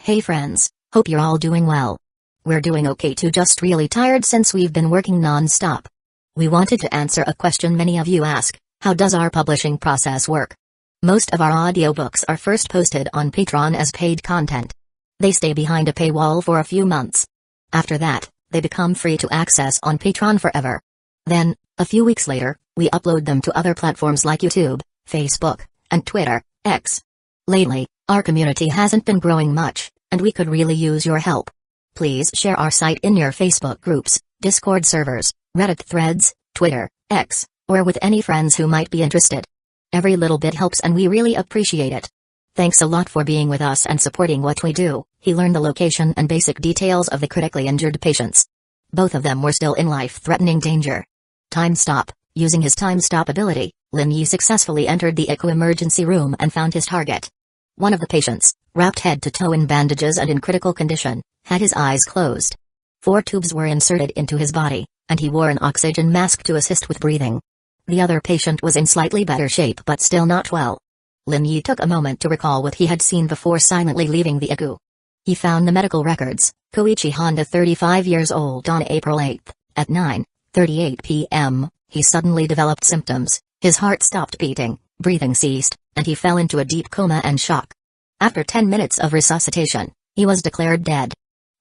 Hey friends, hope you're all doing well. We're doing okay too, just really tired since we've been working non-stop. We wanted to answer a question many of you ask: how does our publishing process work? Most of our audiobooks are first posted on Patreon as paid content. They stay behind a paywall for a few months. After that, they become free to access on Patreon forever. Then, a few weeks later, we upload them to other platforms like YouTube, Facebook, and Twitter, X. Lately, our community hasn't been growing much, and we could really use your help. Please share our site in your Facebook groups, Discord servers, Reddit threads, Twitter, X, or with any friends who might be interested. Every little bit helps and we really appreciate it. Thanks a lot for being with us and supporting what we do. He learned the location and basic details of the critically injured patients. Both of them were still in life-threatening danger. Time stop. Using his time stop ability, Lin Yi successfully entered the Ecchi emergency room and found his target. One of the patients, wrapped head to toe in bandages and in critical condition, had his eyes closed. 4 tubes were inserted into his body, and he wore an oxygen mask to assist with breathing. The other patient was in slightly better shape but still not well. Lin Yi took a moment to recall what he had seen before silently leaving the Ecchi. He found the medical records. Koichi Honda, 35 years old. On April 8, at 9:38 p.m., he suddenly developed symptoms. His heart stopped beating, breathing ceased, and he fell into a deep coma and shock. After 10 minutes of resuscitation, he was declared dead.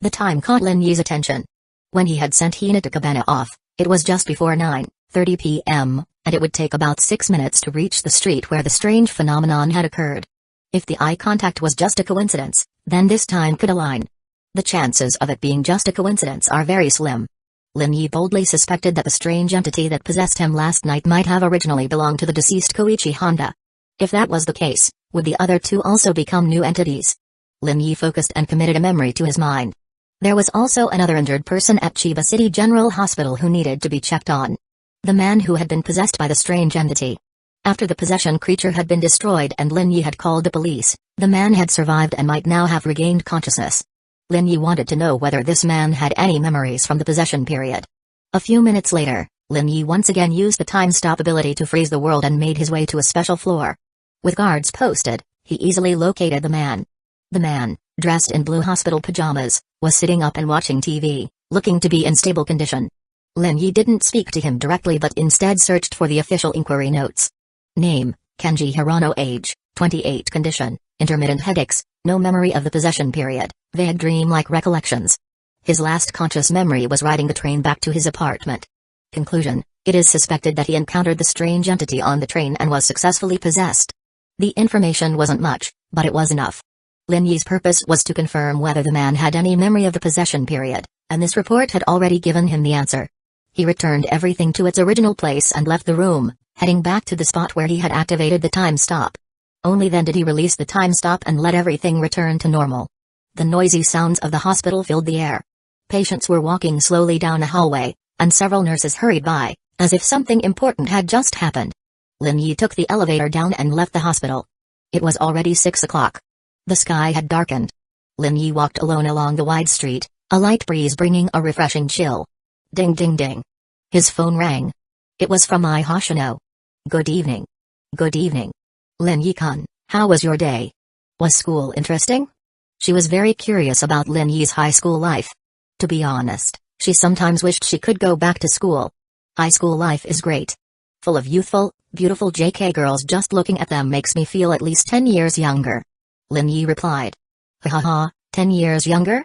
The time caught Lin Yi's attention. When he had sent Hinata Kabena off, it was just before 9:30 p.m., and it would take about 6 minutes to reach the street where the strange phenomenon had occurred. If the eye contact was just a coincidence, then this time could align. The chances of it being just a coincidence are very slim. Lin Yi boldly suspected that the strange entity that possessed him last night might have originally belonged to the deceased Koichi Honda. If that was the case, would the other two also become new entities? Lin Yi focused and committed a memory to his mind. There was also another injured person at Chiba City General Hospital who needed to be checked on. The man who had been possessed by the strange entity. After the possession creature had been destroyed and Lin Yi had called the police, the man had survived and might now have regained consciousness. Lin Yi wanted to know whether this man had any memories from the possession period. A few minutes later, Lin Yi once again used the time stop ability to freeze the world and made his way to a special floor. With guards posted, he easily located the man. The man, dressed in blue hospital pajamas, was sitting up and watching TV, looking to be in stable condition. Lin Yi didn't speak to him directly but instead searched for the official inquiry notes. Name, Kenji Hirano. Age, 28. Condition, intermittent headaches, no memory of the possession period, vague dream-like recollections. His last conscious memory was riding the train back to his apartment. Conclusion, it is suspected that he encountered the strange entity on the train and was successfully possessed. The information wasn't much, but it was enough. Lin Yi's purpose was to confirm whether the man had any memory of the possession period, and this report had already given him the answer. He returned everything to its original place and left the room, heading back to the spot where he had activated the time stop. Only then did he release the time stop and let everything return to normal. The noisy sounds of the hospital filled the air. Patients were walking slowly down a hallway, and several nurses hurried by, as if something important had just happened. Lin Yi took the elevator down and left the hospital. It was already 6 o'clock. The sky had darkened. Lin Yi walked alone along the wide street, a light breeze bringing a refreshing chill. Ding ding ding. His phone rang. It was from Ai Hoshino. Good evening. Good evening. Lin Yi-kun, how was your day? Was school interesting? She was very curious about Lin Yi's high school life. To be honest, she sometimes wished she could go back to school. High school life is great. Full of youthful, beautiful JK girls. Just looking at them makes me feel at least 10 years younger. Lin Yi replied. Ha ha ha, 10 years younger?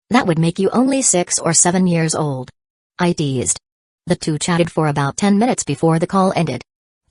That would make you only 6 or 7 years old. I teased. The two chatted for about 10 minutes before the call ended.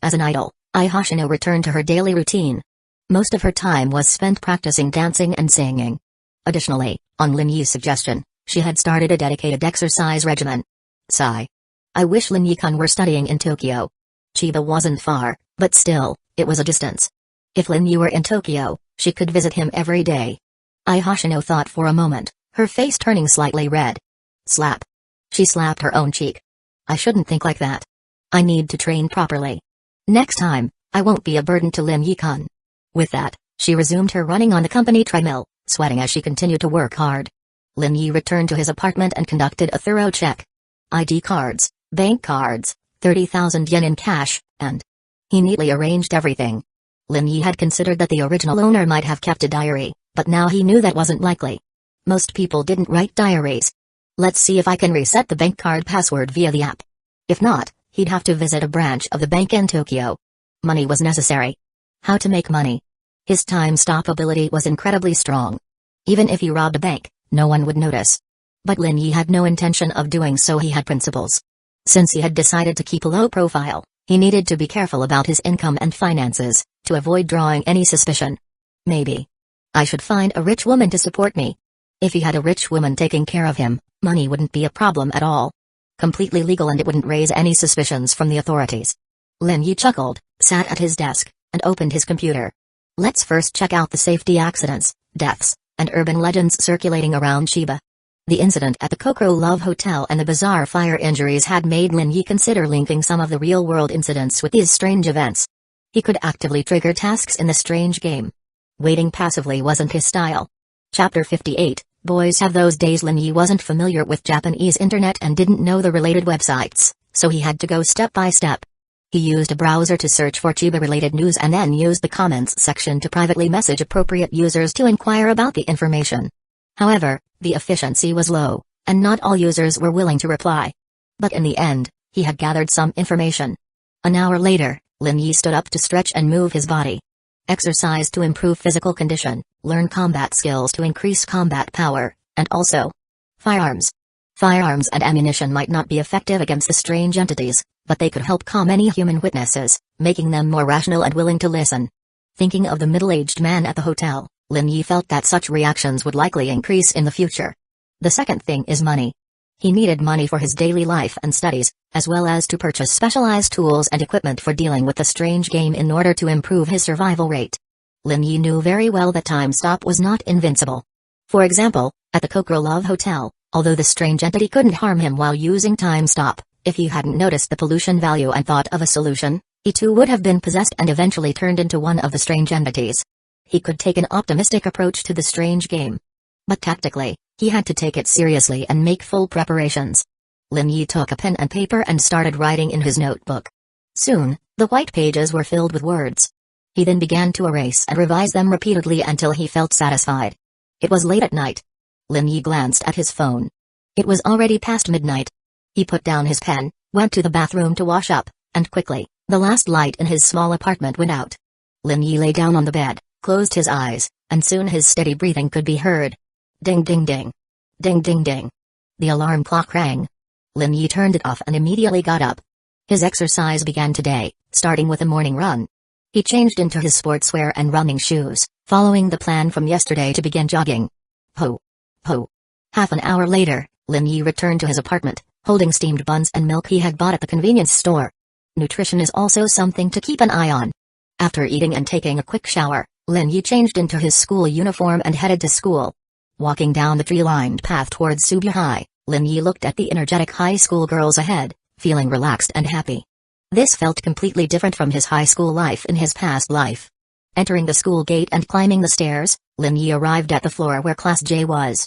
As an idol, Ai Hoshino returned to her daily routine. Most of her time was spent practicing dancing and singing. Additionally, on Lin Yi's suggestion, she had started a dedicated exercise regimen. Sigh. I wish Lin Yi-kun were studying in Tokyo. Chiba wasn't far, but still, it was a distance. If Lin Yi were in Tokyo, she could visit him every day. Ai Hoshino thought for a moment, her face turning slightly red. Slap. She slapped her own cheek. I shouldn't think like that. I need to train properly. Next time, I won't be a burden to Lin Yi-kun. With that, she resumed her running on the company treadmill, sweating as she continued to work hard. Lin Yi returned to his apartment and conducted a thorough check. ID cards, bank cards, 30,000 yen in cash, and he neatly arranged everything. Lin Yi had considered that the original owner might have kept a diary, But now he knew that wasn't likely. Most people didn't write diaries. Let's see if I can reset the bank card password via the app. If not, he'd have to visit a branch of the bank in Tokyo. Money was necessary. How to make money? His time stop ability was incredibly strong. Even if he robbed a bank, no one would notice. But Lin Yi had no intention of doing so. He had principles. Since he had decided to keep a low profile, he needed to be careful about his income and finances, to avoid drawing any suspicion. Maybe I should find a rich woman to support me. If he had a rich woman taking care of him, money wouldn't be a problem at all. Completely legal, and it wouldn't raise any suspicions from the authorities. Lin Yi chuckled, sat at his desk, and opened his computer. Let's first check out the safety accidents, deaths, and urban legends circulating around Chiba. The incident at the Kokoro Love Hotel and the bizarre fire injuries had made Lin Yi consider linking some of the real-world incidents with these strange events. He could actively trigger tasks in the strange game. Waiting passively wasn't his style. Chapter 58, Boys Have Those Days. Lin Yi wasn't familiar with Japanese internet and didn't know the related websites, so he had to go step by step. He used a browser to search for Chiba-related news and then used the comments section to privately message appropriate users to inquire about the information. However, the efficiency was low, and not all users were willing to reply. But in the end, he had gathered some information. An hour later, Lin Yi stood up to stretch and move his body. Exercise to improve physical condition, learn combat skills to increase combat power, and also firearms. Firearms and ammunition might not be effective against the strange entities, but they could help calm any human witnesses, making them more rational and willing to listen. Thinking of the middle-aged man at the hotel, Lin Yi felt that such reactions would likely increase in the future. The second thing is money. He needed money for his daily life and studies, as well as to purchase specialized tools and equipment for dealing with the strange game in order to improve his survival rate. Lin Yi knew very well that Time Stop was not invincible. For example, at the Kokoro Love Hotel, although the strange entity couldn't harm him while using Time Stop, if he hadn't noticed the pollution value and thought of a solution, he too would have been possessed and eventually turned into one of the strange entities. He could take an optimistic approach to the strange game. But tactically, he had to take it seriously and make full preparations. Lin Yi took a pen and paper and started writing in his notebook. Soon, the white pages were filled with words. He then began to erase and revise them repeatedly until he felt satisfied. It was late at night. Lin Yi glanced at his phone. It was already past midnight. He put down his pen, went to the bathroom to wash up, and quickly, the last light in his small apartment went out. Lin Yi lay down on the bed, closed his eyes, and soon his steady breathing could be heard. Ding ding ding. Ding ding ding. The alarm clock rang. Lin Yi turned it off and immediately got up. His exercise began today, starting with a morning run. He changed into his sportswear and running shoes, following the plan from yesterday to begin jogging. Ho! Ho! Half an hour later, Lin Yi returned to his apartment, holding steamed buns and milk he had bought at the convenience store. Nutrition is also something to keep an eye on. After eating and taking a quick shower, Lin Yi changed into his school uniform and headed to school. Walking down the tree-lined path towards Subu High, Lin Yi looked at the energetic high school girls ahead, feeling relaxed and happy. This felt completely different from his high school life in his past life. Entering the school gate and climbing the stairs, Lin Yi arrived at the floor where Class J was.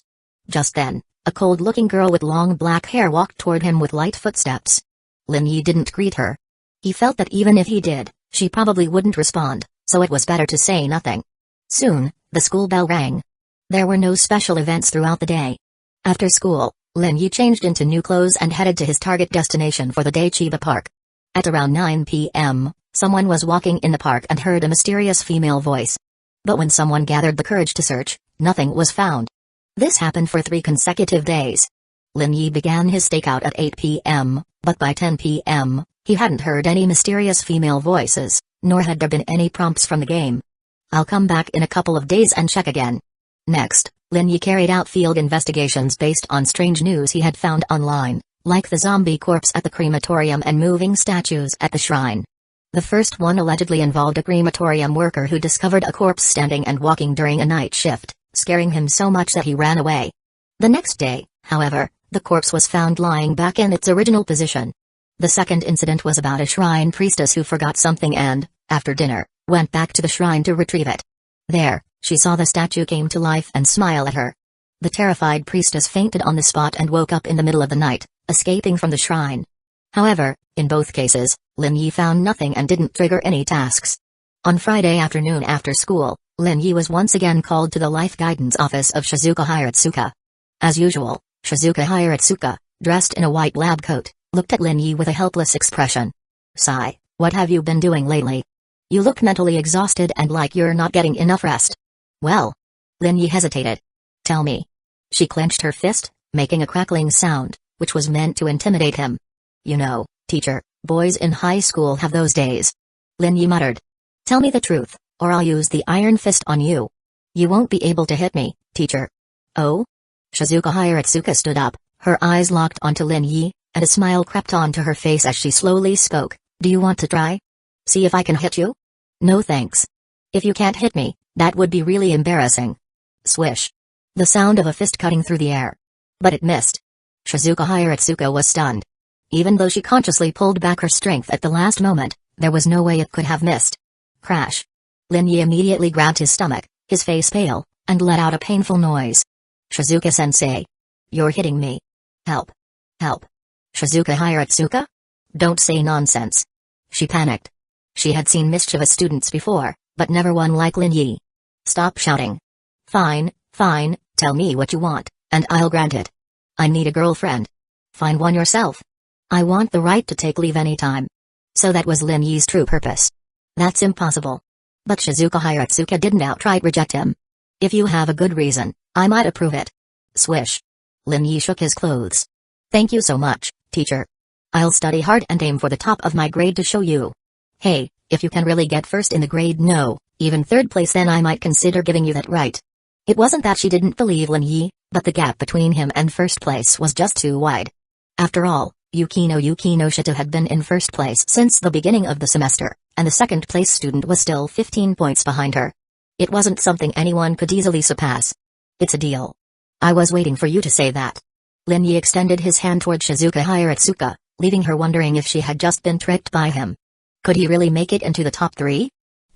Just then, a cold-looking girl with long black hair walked toward him with light footsteps. Lin Yi didn't greet her. He felt that even if he did, she probably wouldn't respond, so it was better to say nothing. Soon, the school bell rang. There were no special events throughout the day. After school, Lin Yi changed into new clothes and headed to his target destination for the day, Chiba Park. At around 9 p.m., someone was walking in the park and heard a mysterious female voice. But when someone gathered the courage to search, nothing was found. This happened for 3 consecutive days. Lin Yi began his stakeout at 8 p.m., but by 10 p.m., he hadn't heard any mysterious female voices, nor had there been any prompts from the game. I'll come back in a couple of days and check again. Next, Lin Yi carried out field investigations based on strange news he had found online, like the zombie corpse at the crematorium and moving statues at the shrine. The first one allegedly involved a crematorium worker who discovered a corpse standing and walking during a night shift, scaring him so much that he ran away. The next day, however, the corpse was found lying back in its original position. The second incident was about a shrine priestess who forgot something and, after dinner, went back to the shrine to retrieve it. There, she saw the statue came to life and smile at her. The terrified priestess fainted on the spot and woke up in the middle of the night, escaping from the shrine. However, in both cases, Lin Yi found nothing and didn't trigger any tasks. On Friday afternoon after school, Lin Yi was once again called to the life guidance office of Shizuka Hiratsuka. As usual, Shizuka Hiratsuka, dressed in a white lab coat, looked at Lin Yi with a helpless expression. Sigh, what have you been doing lately? You look mentally exhausted and like you're not getting enough rest. Well. Lin Yi hesitated. Tell me. She clenched her fist, making a crackling sound, which was meant to intimidate him. You know, teacher, boys in high school have those days. Lin Yi muttered. Tell me the truth, or I'll use the iron fist on you. You won't be able to hit me, teacher. Oh? Shizuka Hiratsuka stood up, her eyes locked onto Lin Yi, and a smile crept onto her face as she slowly spoke. Do you want to try? See if I can hit you? No thanks. If you can't hit me, that would be really embarrassing. Swish. The sound of a fist cutting through the air. But it missed. Shizuka Hiratsuka was stunned. Even though she consciously pulled back her strength at the last moment, there was no way it could have missed. Crash. Lin Yi immediately grabbed his stomach, his face pale, and let out a painful noise. Shizuka-sensei. You're hitting me. Help. Help. Shizuka Hiratsuka? Don't say nonsense. She panicked. She had seen mischievous students before, but never one like Lin Yi. Stop shouting. Fine, fine, tell me what you want, and I'll grant it. I need a girlfriend. Find one yourself. I want the right to take leave anytime. So that was Lin Yi's true purpose. That's impossible. But Shizuka Hiratsuka didn't outright reject him. If you have a good reason, I might approve it. Swish. Lin Yi shook his clothes. Thank you so much, teacher. I'll study hard and aim for the top of my grade to show you. Hey, if you can really get first in the grade, no, even third place, then I might consider giving you that right. It wasn't that she didn't believe Lin Yi, but the gap between him and first place was just too wide. After all, Yukino Shita had been in first place since the beginning of the semester, and the second place student was still 15 points behind her. It wasn't something anyone could easily surpass. It's a deal. I was waiting for you to say that. Lin Yi extended his hand toward Shizuka Hiratsuka, leaving her wondering if she had just been tricked by him. Could he really make it into the top 3?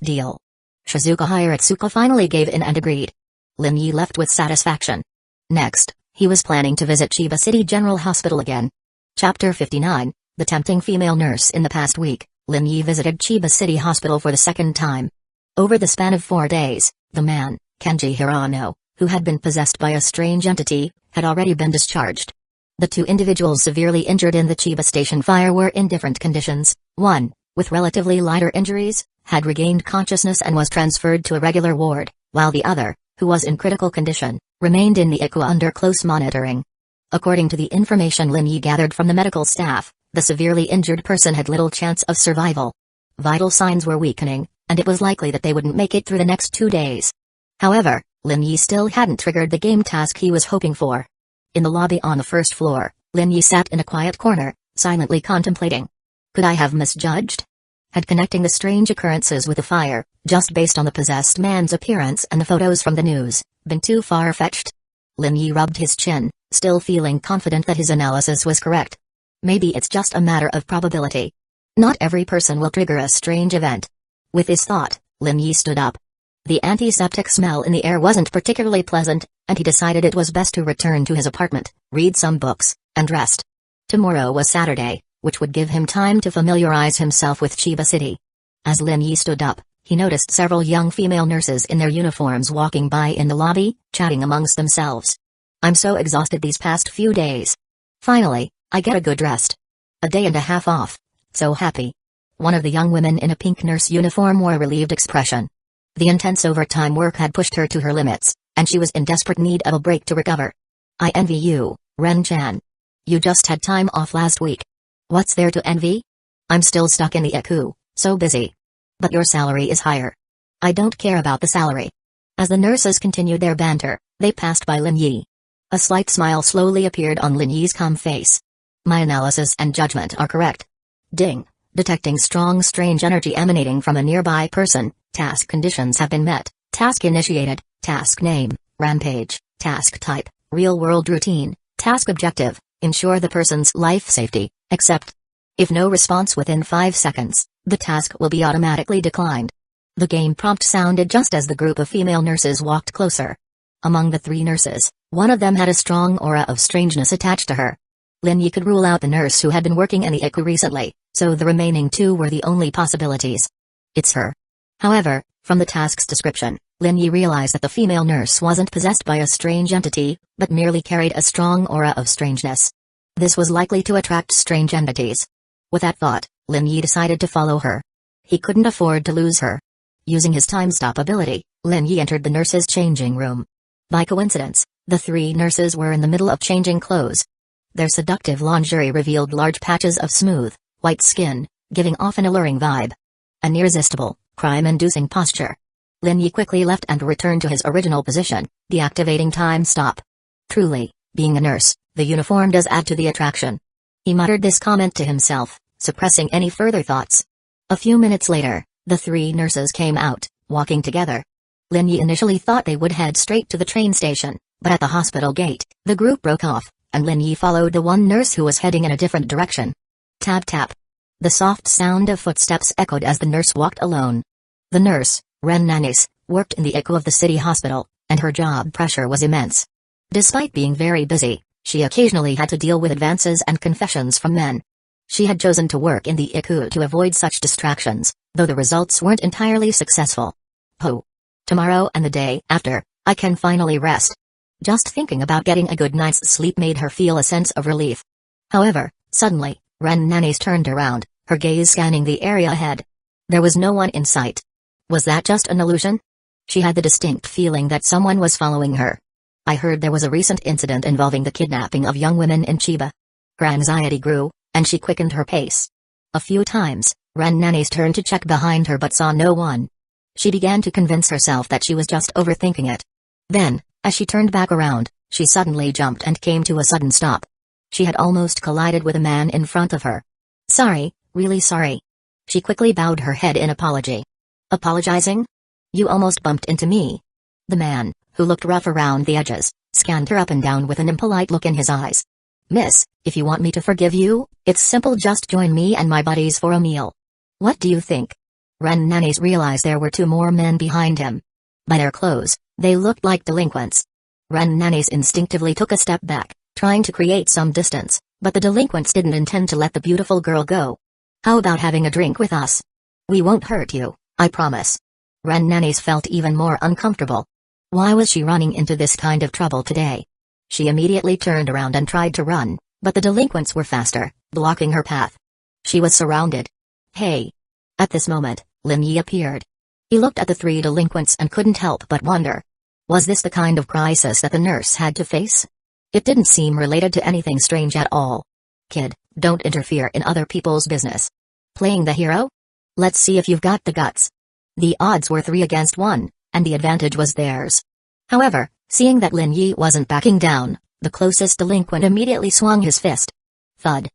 Deal. Shizuka Hiratsuka finally gave in and agreed. Lin Yi left with satisfaction. Next, he was planning to visit Chiba City General Hospital again. Chapter 59, The Tempting Female Nurse. In the past week, Lin Yi visited Chiba City Hospital for the second time. Over the span of 4 days, the man, Kenji Hirano, who had been possessed by a strange entity, had already been discharged. The 2 individuals severely injured in the Chiba Station fire were in different conditions. One, with relatively lighter injuries, had regained consciousness and was transferred to a regular ward, while the other, who was in critical condition, remained in the Ecchi under close monitoring. According to the information Lin Yi gathered from the medical staff, the severely injured person had little chance of survival. Vital signs were weakening, and it was likely that they wouldn't make it through the next 2 days. However, Lin Yi still hadn't triggered the game task he was hoping for. In the lobby on the first floor, Lin Yi sat in a quiet corner, silently contemplating. Could I have misjudged? Had connecting the strange occurrences with the fire, just based on the possessed man's appearance and the photos from the news, been too far-fetched? Lin Yi rubbed his chin, still feeling confident that his analysis was correct. Maybe it's just a matter of probability. Not every person will trigger a strange event. With this thought, Lin Yi stood up. The antiseptic smell in the air wasn't particularly pleasant, and he decided it was best to return to his apartment, read some books, and rest. Tomorrow was Saturday, which would give him time to familiarize himself with Chiba City. As Lin Yi stood up, he noticed several young female nurses in their uniforms walking by in the lobby, chatting amongst themselves. I'm so exhausted these past few days. Finally, I get a good rest. A day and a half off. So happy. One of the young women in a pink nurse uniform wore a relieved expression. The intense overtime work had pushed her to her limits, and she was in desperate need of a break to recover. I envy you, Ren-chan. You just had time off last week. What's there to envy? I'm still stuck in the Ecchi, so busy. But your salary is higher. I don't care about the salary. As the nurses continued their banter, they passed by Lin Yi. A slight smile slowly appeared on Lin Yi's calm face. My analysis and judgment are correct. Ding. Detecting strong strange energy emanating from a nearby person. Task conditions have been met. Task initiated. Task name, rampage. Task type, real-world routine. Task objective, ensure the person's life safety, except. If no response within 5 seconds, the task will be automatically declined. The game prompt sounded just as the group of female nurses walked closer. Among the 3 nurses, one of them had a strong aura of strangeness attached to her. Lin Yi could rule out the nurse who had been working in the Ecchi recently, so the remaining 2 were the only possibilities. It's her. However, from the task's description, Lin Yi realized that the female nurse wasn't possessed by a strange entity, but merely carried a strong aura of strangeness. This was likely to attract strange entities. With that thought, Lin Yi decided to follow her. He couldn't afford to lose her. Using his time stop ability, Lin Yi entered the nurse's changing room. By coincidence, the three nurses were in the middle of changing clothes. Their seductive lingerie revealed large patches of smooth, white skin, giving off an alluring vibe. An irresistible, crime-inducing posture. Lin Yi quickly left and returned to his original position, deactivating time stop. Truly, being a nurse, the uniform does add to the attraction. He muttered this comment to himself, suppressing any further thoughts. A few minutes later, the three nurses came out, walking together. Lin Yi initially thought they would head straight to the train station, but at the hospital gate, the group broke off, and Lin Yi followed the one nurse who was heading in a different direction. Tap tap. The soft sound of footsteps echoed as the nurse walked alone. The nurse, Ren Nanis, worked in the Ecchi of the city hospital, and her job pressure was immense. Despite being very busy, she occasionally had to deal with advances and confessions from men. She had chosen to work in the Ecchi to avoid such distractions, though the results weren't entirely successful. Oh. Tomorrow and the day after, I can finally rest. Just thinking about getting a good night's sleep made her feel a sense of relief. However, suddenly, Ren Nanis turned around, her gaze scanning the area ahead. There was no one in sight. Was that just an illusion? She had the distinct feeling that someone was following her. I heard there was a recent incident involving the kidnapping of young women in Chiba. Her anxiety grew, and she quickened her pace. A few times, Ren Nanis turned to check behind her but saw no one. She began to convince herself that she was just overthinking it. Then, as she turned back around, she suddenly jumped and came to a sudden stop. She had almost collided with a man in front of her. Sorry, really sorry. She quickly bowed her head in apology. Apologizing? You almost bumped into me. The man, who looked rough around the edges, scanned her up and down with an impolite look in his eyes. Miss, if you want me to forgive you, it's simple, just join me and my buddies for a meal. What do you think? Ren Nanis realized there were two more men behind him. By their clothes, they looked like delinquents. Ren Nanis instinctively took a step back, trying to create some distance, but the delinquents didn't intend to let the beautiful girl go. How about having a drink with us? We won't hurt you, I promise. Ren Nanis felt even more uncomfortable. Why was she running into this kind of trouble today? She immediately turned around and tried to run, but the delinquents were faster, blocking her path. She was surrounded. Hey! At this moment, Lin Yi appeared. He looked at the three delinquents and couldn't help but wonder. Was this the kind of crisis that the nurse had to face? It didn't seem related to anything strange at all. Kid, don't interfere in other people's business. Playing the hero? Let's see if you've got the guts. The odds were 3 against 1, and the advantage was theirs. However, seeing that Lin Yi wasn't backing down, the closest delinquent immediately swung his fist. Thud.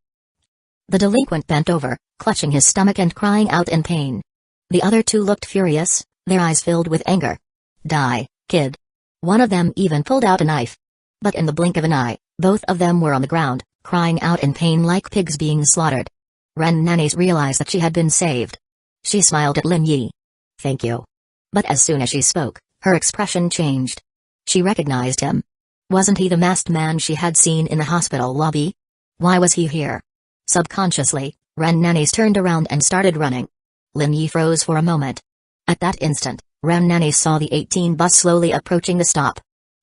The delinquent bent over, clutching his stomach and crying out in pain. The other two looked furious, their eyes filled with anger. Die, kid. One of them even pulled out a knife. But in the blink of an eye, both of them were on the ground, crying out in pain like pigs being slaughtered. Ren Nanis realized that she had been saved. She smiled at Lin Yi. Thank you. But as soon as she spoke, her expression changed. She recognized him. Wasn't he the masked man she had seen in the hospital lobby? Why was he here? Subconsciously, Ren Nanis turned around and started running. Lin Yi froze for a moment. At that instant, Ren Nanis saw the 18 bus slowly approaching the stop.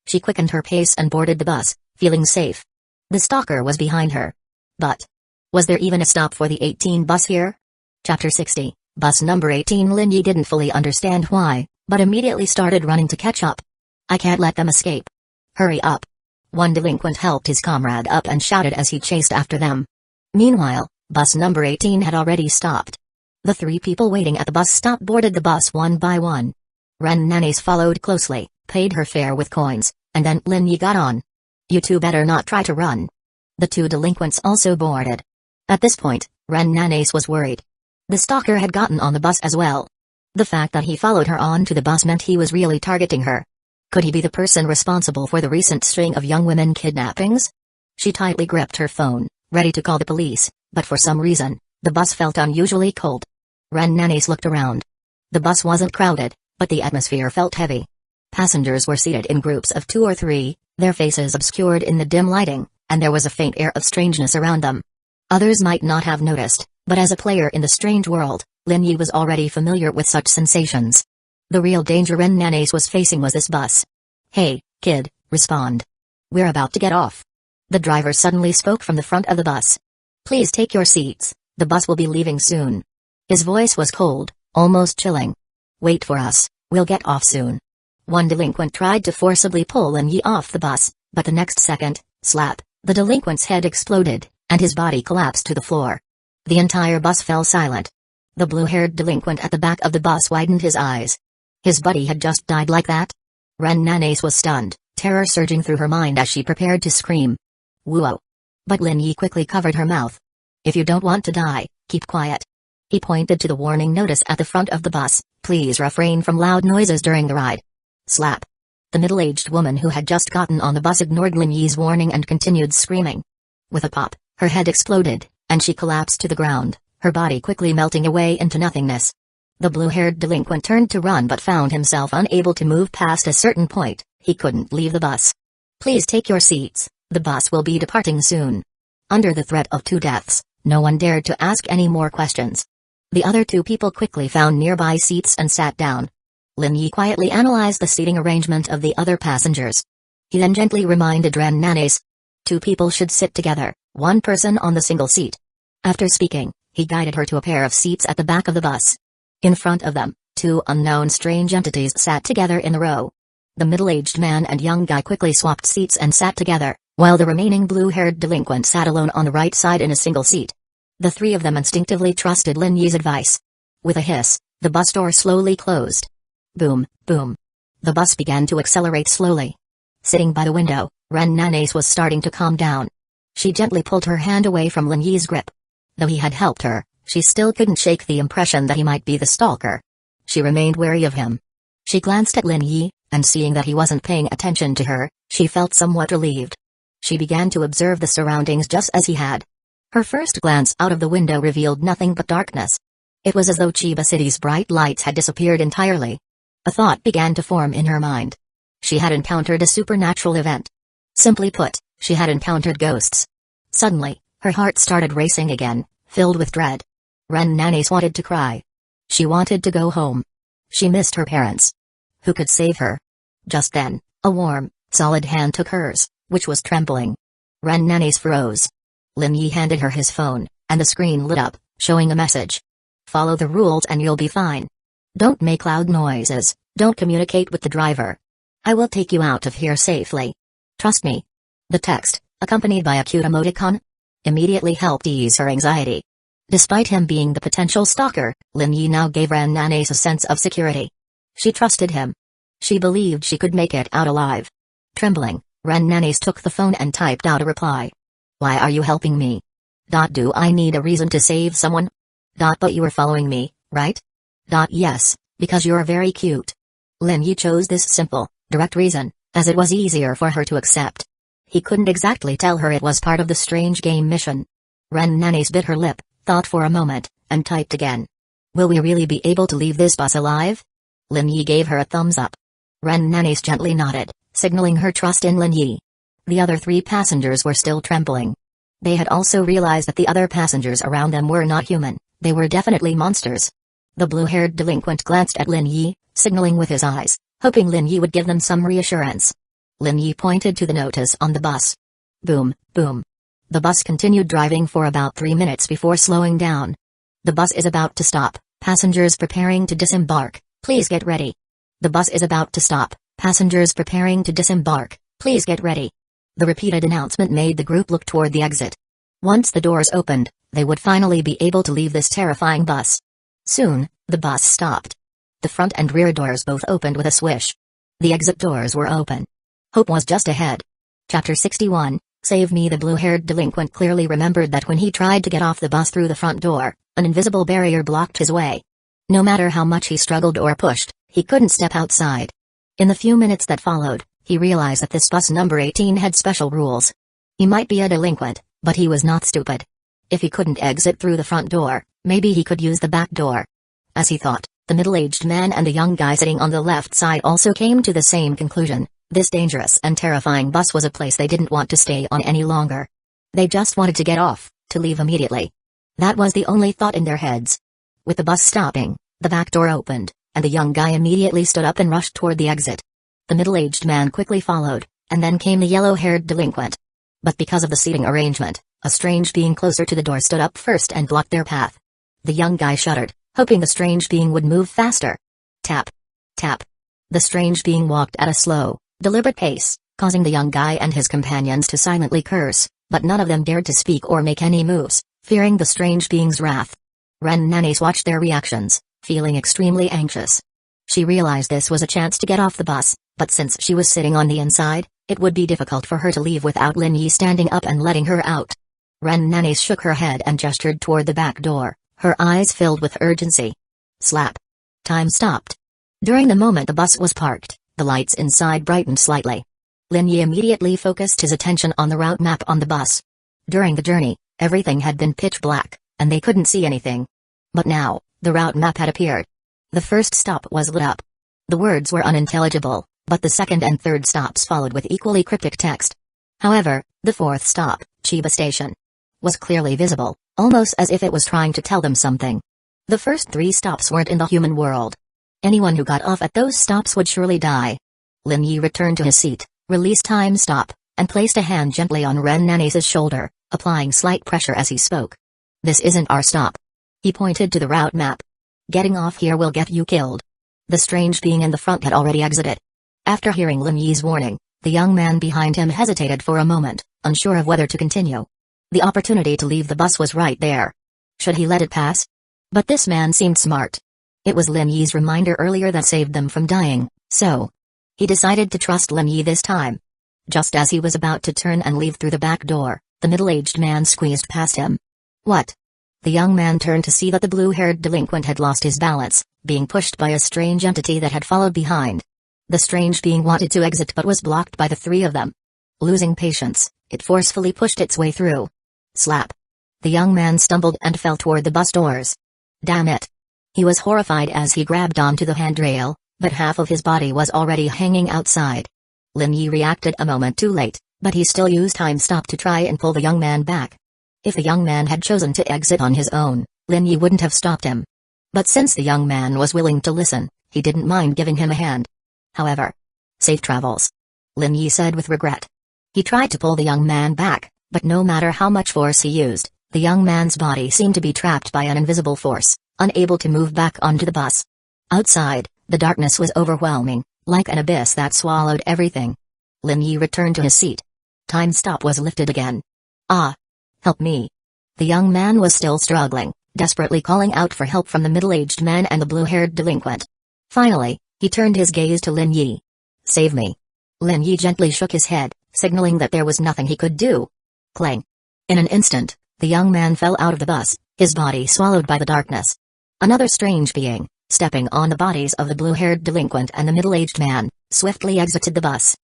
She quickened her pace and boarded the bus, feeling safe. The stalker was behind her. But was there even a stop for the 18 bus here? Chapter 60, Bus number 18. Lin Yi didn't fully understand why, but immediately started running to catch up. I can't let them escape. Hurry up. One delinquent helped his comrade up and shouted as he chased after them. Meanwhile, bus number 18 had already stopped. The 3 people waiting at the bus stop boarded the bus one by one. Ren Nanis followed closely, paid her fare with coins, and then Lin Yi got on. You two better not try to run. The 2 delinquents also boarded. At this point, Ren Nanis was worried. The stalker had gotten on the bus as well. The fact that he followed her onto the bus meant he was really targeting her. Could he be the person responsible for the recent string of young women kidnappings? She tightly gripped her phone, ready to call the police, but for some reason, the bus felt unusually cold. Ren Nanis looked around. The bus wasn't crowded, but the atmosphere felt heavy. Passengers were seated in groups of 2 or 3, their faces obscured in the dim lighting, and there was a faint air of strangeness around them. Others might not have noticed, but as a player in the strange world, Lin Yi was already familiar with such sensations. The real danger Ren Nanes was facing was this bus. "Hey, kid, respond. We're about to get off." The driver suddenly spoke from the front of the bus. "Please take your seats, the bus will be leaving soon." His voice was cold, almost chilling. "Wait for us, we'll get off soon." One delinquent tried to forcibly pull Lin Yi off the bus, but the next second, slap, the delinquent's head exploded, and his body collapsed to the floor. The entire bus fell silent. The blue-haired delinquent at the back of the bus widened his eyes. His buddy had just died like that? Ren Nanes was stunned, terror surging through her mind as she prepared to scream. "Whoa!" But Lin Yi quickly covered her mouth. "If you don't want to die, keep quiet." He pointed to the warning notice at the front of the bus, "Please refrain from loud noises during the ride." Slap. The middle-aged woman who had just gotten on the bus ignored Lin Yi's warning and continued screaming. With a pop, her head exploded, and she collapsed to the ground, her body quickly melting away into nothingness. The blue-haired delinquent turned to run but found himself unable to move past a certain point. He couldn't leave the bus. "Please take your seats, the bus will be departing soon." Under the threat of 2 deaths, no one dared to ask any more questions. The other 2 people quickly found nearby seats and sat down. Lin Yi quietly analyzed the seating arrangement of the other passengers. He then gently reminded Ren Nanes. 2 people should sit together, 1 person on the single seat. After speaking, he guided her to a pair of seats at the back of the bus. In front of them, 2 unknown strange entities sat together in a row. The middle-aged man and young guy quickly swapped seats and sat together, while the remaining blue-haired delinquent sat alone on the right side in a single seat. The 3 of them instinctively trusted Lin Yi's advice. With a hiss, the bus door slowly closed. Boom, boom. The bus began to accelerate slowly. Sitting by the window, Ren Nanes was starting to calm down. She gently pulled her hand away from Lin Yi's grip. Though he had helped her, she still couldn't shake the impression that he might be the stalker. She remained wary of him. She glanced at Lin Yi, and seeing that he wasn't paying attention to her, she felt somewhat relieved. She began to observe the surroundings just as he had. Her first glance out of the window revealed nothing but darkness. It was as though Chiba City's bright lights had disappeared entirely. A thought began to form in her mind. She had encountered a supernatural event. Simply put, she had encountered ghosts. Suddenly, her heart started racing again, filled with dread. Ren Nanes wanted to cry. She wanted to go home. She missed her parents. Who could save her? Just then, a warm, solid hand took hers, which was trembling. Ren Nanes froze. Lin Yi handed her his phone, and the screen lit up, showing a message. "Follow the rules and you'll be fine. Don't make loud noises, don't communicate with the driver. I will take you out of here safely. Trust me." The text, accompanied by a cute emoticon, immediately helped ease her anxiety. Despite him being the potential stalker, Lin Yi now gave Ren Nanes a sense of security. She trusted him. She believed she could make it out alive. Trembling, Ren Nanes took the phone and typed out a reply. "Why are you helping me? Do I need a reason to save someone? But you were following me, right? Yes, because you're very cute." Lin Yi chose this simple, direct reason, as it was easier for her to accept. He couldn't exactly tell her it was part of the strange game mission. Ren Nanes bit her lip, thought for a moment, and typed again. "Will we really be able to leave this bus alive?" Lin Yi gave her a thumbs up. Ren Nanes gently nodded, signaling her trust in Lin Yi. The other 3 passengers were still trembling. They had also realized that the other passengers around them were not human, they were definitely monsters. The blue-haired delinquent glanced at Lin Yi, signaling with his eyes, hoping Lin Yi would give them some reassurance. Lin Yi pointed to the notice on the bus. Boom, boom. The bus continued driving for about 3 minutes before slowing down. "The bus is about to stop, passengers preparing to disembark, please get ready." "The bus is about to stop, passengers preparing to disembark, please get ready." The repeated announcement made the group look toward the exit. Once the doors opened, they would finally be able to leave this terrifying bus. Soon, the bus stopped. The front and rear doors both opened with a swish. The exit doors were open. Hope was just ahead. Chapter 61, Save Me. The blue-haired delinquent clearly remembered that when he tried to get off the bus through the front door, an invisible barrier blocked his way. No matter how much he struggled or pushed, he couldn't step outside. In the few minutes that followed, he realized that this bus number 18 had special rules. He might be a delinquent, but he was not stupid. If he couldn't exit through the front door, maybe he could use the back door. As he thought, the middle-aged man and the young guy sitting on the left side also came to the same conclusion. This dangerous and terrifying bus was a place they didn't want to stay on any longer. They just wanted to get off, to leave immediately. That was the only thought in their heads. With the bus stopping, the back door opened, and the young guy immediately stood up and rushed toward the exit. The middle-aged man quickly followed, and then came the yellow-haired delinquent. But because of the seating arrangement, a strange being closer to the door stood up first and blocked their path. The young guy shuddered, hoping the strange being would move faster. Tap. Tap. The strange being walked at a slow, deliberate pace, causing the young guy and his companions to silently curse, but none of them dared to speak or make any moves, fearing the strange being's wrath. Ren Nanis watched their reactions, feeling extremely anxious. She realized this was a chance to get off the bus, but since she was sitting on the inside, it would be difficult for her to leave without Lin Yi standing up and letting her out. Ren Nanis shook her head and gestured toward the back door, her eyes filled with urgency. Slap. Time stopped. During the moment the bus was parked, the lights inside brightened slightly. Lin Yi immediately focused his attention on the route map on the bus. During the journey, everything had been pitch black, and they couldn't see anything. But now, the route map had appeared. The first stop was lit up. The words were unintelligible, but the second and third stops followed with equally cryptic text. However, the fourth stop, Chiba Station, was clearly visible, almost as if it was trying to tell them something. The first 3 stops weren't in the human world. Anyone who got off at those stops would surely die. Lin Yi returned to his seat, released time stop, and placed a hand gently on Ren Nanis' shoulder, applying slight pressure as he spoke. This isn't our stop. He pointed to the route map. Getting off here will get you killed. The strange being in the front had already exited. After hearing Lin Yi's warning, the young man behind him hesitated for a moment, unsure of whether to continue. The opportunity to leave the bus was right there. Should he let it pass? But this man seemed smart. It was Lin Yi's reminder earlier that saved them from dying, so he decided to trust Lin Yi this time. Just as he was about to turn and leave through the back door, the middle-aged man squeezed past him. What? The young man turned to see that the blue-haired delinquent had lost his balance, being pushed by a strange entity that had followed behind. The strange being wanted to exit but was blocked by the 3 of them. Losing patience, it forcefully pushed its way through. Slap. The young man stumbled and fell toward the bus doors. Damn it. He was horrified as he grabbed onto the handrail, but half of his body was already hanging outside. Lin Yi reacted a moment too late, but he still used time stop to try and pull the young man back. If the young man had chosen to exit on his own, Lin Yi wouldn't have stopped him. But since the young man was willing to listen, he didn't mind giving him a hand. However, safe travels, Lin Yi said with regret. He tried to pull the young man back, but no matter how much force he used, the young man's body seemed to be trapped by an invisible force, unable to move back onto the bus. Outside, the darkness was overwhelming, like an abyss that swallowed everything. Lin Yi returned to his seat. Time stop was lifted again. Ah! Help me. The young man was still struggling, desperately calling out for help from the middle-aged man and the blue-haired delinquent. Finally, he turned his gaze to Lin Yi. Save me. Lin Yi gently shook his head, signaling that there was nothing he could do. Clang. In an instant, the young man fell out of the bus, his body swallowed by the darkness. Another strange being, stepping on the bodies of the blue-haired delinquent and the middle-aged man, swiftly exited the bus.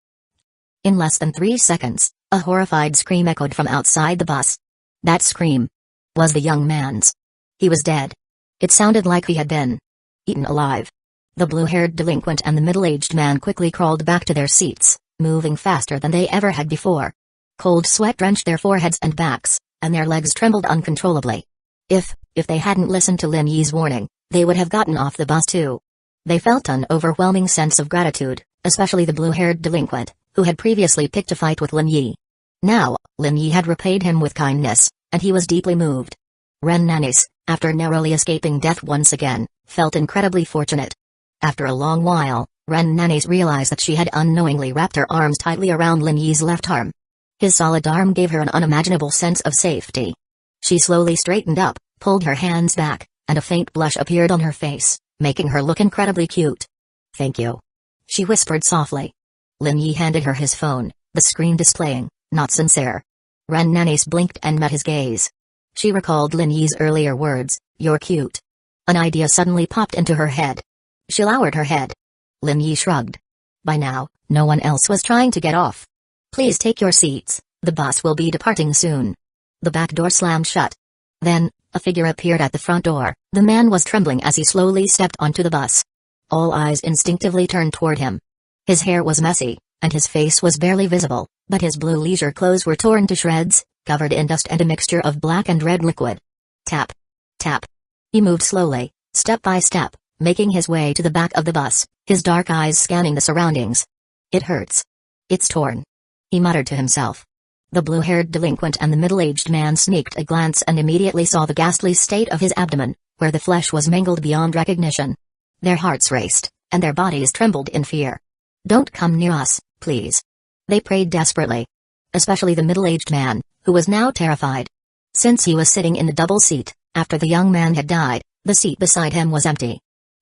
In less than 3 seconds, a horrified scream echoed from outside the bus. That scream was the young man's. He was dead. It sounded like he had been eaten alive. The blue-haired delinquent and the middle-aged man quickly crawled back to their seats, moving faster than they ever had before. Cold sweat drenched their foreheads and backs, and their legs trembled uncontrollably. If they hadn't listened to Lin Yi's warning, they would have gotten off the bus too. They felt an overwhelming sense of gratitude, especially the blue-haired delinquent, who had previously picked a fight with Lin Yi. Now, Lin Yi had repaid him with kindness, and he was deeply moved. Ren Nanis, after narrowly escaping death once again, felt incredibly fortunate. After a long while, Ren Nanis realized that she had unknowingly wrapped her arms tightly around Lin Yi's left arm. His solid arm gave her an unimaginable sense of safety. She slowly straightened up, pulled her hands back, and a faint blush appeared on her face, making her look incredibly cute. Thank you, she whispered softly. Lin Yi handed her his phone, the screen displaying, not sincere. Ren Nanis blinked and met his gaze. She recalled Lin Yi's earlier words, you're cute. An idea suddenly popped into her head. She lowered her head. Lin Yi shrugged. By now, no one else was trying to get off. Please take your seats, the bus will be departing soon. The back door slammed shut. Then, a figure appeared at the front door. The man was trembling as he slowly stepped onto the bus. All eyes instinctively turned toward him. His hair was messy, and his face was barely visible, but his blue leisure clothes were torn to shreds, covered in dust and a mixture of black and red liquid. Tap. Tap. He moved slowly, step by step, making his way to the back of the bus, his dark eyes scanning the surroundings. "It hurts. It's torn," he muttered to himself. The blue-haired delinquent and the middle-aged man sneaked a glance and immediately saw the ghastly state of his abdomen, where the flesh was mangled beyond recognition. Their hearts raced, and their bodies trembled in fear. "Don't come near us, please," they prayed desperately. Especially the middle-aged man, who was now terrified. Since he was sitting in the double seat, after the young man had died, the seat beside him was empty.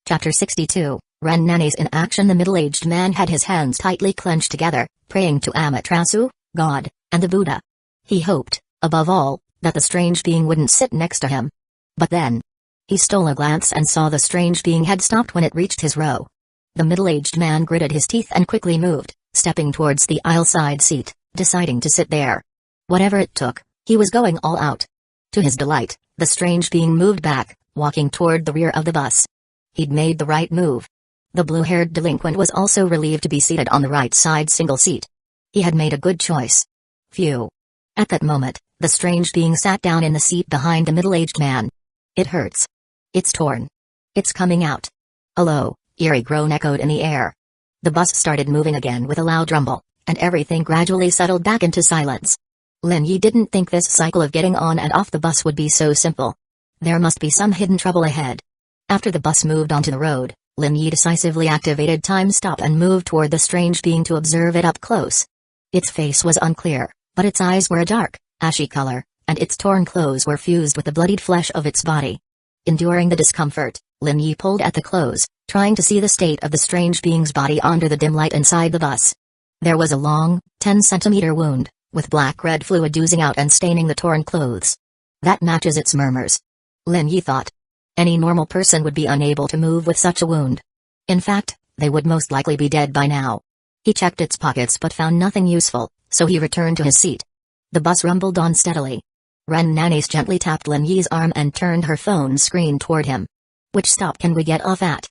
Chapter 62, Ren Nannies in action. The middle-aged man had his hands tightly clenched together, praying to Amaterasu, God, and the Buddha. He hoped, above all, that the strange being wouldn't sit next to him. But then, he stole a glance and saw the strange being had stopped when it reached his row. The middle-aged man gritted his teeth and quickly moved, stepping towards the aisle-side seat, deciding to sit there. Whatever it took, he was going all out. To his delight, the strange being moved back, walking toward the rear of the bus. He'd made the right move. The blue-haired delinquent was also relieved to be seated on the right side single seat. He had made a good choice. Phew. At that moment, the strange being sat down in the seat behind the middle-aged man. "It hurts. It's torn. It's coming out." A low, eerie groan echoed in the air. The bus started moving again with a loud rumble, and everything gradually settled back into silence. Lin Yi didn't think this cycle of getting on and off the bus would be so simple. There must be some hidden trouble ahead. After the bus moved onto the road, Lin Yi decisively activated time stop and moved toward the strange being to observe it up close. Its face was unclear, but its eyes were a dark, ashy color, and its torn clothes were fused with the bloodied flesh of its body. Enduring the discomfort, Lin Yi pulled at the clothes, trying to see the state of the strange being's body under the dim light inside the bus. There was a long, 10-centimeter wound, with black-red fluid oozing out and staining the torn clothes. That matches its murmurs, Lin Yi thought. Any normal person would be unable to move with such a wound. In fact, they would most likely be dead by now. He checked its pockets but found nothing useful, so he returned to his seat. The bus rumbled on steadily. Ren Nannies gently tapped Lin Yi's arm and turned her phone screen toward him. "Which stop can we get off at?"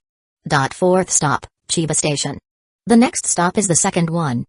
"Fourth stop, Chiba Station. The next stop is the second one.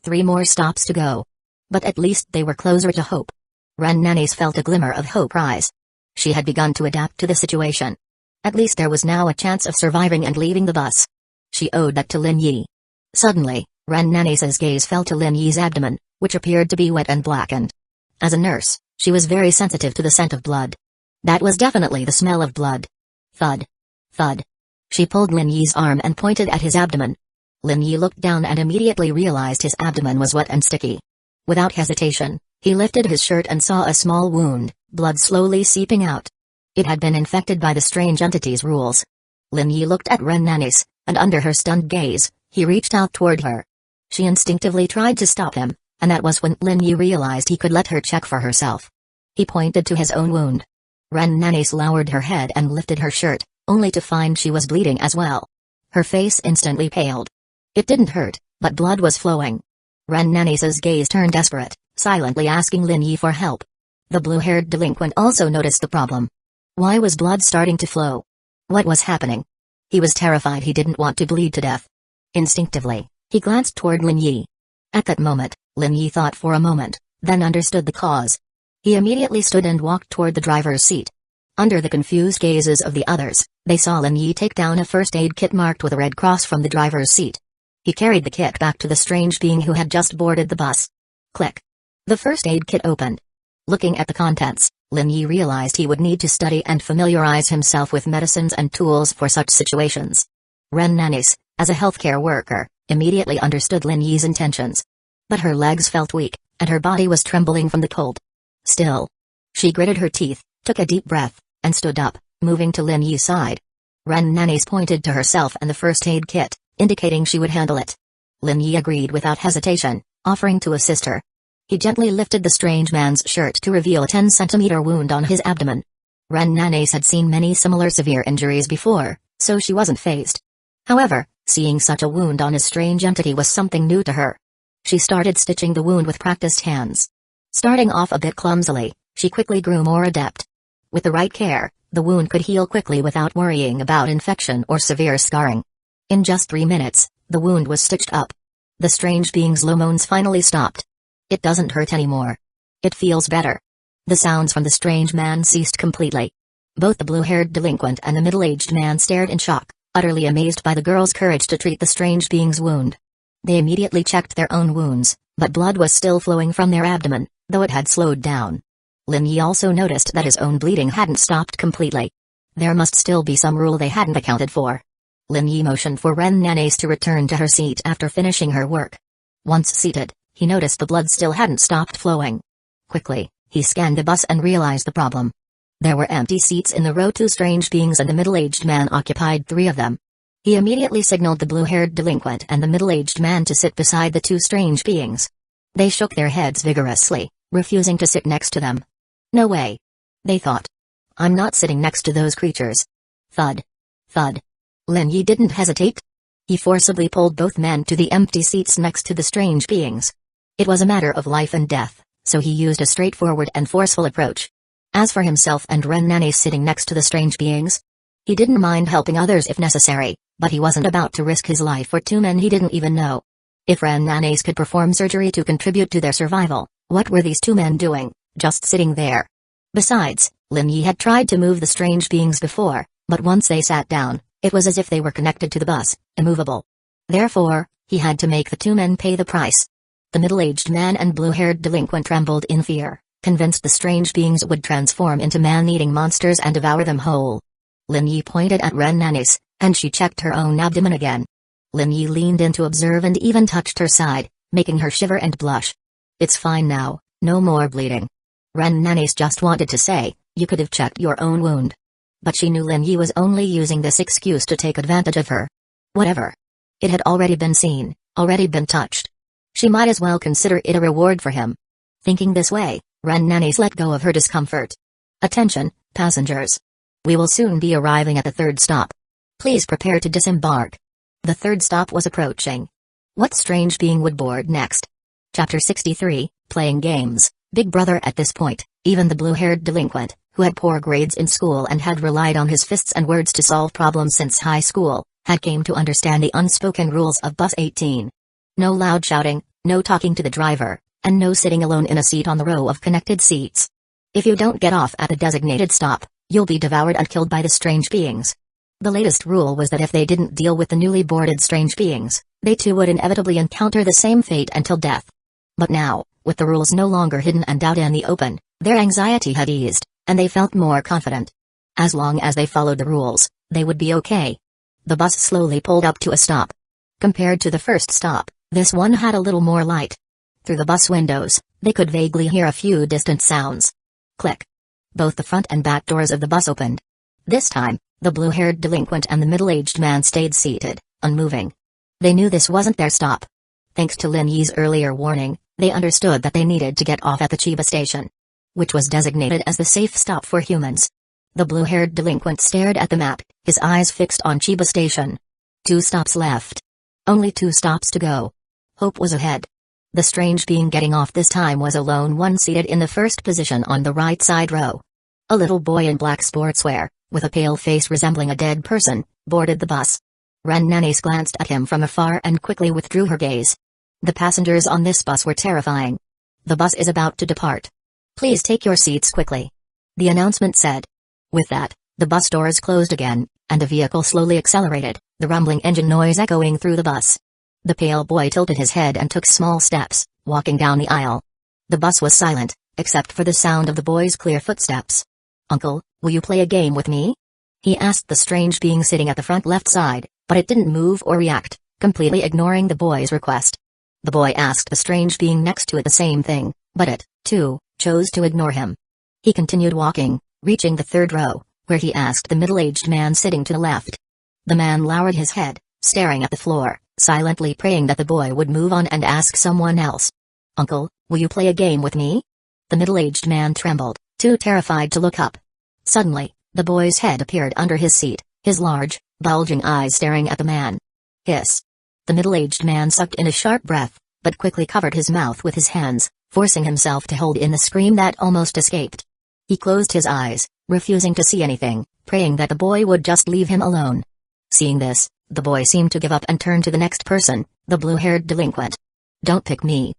3 more stops to go." But at least they were closer to hope. Ren Nannies felt a glimmer of hope rise. She had begun to adapt to the situation. At least there was now a chance of surviving and leaving the bus. She owed that to Lin Yi. Suddenly, Ren Nannies' gaze fell to Lin Yi's abdomen, which appeared to be wet and blackened. As a nurse, she was very sensitive to the scent of blood. That was definitely the smell of blood. Thud. Thud. She pulled Lin Yi's arm and pointed at his abdomen. Lin Yi looked down and immediately realized his abdomen was wet and sticky. Without hesitation, he lifted his shirt and saw a small wound, blood slowly seeping out. It had been infected by the strange entity's rules. Lin Yi looked at Ren Nannies, and under her stunned gaze, he reached out toward her. She instinctively tried to stop him, and that was when Lin Yi realized he could let her check for herself. He pointed to his own wound. Ren Nannies lowered her head and lifted her shirt, only to find she was bleeding as well. Her face instantly paled. It didn't hurt, but blood was flowing. Ren Nannies' gaze turned desperate, silently asking Lin Yi for help. The blue-haired delinquent also noticed the problem. Why was blood starting to flow? What was happening? He was terrified he didn't want to bleed to death. Instinctively, he glanced toward Lin Yi. At that moment, Lin Yi thought for a moment, then understood the cause. He immediately stood and walked toward the driver's seat. Under the confused gazes of the others, they saw Lin Yi take down a first aid kit marked with a red cross from the driver's seat. He carried the kit back to the strange being who had just boarded the bus. Click. The first aid kit opened. Looking at the contents, Lin Yi realized he would need to study and familiarize himself with medicines and tools for such situations. Ren Nannies, as a healthcare worker, immediately understood Lin Yi's intentions. But her legs felt weak, and her body was trembling from the cold. Still. She gritted her teeth, took a deep breath, and stood up, moving to Lin Yi's side. Ren Nannies pointed to herself and the first aid kit, indicating she would handle it. Lin Yi agreed without hesitation, offering to assist her. He gently lifted the strange man's shirt to reveal a 10-centimeter wound on his abdomen. Ren Nannies had seen many similar severe injuries before, so she wasn't fazed. However, seeing such a wound on a strange entity was something new to her. She started stitching the wound with practiced hands. Starting off a bit clumsily, she quickly grew more adept. With the right care, the wound could heal quickly without worrying about infection or severe scarring. In just 3 minutes, the wound was stitched up. The strange being's low moans finally stopped. "It doesn't hurt anymore. It feels better." The sounds from the strange man ceased completely. Both the blue-haired delinquent and the middle-aged man stared in shock, utterly amazed by the girl's courage to treat the strange being's wound. They immediately checked their own wounds, but blood was still flowing from their abdomen, though it had slowed down. Lin Yi also noticed that his own bleeding hadn't stopped completely. There must still be some rule they hadn't accounted for. Lin Yi motioned for Ren Nanes to return to her seat after finishing her work. Once seated, he noticed the blood still hadn't stopped flowing. Quickly, he scanned the bus and realized the problem. There were empty seats in the row. 2 strange beings and a middle-aged man occupied 3 of them. He immediately signaled the blue-haired delinquent and the middle-aged man to sit beside the 2 strange beings. They shook their heads vigorously, refusing to sit next to them. No way. They thought. I'm not sitting next to those creatures. Thud. Thud. Lin Yi didn't hesitate. He forcibly pulled both men to the empty seats next to the strange beings. It was a matter of life and death, so he used a straightforward and forceful approach. As for himself and Ren Nanes sitting next to the strange beings, he didn't mind helping others if necessary, but he wasn't about to risk his life for 2 men he didn't even know. If Ren Nanes could perform surgery to contribute to their survival, what were these 2 men doing, just sitting there? Besides, Lin Yi had tried to move the strange beings before, but once they sat down, it was as if they were connected to the bus, immovable. Therefore, he had to make the 2 men pay the price. The middle-aged man and blue-haired delinquent trembled in fear, convinced the strange beings would transform into man-eating monsters and devour them whole. Lin Yi pointed at Ren Nanes, and she checked her own abdomen again. Lin Yi leaned in to observe and even touched her side, making her shiver and blush. It's fine now, no more bleeding. Ren Nanes just wanted to say, you could have checked your own wound. But she knew Lin Yi was only using this excuse to take advantage of her. Whatever. It had already been seen, already been touched. She might as well consider it a reward for him. Thinking this way, Ren Nanes let go of her discomfort. Attention, passengers. We will soon be arriving at the 3rd stop. Please prepare to disembark. The 3rd stop was approaching. What strange being would board next? Chapter 63, Playing Games. Big Brother. At this point, even the blue-haired delinquent, who had poor grades in school and had relied on his fists and words to solve problems since high school, had came to understand the unspoken rules of Bus 18. No loud shouting, no talking to the driver, and no sitting alone in a seat on the row of connected seats. If you don't get off at the designated stop, you'll be devoured and killed by the strange beings. The latest rule was that if they didn't deal with the newly boarded strange beings, they too would inevitably encounter the same fate until death. But now, with the rules no longer hidden and out in the open, their anxiety had eased, and they felt more confident. As long as they followed the rules, they would be okay. The bus slowly pulled up to a stop. Compared to the first stop, this one had a little more light. Through the bus windows, they could vaguely hear a few distant sounds. Click. Both the front and back doors of the bus opened. This time, the blue-haired delinquent and the middle-aged man stayed seated, unmoving. They knew this wasn't their stop. Thanks to Lin Yi's earlier warning, they understood that they needed to get off at the Chiba station, which was designated as the safe stop for humans. The blue-haired delinquent stared at the map, his eyes fixed on Chiba station. 2 stops left. Only 2 stops to go. Hope was ahead. The strange being getting off this time was a lone one seated in the first position on the right side row. A little boy in black sportswear, with a pale face resembling a dead person, boarded the bus. Ren Nanes glanced at him from afar and quickly withdrew her gaze. The passengers on this bus were terrifying. The bus is about to depart. Please take your seats quickly. The announcement said. With that, the bus doors closed again, and the vehicle slowly accelerated, the rumbling engine noise echoing through the bus. The pale boy tilted his head and took small steps, walking down the aisle. The bus was silent, except for the sound of the boy's clear footsteps. Uncle, will you play a game with me? He asked the strange being sitting at the front left side, but it didn't move or react, completely ignoring the boy's request. The boy asked the strange being next to it the same thing, but it, too, chose to ignore him. He continued walking, reaching the 3rd row, where he asked the middle-aged man sitting to the left. The man lowered his head, staring at the floor, silently praying that the boy would move on and ask someone else. Uncle, will you play a game with me? The middle-aged man trembled, too terrified to look up. Suddenly, the boy's head appeared under his seat, his large, bulging eyes staring at the man. Hiss. The middle-aged man sucked in a sharp breath, but quickly covered his mouth with his hands, forcing himself to hold in the scream that almost escaped. He closed his eyes, refusing to see anything, praying that the boy would just leave him alone. Seeing this, the boy seemed to give up and turn to the next person, the blue-haired delinquent. Don't pick me,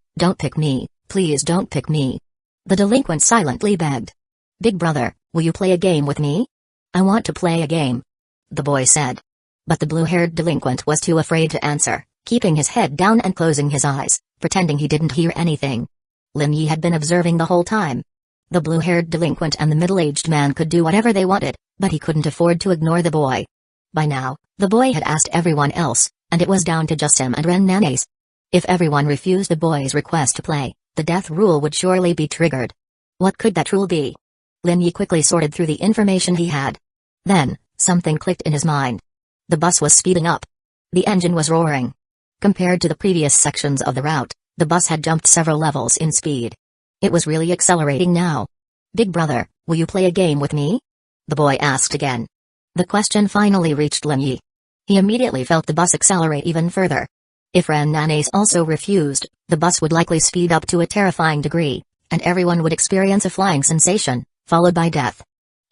please don't pick me. The delinquent silently begged. Big brother, will you play a game with me? I want to play a game. The boy said. But the blue-haired delinquent was too afraid to answer, keeping his head down and closing his eyes, pretending he didn't hear anything. Lin Yi had been observing the whole time. The blue-haired delinquent and the middle-aged man could do whatever they wanted, but he couldn't afford to ignore the boy. By now, the boy had asked everyone else, and it was down to just him and Ren Nanes. If everyone refused the boy's request to play, the death rule would surely be triggered. What could that rule be? Lin Yi quickly sorted through the information he had. Then, something clicked in his mind. The bus was speeding up. The engine was roaring. Compared to the previous sections of the route, the bus had jumped several levels in speed. It was really accelerating now. "Big brother, will you play a game with me?" the boy asked again. The question finally reached Lin Yi. He immediately felt the bus accelerate even further. If Ren Nanes also refused, the bus would likely speed up to a terrifying degree, and everyone would experience a flying sensation, followed by death.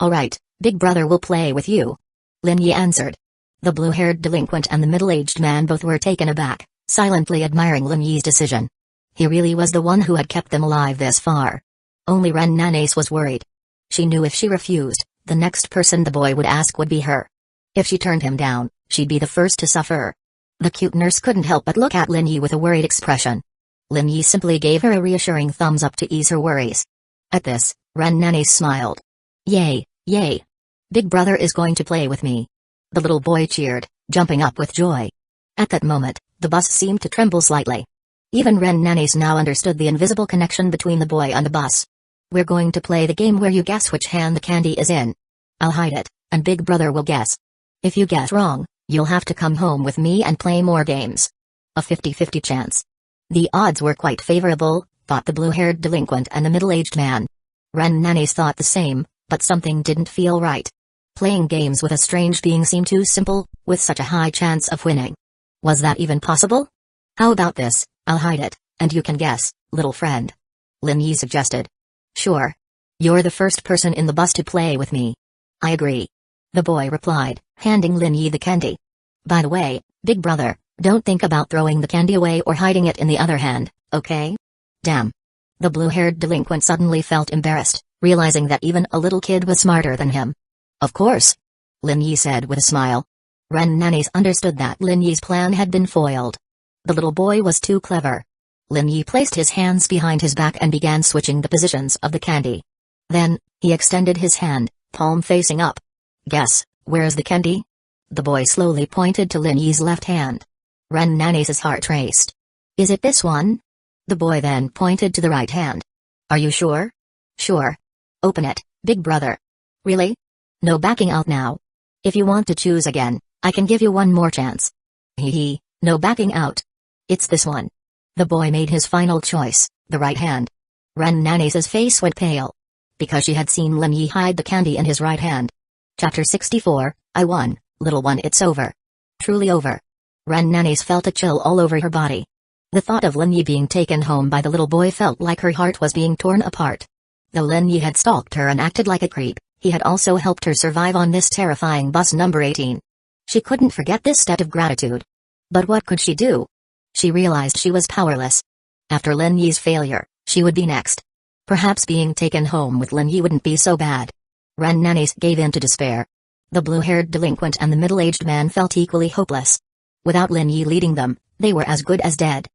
"Alright, big brother will play with you," Lin Yi answered. The blue-haired delinquent and the middle-aged man both were taken aback, silently admiring Lin Yi's decision. He really was the one who had kept them alive this far. Only Ren Nanes was worried. She knew if she refused, the next person the boy would ask would be her. If she turned him down, she'd be the first to suffer. The cute nurse couldn't help but look at Lin Yi with a worried expression. Lin Yi simply gave her a reassuring thumbs up to ease her worries. At this, Ren Nanes smiled. "Yay, yay. Big brother is going to play with me." The little boy cheered, jumping up with joy. At that moment, the bus seemed to tremble slightly. Even Ren Nanes now understood the invisible connection between the boy and the bus. "We're going to play the game where you guess which hand the candy is in. I'll hide it, and big brother will guess. If you guess wrong, you'll have to come home with me and play more games. A 50-50 chance." The odds were quite favorable, thought the blue-haired delinquent and the middle-aged man. Ren Nanes thought the same, but something didn't feel right. Playing games with a strange being seemed too simple, with such a high chance of winning. Was that even possible? "How about this, I'll hide it, and you can guess, little friend," Lin Yi suggested. "Sure. You're the first person in the bus to play with me." "I agree," the boy replied, handing Lin Yi the candy. "By the way, big brother, don't think about throwing the candy away or hiding it in the other hand, okay?" "Damn." The blue-haired delinquent suddenly felt embarrassed, realizing that even a little kid was smarter than him. "Of course," Lin Yi said with a smile. Ren Nanes understood that Lin Yi's plan had been foiled. The little boy was too clever. Lin Yi placed his hands behind his back and began switching the positions of the candy. Then, he extended his hand, palm facing up. "Guess, where's the candy?" The boy slowly pointed to Lin Yi's left hand. Ren Nanes' heart raced. "Is it this one?" The boy then pointed to the right hand. "Are you sure?" "Sure. Open it, big brother." "Really? No backing out now. If you want to choose again, I can give you one more chance." "Hee, no backing out. It's this one." The boy made his final choice, the right hand. Ren Nanes' face went pale. Because she had seen Lin Yi hide the candy in his right hand. Chapter 64, I won, little one, it's over. Truly over. Ren Nanes felt a chill all over her body. The thought of Lin Yi being taken home by the little boy felt like her heart was being torn apart. Though Lin Yi had stalked her and acted like a creep, he had also helped her survive on this terrifying bus number 18. She couldn't forget this debt of gratitude. But what could she do? She realized she was powerless. After Lin Yi's failure, she would be next. Perhaps being taken home with Lin Yi wouldn't be so bad. Ren Nanes gave in to despair. The blue-haired delinquent and the middle-aged man felt equally hopeless. Without Lin Yi leading them, they were as good as dead.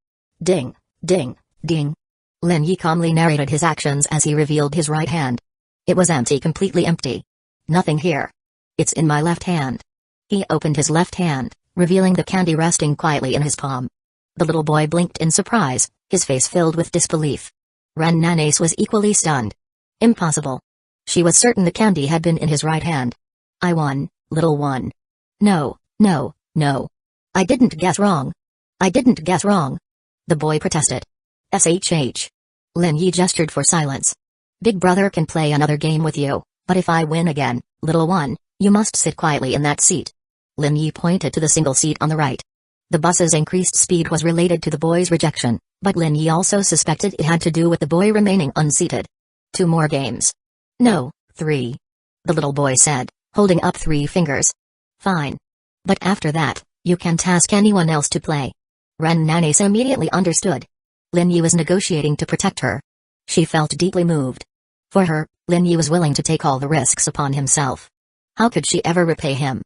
Ding, ding, ding. Lin Yi calmly narrated his actions as he revealed his right hand. It was empty, completely empty. "Nothing here. It's in my left hand." He opened his left hand, revealing the candy resting quietly in his palm. The little boy blinked in surprise, his face filled with disbelief. Ren Nanes was equally stunned. Impossible. She was certain the candy had been in his right hand. "I won, little one." No, no, no. I didn't guess wrong. I didn't guess wrong." The boy protested. "Shh. Lin Yi gestured for silence. "Big brother can play another game with you, but if I win again, little one, you must sit quietly in that seat." Lin Yi pointed to the single seat on the right. The bus's increased speed was related to the boy's rejection, but Lin Yi also suspected it had to do with the boy remaining unseated. "2 more games." "No, 3. The little boy said, holding up 3 fingers. "Fine. But after that, you can't ask anyone else to play." Ren Nanes immediately understood. Lin Yi was negotiating to protect her. She felt deeply moved. For her, Lin Yi was willing to take all the risks upon himself. How could she ever repay him?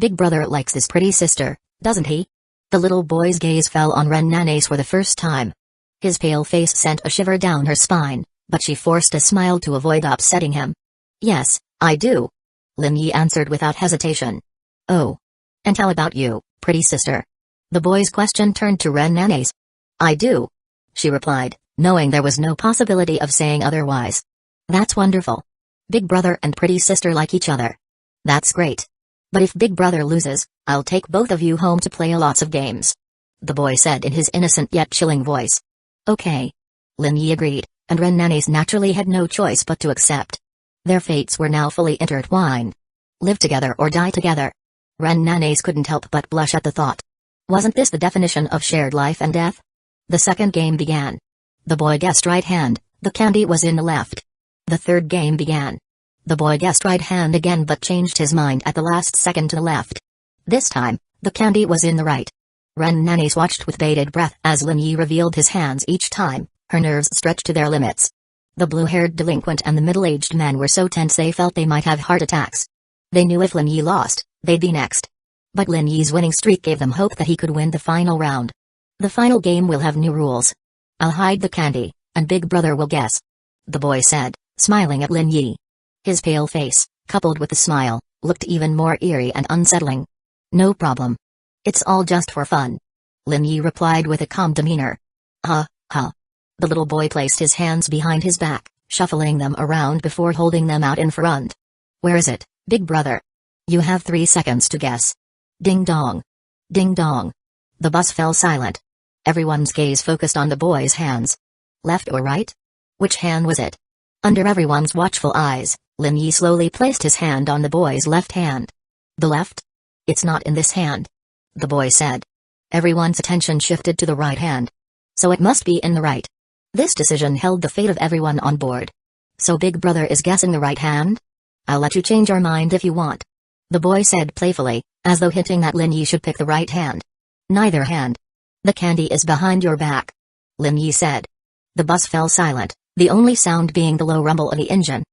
Big brother likes his pretty sister, doesn't he? The little boy's gaze fell on Ren Nanes for the first time. His pale face sent a shiver down her spine, but she forced a smile to avoid upsetting him. Yes, I do. Lin Yi answered without hesitation. Oh. And how about you, pretty sister? The boy's question turned to Ren Nanes. I do. She replied, knowing there was no possibility of saying otherwise. That's wonderful. Big brother and pretty sister like each other. That's great. But if big brother loses, I'll take both of you home to play lots of games. The boy said in his innocent yet chilling voice. Okay. Lin Yi agreed, and Ren Nanes naturally had no choice but to accept. Their fates were now fully intertwined. Live together or die together. Ren Nanes couldn't help but blush at the thought. Wasn't this the definition of shared life and death? The second game began. The boy guessed right hand, the candy was in the left. The third game began. The boy guessed right hand again but changed his mind at the last second to the left. This time, the candy was in the right. Ren Nanes watched with bated breath as Lin Yi revealed his hands each time, her nerves stretched to their limits. The blue-haired delinquent and the middle-aged men were so tense they felt they might have heart attacks. They knew if Lin Yi lost, they'd be next. But Lin Yi's winning streak gave them hope that he could win the final round. The final game will have new rules. I'll hide the candy, and big brother will guess. The boy said, smiling at Lin Yi. His pale face, coupled with the smile, looked even more eerie and unsettling. No problem. It's all just for fun. Lin Yi replied with a calm demeanor. Ha. The little boy placed his hands behind his back, shuffling them around before holding them out in front. Where is it, big brother? You have 3 seconds to guess. Ding dong. Ding dong. The bus fell silent. Everyone's gaze focused on the boy's hands. Left or right? Which hand was it? Under everyone's watchful eyes, Lin Yi slowly placed his hand on the boy's left hand. The left? It's not in this hand. The boy said. Everyone's attention shifted to the right hand. So it must be in the right. This decision held the fate of everyone on board. So big brother is guessing the right hand? I'll let you change your mind if you want. The boy said playfully, as though hinting that Lin Yi should pick the right hand. Neither hand. The candy is behind your back. Lin Yi said. The bus fell silent, the only sound being the low rumble of the engine.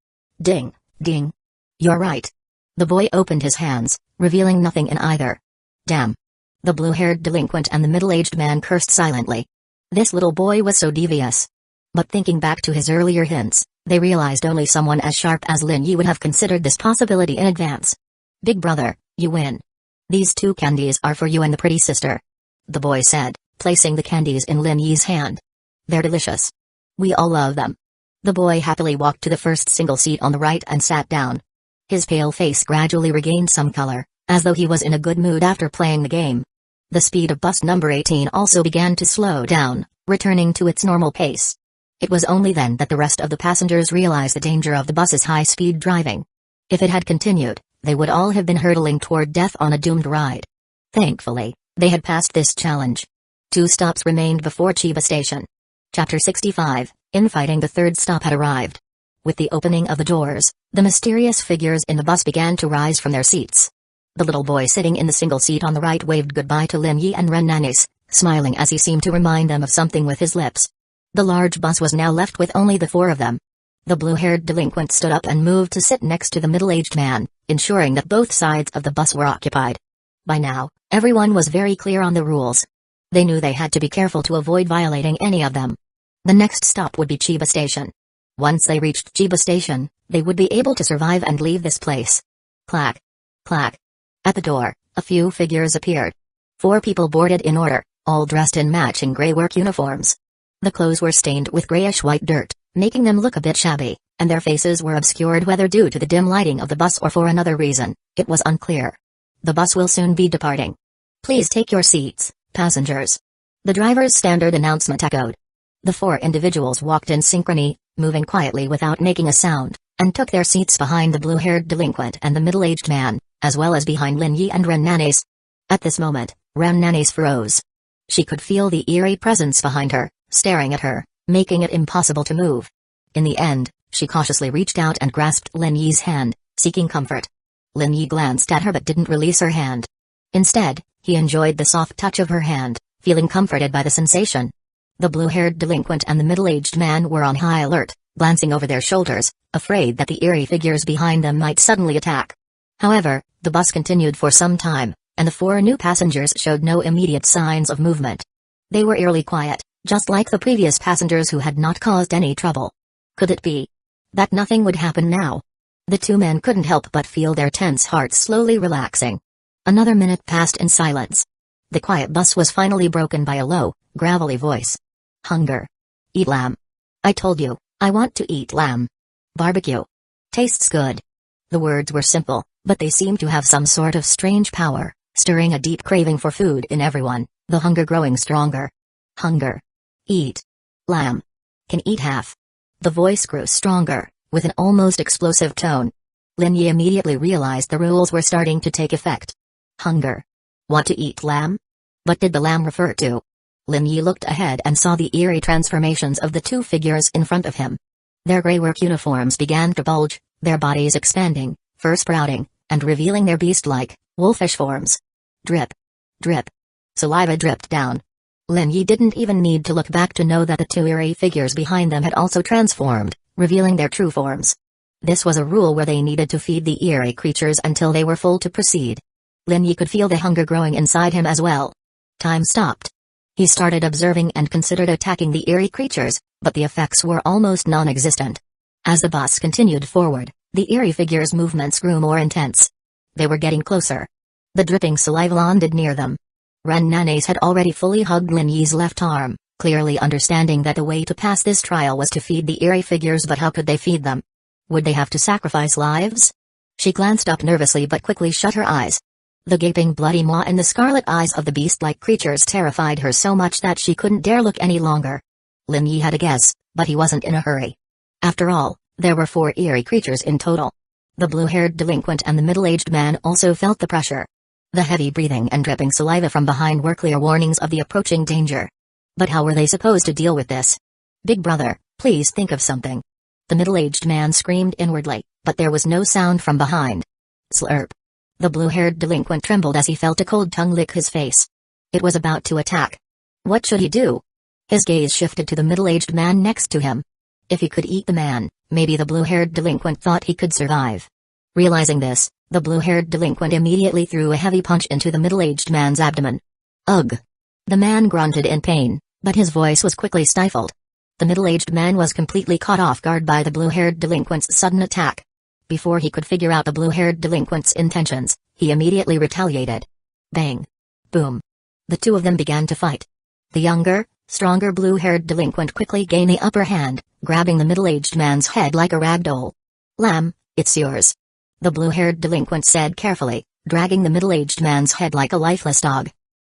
Ding, ding. You're right. The boy opened his hands, revealing nothing in either. Damn. The blue-haired delinquent and the middle-aged man cursed silently. This little boy was so devious. But thinking back to his earlier hints, they realized only someone as sharp as Lin Yi would have considered this possibility in advance. Big brother, you win. These 2 candies are for you and the pretty sister. The boy said, placing the candies in Lin Yi's hand. They're delicious. We all love them. The boy happily walked to the first single seat on the right and sat down. His pale face gradually regained some color, as though he was in a good mood after playing the game. The speed of bus number 18 also began to slow down, returning to its normal pace. It was only then that the rest of the passengers realized the danger of the bus's high-speed driving. If it had continued, they would all have been hurtling toward death on a doomed ride. Thankfully, they had passed this challenge. 2 stops remained before Chiba Station. Chapter 65, Infighting. The third stop had arrived. With the opening of the doors, the mysterious figures in the bus began to rise from their seats. The little boy sitting in the single seat on the right waved goodbye to Lin Yi and Ren Nanes, smiling as he seemed to remind them of something with his lips. The large bus was now left with only the 4 of them. The blue-haired delinquent stood up and moved to sit next to the middle-aged man, ensuring that both sides of the bus were occupied. By now, everyone was very clear on the rules. They knew they had to be careful to avoid violating any of them. The next stop would be Chiba Station. Once they reached Chiba Station, they would be able to survive and leave this place. Clack. Clack. At the door, a few figures appeared. 4 people boarded in order, all dressed in matching gray work uniforms. The clothes were stained with grayish-white dirt, making them look a bit shabby, and their faces were obscured whether due to the dim lighting of the bus or for another reason, it was unclear. The bus will soon be departing. Please take your seats, passengers. The driver's standard announcement echoed. The 4 individuals walked in synchrony, moving quietly without making a sound, and took their seats behind the blue-haired delinquent and the middle-aged man, as well as behind Lin Yi and Ren Nanes. At this moment, Ren Nanes froze. She could feel the eerie presence behind her, staring at her, making it impossible to move. In the end, she cautiously reached out and grasped Lin Yi's hand, seeking comfort. Lin Yi glanced at her but didn't release her hand. Instead, he enjoyed the soft touch of her hand, feeling comforted by the sensation. The blue-haired delinquent and the middle-aged man were on high alert, glancing over their shoulders, afraid that the eerie figures behind them might suddenly attack. However, the bus continued for some time, and the 4 new passengers showed no immediate signs of movement. They were eerily quiet, just like the previous passengers who had not caused any trouble. Could it be that nothing would happen now? The 2 men couldn't help but feel their tense hearts slowly relaxing. Another minute passed in silence. The quiet bus was finally broken by a low, gravelly voice. Hunger. Eat lamb. I told you, I want to eat lamb. Barbecue. Tastes good. The words were simple, but they seemed to have some sort of strange power, stirring a deep craving for food in everyone, the hunger growing stronger. Hunger. Eat. Lamb. Can eat half. The voice grew stronger, with an almost explosive tone. Lin Yi immediately realized the rules were starting to take effect. Hunger. Want to eat lamb? What did the lamb refer to? Lin Yi looked ahead and saw the eerie transformations of the 2 figures in front of him. Their gray work uniforms began to bulge, their bodies expanding, fur sprouting, and revealing their beast-like, wolfish forms. Drip. Drip. Saliva dripped down. Lin Yi didn't even need to look back to know that the 2 eerie figures behind them had also transformed, revealing their true forms. This was a rule where they needed to feed the eerie creatures until they were full to proceed. Lin Yi could feel the hunger growing inside him as well. Time stopped. He started observing and considered attacking the eerie creatures, but the effects were almost non-existent. As the bus continued forward, the eerie figures' movements grew more intense. They were getting closer. The dripping saliva landed near them. Ren Nanes had already fully hugged Lin Yi's left arm, clearly understanding that the way to pass this trial was to feed the eerie figures, but how could they feed them? Would they have to sacrifice lives? She glanced up nervously but quickly shut her eyes. The gaping bloody maw and the scarlet eyes of the beast-like creatures terrified her so much that she couldn't dare look any longer. Lin Yi had a guess, but he wasn't in a hurry. After all, there were 4 eerie creatures in total. The blue-haired delinquent and the middle-aged man also felt the pressure. The heavy breathing and dripping saliva from behind were clear warnings of the approaching danger. But how were they supposed to deal with this? Big brother, please think of something. The middle-aged man screamed inwardly, but there was no sound from behind. Slurp. The blue-haired delinquent trembled as he felt a cold tongue lick his face. It was about to attack. What should he do? His gaze shifted to the middle-aged man next to him. If he could eat the man, maybe the blue-haired delinquent thought he could survive. Realizing this, the blue-haired delinquent immediately threw a heavy punch into the middle-aged man's abdomen. Ugh! The man grunted in pain, but his voice was quickly stifled. The middle-aged man was completely caught off guard by the blue-haired delinquent's sudden attack. Before he could figure out the blue-haired delinquent's intentions, he immediately retaliated. Bang! Boom! The 2 of them began to fight. The younger, stronger blue-haired delinquent quickly gained the upper hand, grabbing the middle-aged man's head like a rag doll. Lamb, it's yours. The blue-haired delinquent said carefully, dragging the middle-aged man's head like a lifeless dog.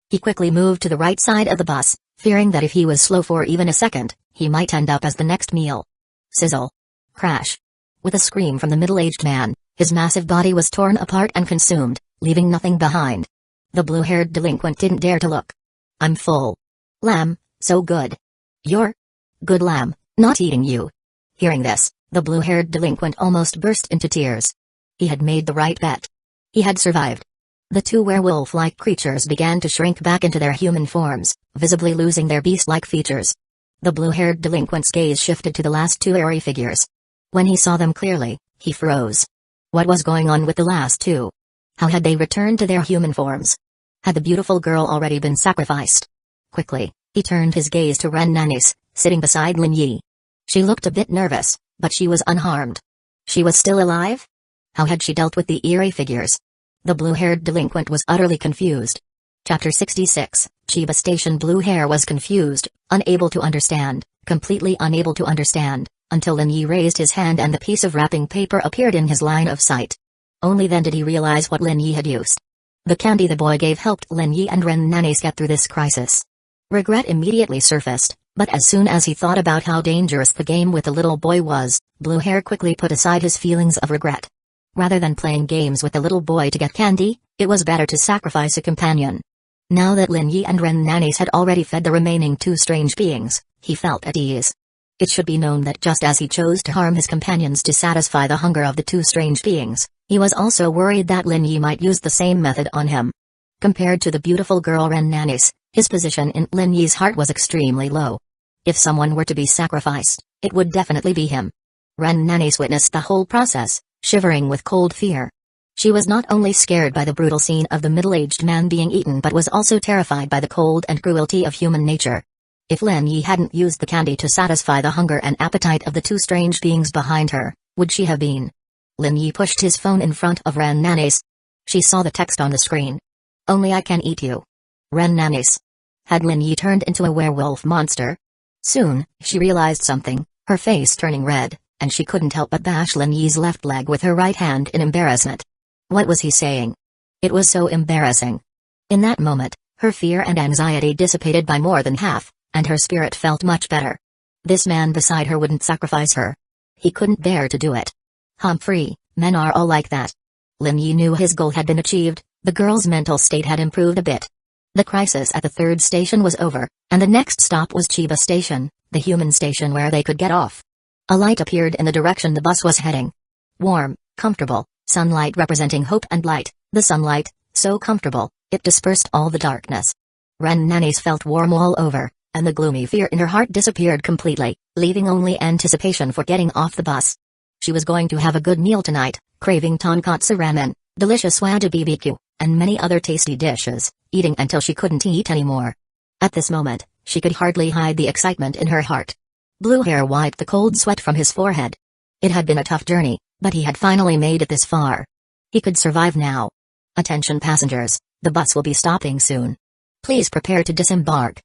He quickly moved to the right side of the bus, fearing that if he was slow for even a second, he might end up as the next meal. Sizzle. Crash. With a scream from the middle-aged man, his massive body was torn apart and consumed, leaving nothing behind. The blue-haired delinquent didn't dare to look. I'm full. Lamb, so good. You're good lamb, not eating you. Hearing this, the blue-haired delinquent almost burst into tears. He had made the right bet. He had survived. The 2 werewolf-like creatures began to shrink back into their human forms, visibly losing their beast-like features. The blue-haired delinquent's gaze shifted to the last 2 eerie figures. When he saw them clearly, he froze. What was going on with the last 2? How had they returned to their human forms? Had the beautiful girl already been sacrificed? Quickly, he turned his gaze to Ren Nanis, sitting beside Lin Yi. She looked a bit nervous, but she was unharmed. She was still alive? How had she dealt with the eerie figures? The blue-haired delinquent was utterly confused. Chapter 66, Chiba Station. Blue Hair was confused, unable to understand, completely unable to understand, until Lin Yi raised his hand and the piece of wrapping paper appeared in his line of sight. Only then did he realize what Lin Yi had used. The candy the boy gave helped Lin Yi and Ren Nanis get through this crisis. Regret immediately surfaced, but as soon as he thought about how dangerous the game with the little boy was, Blue Hair quickly put aside his feelings of regret. Rather than playing games with the little boy to get candy, it was better to sacrifice a companion. Now that Lin Yi and Ren Nanis had already fed the remaining 2 strange beings, he felt at ease. It should be known that just as he chose to harm his companions to satisfy the hunger of the 2 strange beings, he was also worried that Lin Yi might use the same method on him. Compared to the beautiful girl Ren Nanis, his position in Lin Yi's heart was extremely low. If someone were to be sacrificed, it would definitely be him. Ren Nanis witnessed the whole process, shivering with cold fear. She was not only scared by the brutal scene of the middle-aged man being eaten but was also terrified by the cold and cruelty of human nature. If Lin Yi hadn't used the candy to satisfy the hunger and appetite of the two strange beings behind her, would she have been? Lin Yi pushed his phone in front of Ren Nanes. She saw the text on the screen. Only I can eat you. Ren Nanes. Had Lin Yi turned into a werewolf monster? Soon, she realized something, her face turning red, and she couldn't help but bash Lin Yi's left leg with her right hand in embarrassment. What was he saying? It was so embarrassing. In that moment, her fear and anxiety dissipated by more than half, and her spirit felt much better. This man beside her wouldn't sacrifice her. He couldn't bear to do it. Humphrey, men are all like that. Lin Yi knew his goal had been achieved, the girl's mental state had improved a bit. The crisis at the third station was over, and the next stop was Chiba Station, the human station where they could get off. A light appeared in the direction the bus was heading. Warm, comfortable, sunlight representing hope and light, the sunlight, so comfortable, it dispersed all the darkness. Ren Nanes felt warm all over, and the gloomy fear in her heart disappeared completely, leaving only anticipation for getting off the bus. She was going to have a good meal tonight, craving tonkatsu ramen, delicious wagyu BBQ, and many other tasty dishes, eating until she couldn't eat anymore. At this moment, she could hardly hide the excitement in her heart. Blue Hair wiped the cold sweat from his forehead. It had been a tough journey, but he had finally made it this far. He could survive now. Attention passengers, the bus will be stopping soon. Please prepare to disembark.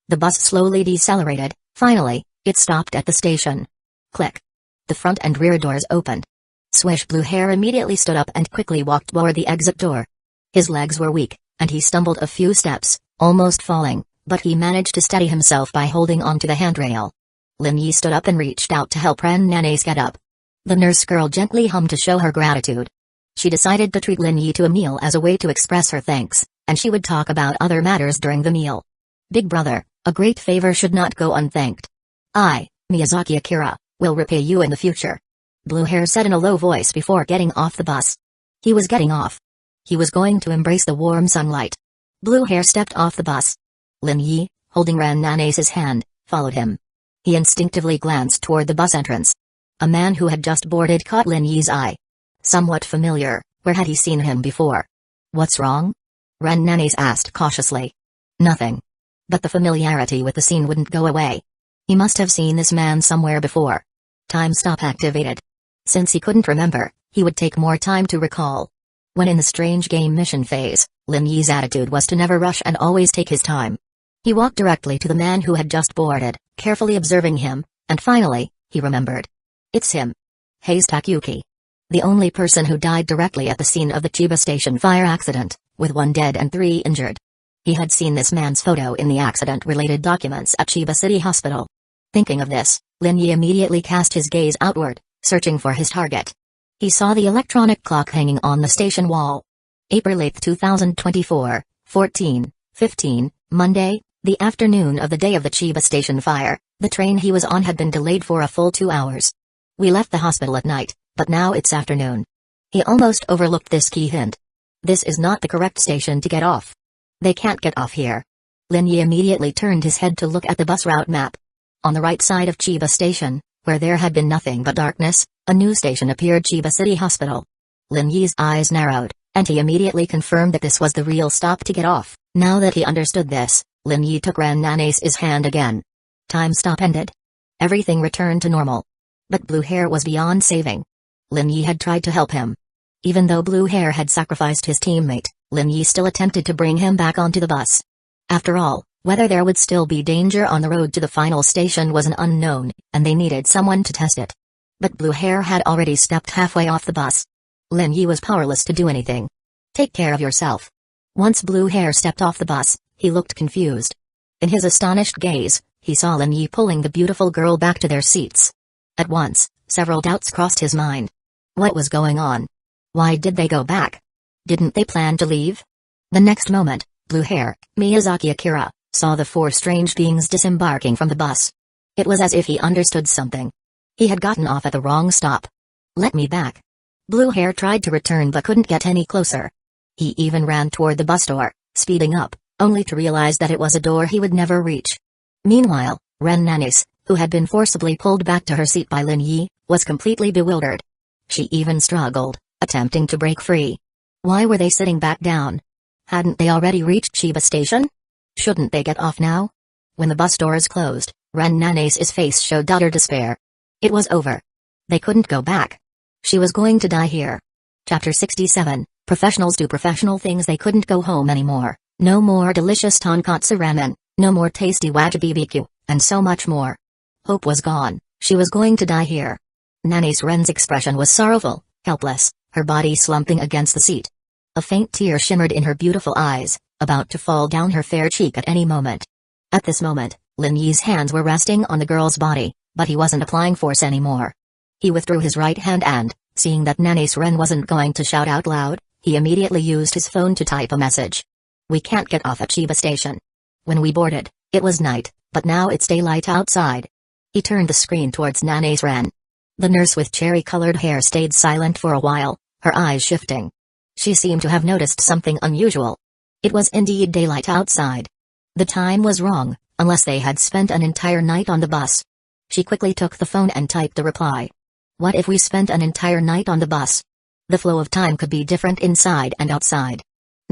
The bus slowly decelerated. Finally, it stopped at the station. Click. The front and rear doors opened. Swish. Blue Hair immediately stood up and quickly walked toward the exit door. His legs were weak, and he stumbled a few steps, almost falling, but he managed to steady himself by holding onto the handrail. Lin Yi stood up and reached out to help Ren Nanes get up. The nurse girl gently hummed to show her gratitude. She decided to treat Lin Yi to a meal as a way to express her thanks, and she would talk about other matters during the meal. Big brother, a great favor should not go unthanked. I, Miyazaki Akira, will repay you in the future. Blue Hair said in a low voice before getting off the bus. He was getting off. He was going to embrace the warm sunlight. Blue Hair stepped off the bus. Lin Yi, holding Ren Nanes' hand, followed him. He instinctively glanced toward the bus entrance. A man who had just boarded caught Lin Yi's eye. Somewhat familiar, where had he seen him before? What's wrong? Ren Nanes asked cautiously. Nothing. But the familiarity with the scene wouldn't go away. He must have seen this man somewhere before. Time stop activated. Since he couldn't remember, he would take more time to recall. When in the strange game mission phase, Lin Yi's attitude was to never rush and always take his time. He walked directly to the man who had just boarded, carefully observing him, and finally, he remembered. It's him. Hayes Takeuchi. The only person who died directly at the scene of the Chiba Station fire accident, with 1 dead and 3 injured. He had seen this man's photo in the accident-related documents at Chiba City Hospital. Thinking of this, Lin Yi immediately cast his gaze outward, searching for his target. He saw the electronic clock hanging on the station wall. April 8, 2024, 14:15, Monday, the afternoon of the day of the Chiba Station fire. The train he was on had been delayed for a full 2 hours. We left the hospital at night, but now it's afternoon. He almost overlooked this key hint. This is not the correct station to get off. They can't get off here. Lin Yi immediately turned his head to look at the bus route map. On the right side of Chiba Station, where there had been nothing but darkness, a new station appeared: Chiba City Hospital. Lin Yi's eyes narrowed, and he immediately confirmed that this was the real stop to get off. Now that he understood this, Lin Yi took Ren Nanes' hand again. Time stop ended. Everything returned to normal. But Blue Hair was beyond saving. Lin Yi had tried to help him. Even though Blue Hair had sacrificed his teammate, Lin Yi still attempted to bring him back onto the bus. After all, whether there would still be danger on the road to the final station was an unknown, and they needed someone to test it. But Blue Hair had already stepped halfway off the bus. Lin Yi was powerless to do anything. Take care of yourself. Once Blue Hair stepped off the bus, he looked confused. In his astonished gaze, he saw Lin Yi pulling the beautiful girl back to their seats. At once, several doubts crossed his mind. What was going on? Why did they go back? Didn't they plan to leave? The next moment, Blue Hair, Miyazaki Akira, saw the 4 strange beings disembarking from the bus. It was as if he understood something. He had gotten off at the wrong stop. Let me back. Blue Hair tried to return but couldn't get any closer. He even ran toward the bus door, speeding up, only to realize that it was a door he would never reach. Meanwhile, Ren Nanes, who had been forcibly pulled back to her seat by Lin Yi, was completely bewildered. She even struggled, attempting to break free, Why were they sitting back down? Hadn't they already reached Chiba Station? Shouldn't they get off now? When the bus doors closed, Ren Nanase's face showed utter despair. It was over. They couldn't go back. She was going to die here. Chapter 67, Professionals do professional things. They couldn't go home anymore. No more delicious tonkatsu ramen, no more tasty wasabi BBQ, and so much more. Hope was gone. She was going to die here. Nanase Ren's expression was sorrowful, helpless, her body slumping against the seat. A faint tear shimmered in her beautiful eyes, about to fall down her fair cheek at any moment. At this moment, Lin Yi's hands were resting on the girl's body, but he wasn't applying force anymore. He withdrew his right hand and, seeing that Nanase Ren wasn't going to shout out loud, he immediately used his phone to type a message. We can't get off at Chiba Station. When we boarded, it was night, but now it's daylight outside. He turned the screen towards Nanase Ren. The nurse with cherry-colored hair stayed silent for a while, her eyes shifting. She seemed to have noticed something unusual. It was indeed daylight outside. The time was wrong, unless they had spent an entire night on the bus. She quickly took the phone and typed the reply. What if we spent an entire night on the bus? The flow of time could be different inside and outside.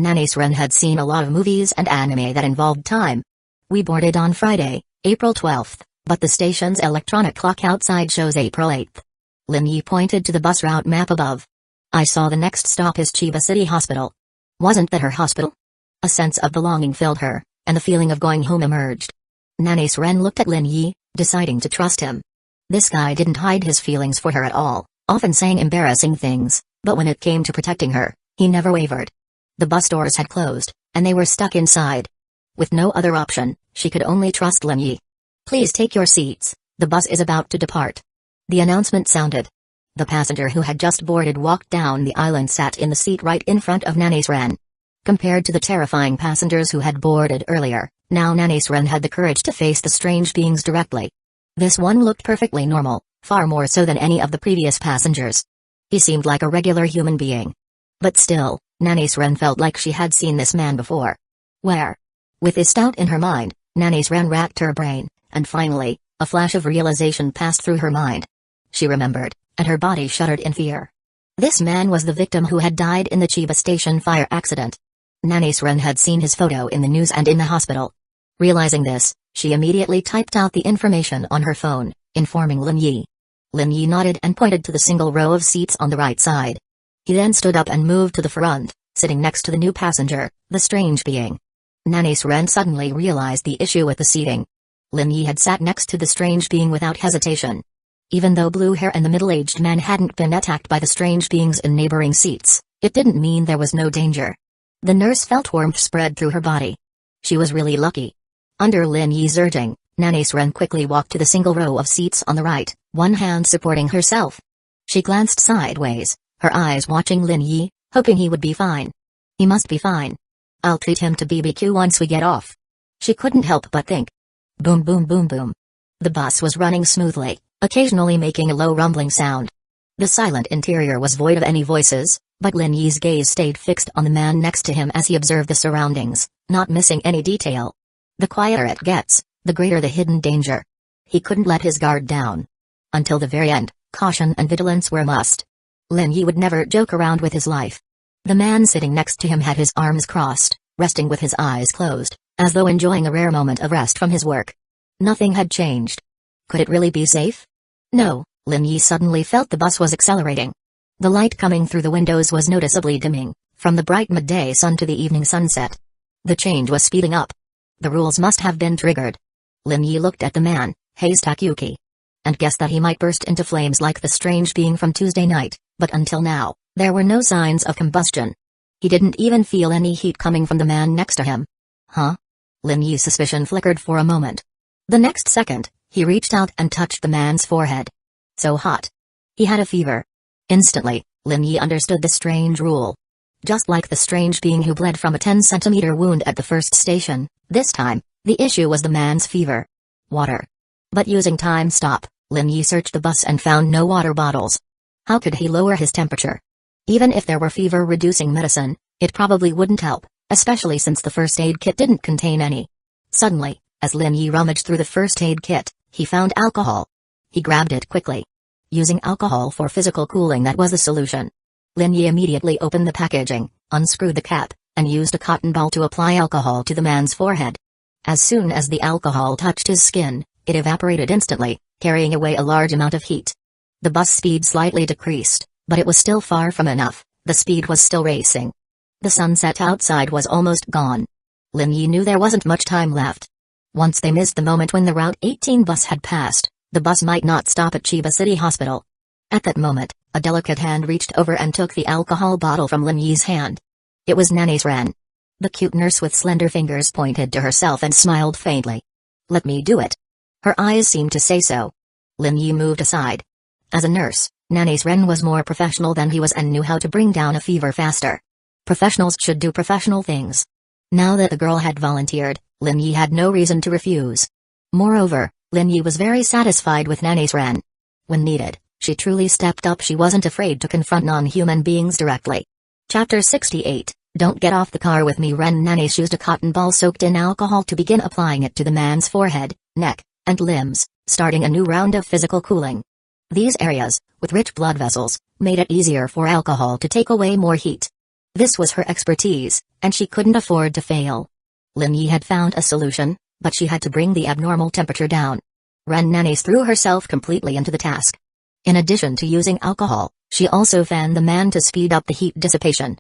Nanase Ren had seen a lot of movies and anime that involved time. We boarded on Friday, April 12th, but the station's electronic clock outside shows April 8th. Lin Yi pointed to the bus route map above. I saw the next stop is Chiba City Hospital. Wasn't that her hospital? A sense of belonging filled her, and the feeling of going home emerged. Nanase Ren looked at Lin Yi, deciding to trust him. This guy didn't hide his feelings for her at all, often saying embarrassing things, but when it came to protecting her, he never wavered. The bus doors had closed, and they were stuck inside. With no other option, she could only trust Lin Yi. Please take your seats, the bus is about to depart. The announcement sounded. The passenger who had just boarded walked down the aisle and sat in the seat right in front of Nanase Ren. Compared to the terrifying passengers who had boarded earlier, now Nanase Ren had the courage to face the strange beings directly. This one looked perfectly normal, far more so than any of the previous passengers. He seemed like a regular human being. But still, Nanase Ren felt like she had seen this man before. Where? With this doubt in her mind, Nanase Ren racked her brain, and finally, a flash of realization passed through her mind. She remembered, and her body shuddered in fear. This man was the victim who had died in the Chiba Station fire accident. Nanase Ren had seen his photo in the news and in the hospital. Realizing this, she immediately typed out the information on her phone, informing Lin Yi. Lin Yi nodded and pointed to the single row of seats on the right side. He then stood up and moved to the front, sitting next to the new passenger, the strange being. Nanase Ren suddenly realized the issue with the seating. Lin Yi had sat next to the strange being without hesitation. Even though blue hair and the middle-aged man hadn't been attacked by the strange beings in neighboring seats, it didn't mean there was no danger. The nurse felt warmth spread through her body. She was really lucky. Under Lin Yi's urging, Nanase Ren quickly walked to the single row of seats on the right, one hand supporting herself. She glanced sideways, her eyes watching Lin Yi, hoping he would be fine. He must be fine. I'll treat him to BBQ once we get off. She couldn't help but think. Boom boom boom boom. The bus was running smoothly, occasionally making a low rumbling sound. The silent interior was void of any voices, but Lin Yi's gaze stayed fixed on the man next to him as he observed the surroundings, not missing any detail. The quieter it gets, the greater the hidden danger. He couldn't let his guard down. Until the very end, caution and vigilance were a must. Lin Yi would never joke around with his life. The man sitting next to him had his arms crossed, resting with his eyes closed, as though enjoying a rare moment of rest from his work. Nothing had changed. Could it really be safe? No, Lin Yi suddenly felt the bus was accelerating. The light coming through the windows was noticeably dimming, from the bright midday sun to the evening sunset. The change was speeding up. The rules must have been triggered. Lin Yi looked at the man, Hayes Takeuchi, and guessed that he might burst into flames like the strange being from Tuesday night, but until now, there were no signs of combustion. He didn't even feel any heat coming from the man next to him. Huh? Lin Yi's suspicion flickered for a moment. The next second, he reached out and touched the man's forehead. So hot. He had a fever. Instantly, Lin Yi understood the strange rule. Just like the strange being who bled from a 10-centimeter wound at the first station, this time, the issue was the man's fever. Water. But using time stop, Lin Yi searched the bus and found no water bottles. How could he lower his temperature? Even if there were fever-reducing medicine, it probably wouldn't help, especially since the first aid kit didn't contain any. Suddenly, as Lin Yi rummaged through the first aid kit, he found alcohol. He grabbed it quickly. Using alcohol for physical cooling, that was the solution. Lin Yi immediately opened the packaging, unscrewed the cap, and used a cotton ball to apply alcohol to the man's forehead. As soon as the alcohol touched his skin, it evaporated instantly, carrying away a large amount of heat. The bus speed slightly decreased, but it was still far from enough. The speed was still racing. The sunset outside was almost gone. Lin Yi knew there wasn't much time left. Once they missed the moment when the Route 18 bus had passed, the bus might not stop at Chiba City Hospital. At that moment, a delicate hand reached over and took the alcohol bottle from Lin Yi's hand. It was Nanny's Ren. The cute nurse with slender fingers pointed to herself and smiled faintly. "Let me do it." Her eyes seemed to say so. Lin Yi moved aside. As a nurse, Nanny's Ren was more professional than he was and knew how to bring down a fever faster. Professionals should do professional things. Now that the girl had volunteered, Lin Yi had no reason to refuse. Moreover, Lin Yi was very satisfied with Nanny's Ren. When needed, she truly stepped up. She wasn't afraid to confront non-human beings directly. Chapter 68, Don't Get Off the Car With Me. Ren Nanny's used a cotton ball soaked in alcohol to begin applying it to the man's forehead, neck, and limbs, starting a new round of physical cooling. These areas, with rich blood vessels, made it easier for alcohol to take away more heat. This was her expertise, and she couldn't afford to fail. Lin Yi had found a solution, but she had to bring the abnormal temperature down. Ren Nanny's threw herself completely into the task. In addition to using alcohol, she also fanned the man to speed up the heat dissipation.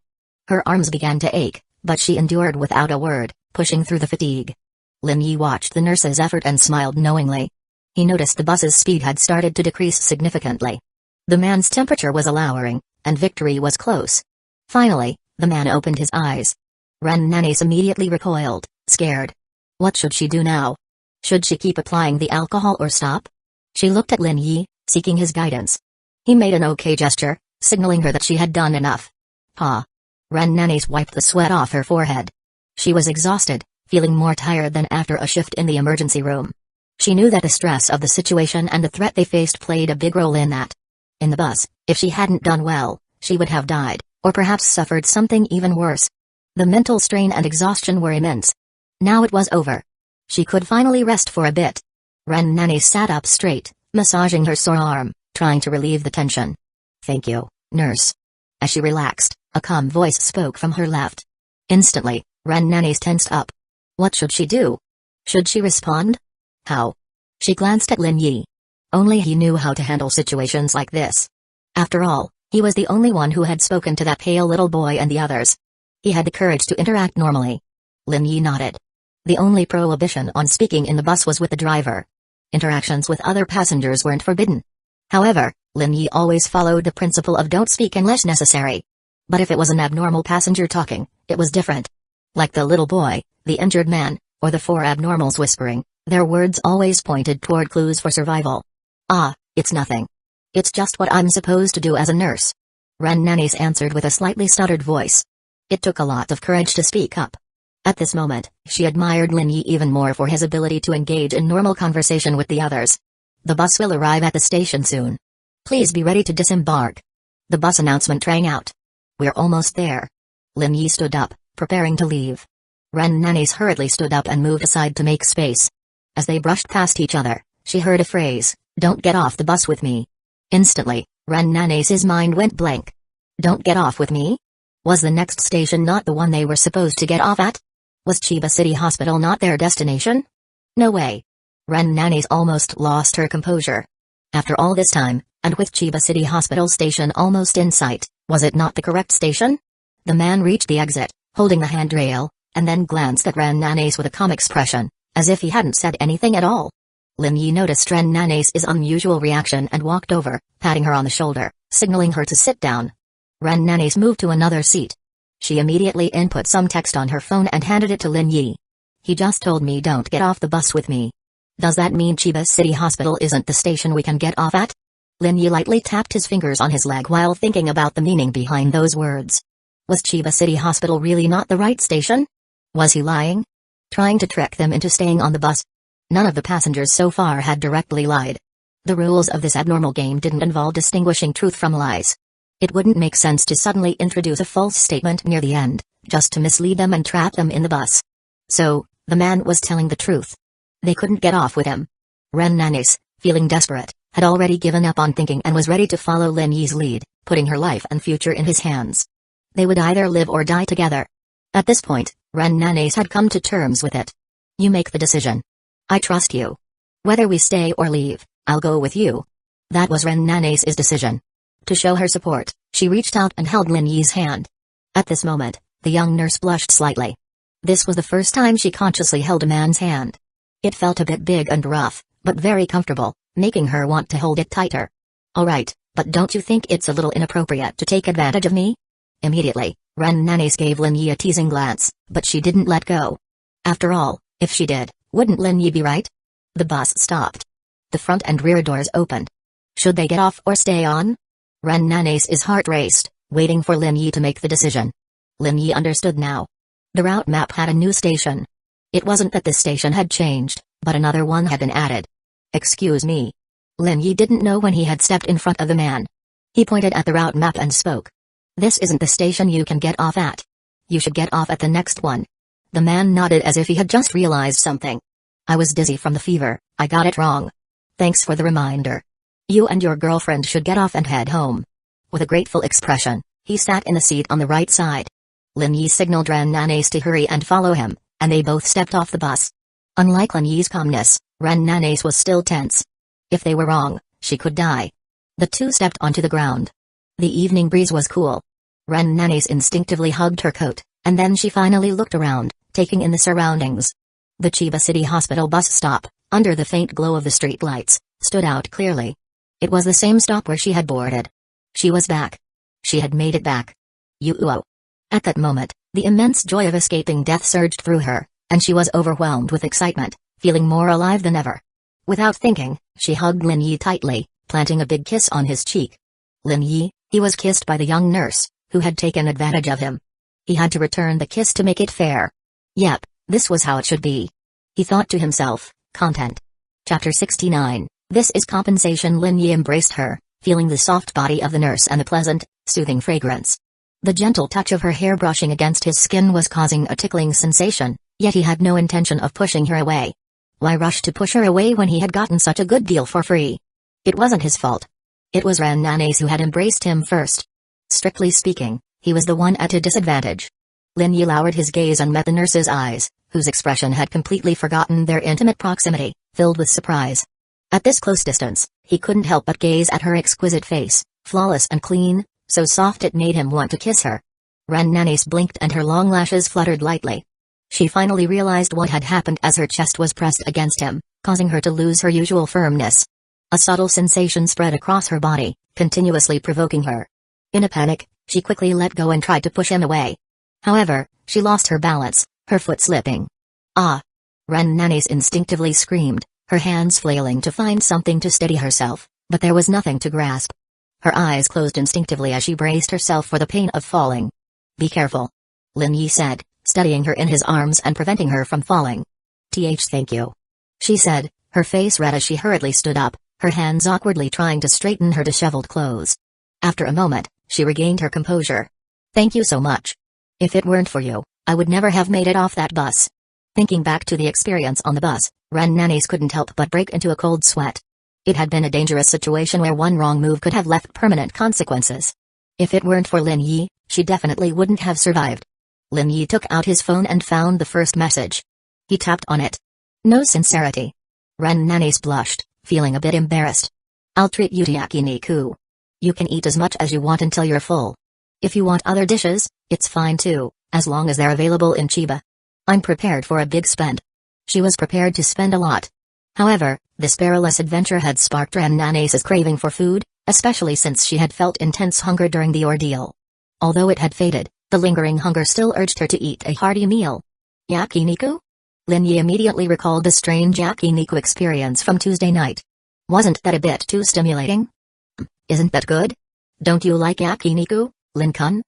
Her arms began to ache, but she endured without a word, pushing through the fatigue. Lin Yi watched the nurse's effort and smiled knowingly. He noticed the bus's speed had started to decrease significantly. The man's temperature was lowering, and victory was close. Finally, the man opened his eyes. Ren Nanny's immediately recoiled, scared. What should she do now? Should she keep applying the alcohol or stop? She looked at Lin Yi, seeking his guidance. He made an okay gesture, signaling her that she had done enough. Pa. Ren Nanny's wiped the sweat off her forehead. She was exhausted, feeling more tired than after a shift in the emergency room. She knew that the stress of the situation and the threat they faced played a big role in that. In the bus, if she hadn't done well, she would have died, or perhaps suffered something even worse. The mental strain and exhaustion were immense. Now it was over. She could finally rest for a bit. Ren Nanny sat up straight, massaging her sore arm, trying to relieve the tension. "Thank you, nurse." As she relaxed, a calm voice spoke from her left. Instantly, Ren Nanny's tensed up. What should she do? Should she respond? How? She glanced at Lin Yi. Only he knew how to handle situations like this. After all, he was the only one who had spoken to that pale little boy and the others. He had the courage to interact normally. Lin Yi nodded. The only prohibition on speaking in the bus was with the driver. Interactions with other passengers weren't forbidden. However, Lin Yi always followed the principle of don't speak unless necessary. But if it was an abnormal passenger talking, it was different. Like the little boy, the injured man, or the four abnormals whispering, their words always pointed toward clues for survival. "Ah, it's nothing. It's just what I'm supposed to do as a nurse." Ren Nanny's answered with a slightly stuttered voice. It took a lot of courage to speak up. At this moment, she admired Lin Yi even more for his ability to engage in normal conversation with the others. "The bus will arrive at the station soon. Please be ready to disembark." The bus announcement rang out. "We're almost there." Lin Yi stood up, preparing to leave. Ren Nanny's hurriedly stood up and moved aside to make space. As they brushed past each other, she heard a phrase, "Don't get off the bus with me." Instantly, Ren Nanny's mind went blank. Don't get off with me? Was the next station not the one they were supposed to get off at? Was Chiba City Hospital not their destination? No way. Ren Nanny's almost lost her composure. After all this time, and with Chiba City Hospital station almost in sight, was it not the correct station? The man reached the exit, holding the handrail, and then glanced at Ren Nanny's with a calm expression, as if he hadn't said anything at all. Lin Yi noticed Ren Nanny's unusual reaction and walked over, patting her on the shoulder, signaling her to sit down. Ren Nanny's moved to another seat. She immediately input some text on her phone and handed it to Lin Yi. "He just told me don't get off the bus with me. Does that mean Chiba City Hospital isn't the station we can get off at?" Lin Yi lightly tapped his fingers on his leg while thinking about the meaning behind those words. Was Chiba City Hospital really not the right station? Was he lying? Trying to trick them into staying on the bus? None of the passengers so far had directly lied. The rules of this abnormal game didn't involve distinguishing truth from lies. It wouldn't make sense to suddenly introduce a false statement near the end, just to mislead them and trap them in the bus. So, the man was telling the truth. They couldn't get off with him. Ren Nanny's, feeling desperate, had already given up on thinking and was ready to follow Lin Yi's lead, putting her life and future in his hands. They would either live or die together. At this point, Ren Nanes had come to terms with it. You make the decision. I trust you. Whether we stay or leave, I'll go with you. That was Ren Nanes' decision. To show her support, she reached out and held Lin Yi's hand. At this moment, the young nurse blushed slightly. This was the first time she consciously held a man's hand. It felt a bit big and rough, but very comfortable, making her want to hold it tighter. Alright, but don't you think it's a little inappropriate to take advantage of me? Immediately, Ren Nanes gave Lin Yi a teasing glance, but she didn't let go. After all, if she did, wouldn't Lin Yi be right? The bus stopped. The front and rear doors opened. Should they get off or stay on? Ren Nanes' heart raced, waiting for Lin Yi to make the decision. Lin Yi understood now. The route map had a new station. It wasn't that this station had changed, but another one had been added. Excuse me. Lin Yi didn't know when he had stepped in front of the man. He pointed at the route map and spoke. This isn't the station you can get off at. You should get off at the next one. The man nodded as if he had just realized something. I was dizzy from the fever, I got it wrong. Thanks for the reminder. You and your girlfriend should get off and head home. With a grateful expression, he sat in the seat on the right side. Lin Yi signaled Ren Nanes to hurry and follow him, and they both stepped off the bus. Unlike Lin Yi's calmness, Ren Nanes was still tense. If they were wrong, she could die. The two stepped onto the ground. The evening breeze was cool. Ren Nanes instinctively hugged her coat, and then she finally looked around, taking in the surroundings. The Chiba City Hospital bus stop, under the faint glow of the street lights, stood out clearly. It was the same stop where she had boarded. She was back. She had made it back. Yuo. At that moment, the immense joy of escaping death surged through her, and she was overwhelmed with excitement, feeling more alive than ever. Without thinking, she hugged Lin Yi tightly, planting a big kiss on his cheek. Lin Yi, he was kissed by the young nurse, who had taken advantage of him. He had to return the kiss to make it fair. Yep, this was how it should be. He thought to himself, content. Chapter 69, This is compensation. Lin Yi embraced her, feeling the soft body of the nurse and the pleasant, soothing fragrance. The gentle touch of her hair brushing against his skin was causing a tickling sensation, yet he had no intention of pushing her away. Why rush to push her away when he had gotten such a good deal for free? It wasn't his fault. It was Ren Nanes who had embraced him first. Strictly speaking, he was the one at a disadvantage. Lin Yi lowered his gaze and met the nurse's eyes, whose expression had completely forgotten their intimate proximity, filled with surprise. At this close distance, he couldn't help but gaze at her exquisite face, flawless and clean, so soft it made him want to kiss her. Ren Nanes blinked and her long lashes fluttered lightly. She finally realized what had happened as her chest was pressed against him, causing her to lose her usual firmness. A subtle sensation spread across her body, continuously provoking her. In a panic, she quickly let go and tried to push him away. However, she lost her balance, her foot slipping. Ah! Ren Nanes instinctively screamed, her hands flailing to find something to steady herself, but there was nothing to grasp. Her eyes closed instinctively as she braced herself for the pain of falling. Be careful. Lin Yi said, steadying her in his arms and preventing her from falling. Thank you. She said, her face red as she hurriedly stood up, her hands awkwardly trying to straighten her disheveled clothes. After a moment, she regained her composure. Thank you so much. If it weren't for you, I would never have made it off that bus. Thinking back to the experience on the bus, Ren Nanes couldn't help but break into a cold sweat. It had been a dangerous situation where one wrong move could have left permanent consequences. If it weren't for Lin Yi, she definitely wouldn't have survived. Lin Yi took out his phone and found the first message. He tapped on it. No sincerity. Ren Nanes blushed, feeling a bit embarrassed. I'll treat you to yakiniku. You can eat as much as you want until you're full. If you want other dishes, it's fine too, as long as they're available in Chiba. I'm prepared for a big spend. She was prepared to spend a lot. However, this perilous adventure had sparked Ren Nanes' craving for food, especially since she had felt intense hunger during the ordeal. Although it had faded, the lingering hunger still urged her to eat a hearty meal. Yakiniku? Lin Yi immediately recalled the strange yakiniku experience from Tuesday night. Wasn't that a bit too stimulating? Isn't that good? Don't you like yakiniku, Lin-kun?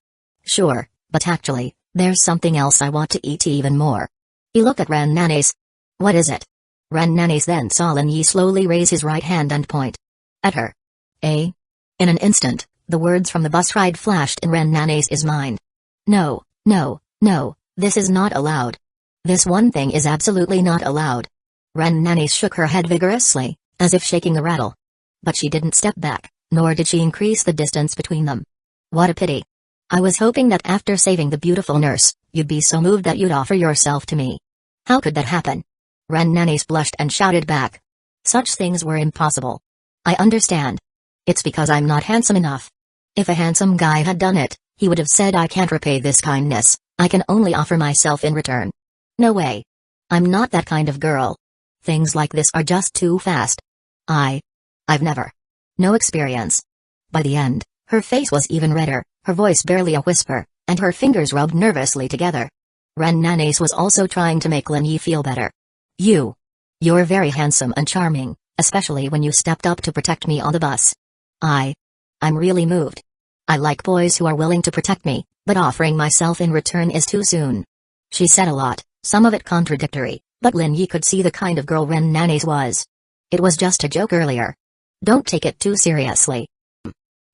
Sure, but actually, there's something else I want to eat even more. He looked at Ren Nanes. What is it? Ren Nanes then saw Lin Yi slowly raise his right hand and point at her. Eh? In an instant, the words from the bus ride flashed in Ren Nanes' mind. No, no, no, this is not allowed. This one thing is absolutely not allowed. Ren Nanes shook her head vigorously, as if shaking a rattle. But she didn't step back, nor did she increase the distance between them. What a pity. I was hoping that after saving the beautiful nurse, you'd be so moved that you'd offer yourself to me. How could that happen? Ren Nanes blushed and shouted back. Such things were impossible. I understand. It's because I'm not handsome enough. If a handsome guy had done it, he would have said I can't repay this kindness, I can only offer myself in return. No way. I'm not that kind of girl. Things like this are just too fast. I've never. No experience. By the end, her face was even redder, her voice barely a whisper, and her fingers rubbed nervously together. Ren Nanes was also trying to make Lin Yi feel better. You're very handsome and charming, especially when you stepped up to protect me on the bus. I'm really moved. I like boys who are willing to protect me, but offering myself in return is too soon. She said a lot, some of it contradictory, but Lin Yi could see the kind of girl Ren Nanes was. It was just a joke earlier. Don't take it too seriously.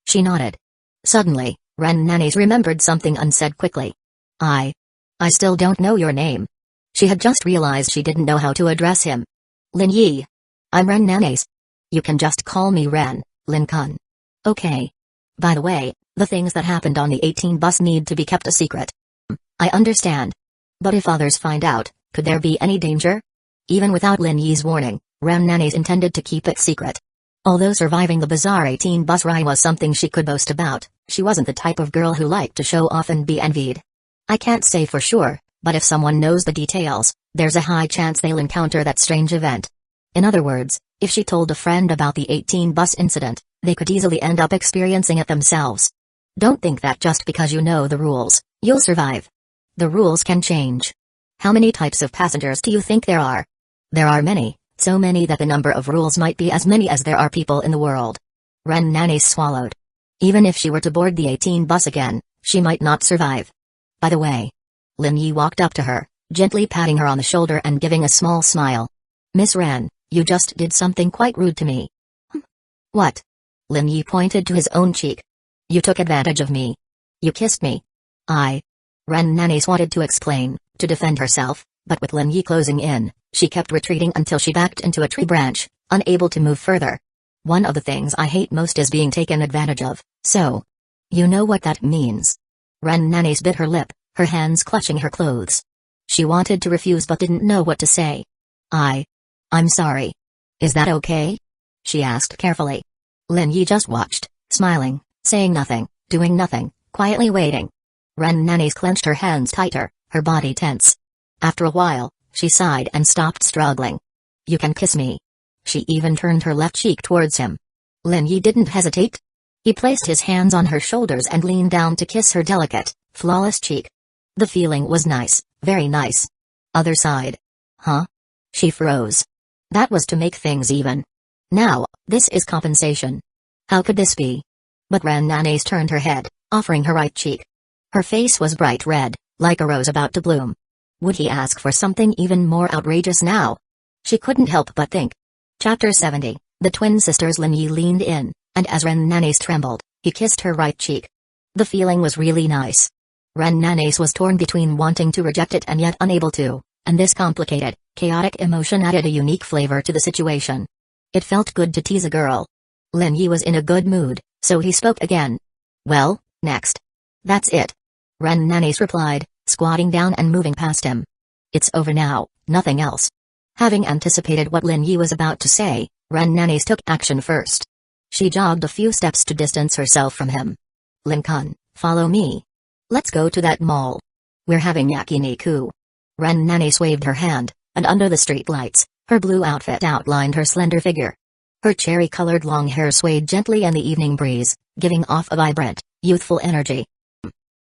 She nodded. Suddenly, Ren Nanes remembered something and said quickly. I still don't know your name. She had just realized she didn't know how to address him. Lin Yi. I'm Ren Nanes. You can just call me Ren, Lin Kun. Okay. By the way, the things that happened on the 18 bus need to be kept a secret. I understand. But if others find out, could there be any danger? Even without Lin Yi's warning, Ren Nanes intended to keep it secret. Although surviving the bizarre 18 bus ride was something she could boast about, she wasn't the type of girl who liked to show off and be envied. I can't say for sure, but if someone knows the details, there's a high chance they'll encounter that strange event. In other words, if she told a friend about the 18 bus incident, they could easily end up experiencing it themselves. Don't think that just because you know the rules, you'll survive. The rules can change. How many types of passengers do you think there are? There are many, so many that the number of rules might be as many as there are people in the world. Ren Nanes swallowed. Even if she were to board the 18 bus again, she might not survive. By the way. Lin Yi walked up to her, gently patting her on the shoulder and giving a small smile. Miss Ren, you just did something quite rude to me. What? Lin Yi pointed to his own cheek. You took advantage of me. You kissed me. Ren Nanes wanted to explain, to defend herself, but with Lin Yi closing in, she kept retreating until she backed into a tree branch, unable to move further. One of the things I hate most is being taken advantage of, so. You know what that means. Ren Nanes bit her lip, her hands clutching her clothes. She wanted to refuse but didn't know what to say. I'm sorry. Is that okay? She asked carefully. Lin Yi just watched, smiling, saying nothing, doing nothing, quietly waiting. Ren Nanes clenched her hands tighter, her body tense. After a while, she sighed and stopped struggling. You can kiss me. She even turned her left cheek towards him. Lin Yi didn't hesitate. He placed his hands on her shoulders and leaned down to kiss her delicate, flawless cheek. The feeling was nice, very nice. Other side. Huh? She froze. That was to make things even. Now, this is compensation. How could this be? But Ren Nanes turned her head, offering her right cheek. Her face was bright red, like a rose about to bloom. Would he ask for something even more outrageous now? She couldn't help but think. Chapter 70. The twin sisters. Lin Yi leaned in, and as Ren Nanes trembled, he kissed her right cheek. The feeling was really nice. Ren Nanes was torn between wanting to reject it and yet unable to, and this complicated, chaotic emotion added a unique flavor to the situation. It felt good to tease a girl. Lin Yi was in a good mood, so he spoke again. Well, next. That's it. Ren Nanes replied, squatting down and moving past him. It's over now, nothing else. Having anticipated what Lin Yi was about to say, Ren Nanes took action first. She jogged a few steps to distance herself from him. Lin Kun, follow me. Let's go to that mall. We're having yakiniku. Ren Nanes waved her hand, and under the street lights, her blue outfit outlined her slender figure. Her cherry-colored long hair swayed gently in the evening breeze, giving off a vibrant, youthful energy.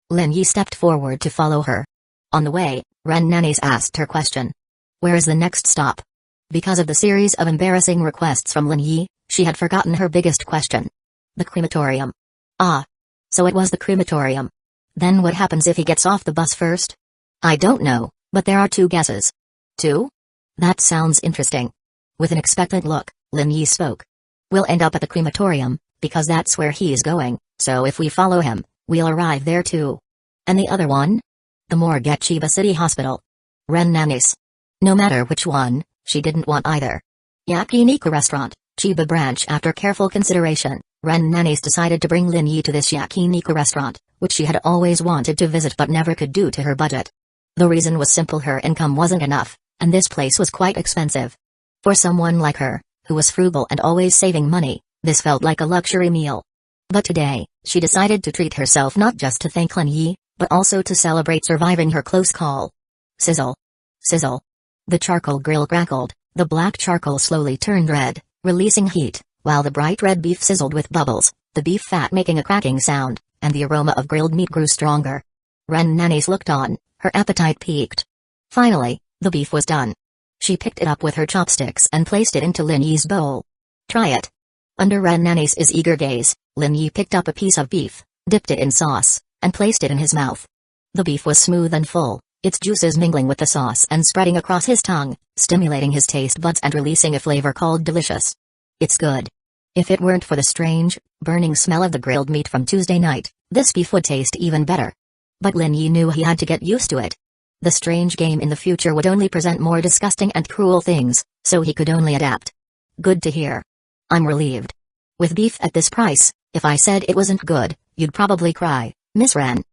Lin Yi stepped forward to follow her. On the way, Ren Nanes asked her question. Where is the next stop? Because of the series of embarrassing requests from Lin Yi, she had forgotten her biggest question. The crematorium. Ah. So it was the crematorium. Then what happens if he gets off the bus first? I don't know, but there are 2 guesses. 2? That sounds interesting. With an expectant look, Lin Yi spoke. We'll end up at the crematorium, because that's where he is going, so if we follow him, we'll arrive there too. And the other one? The morgue at Chiba City Hospital. Ren Nanes. No matter which one, she didn't want either. Yakiniku restaurant, Chiba branch. After careful consideration, Ren Nanes decided to bring Lin Yi to this yakiniku restaurant, which she had always wanted to visit but never could due to her budget. The reason was simple: her income wasn't enough, and this place was quite expensive. For someone like her, who was frugal and always saving money, this felt like a luxury meal. But today, she decided to treat herself not just to thank Lin Yi, but also to celebrate surviving her close call. Sizzle. Sizzle. The charcoal grill crackled, the black charcoal slowly turned red, releasing heat, while the bright red beef sizzled with bubbles, the beef fat making a cracking sound, and the aroma of grilled meat grew stronger. Ren Nanis looked on, her appetite peaked. Finally, the beef was done. She picked it up with her chopsticks and placed it into Lin Yi's bowl. Try it. Under Ren Nanis' eager gaze, Lin Yi picked up a piece of beef, dipped it in sauce, and placed it in his mouth. The beef was smooth and full, its juices mingling with the sauce and spreading across his tongue, stimulating his taste buds and releasing a flavor called delicious. It's good. If it weren't for the strange, burning smell of the grilled meat from Tuesday night, this beef would taste even better. But Lin Yi knew he had to get used to it. The strange game in the future would only present more disgusting and cruel things, so he could only adapt. Good to hear. I'm relieved. With beef at this price, if I said it wasn't good, you'd probably cry, Miss Ren.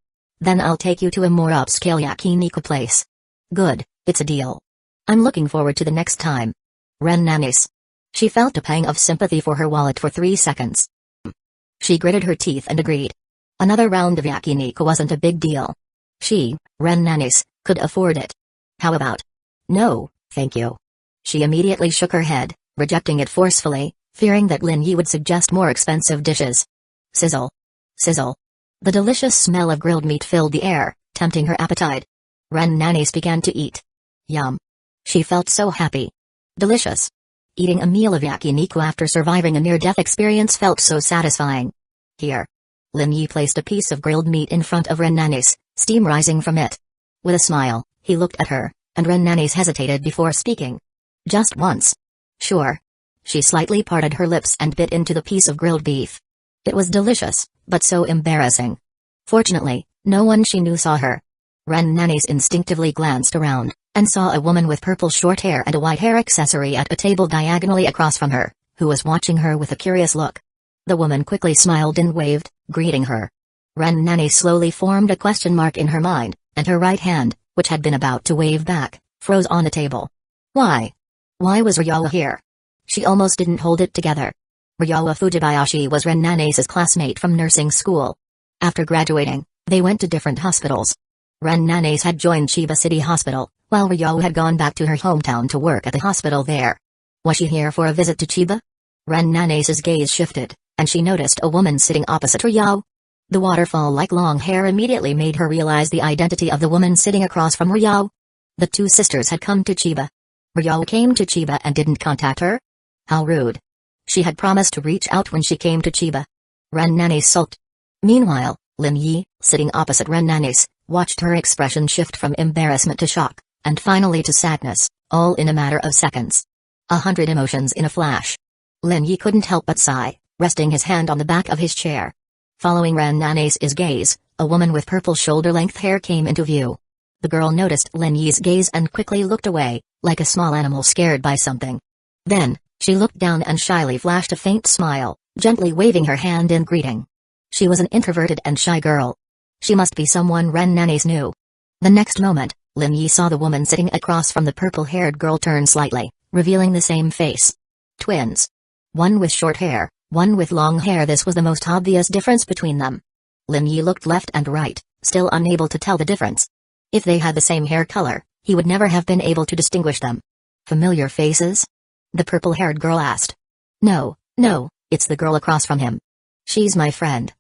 Then I'll take you to a more upscale yakiniku place. Good, it's a deal. I'm looking forward to the next time. Ren Nanis. She felt a pang of sympathy for her wallet for 3 seconds. She gritted her teeth and agreed. Another round of yakiniku wasn't a big deal. She, Ren Nanis, could afford it. How about? No, thank you. She immediately shook her head, rejecting it forcefully, fearing that Lin Yi would suggest more expensive dishes. Sizzle. Sizzle. The delicious smell of grilled meat filled the air, tempting her appetite. Ren Nanis began to eat. Yum. She felt so happy. Delicious. Eating a meal of yakiniku after surviving a near-death experience felt so satisfying. Here. Lin Yi placed a piece of grilled meat in front of Ren Nanis, steam rising from it. With a smile, he looked at her, and Ren Nanis hesitated before speaking. Just once. Sure. She slightly parted her lips and bit into the piece of grilled beef. It was delicious, but so embarrassing. Fortunately, no one she knew saw her. Ren Nanis instinctively glanced around, and saw a woman with purple short hair and a white hair accessory at a table diagonally across from her, who was watching her with a curious look. The woman quickly smiled and waved, greeting her. Ren Nanis slowly formed a question mark in her mind, and her right hand, which had been about to wave back, froze on the table. Why? Why was Ryawa here? She almost didn't hold it together. Ryawa Fujibayashi was Ren Nanis' classmate from nursing school. After graduating, they went to different hospitals. Ren Nanis had joined Chiba City Hospital, while Ryawa had gone back to her hometown to work at the hospital there. Was she here for a visit to Chiba? Ren Nanis' gaze shifted, and she noticed a woman sitting opposite Ryawa. The waterfall-like long hair immediately made her realize the identity of the woman sitting across from Ryawa. The two sisters had come to Chiba. Ryawa came to Chiba and didn't contact her? How rude. She had promised to reach out when she came to Chiba. Ren Nanis sulked. Meanwhile, Lin Yi, sitting opposite Ren Nanis, watched her expression shift from embarrassment to shock, and finally to sadness, all in a matter of seconds. 100 emotions in a flash. Lin Yi couldn't help but sigh, resting his hand on the back of his chair. Following Ren Nanis' gaze, a woman with purple shoulder-length hair came into view. The girl noticed Lin Yi's gaze and quickly looked away, like a small animal scared by something. Then, she looked down and shyly flashed a faint smile, gently waving her hand in greeting. She was an introverted and shy girl. She must be someone Ren Nanis knew. The next moment, Lin Yi saw the woman sitting across from the purple-haired girl turn slightly, revealing the same face. Twins. One with short hair, one with long hair. This was the most obvious difference between them. Lin Yi looked left and right, still unable to tell the difference. If they had the same hair color, he would never have been able to distinguish them. Familiar faces? The purple-haired girl asked. No, it's the girl across from him. She's my friend.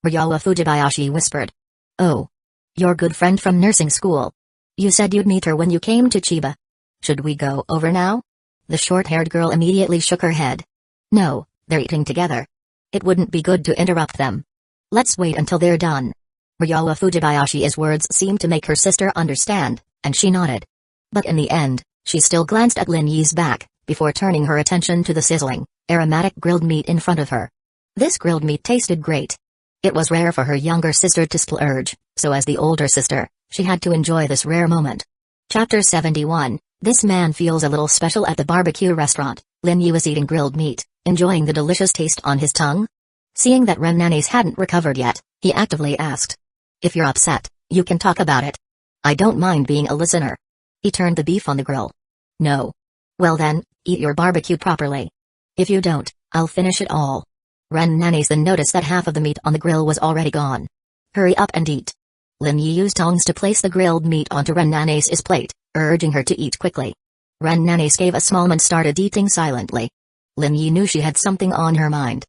Ryawa Fujibayashi whispered. Oh. Your good friend from nursing school. You said you'd meet her when you came to Chiba. Should we go over now? The short-haired girl immediately shook her head. No, they're eating together. It wouldn't be good to interrupt them. Let's wait until they're done. Ryawa Fujibayashi's words seemed to make her sister understand, and she nodded. But in the end, she still glanced at Lin Yi's back, before turning her attention to the sizzling, aromatic grilled meat in front of her. This grilled meat tasted great. It was rare for her younger sister to splurge, so as the older sister, she had to enjoy this rare moment. Chapter 71. This man feels a little special at the barbecue restaurant. Lin Yi was eating grilled meat, enjoying the delicious taste on his tongue. Seeing that Ren Nanis hadn't recovered yet, he actively asked. If you're upset, you can talk about it. I don't mind being a listener. He turned the beef on the grill. No. Well then, eat your barbecue properly. If you don't, I'll finish it all. Ren Nanes then noticed that half of the meat on the grill was already gone. Hurry up and eat. Lin Yi used tongs to place the grilled meat onto Ren Nanes' plate, urging her to eat quickly. Ren Nanes gave a smile and started eating silently. Lin Yi knew she had something on her mind.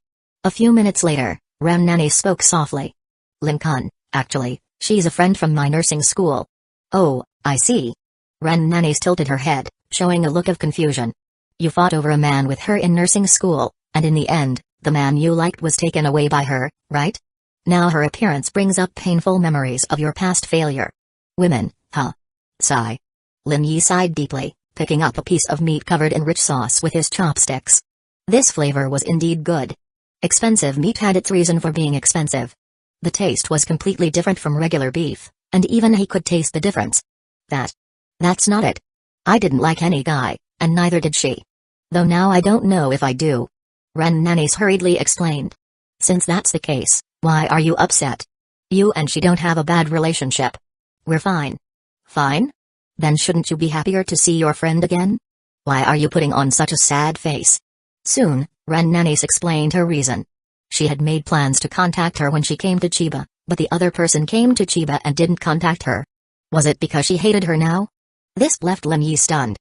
A few minutes later, Ren Nanes spoke softly. Lin Kun, actually, she's a friend from my nursing school. Oh, I see. Ren Nanes tilted her head, showing a look of confusion. You fought over a man with her in nursing school, and in the end, the man you liked was taken away by her, right? Now her appearance brings up painful memories of your past failure. Women, huh? Sigh. Lin Yi sighed deeply, picking up a piece of meat covered in rich sauce with his chopsticks. This flavor was indeed good. Expensive meat had its reason for being expensive. The taste was completely different from regular beef, and even he could taste the difference. That's not it. I didn't like any guy, and neither did she. Though now I don't know if I do. Ren Nanes hurriedly explained. Since that's the case, why are you upset? You and she don't have a bad relationship. We're fine. Fine? Then shouldn't you be happier to see your friend again? Why are you putting on such a sad face? Soon, Ren Nanes explained her reason. She had made plans to contact her when she came to Chiba, but the other person came to Chiba and didn't contact her. Was it because she hated her now? This left Lin Yi stunned.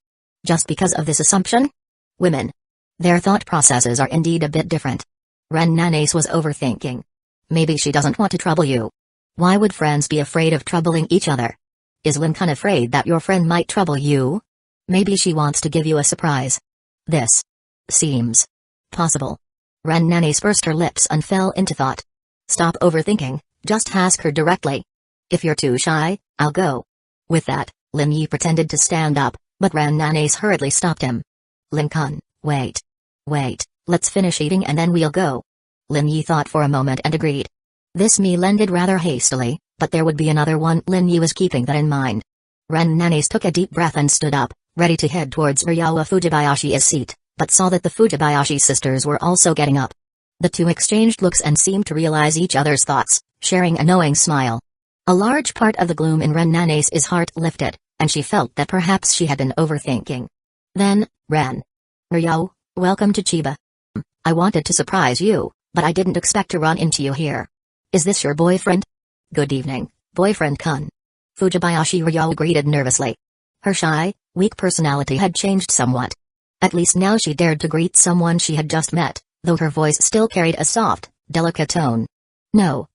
Just because of this assumption? Women. Their thought processes are indeed a bit different. Ren Nanes was overthinking. Maybe she doesn't want to trouble you. Why would friends be afraid of troubling each other? Is Lin Kun afraid that your friend might trouble you? Maybe she wants to give you a surprise. This seems possible. Ren Nanes pursed her lips and fell into thought. Stop overthinking, just ask her directly. If you're too shy, I'll go. With that, Lin Yi pretended to stand up, but Ren Nanes hurriedly stopped him. Lin Kun, wait. Let's finish eating and then we'll go. Lin Yi thought for a moment and agreed. This meal ended rather hastily, but there would be another one. Lin Yi was keeping that in mind. Ren Nanes took a deep breath and stood up, ready to head towards Ryowa Fujibayashi's seat, but saw that the Fujibayashi sisters were also getting up. The two exchanged looks and seemed to realize each other's thoughts, sharing a knowing smile. A large part of the gloom in Ren Nanes' heart lifted, and she felt that perhaps she had been overthinking. Then, Ryo, welcome to Chiba. I wanted to surprise you, but I didn't expect to run into you here. Is this your boyfriend? Good evening, boyfriend Kun. Fujibayashi Ryo greeted nervously. Her shy, weak personality had changed somewhat. At least now she dared to greet someone she had just met, though her voice still carried a soft, delicate tone. No,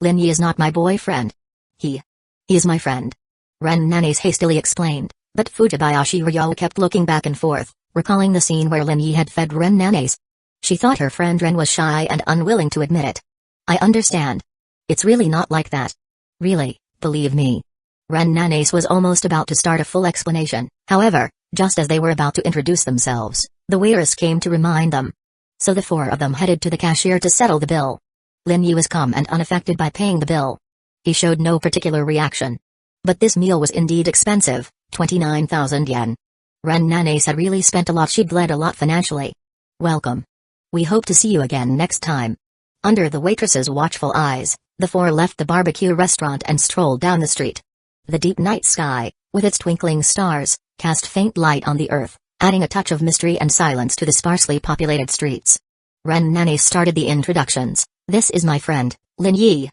Lin Yi is not my boyfriend. He is my friend. Ren Nanes hastily explained, but Fujibayashi Ryo kept looking back and forth, recalling the scene where Lin Yi had fed Ren Nanes. She thought her friend Ren was shy and unwilling to admit it. I understand. It's really not like that. Really, believe me. Ren Nanes was almost about to start a full explanation, however, just as they were about to introduce themselves, the waitress came to remind them. So the four of them headed to the cashier to settle the bill. Lin Yi was calm and unaffected by paying the bill. He showed no particular reaction. But this meal was indeed expensive, 29,000 yen. Ren Nanes had really spent a lot. She'd bled a lot financially. Welcome. We hope to see you again next time. Under the waitress's watchful eyes, the four left the barbecue restaurant and strolled down the street. The deep night sky, with its twinkling stars, cast faint light on the earth, adding a touch of mystery and silence to the sparsely populated streets. Ren Nanes started the introductions. This is my friend, Lin Yi.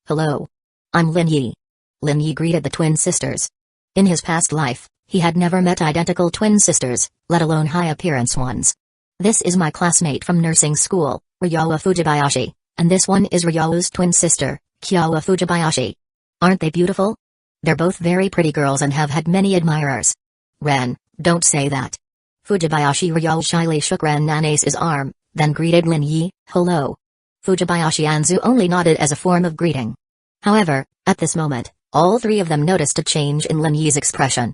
Hello. I'm Lin Yi. Lin Yi greeted the twin sisters. In his past life, he had never met identical twin sisters, let alone high-appearance ones. This is my classmate from nursing school, Ryowa Fujibayashi, and this one is Ryo's twin sister, Kyowa Fujibayashi. Aren't they beautiful? They're both very pretty girls and have had many admirers. Ren, don't say that. Fujibayashi Ryo shyly shook Ren Nanes' arm, then greeted Lin Yi. Hello. Fujibayashi Anzu only nodded as a form of greeting. However, at this moment, all three of them noticed a change in Lin Yi's expression.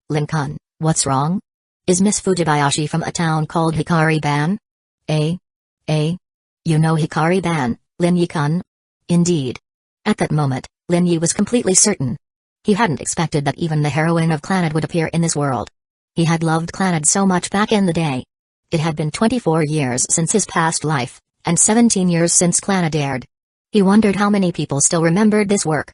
Lin Kun, what's wrong? Is Miss Fujibayashi from a town called Hikari-ban? You know Hikari-ban, Lin Yi-kun? Indeed. At that moment, Lin Yi was completely certain. He hadn't expected that even the heroine of Clannad would appear in this world. He had loved Clannad so much back in the day. It had been 24 years since his past life, and 17 years since Clannad aired. He wondered how many people still remembered this work.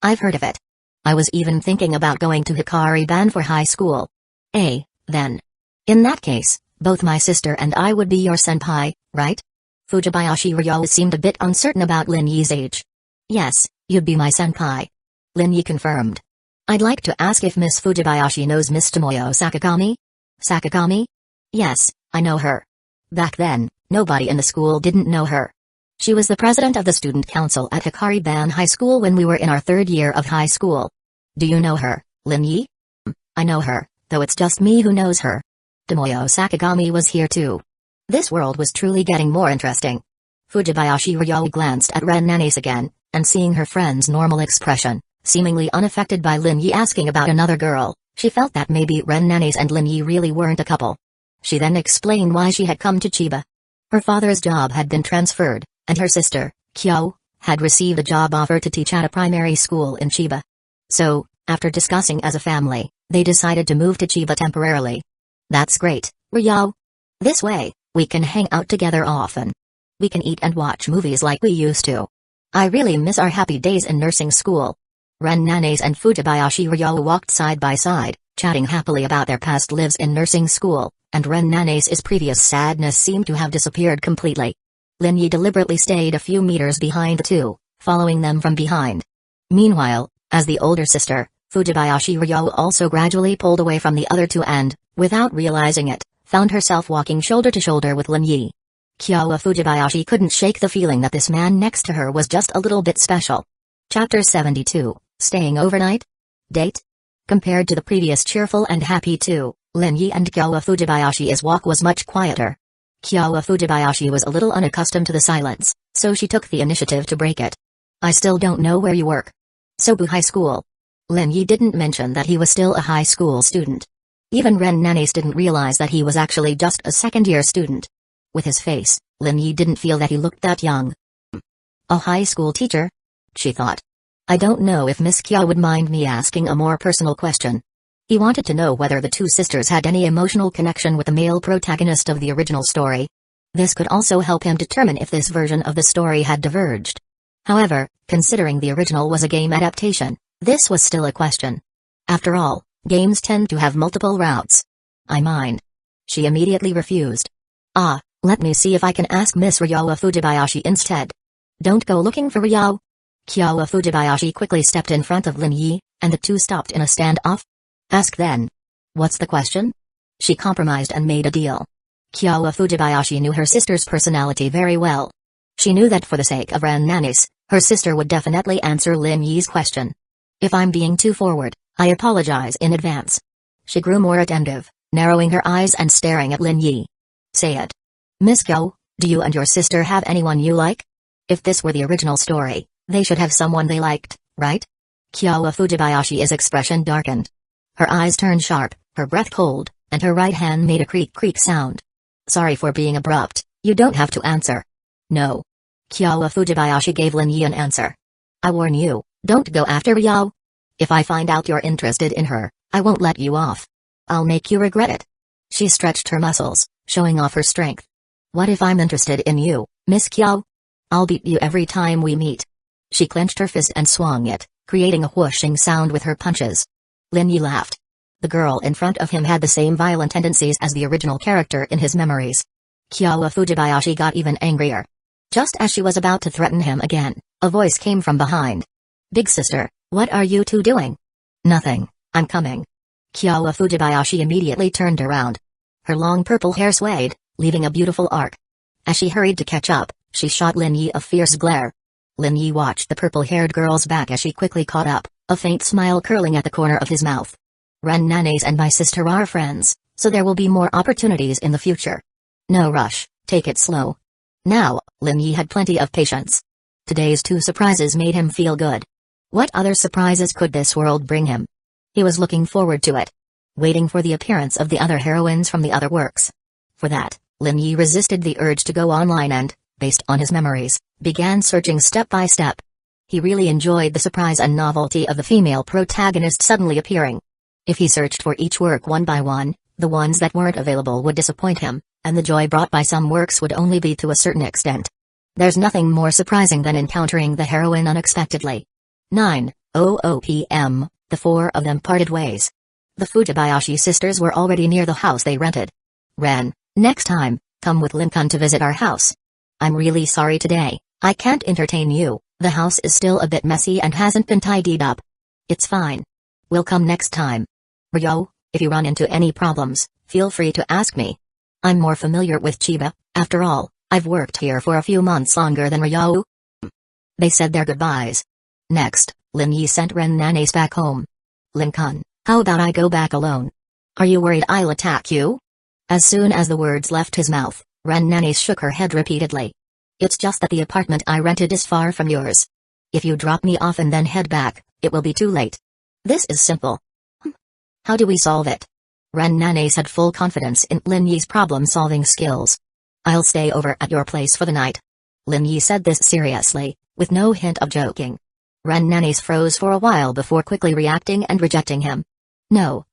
I've heard of it. I was even thinking about going to Hikari Ban for high school. Then. In that case, both my sister and I would be your senpai, right? Fujibayashi Ryo seemed a bit uncertain about Lin Yi's age. Yes, you'd be my senpai. Lin Yi confirmed. I'd like to ask if Miss Fujibayashi knows Miss Tomoyo Sakagami? Sakagami? Yes, I know her. Back then, nobody in the school didn't know her. She was the president of the student council at Hikari Ban High School when we were in our third year of high school. Do you know her, Lin Yi? I know her, though it's just me who knows her. Tomoyo Sakagami was here too. This world was truly getting more interesting. Fujibayashi Ryo glanced at Ren Nanes again, and seeing her friend's normal expression, seemingly unaffected by Lin Yi asking about another girl, she felt that maybe Ren Nanes and Lin Yi really weren't a couple. She then explained why she had come to Chiba. Her father's job had been transferred, and her sister, Kyo, had received a job offer to teach at a primary school in Chiba. So, after discussing as a family, they decided to move to Chiba temporarily. That's great, Ryo. This way, we can hang out together often. We can eat and watch movies like we used to. I really miss our happy days in nursing school. Ren Nanes and Fujibayashi Ryo walked side by side, chatting happily about their past lives in nursing school, and Ren Nanes' previous sadness seemed to have disappeared completely. Lin Yi deliberately stayed a few meters behind the two, following them from behind. Meanwhile, as the older sister, Fujibayashi Ryo also gradually pulled away from the other two and, without realizing it, found herself walking shoulder to shoulder with Lin Yi. Kyowa Fujibayashi couldn't shake the feeling that this man next to her was just a little bit special. Chapter 72, Staying Overnight? Date? Compared to the previous cheerful and happy two, Lin Yi and Kyowa Fujibayashi's walk was much quieter. Kyowa Fujibayashi was a little unaccustomed to the silence, so she took the initiative to break it. I still don't know where you work. Sobu High School. Lin Yi didn't mention that he was still a high school student. Even Ren Nanes didn't realize that he was actually just a second-year student. With his face, Lin Yi didn't feel that he looked that young. A high school teacher? She thought. I don't know if Miss Kyo would mind me asking a more personal question. He wanted to know whether the two sisters had any emotional connection with the male protagonist of the original story. This could also help him determine if this version of the story had diverged. However, considering the original was a game adaptation, this was still a question. After all, games tend to have multiple routes. I mind. She immediately refused. Let me see if I can ask Miss Ryowa Fujibayashi instead. Don't go looking for Ryo. Kyowa Fujibayashi quickly stepped in front of Lin Yi, and the two stopped in a standoff. Ask then. What's the question? She compromised and made a deal. Kyowa Fujibayashi knew her sister's personality very well. She knew that for the sake of Ren Nanes, her sister would definitely answer Lin Yi's question. If I'm being too forward, I apologize in advance. She grew more attentive, narrowing her eyes and staring at Lin Yi. Say it. Miss Kyo, do you and your sister have anyone you like? If this were the original story, they should have someone they liked, right? Kyowa Fujibayashi's expression darkened. Her eyes turned sharp, her breath cold, and her right hand made a creak sound. Sorry for being abrupt, you don't have to answer. No. Kyowa Fujibayashi gave Lin Yi an answer. I warn you, don't go after Ryo. If I find out you're interested in her, I won't let you off. I'll make you regret it. She stretched her muscles, showing off her strength. What if I'm interested in you, Miss Kyo? I'll beat you every time we meet. She clenched her fist and swung it, creating a whooshing sound with her punches. Lin Yi laughed. The girl in front of him had the same violent tendencies as the original character in his memories. Kyowa Fujibayashi got even angrier. Just as she was about to threaten him again, a voice came from behind. Big sister, what are you two doing? Nothing, I'm coming. Kyowa Fujibayashi immediately turned around. Her long purple hair swayed, leaving a beautiful arc. As she hurried to catch up, she shot Lin Yi a fierce glare. Lin Yi watched the purple-haired girl's back as she quickly caught up, a faint smile curling at the corner of his mouth. Ren Nanes and my sister are friends, so there will be more opportunities in the future. No rush, take it slow. Now, Lin Yi had plenty of patience. Today's two surprises made him feel good. What other surprises could this world bring him? He was looking forward to it. Waiting for the appearance of the other heroines from the other works. For that, Lin Yi resisted the urge to go online and, based on his memories, began searching step by step. He really enjoyed the surprise and novelty of the female protagonist suddenly appearing. If he searched for each work one by one, the ones that weren't available would disappoint him, and the joy brought by some works would only be to a certain extent. There's nothing more surprising than encountering the heroine unexpectedly. 9. p.m., the four of them parted ways. The Fujibayashi sisters were already near the house they rented. Ren, next time, come with Lincoln to visit our house. I'm really sorry today, I can't entertain you, the house is still a bit messy and hasn't been tidied up. It's fine. We'll come next time. Ryo, if you run into any problems, feel free to ask me. I'm more familiar with Chiba, after all, I've worked here for a few months longer than Ryo. They said their goodbyes. Next, Lin Yi sent Ren Nanes back home. Lincoln, how about I go back alone? Are you worried I'll attack you? As soon as the words left his mouth, Ren Nanes shook her head repeatedly. It's just that the apartment I rented is far from yours. If you drop me off and then head back, it will be too late. This is simple. How do we solve it? Ren Nanes had full confidence in Lin Yi's problem-solving skills. I'll stay over at your place for the night. Lin Yi said this seriously, with no hint of joking. Ren Nanes froze for a while before quickly reacting and rejecting him. No,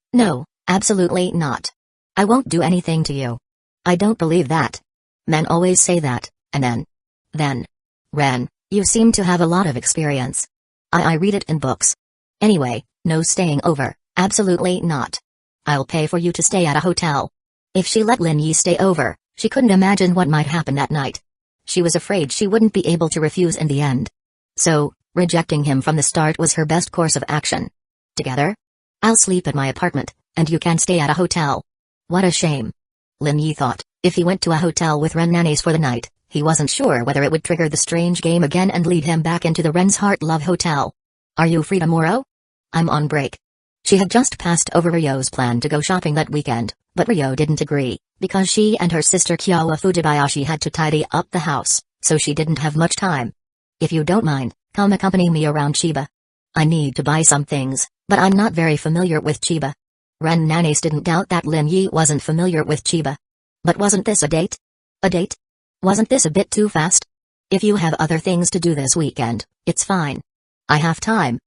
absolutely not. I won't do anything to you. I don't believe that. Men always say that, and then. Ren, you seem to have a lot of experience. I read it in books. Anyway, no staying over, absolutely not. I'll pay for you to stay at a hotel. If she let Lin Yi stay over, she couldn't imagine what might happen that night. She was afraid she wouldn't be able to refuse in the end. So, rejecting him from the start was her best course of action. Together? I'll sleep at my apartment, and you can stay at a hotel. What a shame. Lin Yi thought, if he went to a hotel with Ren Nanes for the night, he wasn't sure whether it would trigger the strange game again and lead him back into the Ren's Heart Love Hotel. Are you free tomorrow? I'm on break. She had just passed over Ryo's plan to go shopping that weekend, but Ryo didn't agree, because she and her sister Kyowa Fujibayashi had to tidy up the house, so she didn't have much time. If you don't mind, come accompany me around Chiba. I need to buy some things, but I'm not very familiar with Chiba. Ren Nanes didn't doubt that Lin Yi wasn't familiar with Chiba. But wasn't this a date? A date? Wasn't this a bit too fast? If you have other things to do this weekend, it's fine. I have time.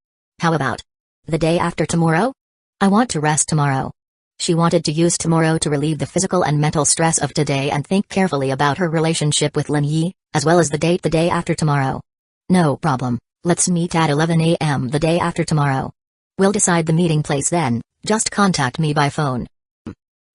How about the day after tomorrow? I want to rest tomorrow. She wanted to use tomorrow to relieve the physical and mental stress of today and think carefully about her relationship with Lin Yi, as well as the date the day after tomorrow. No problem, let's meet at 11 a.m. the day after tomorrow. We'll decide the meeting place then, just contact me by phone.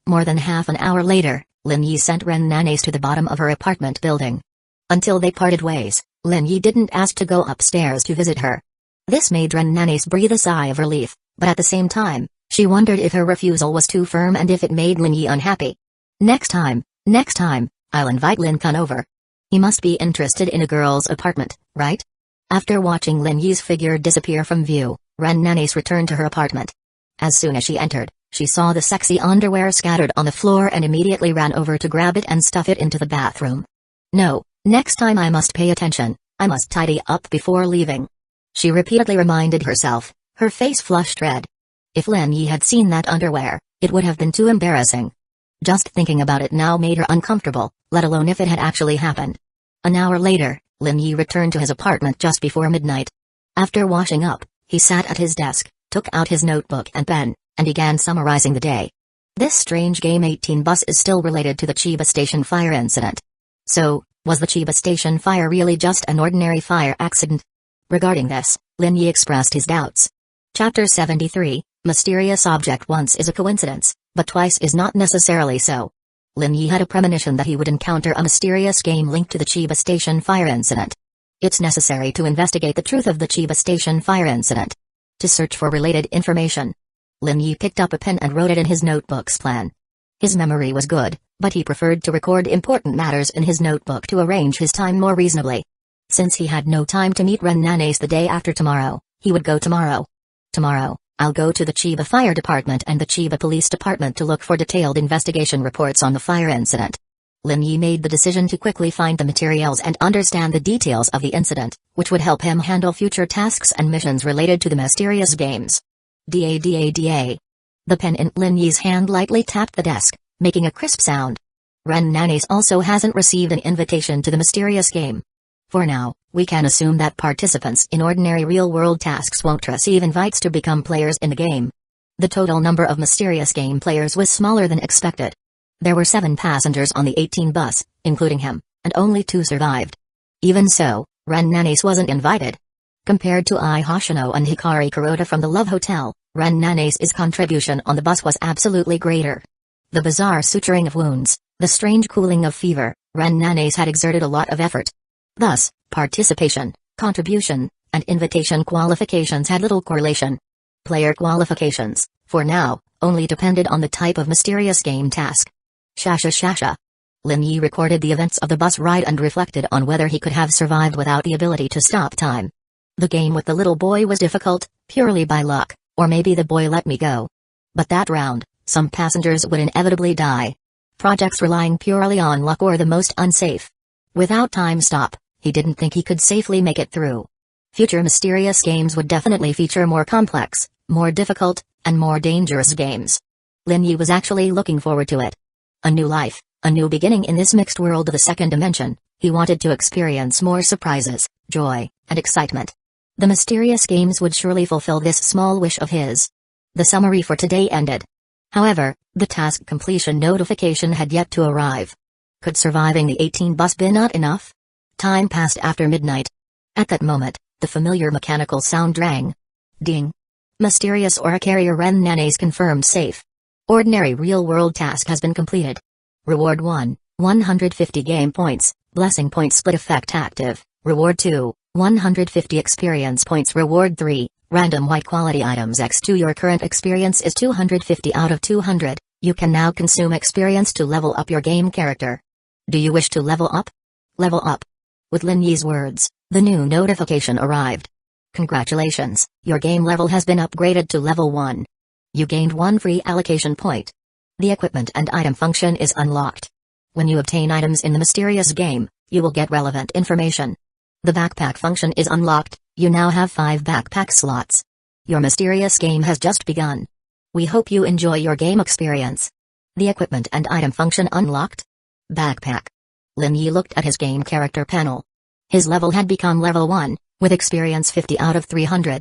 More than half an hour later, Lin Yi sent Ren Nanes to the bottom of her apartment building. Until they parted ways, Lin Yi didn't ask to go upstairs to visit her. This made Ren Nanes breathe a sigh of relief, but at the same time, she wondered if her refusal was too firm and if it made Lin Yi unhappy. Next time, I'll invite Lin Kun over. He must be interested in a girl's apartment, right? After watching Lin Yi's figure disappear from view, Ren Nanes returned to her apartment. As soon as she entered, she saw the sexy underwear scattered on the floor and immediately ran over to grab it and stuff it into the bathroom. No, next time I must pay attention, I must tidy up before leaving. She repeatedly reminded herself, her face flushed red. If Lin Yi had seen that underwear, it would have been too embarrassing. Just thinking about it now made her uncomfortable, let alone if it had actually happened. An hour later, Lin Yi returned to his apartment just before midnight. After washing up, he sat at his desk, took out his notebook and pen, and began summarizing the day. This strange Game 18 bus is still related to the Chiba Station fire incident. So, was the Chiba Station fire really just an ordinary fire accident? Regarding this, Lin Yi expressed his doubts. Chapter 73, Mysterious Object once is a coincidence, but twice is not necessarily so. Lin Yi had a premonition that he would encounter a mysterious game linked to the Chiba Station fire incident. It's necessary to investigate the truth of the Chiba Station fire incident. To search for related information. Lin Yi picked up a pen and wrote it in his notebook's plan. His memory was good, but he preferred to record important matters in his notebook to arrange his time more reasonably. Since he had no time to meet Ren Nanes the day after tomorrow, he would go tomorrow. Tomorrow, I'll go to the Chiba Fire Department and the Chiba Police Department to look for detailed investigation reports on the fire incident. Lin Yi made the decision to quickly find the materials and understand the details of the incident, which would help him handle future tasks and missions related to the mysterious games. Da. The pen in Lin Yi's hand lightly tapped the desk, making a crisp sound. Ren Nanes also hasn't received an invitation to the mysterious game. For now, we can assume that participants in ordinary real-world tasks won't receive invites to become players in the game. The total number of mysterious game players was smaller than expected. There were 7 passengers on the 18 bus, including him, and only 2 survived. Even so, Ren Nanes wasn't invited. Compared to Ai Hoshino and Hikari Kuroda from the Love Hotel, Ren Nane's contribution on the bus was absolutely greater. The bizarre suturing of wounds, the strange cooling of fever, Ren Nane's had exerted a lot of effort. Thus, participation, contribution, and invitation qualifications had little correlation. Player qualifications, for now, only depended on the type of mysterious game task. Shasha. Lin Yi recorded the events of the bus ride and reflected on whether he could have survived without the ability to stop time. The game with the little boy was difficult, purely by luck, or maybe the boy let me go. But that round, some passengers would inevitably die. Projects relying purely on luck were the most unsafe. Without time stop, he didn't think he could safely make it through. Future mysterious games would definitely feature more complex, more difficult, and more dangerous games. Lin Yi was actually looking forward to it. A new life, a new beginning in this mixed world of the second dimension. He wanted to experience more surprises, joy, and excitement. The mysterious games would surely fulfill this small wish of his. The summary for today ended. However, the task completion notification had yet to arrive. Could surviving the 18 bus be not enough? Time passed after midnight. At that moment, the familiar mechanical sound rang. Ding. Mysterious aura carrier Ren Nane's confirmed safe. Ordinary real-world task has been completed. Reward 1, 150 game points, blessing point split effect active. Reward 2, 150 experience points. Reward 3, random white quality items x2. Your current experience is 250 out of 200. You can now consume experience to level up your game character. Do you wish to level up? Level up. With Lin Yi's words, the new notification arrived. Congratulations, your game level has been upgraded to level 1. You gained 1 free allocation point. The equipment and item function is unlocked. When you obtain items in the mysterious game, you will get relevant information. The backpack function is unlocked. You now have 5 backpack slots. Your mysterious game has just begun. We hope you enjoy your game experience. The equipment and item function unlocked. Backpack. Lin Yi looked at his game character panel. His level had become level 1, with experience 50 out of 300.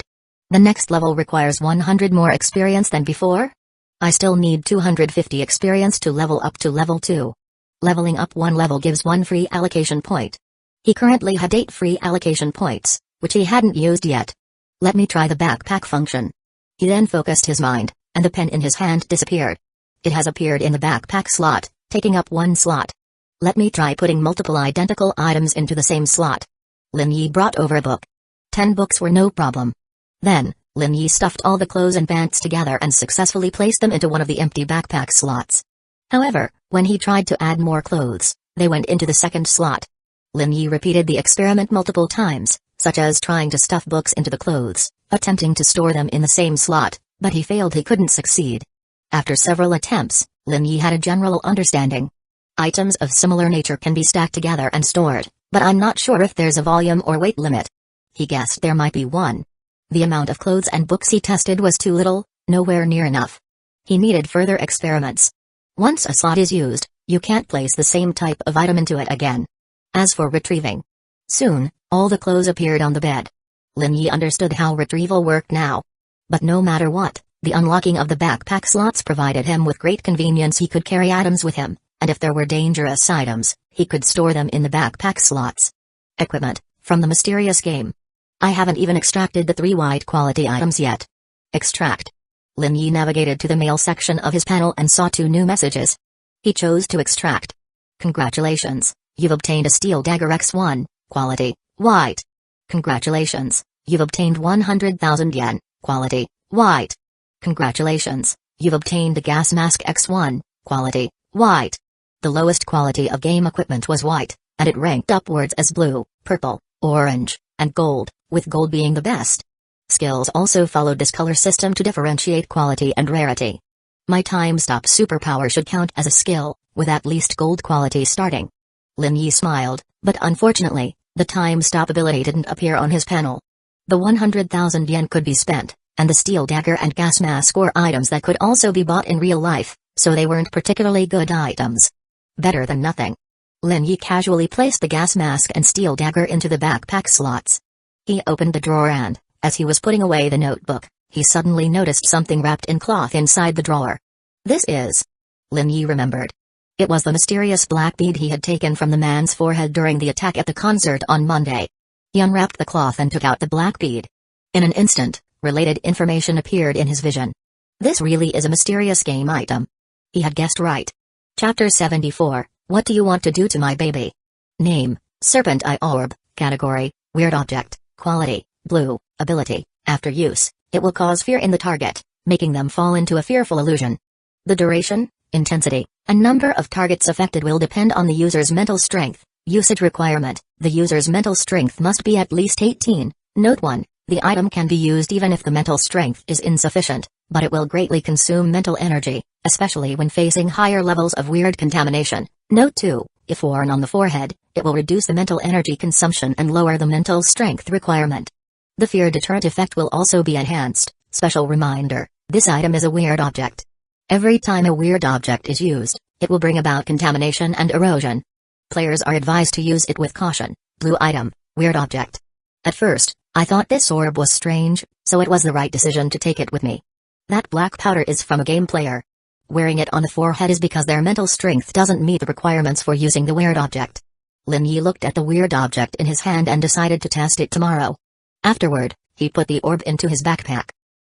The next level requires 100 more experience than before? I still need 250 experience to level up to level 2. Leveling up 1 level gives 1 free allocation point. He currently had 8 free allocation points, which he hadn't used yet. Let me try the backpack function. He then focused his mind, and the pen in his hand disappeared. It has appeared in the backpack slot, taking up 1 slot. Let me try putting multiple identical items into the same slot. Lin Yi brought over a book. 10 books were no problem. Then, Lin Yi stuffed all the clothes and pants together and successfully placed them into one of the empty backpack slots. However, when he tried to add more clothes, they went into the second slot. Lin Yi repeated the experiment multiple times, such as trying to stuff books into the clothes, attempting to store them in the same slot, but he failed. He couldn't succeed. After several attempts, Lin Yi had a general understanding. Items of similar nature can be stacked together and stored, but I'm not sure if there's a volume or weight limit. He guessed there might be one. The amount of clothes and books he tested was too little, nowhere near enough. He needed further experiments. Once a slot is used, you can't place the same type of item into it again. As for retrieving, soon, all the clothes appeared on the bed. Lin Yi understood how retrieval worked now. But no matter what, the unlocking of the backpack slots provided him with great convenience. He could carry items with him, and if there were dangerous items, he could store them in the backpack slots. Equipment, from the mysterious game. I haven't even extracted the 3 white quality items yet. Extract. Lin Yi navigated to the mail section of his panel and saw 2 new messages. He chose to extract. Congratulations, you've obtained a steel dagger X1, quality, white. Congratulations, you've obtained 100,000 yen, quality, white. Congratulations, you've obtained the gas mask X1, quality, white. The lowest quality of game equipment was white, and it ranked upwards as blue, purple, orange, and gold, with gold being the best. Skills also followed this color system to differentiate quality and rarity. My time stop superpower should count as a skill, with at least gold quality starting. Lin Yi smiled, but unfortunately, the time stop ability didn't appear on his panel. The 100,000 yen could be spent, and the steel dagger and gas mask were items that could also be bought in real life, so they weren't particularly good items. Better than nothing. Lin Yi casually placed the gas mask and steel dagger into the backpack slots. He opened the drawer and, as he was putting away the notebook, he suddenly noticed something wrapped in cloth inside the drawer. This is... Lin Yi remembered. It was the mysterious black bead he had taken from the man's forehead during the attack at the concert on Monday. He unwrapped the cloth and took out the black bead. In an instant, related information appeared in his vision. This really is a mysterious game item. He had guessed right. Chapter 74, What do you want to do to my baby? Name, Serpent Eye Orb. Category, Weird Object. Quality, Blue. Ability, after use, it will cause fear in the target, making them fall into a fearful illusion. The duration, intensity, and number of targets affected will depend on the user's mental strength. Usage requirement, the user's mental strength must be at least 18. Note 1. The item can be used even if the mental strength is insufficient, but it will greatly consume mental energy, especially when facing higher levels of weird contamination. Note 2. If worn on the forehead, it will reduce the mental energy consumption and lower the mental strength requirement. The fear deterrent effect will also be enhanced. Special reminder, this item is a weird object. Every time a weird object is used, it will bring about contamination and erosion. Players are advised to use it with caution. Blue item, weird object. At first, I thought this orb was strange, so it was the right decision to take it with me. That black powder is from a game player. Wearing it on the forehead is because their mental strength doesn't meet the requirements for using the weird object. Lin Yi looked at the weird object in his hand and decided to test it tomorrow. Afterward, he put the orb into his backpack.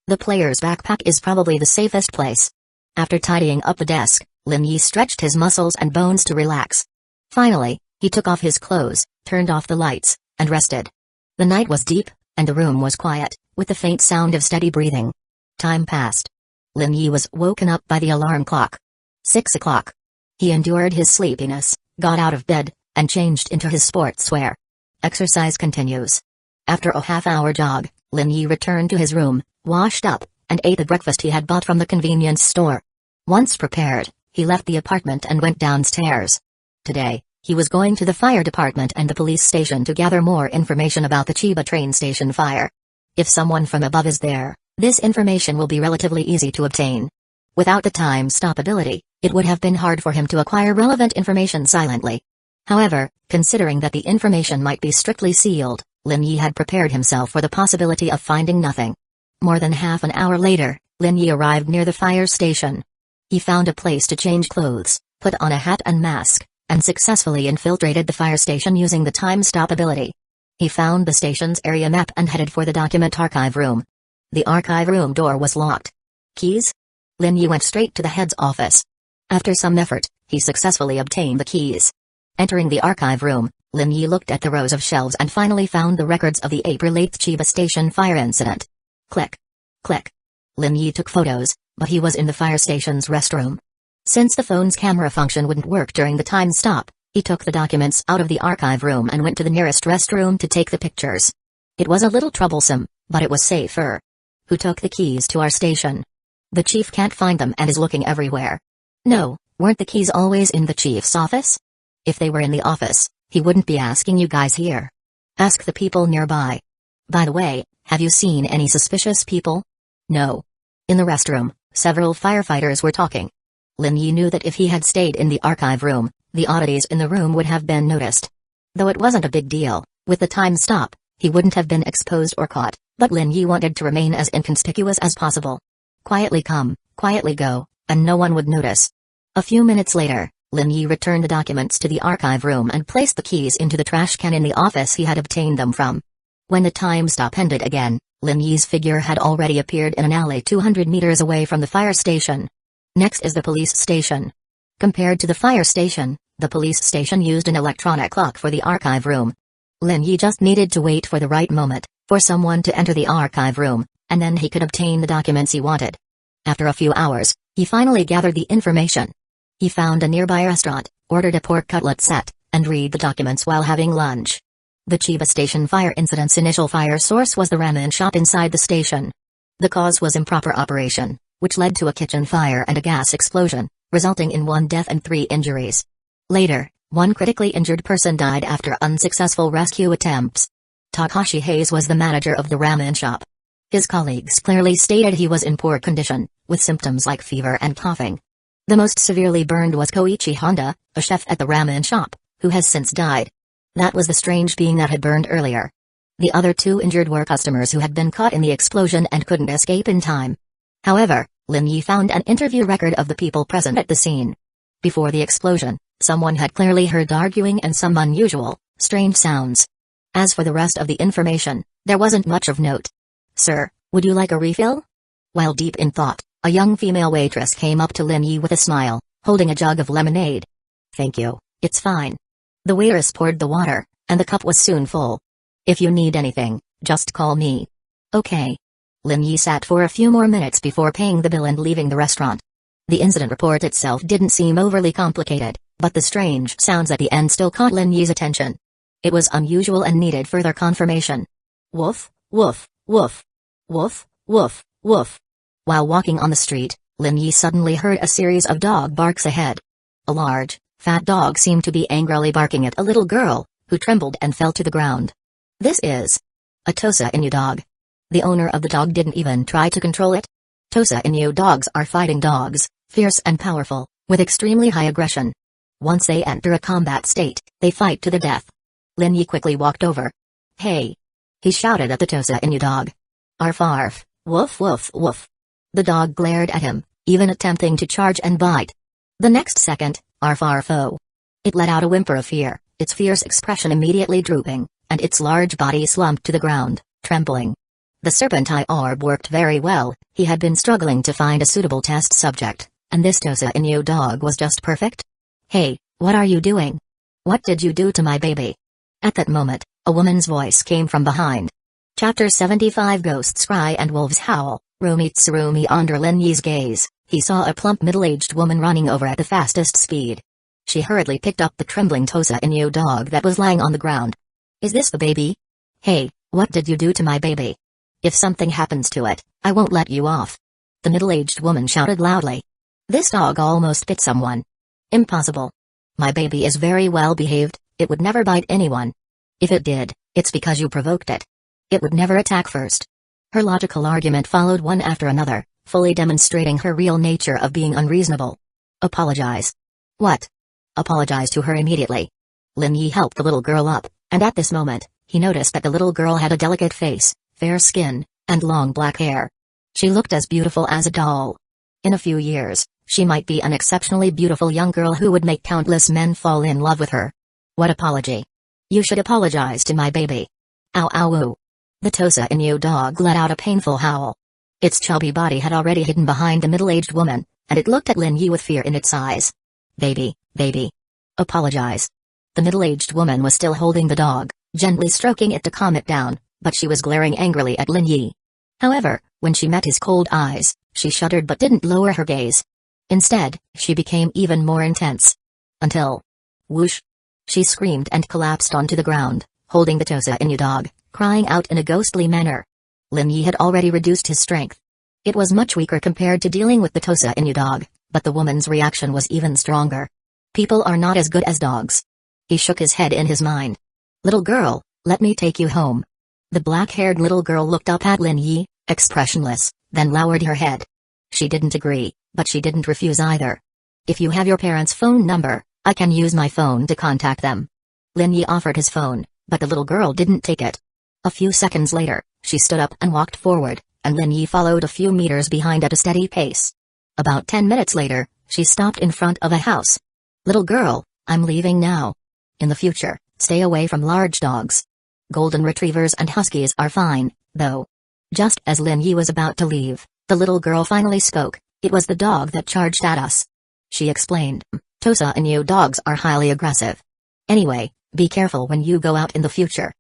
The player's backpack is probably the safest place. After tidying up the desk, Lin Yi stretched his muscles and bones to relax. Finally, he took off his clothes, turned off the lights, and rested. The night was deep, and the room was quiet, with the faint sound of steady breathing. Time passed. Lin Yi was woken up by the alarm clock. 6 o'clock. He endured his sleepiness, got out of bed, and changed into his sportswear. Exercise continues. After a half-hour jog, Lin Yi returned to his room, washed up, and ate the breakfast he had bought from the convenience store. Once prepared, he left the apartment and went downstairs. Today, he was going to the fire department and the police station to gather more information about the Chiba train station fire. If someone from above is there, this information will be relatively easy to obtain. Without the time-stop ability, it would have been hard for him to acquire relevant information silently. However, considering that the information might be strictly sealed, Lin Yi had prepared himself for the possibility of finding nothing. More than half an hour later, Lin Yi arrived near the fire station. He found a place to change clothes, put on a hat and mask, and successfully infiltrated the fire station using the time-stop ability. He found the station's area map and headed for the document archive room. The archive room door was locked. Keys? Lin Yi went straight to the head's office. After some effort, he successfully obtained the keys. Entering the archive room, Lin Yi looked at the rows of shelves and finally found the records of the April 8th Chiba Station fire incident. Click. Click. Lin Yi took photos, but he was in the fire station's restroom. Since the phone's camera function wouldn't work during the time stop, he took the documents out of the archive room and went to the nearest restroom to take the pictures. It was a little troublesome, but it was safer. Who took the keys to our station? The chief can't find them and is looking everywhere. No, weren't the keys always in the chief's office? If they were in the office, he wouldn't be asking you guys here. Ask the people nearby. By the way, have you seen any suspicious people? No. In the restroom, several firefighters were talking. Lin Yi knew that if he had stayed in the archive room, the oddities in the room would have been noticed. Though it wasn't a big deal, with the time stop, he wouldn't have been exposed or caught, but Lin Yi wanted to remain as inconspicuous as possible. Quietly come, quietly go, and no one would notice. A few minutes later, Lin Yi returned the documents to the archive room and placed the keys into the trash can in the office he had obtained them from. When the time stop ended again, Lin Yi's figure had already appeared in an alley 200 meters away from the fire station. Next is the police station. Compared to the fire station, the police station used an electronic lock for the archive room. Lin Yi just needed to wait for the right moment, for someone to enter the archive room, and then he could obtain the documents he wanted. After a few hours, he finally gathered the information. He found a nearby restaurant, ordered a pork cutlet set, and read the documents while having lunch. The Chiba Station fire incident's initial fire source was the ramen shop inside the station. The cause was improper operation, which led to a kitchen fire and a gas explosion, resulting in 1 death and 3 injuries. Later, 1 critically injured person died after unsuccessful rescue attempts. Takashi Hayes was the manager of the ramen shop. His colleagues clearly stated he was in poor condition, with symptoms like fever and coughing. The most severely burned was Koichi Honda, a chef at the ramen shop, who has since died. That was the strange being that had burned earlier. The other 2 injured were customers who had been caught in the explosion and couldn't escape in time. However, Lin Yi found an interview record of the people present at the scene. Before the explosion, someone had clearly heard arguing and some unusual, strange sounds. As for the rest of the information, there wasn't much of note. "Sir, would you like a refill?" While deep in thought, a young female waitress came up to Lin Yi with a smile, holding a jug of lemonade. "Thank you, it's fine." The waitress poured the water, and the cup was soon full. "If you need anything, just call me." "Okay." Lin Yi sat for a few more minutes before paying the bill and leaving the restaurant. The incident report itself didn't seem overly complicated, but the strange sounds at the end still caught Lin Yi's attention. It was unusual and needed further confirmation. Woof, woof, woof. Woof, woof, woof. While walking on the street, Lin Yi suddenly heard a series of dog barks ahead. A large, fat dog seemed to be angrily barking at a little girl, who trembled and fell to the ground. This is a Tosa Inu dog. The owner of the dog didn't even try to control it. Tosa Inu dogs are fighting dogs, fierce and powerful, with extremely high aggression. Once they enter a combat state, they fight to the death. Lin Yi quickly walked over. "Hey!" he shouted at the Tosa Inu dog. "Arf arf, woof woof woof." The dog glared at him, even attempting to charge and bite. The next second, arf arf oh. It let out a whimper of fear, its fierce expression immediately drooping, and its large body slumped to the ground, trembling. The serpentine orb worked very well. He had been struggling to find a suitable test subject, and this Tosa Inu dog was just perfect. "Hey, what are you doing? What did you do to my baby?" At that moment, a woman's voice came from behind. Chapter 75 Ghosts Cry and Wolves Howl. Rumi Tsurumi under Lin Yi's gaze, he saw a plump middle-aged woman running over at the fastest speed. She hurriedly picked up the trembling Tosa Inu dog that was lying on the ground. "Is this the baby? Hey, what did you do to my baby? If something happens to it, I won't let you off." The middle-aged woman shouted loudly. "This dog almost bit someone." "Impossible. My baby is very well behaved, it would never bite anyone. If it did, it's because you provoked it. It would never attack first." Her logical argument followed one after another, fully demonstrating her real nature of being unreasonable. "Apologize." "What?" "Apologize to her immediately." Lin Yi helped the little girl up, and at this moment, he noticed that the little girl had a delicate face, fair skin, and long black hair. She looked as beautiful as a doll. In a few years, she might be an exceptionally beautiful young girl who would make countless men fall in love with her. "What apology? You should apologize to my baby." "Ow ow ooh." The Tosa Inu dog let out a painful howl. Its chubby body had already hidden behind the middle-aged woman, and it looked at Lin Yi with fear in its eyes. "Baby, baby. Apologize." The middle-aged woman was still holding the dog, gently stroking it to calm it down, but she was glaring angrily at Lin Yi. However, when she met his cold eyes, she shuddered but didn't lower her gaze. Instead, she became even more intense. Until... whoosh! She screamed and collapsed onto the ground, holding the Tosa Inu dog, crying out in a ghostly manner. Lin Yi had already reduced his strength. It was much weaker compared to dealing with the Tosa Inu dog, but the woman's reaction was even stronger. People are not as good as dogs. He shook his head in his mind. "Little girl, let me take you home." The black-haired little girl looked up at Lin Yi, expressionless, then lowered her head. She didn't agree, but she didn't refuse either. "If you have your parents' phone number, I can use my phone to contact them." Lin Yi offered his phone, but the little girl didn't take it. A few seconds later, she stood up and walked forward, and Lin Yi followed a few meters behind at a steady pace. About 10 minutes later, she stopped in front of a house. "Little girl, I'm leaving now. In the future, stay away from large dogs. Golden retrievers and huskies are fine, though." Just as Lin Yi was about to leave, the little girl finally spoke. "It was the dog that charged at us." She explained, "Tosa Inu dogs are highly aggressive. Anyway, be careful when you go out in the future."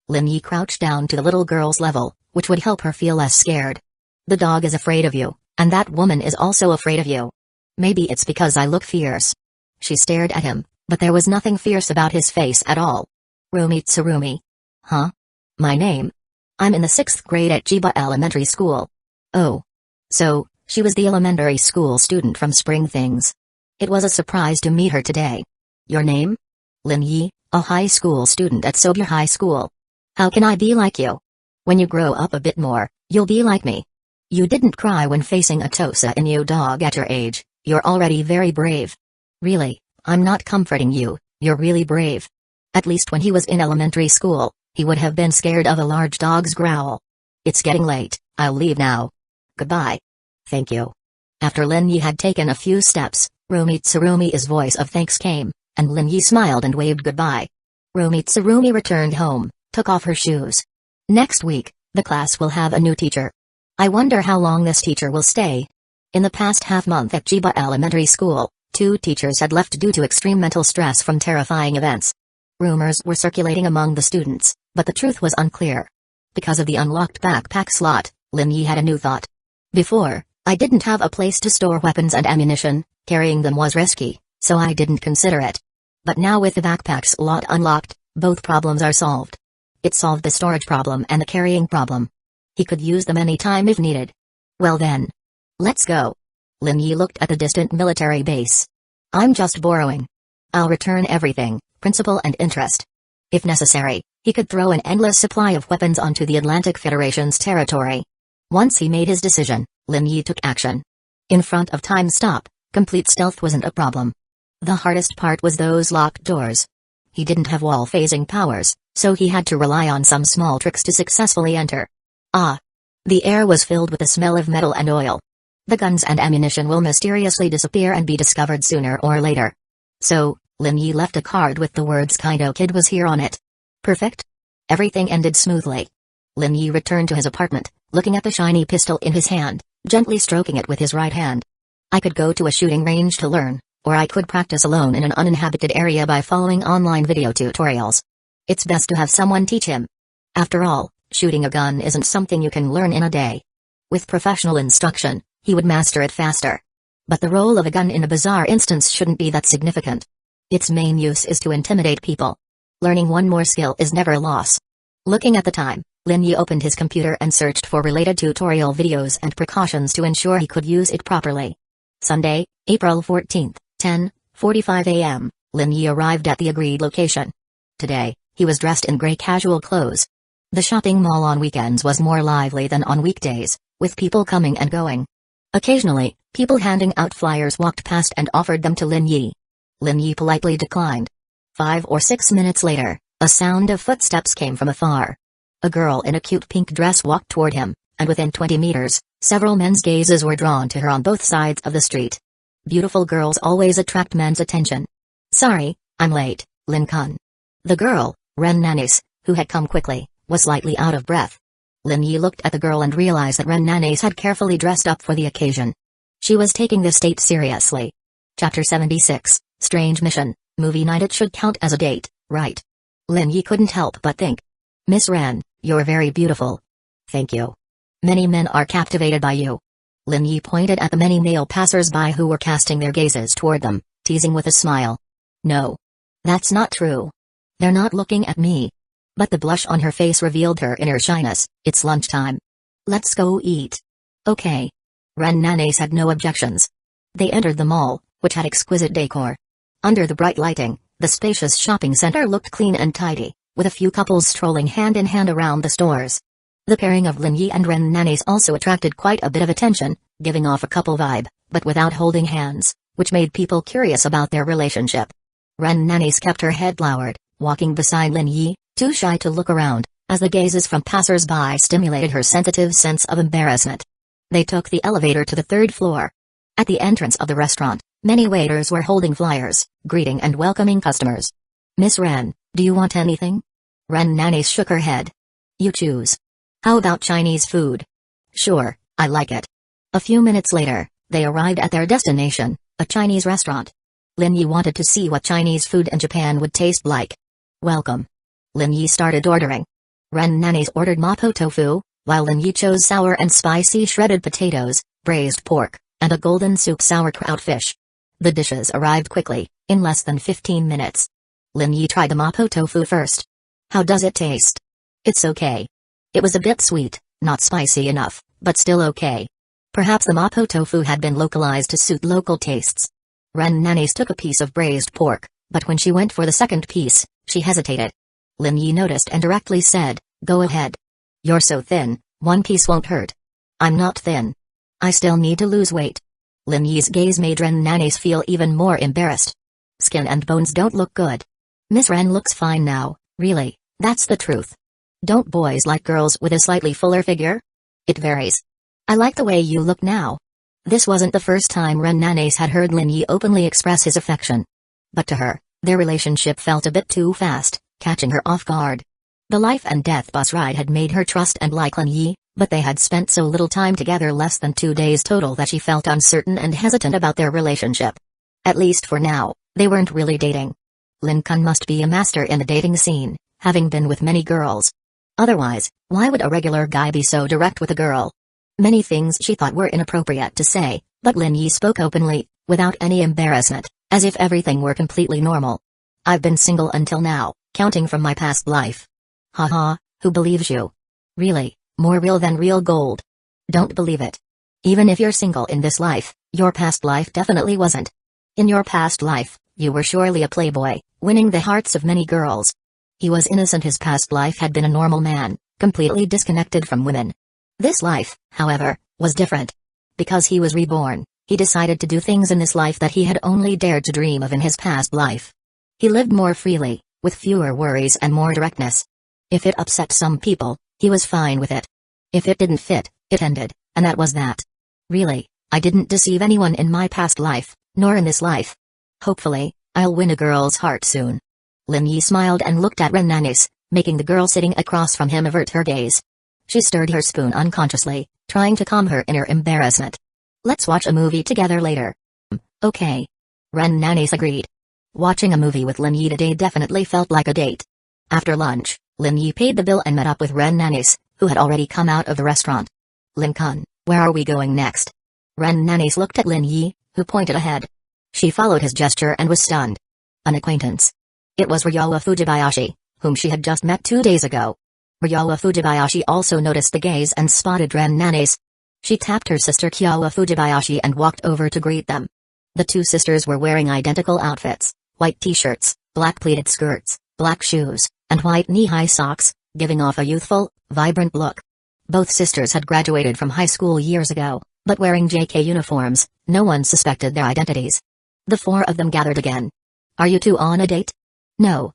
Lin Yi crouched down to the little girl's level, which would help her feel less scared. "The dog is afraid of you, and that woman is also afraid of you. Maybe it's because I look fierce." She stared at him, but there was nothing fierce about his face at all. "Rumi Tsurumi." "Huh? My name? I'm in the 6th grade at Chiba Elementary School." "Oh. So, she was the elementary school student from Spring Things. It was a surprise to meet her today." "Your name?" "Lin Yi, a high school student at Sobur High School." "How can I be like you? When you grow up a bit more, you'll be like me. You didn't cry when facing a Tosa Inu dog at your age, you're already very brave." "Really, I'm not comforting you, you're really brave. At least when he was in elementary school, he would have been scared of a large dog's growl." "It's getting late, I'll leave now. Goodbye." "Thank you." After Lin Yi had taken a few steps, Rumi Tsurumi's voice of thanks came, and Lin Yi smiled and waved goodbye. Rumi Tsurumi returned home, took off her shoes. Next week, the class will have a new teacher. I wonder how long this teacher will stay. In the past half-month at Chiba Elementary School, 2 teachers had left due to extreme mental stress from terrifying events. Rumors were circulating among the students, but the truth was unclear. Because of the unlocked backpack slot, Lin Yi had a new thought. Before, I didn't have a place to store weapons and ammunition, carrying them was risky, so I didn't consider it. But now with the backpack slot unlocked, both problems are solved. It solved the storage problem and the carrying problem. He could use them anytime if needed. Well then. Let's go. Lin Yi looked at the distant military base. I'm just borrowing. I'll return everything, principal and interest. If necessary, he could throw an endless supply of weapons onto the Atlantic Federation's territory. Once he made his decision, Lin Yi took action. In front of time stop, complete stealth wasn't a problem. The hardest part was those locked doors. He didn't have wall-phasing powers, so he had to rely on some small tricks to successfully enter. Ah! The air was filled with the smell of metal and oil. The guns and ammunition will mysteriously disappear and be discovered sooner or later. So, Lin Yi left a card with the words "Kaido Kid was here" on it. Perfect? Everything ended smoothly. Lin Yi returned to his apartment, looking at the shiny pistol in his hand, gently stroking it with his right hand. I could go to a shooting range to learn, or I could practice alone in an uninhabited area by following online video tutorials. It's best to have someone teach him. After all, shooting a gun isn't something you can learn in a day. With professional instruction, he would master it faster. But the role of a gun in a bizarre instance shouldn't be that significant. Its main use is to intimidate people. Learning one more skill is never a loss. Looking at the time, Lin Yi opened his computer and searched for related tutorial videos and precautions to ensure he could use it properly. Sunday, April 14th, 10:45 a.m., Lin Yi arrived at the agreed location. Today, he was dressed in gray casual clothes. The shopping mall on weekends was more lively than on weekdays, with people coming and going. Occasionally, people handing out flyers walked past and offered them to Lin Yi. Lin Yi politely declined. 5 or 6 minutes later, a sound of footsteps came from afar. A girl in a cute pink dress walked toward him, and within 20 meters, several men's gazes were drawn to her on both sides of the street. Beautiful girls always attract men's attention. Sorry, I'm late, Lin-kun. The girl, Ren Nanis, who had come quickly, was slightly out of breath. Lin Yi looked at the girl and realized that Ren Nanis had carefully dressed up for the occasion. She was taking this date seriously. Chapter 76, Strange Mission, Movie Night. It should count as a date, right? Lin Yi couldn't help but think. Miss Ren, you're very beautiful. Thank you. Many men are captivated by you. Lin Yi pointed at the many male passers-by who were casting their gazes toward them, teasing with a smile. No. That's not true. They're not looking at me. But the blush on her face revealed her inner shyness. It's lunchtime. Let's go eat. Okay. Ren Nanes had no objections. They entered the mall, which had exquisite decor. Under the bright lighting, the spacious shopping center looked clean and tidy, with a few couples strolling hand in hand around the stores. The pairing of Lin Yi and Ren Nanes also attracted quite a bit of attention, giving off a couple vibe, but without holding hands, which made people curious about their relationship. Ren Nanes kept her head lowered, walking beside Lin Yi, too shy to look around, as the gazes from passers-by stimulated her sensitive sense of embarrassment. They took the elevator to the 3rd floor. At the entrance of the restaurant, many waiters were holding flyers, greeting and welcoming customers. Miss Ren, do you want anything? Ren Nanes shook her head. You choose. How about Chinese food? Sure, I like it. A few minutes later, they arrived at their destination, a Chinese restaurant. Lin Yi wanted to see what Chinese food in Japan would taste like. Welcome. Lin Yi started ordering. Ren Nanes ordered mapo tofu, while Lin Yi chose sour and spicy shredded potatoes, braised pork, and a golden soup sauerkraut fish. The dishes arrived quickly, in less than 15 minutes. Lin Yi tried the mapo tofu first. How does it taste? It's okay. It was a bit sweet, not spicy enough, but still okay. Perhaps the mapo tofu had been localized to suit local tastes. Ren Nanes took a piece of braised pork, but when she went for the second piece, she hesitated. Lin Yi noticed and directly said, "Go ahead. You're so thin, one piece won't hurt." I'm not thin. I still need to lose weight. Lin Yi's gaze made Ren Nanes feel even more embarrassed. Skin and bones don't look good. Miss Ren looks fine now, really, that's the truth. Don't boys like girls with a slightly fuller figure? It varies. I like the way you look now. This wasn't the first time Ren Nanes had heard Lin Yi openly express his affection. But to her, their relationship felt a bit too fast, catching her off guard. The life and death bus ride had made her trust and like Lin Yi, but they had spent so little time together, less than 2 days total, that she felt uncertain and hesitant about their relationship. At least for now, they weren't really dating. Lin Kun must be a master in the dating scene, having been with many girls. Otherwise, why would a regular guy be so direct with a girl? Many things she thought were inappropriate to say, but Lin Yi spoke openly, without any embarrassment, as if everything were completely normal. I've been single until now, counting from my past life. Haha, who believes you? Really, more real than real gold. Don't believe it. Even if you're single in this life, your past life definitely wasn't. In your past life, you were surely a playboy, winning the hearts of many girls. He was innocent. His past life had been a normal man, completely disconnected from women. This life, however, was different. Because he was reborn, he decided to do things in this life that he had only dared to dream of in his past life. He lived more freely, with fewer worries and more directness. If it upset some people, he was fine with it. If it didn't fit, it ended, and that was that. Really, I didn't deceive anyone in my past life, nor in this life. Hopefully, I'll win a girl's heart soon. Lin Yi smiled and looked at Ren Nanis, making the girl sitting across from him avert her gaze. She stirred her spoon unconsciously, trying to calm her inner embarrassment. Let's watch a movie together later. Okay. Ren Nanis agreed. Watching a movie with Lin Yi today definitely felt like a date. After lunch, Lin Yi paid the bill and met up with Ren Nanis, who had already come out of the restaurant. Lin Kun, where are we going next? Ren Nanis looked at Lin Yi, who pointed ahead. She followed his gesture and was stunned. An acquaintance. It was Ryowa Fujibayashi, whom she had just met 2 days ago. Ryowa Fujibayashi also noticed the gaze and spotted Ren Nanis. She tapped her sister Kyowa Fujibayashi and walked over to greet them. The two sisters were wearing identical outfits, white t-shirts, black pleated skirts, black shoes, and white knee-high socks, giving off a youthful, vibrant look. Both sisters had graduated from high school years ago, but wearing JK uniforms, no one suspected their identities. The four of them gathered again. Are you two on a date? No.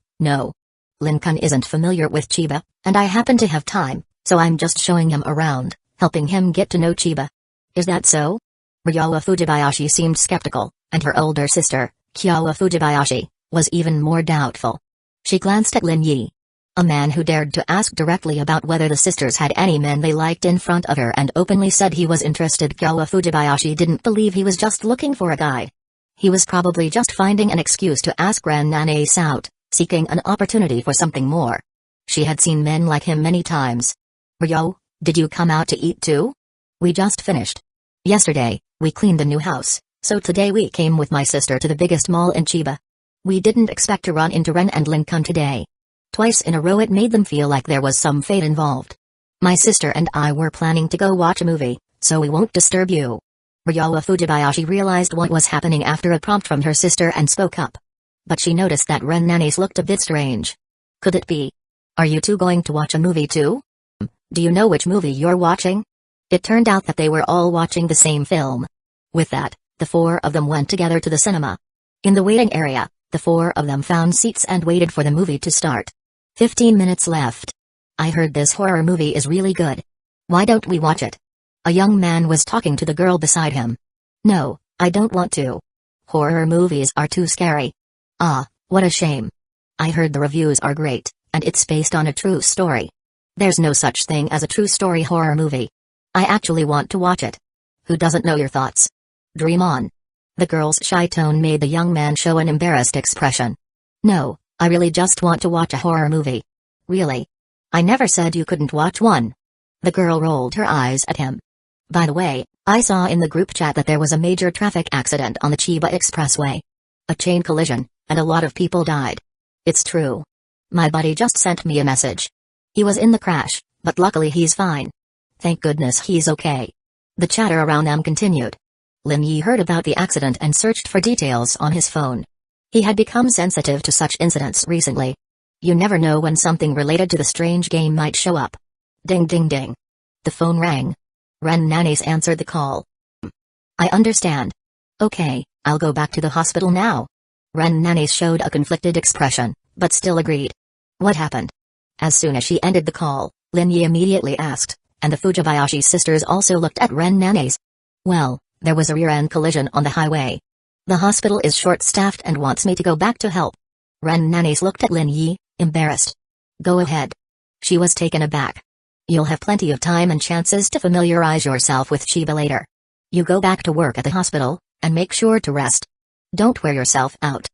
Lin Kun isn't familiar with Chiba, and I happen to have time, so I'm just showing him around, helping him get to know Chiba. Is that so? Ryowa Fujibayashi seemed skeptical, and her older sister, Kyowa Fujibayashi, was even more doubtful. She glanced at Lin Yi. A man who dared to ask directly about whether the sisters had any men they liked in front of her and openly said he was interested. Kyowa Fujibayashi didn't believe he was just looking for a guy. He was probably just finding an excuse to ask Ren Nanis out, seeking an opportunity for something more. She had seen men like him many times. Ryo, did you come out to eat too? We just finished. Yesterday, we cleaned the new house, so today we came with my sister to the biggest mall in Chiba. We didn't expect to run into Ren and Lin Kun today. Twice in a row it made them feel like there was some fate involved. My sister and I were planning to go watch a movie, so we won't disturb you. Ryowa Fujibayashi realized what was happening after a prompt from her sister and spoke up. But she noticed that Ren Nanis looked a bit strange. Could it be? Are you two going to watch a movie too? Do you know which movie you're watching? It turned out that they were all watching the same film. With that, the four of them went together to the cinema. In the waiting area, the four of them found seats and waited for the movie to start. 15 minutes left. I heard this horror movie is really good. Why don't we watch it? A young man was talking to the girl beside him. No, I don't want to. Horror movies are too scary. Ah, what a shame. I heard the reviews are great, and it's based on a true story. There's no such thing as a true story horror movie. I actually want to watch it. Who doesn't know your thoughts? Dream on. The girl's shy tone made the young man show an embarrassed expression. No, I really just want to watch a horror movie. Really? I never said you couldn't watch one. The girl rolled her eyes at him. By the way, I saw in the group chat that there was a major traffic accident on the Chiba Expressway. A chain collision, and a lot of people died. It's true. My buddy just sent me a message. He was in the crash, but luckily he's fine. Thank goodness he's okay. The chatter around them continued. Lin Yi heard about the accident and searched for details on his phone. He had become sensitive to such incidents recently. You never know when something related to the strange game might show up. Ding ding ding. The phone rang. Ren Nanis answered the call. I understand. Okay, I'll go back to the hospital now. Ren Nanis showed a conflicted expression, but still agreed. What happened? As soon as she ended the call, Lin Yi immediately asked, and the Fujibayashi sisters also looked at Ren Nanis. Well, there was a rear-end collision on the highway. The hospital is short-staffed and wants me to go back to help. Ren Nanis looked at Lin Yi, embarrassed. Go ahead. She was taken aback. You'll have plenty of time and chances to familiarize yourself with Chiba later. You go back to work at the hospital, and make sure to rest. Don't wear yourself out.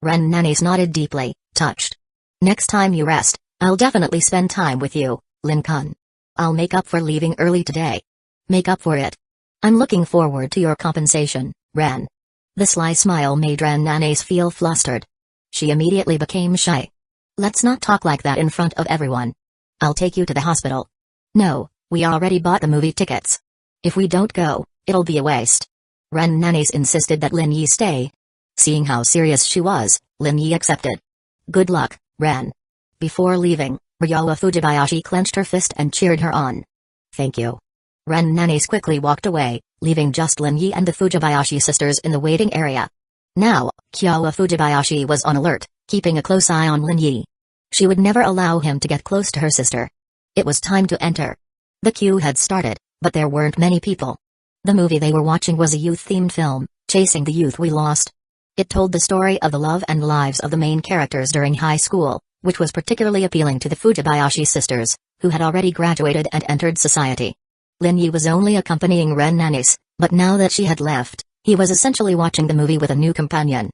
Ren Nanis nodded deeply, touched. Next time you rest, I'll definitely spend time with you, Lin-kun. I'll make up for leaving early today. Make up for it. I'm looking forward to your compensation, Ren. The sly smile made Ren Nanis feel flustered. She immediately became shy. Let's not talk like that in front of everyone. I'll take you to the hospital. No, we already bought the movie tickets. If we don't go, it'll be a waste. Ren Nanis insisted that Lin Yi stay. Seeing how serious she was, Lin Yi accepted. Good luck, Ren. Before leaving, Ryowa Fujibayashi clenched her fist and cheered her on. Thank you. Ren Nanis quickly walked away, leaving just Lin Yi and the Fujibayashi sisters in the waiting area. Now, Kyowa Fujibayashi was on alert, keeping a close eye on Lin Yi. She would never allow him to get close to her sister. It was time to enter. The queue had started, but there weren't many people. The movie they were watching was a youth-themed film, Chasing the Youth We Lost. It told the story of the love and lives of the main characters during high school, which was particularly appealing to the Fujibayashi sisters, who had already graduated and entered society. Lin Yi was only accompanying Ren Nanis, but now that she had left, he was essentially watching the movie with a new companion.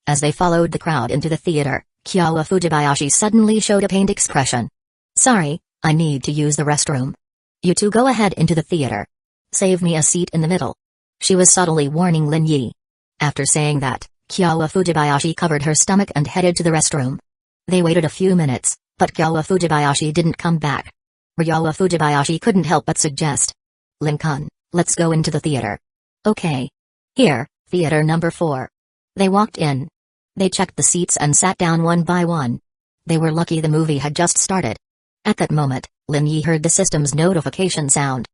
As they followed the crowd into the theater, Kyowa Fujibayashi suddenly showed a pained expression. Sorry, I need to use the restroom. You two go ahead into the theater. Save me a seat in the middle. She was subtly warning Lin Yi. After saying that, Kyowa Fujibayashi covered her stomach and headed to the restroom. They waited a few minutes, but Kyowa Fujibayashi didn't come back. Ryowa Fujibayashi couldn't help but suggest. Lin-kun, let's go into the theater. Okay. Here, theater number 4. They walked in. They checked the seats and sat down one by one. They were lucky the movie had just started. At that moment, Lin Yi heard the system's notification sound.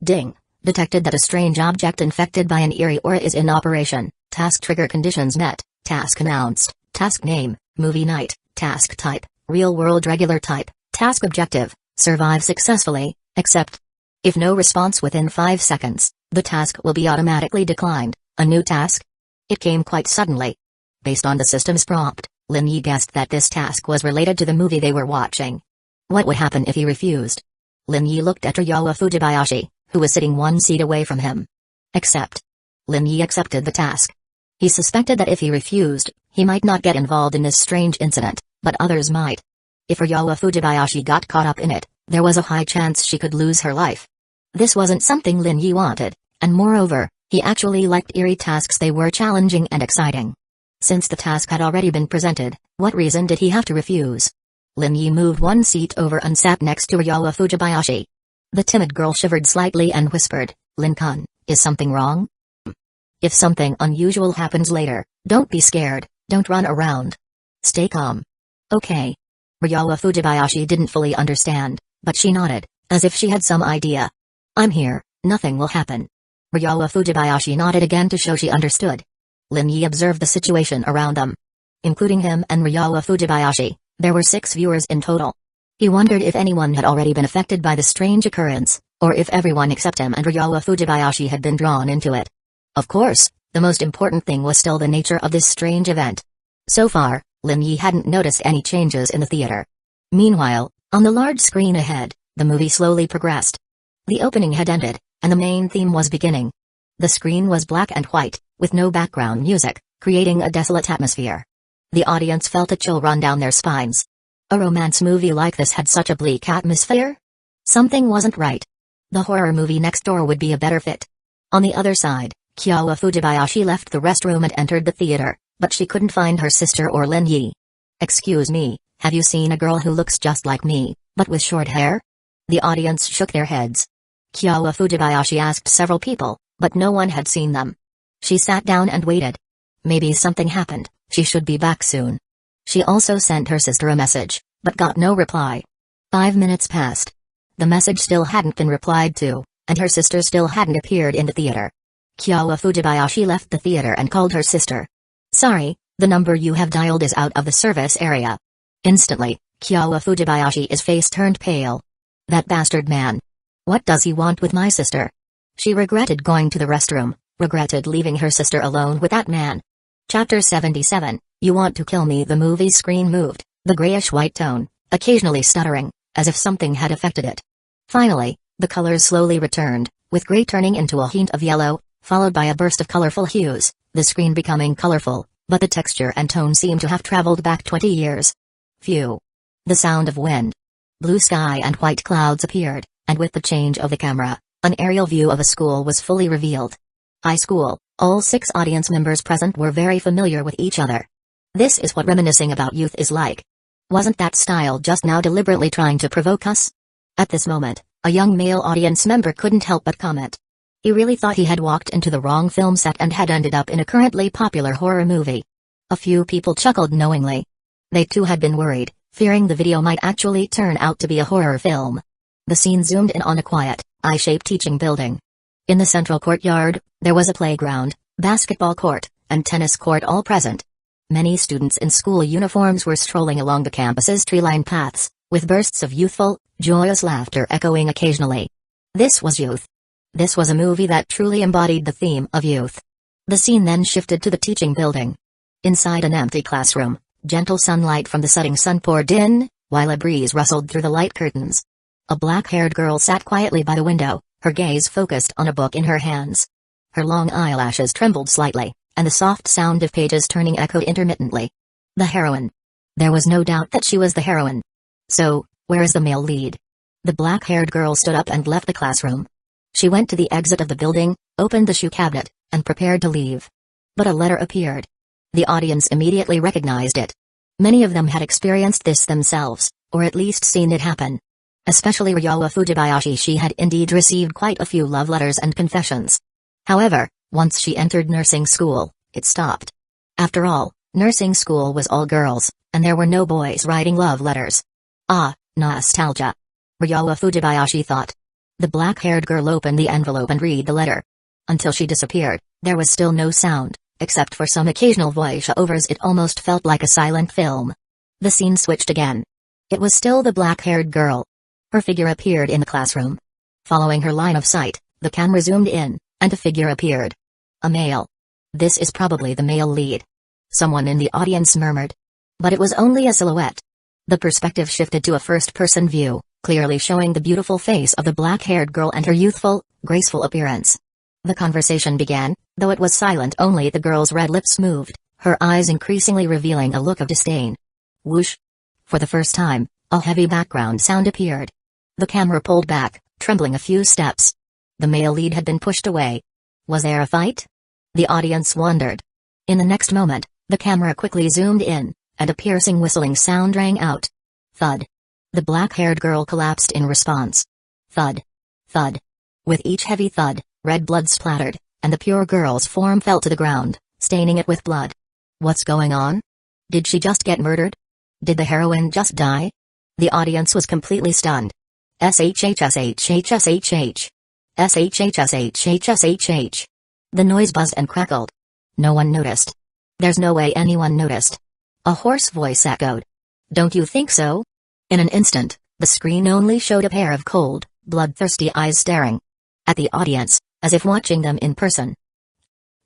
Ding. Detected that a strange object infected by an eerie aura is in operation. Task trigger conditions met. Task announced. Task name, movie night. Task type, real world regular type. Task objective, survive successfully, accept. If no response within 5 seconds, the task will be automatically declined. A new task? It came quite suddenly. Based on the system's prompt, Lin Yi guessed that this task was related to the movie they were watching. What would happen if he refused? Lin Yi looked at Ryowa Fujibayashi, who was sitting one seat away from him. Accept. Lin Yi accepted the task. He suspected that if he refused, he might not get involved in this strange incident, but others might. If Ryowa Fujibayashi got caught up in it, there was a high chance she could lose her life. This wasn't something Lin Yi wanted, and moreover, he actually liked eerie tasks. They were challenging and exciting. Since the task had already been presented, what reason did he have to refuse? Lin Yi moved one seat over and sat next to Ryowa Fujibayashi. The timid girl shivered slightly and whispered, Lin-kun, is something wrong? If something unusual happens later, don't be scared, don't run around. Stay calm. Okay. Ryowa Fujibayashi didn't fully understand, but she nodded, as if she had some idea. I'm here, nothing will happen. Ryowa Fujibayashi nodded again to show she understood. Lin Yi observed the situation around them. Including him and Ryowa Fujibayashi, there were 6 viewers in total. He wondered if anyone had already been affected by the strange occurrence, or if everyone except him and Ryowa Fujibayashi had been drawn into it. Of course, the most important thing was still the nature of this strange event. So far, Lin Yi hadn't noticed any changes in the theater. Meanwhile, on the large screen ahead, the movie slowly progressed. The opening had ended, and the main theme was beginning. The screen was black and white, with no background music, creating a desolate atmosphere. The audience felt a chill run down their spines. A romance movie like this had such a bleak atmosphere? Something wasn't right. The horror movie next door would be a better fit. On the other side, Kyowa Fujibayashi left the restroom and entered the theater, but she couldn't find her sister or Lin Yi. Excuse me, have you seen a girl who looks just like me, but with short hair? The audience shook their heads. Kyowa Fujibayashi asked several people, but no one had seen them. She sat down and waited. Maybe something happened, she should be back soon. She also sent her sister a message, but got no reply. 5 minutes passed. The message still hadn't been replied to, and her sister still hadn't appeared in the theater. Kyowa Fujibayashi left the theater and called her sister. Sorry, the number you have dialed is out of the service area. Instantly, Kyowa Fujibayashi's face turned pale. That bastard man. What does he want with my sister? She regretted going to the restroom, regretted leaving her sister alone with that man. Chapter 77, You Want to Kill Me. The movie screen moved, the grayish-white tone, occasionally stuttering, as if something had affected it. Finally, the colors slowly returned, with gray turning into a hint of yellow, followed by a burst of colorful hues, the screen becoming colorful, but the texture and tone seemed to have traveled back 20 years. Phew. The sound of wind. Blue sky and white clouds appeared, and with the change of the camera, an aerial view of a school was fully revealed. High school, all 6 audience members present were very familiar with each other. This is what reminiscing about youth is like. Wasn't that style just now deliberately trying to provoke us? At this moment, a young male audience member couldn't help but comment. He really thought he had walked into the wrong film set and had ended up in a currently popular horror movie. A few people chuckled knowingly. They too had been worried, fearing the video might actually turn out to be a horror film. The scene zoomed in on a quiet, I-shaped teaching building. In the central courtyard, there was a playground, basketball court, and tennis court all present. Many students in school uniforms were strolling along the campus's tree-lined paths, with bursts of youthful, joyous laughter echoing occasionally. This was youth. This was a movie that truly embodied the theme of youth. The scene then shifted to the teaching building. Inside an empty classroom, gentle sunlight from the setting sun poured in, while a breeze rustled through the light curtains. A black-haired girl sat quietly by the window, her gaze focused on a book in her hands. Her long eyelashes trembled slightly, and the soft sound of pages turning echoed intermittently. The heroine. There was no doubt that she was the heroine. So, where is the male lead? The black-haired girl stood up and left the classroom. She went to the exit of the building, opened the shoe cabinet, and prepared to leave. But a letter appeared. The audience immediately recognized it. Many of them had experienced this themselves, or at least seen it happen. Especially Ryowa Fujibayashi. She had indeed received quite a few love letters and confessions. However, once she entered nursing school, it stopped. After all, nursing school was all girls, and there were no boys writing love letters. Ah, nostalgia. Ryowa Fujibayashi thought. The black-haired girl opened the envelope and read the letter. Until she disappeared, there was still no sound, except for some occasional voice-overs. It almost felt like a silent film. The scene switched again. It was still the black-haired girl. Her figure appeared in the classroom. Following her line of sight, the camera zoomed in, and a figure appeared. A male. This is probably the male lead. Someone in the audience murmured. But it was only a silhouette. The perspective shifted to a first-person view, clearly showing the beautiful face of the black-haired girl and her youthful, graceful appearance. The conversation began, though it was silent. Only the girl's red lips moved, her eyes increasingly revealing a look of disdain. Whoosh! For the first time, a heavy background sound appeared. The camera pulled back, trembling a few steps. The male lead had been pushed away. Was there a fight? The audience wondered. In the next moment, the camera quickly zoomed in, and a piercing whistling sound rang out. Thud. The black-haired girl collapsed in response. Thud. Thud. With each heavy thud, red blood splattered, and the pure girl's form fell to the ground, staining it with blood. What's going on? Did she just get murdered? Did the heroine just die? The audience was completely stunned. SHHSHHSHH. SHHSHHSHH. The noise buzzed and crackled. No one noticed. There's no way anyone noticed. A hoarse voice echoed. Don't you think so? In an instant, the screen only showed a pair of cold, bloodthirsty eyes staring at the audience, as if watching them in person.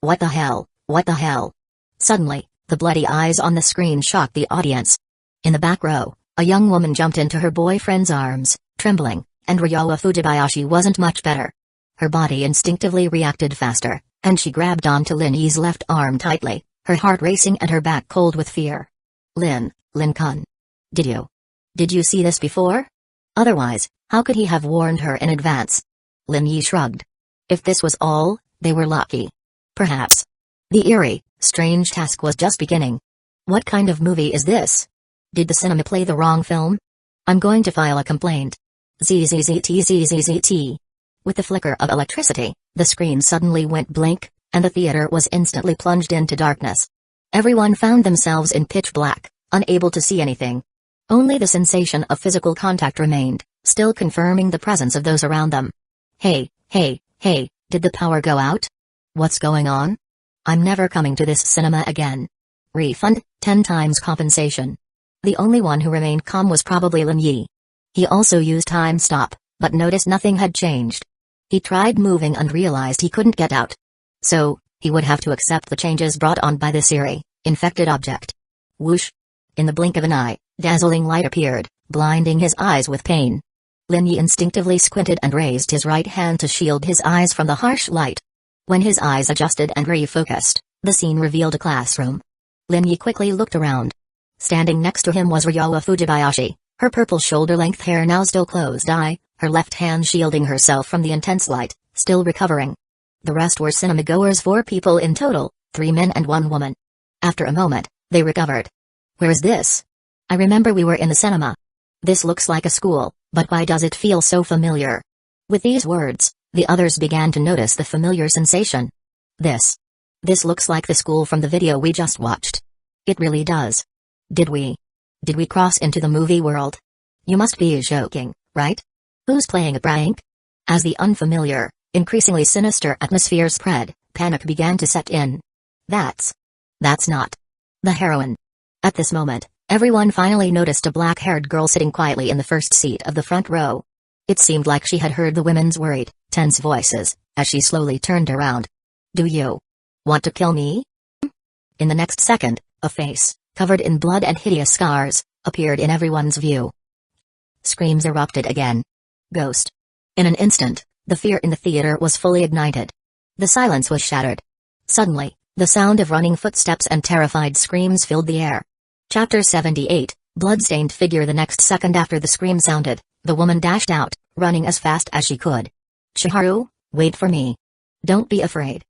What the hell? What the hell? Suddenly, the bloody eyes on the screen shocked the audience. In the back row, a young woman jumped into her boyfriend's arms, trembling, and Ryowa Fujibayashi wasn't much better. Her body instinctively reacted faster, and she grabbed onto Lin Yi's left arm tightly, her heart racing and her back cold with fear. Lin-kun. Did you see this before? Otherwise, how could he have warned her in advance? Lin Yi shrugged. If this was all, they were lucky. Perhaps. The eerie, strange task was just beginning. What kind of movie is this? Did the cinema play the wrong film? I'm going to file a complaint. ZZZT. With the flicker of electricity, the screen suddenly went blank, and the theater was instantly plunged into darkness. Everyone found themselves in pitch black, unable to see anything. Only the sensation of physical contact remained, still confirming the presence of those around them. Hey, did the power go out? What's going on? I'm never coming to this cinema again. Refund, 10 times compensation. The only one who remained calm was probably Lin Yi. He also used time stop, but noticed nothing had changed. He tried moving and realized he couldn't get out. So, he would have to accept the changes brought on by this eerie, infected object. Whoosh! In the blink of an eye, dazzling light appeared, blinding his eyes with pain. Lin Yi instinctively squinted and raised his right hand to shield his eyes from the harsh light. When his eyes adjusted and refocused, the scene revealed a classroom. Lin Yi quickly looked around. Standing next to him was Ryowa Fujibayashi, her purple shoulder-length hair now still closed-eye, her left hand shielding herself from the intense light, still recovering. The rest were cinema-goers, 4 people in total, 3 men and 1 woman. After a moment, they recovered. Where is this? I remember we were in the cinema. This looks like a school, but why does it feel so familiar? With these words, the others began to notice the familiar sensation. This looks like the school from the video we just watched. It really does. Did we cross into the movie world? You must be joking, right? Who's playing a prank? As the unfamiliar, increasingly sinister atmosphere spread, panic began to set in. That's not the heroine. At this moment, everyone finally noticed a black-haired girl sitting quietly in the first seat of the front row. It seemed like she had heard the women's worried, tense voices, as she slowly turned around. Do you want to kill me? In the next second, a face, covered in blood and hideous scars, appeared in everyone's view. Screams erupted again. Ghost. In an instant, the fear in the theater was fully ignited. The silence was shattered. Suddenly, the sound of running footsteps and terrified screams filled the air. Chapter 78, Bloodstained Figure. The next second after the scream sounded, the woman dashed out, running as fast as she could. Chiharu, wait for me. Don't be afraid.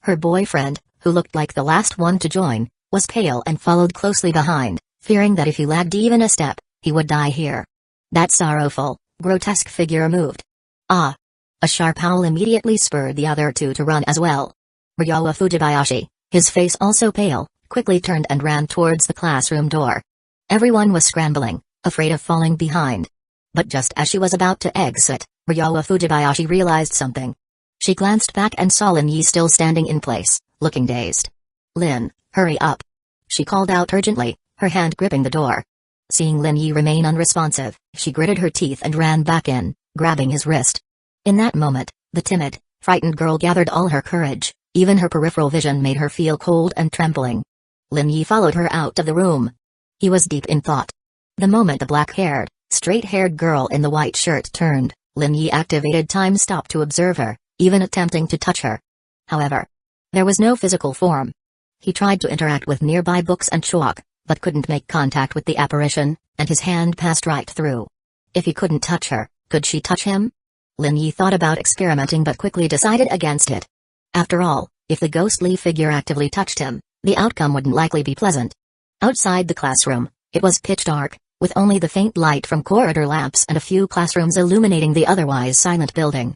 Her boyfriend, who looked like the last one to join, was pale and followed closely behind, fearing that if he lagged even a step, he would die here. That sorrowful, grotesque figure moved. Ah! A sharp howl immediately spurred the other 2 to run as well. Ryowa Fujibayashi, his face also pale, quickly turned and ran towards the classroom door. Everyone was scrambling, afraid of falling behind. But just as she was about to exit, Ryowa Fujibayashi realized something. She glanced back and saw Lin Yi still standing in place, looking dazed. Lin, hurry up. She called out urgently, her hand gripping the door. Seeing Lin Yi remain unresponsive, she gritted her teeth and ran back in, grabbing his wrist. In that moment, the timid, frightened girl gathered all her courage, even her peripheral vision made her feel cold and trembling. Lin Yi followed her out of the room. He was deep in thought. The moment the black-haired, straight-haired girl in the white shirt turned, Lin Yi activated time stop to observe her, even attempting to touch her. However, there was no physical form. He tried to interact with nearby books and chalk, but couldn't make contact with the apparition, and his hand passed right through. If he couldn't touch her, could she touch him? Lin Yi thought about experimenting but quickly decided against it. After all, if the ghostly figure actively touched him, the outcome wouldn't likely be pleasant. Outside the classroom, it was pitch dark, with only the faint light from corridor lamps and a few classrooms illuminating the otherwise silent building.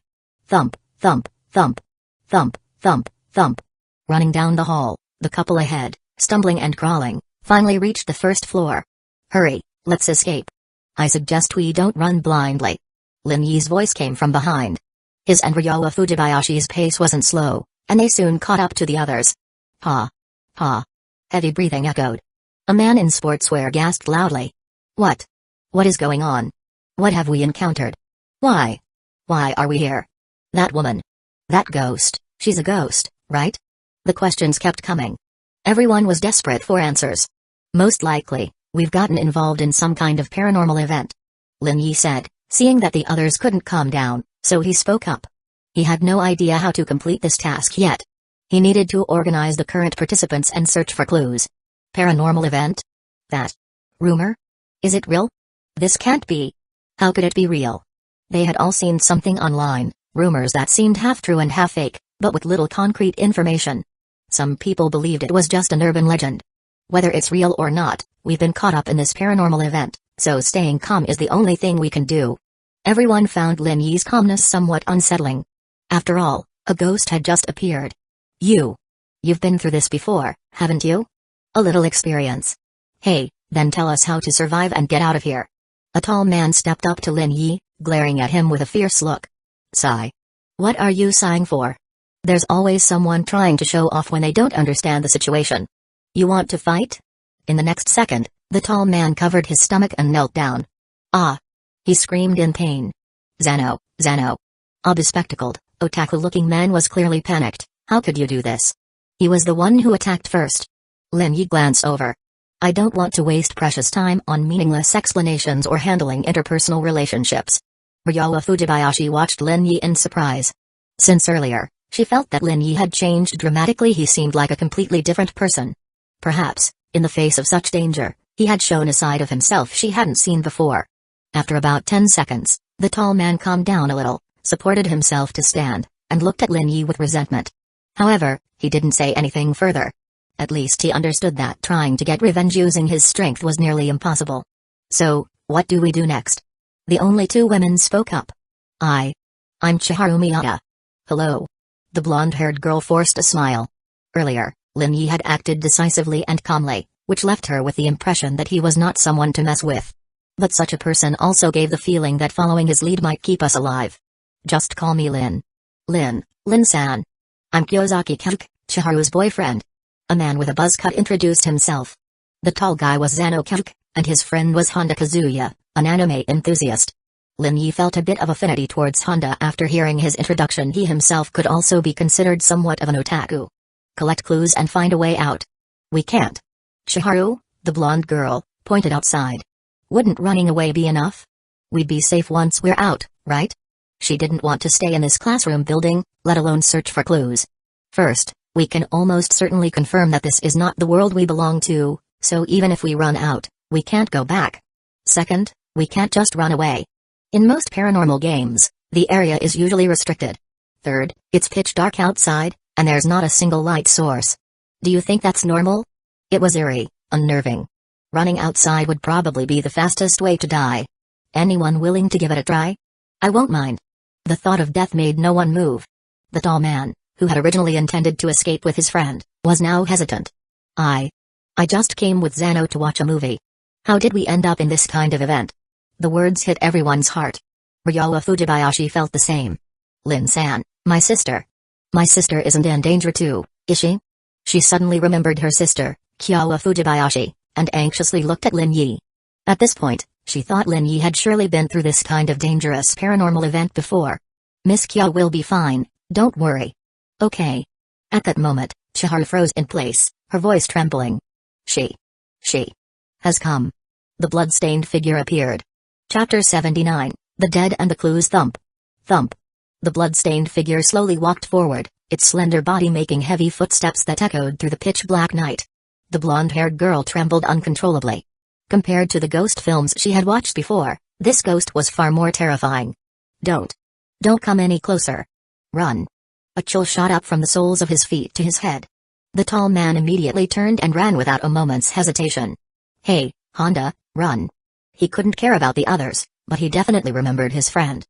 Thump, thump, thump. Thump, thump, thump. Running down the hall, the couple ahead, stumbling and crawling, finally reached the first floor. Hurry, let's escape. I suggest we don't run blindly. Lin Yi's voice came from behind. His and Ryowa Fujibayashi's pace wasn't slow, and they soon caught up to the others. Ha! Ha! Heavy breathing echoed. A man in sportswear gasped loudly. What? What is going on? What have we encountered? Why? Why are we here? That woman. That ghost, she's a ghost, right? The questions kept coming. Everyone was desperate for answers. Most likely, we've gotten involved in some kind of paranormal event. Lin Yi said, seeing that the others couldn't calm down, so he spoke up. He had no idea how to complete this task yet. He needed to organize the current participants and search for clues. Paranormal event? That rumor? Is it real? This can't be. How could it be real? They had all seen something online, rumors that seemed half true and half fake, but with little concrete information. Some people believed it was just an urban legend. Whether it's real or not, we've been caught up in this paranormal event, so staying calm is the only thing we can do. Everyone found Lin Yi's calmness somewhat unsettling. After all, a ghost had just appeared. You've been through this before, haven't you? A little experience. Hey, then tell us how to survive and get out of here. A tall man stepped up to Lin Yi, glaring at him with a fierce look. Sigh. What are you sighing for? There's always someone trying to show off when they don't understand the situation. You want to fight? In the next second, the tall man covered his stomach and knelt down. Ah! He screamed in pain. Zano. A bespectacled, otaku-looking man was clearly panicked. How could you do this? He was the one who attacked first. Lin Yi glanced over. I don't want to waste precious time on meaningless explanations or handling interpersonal relationships. Ryowa Fujibayashi watched Lin Yi in surprise. Since earlier, she felt that Lin Yi had changed dramatically. He seemed like a completely different person. Perhaps, in the face of such danger, he had shown a side of himself she hadn't seen before. After about 10 seconds, the tall man calmed down a little, supported himself to stand, and looked at Lin Yi with resentment. However, he didn't say anything further. At least he understood that trying to get revenge using his strength was nearly impossible. So, what do we do next? The only two women spoke up. I'm Chiharu Miyata. Hello. The blonde-haired girl forced a smile. Earlier, Lin Yi had acted decisively and calmly, which left her with the impression that he was not someone to mess with. But such a person also gave the feeling that following his lead might keep us alive. Just call me Lin. Lin-san. I'm Kyozaki Kazuki, Chiharu's boyfriend. A man with a buzz cut introduced himself. The tall guy was Zano Kazuki, and his friend was Honda Kazuya, an anime enthusiast. Lin Yi felt a bit of affinity towards Honda after hearing his introduction. He himself could also be considered somewhat of an otaku. Collect clues and find a way out. We can't. Chiharu, the blonde girl, pointed outside. Wouldn't running away be enough? We'd be safe once we're out, right? She didn't want to stay in this classroom building, let alone search for clues. First, we can almost certainly confirm that this is not the world we belong to, so even if we run out, we can't go back. Second, we can't just run away. In most paranormal games, the area is usually restricted. Third, it's pitch dark outside, and there's not a single light source. Do you think that's normal? It was eerie, unnerving. Running outside would probably be the fastest way to die. Anyone willing to give it a try? I won't mind. The thought of death made no one move. The tall man, who had originally intended to escape with his friend, was now hesitant. I just came with Zano to watch a movie. How did we end up in this kind of event? The words hit everyone's heart. Ryowa Fujibayashi felt the same. Lin-san, my sister. My sister isn't in danger too, is she? She suddenly remembered her sister, Kyowa Fujibayashi, and anxiously looked at Lin Yi. At this point, she thought Lin Yi had surely been through this kind of dangerous paranormal event before. Miss Kyo will be fine, don't worry. Okay. At that moment, Chiharu froze in place, her voice trembling. She has come. The blood-stained figure appeared. Chapter 79, The Dead and the Clues. Thump. Thump. The blood-stained figure slowly walked forward, its slender body making heavy footsteps that echoed through the pitch-black night. The blonde-haired girl trembled uncontrollably. Compared to the ghost films she had watched before, this ghost was far more terrifying. Don't come any closer. Run. A chill shot up from the soles of his feet to his head. The tall man immediately turned and ran without a moment's hesitation. Hey, Honda, run. He couldn't care about the others, but he definitely remembered his friend.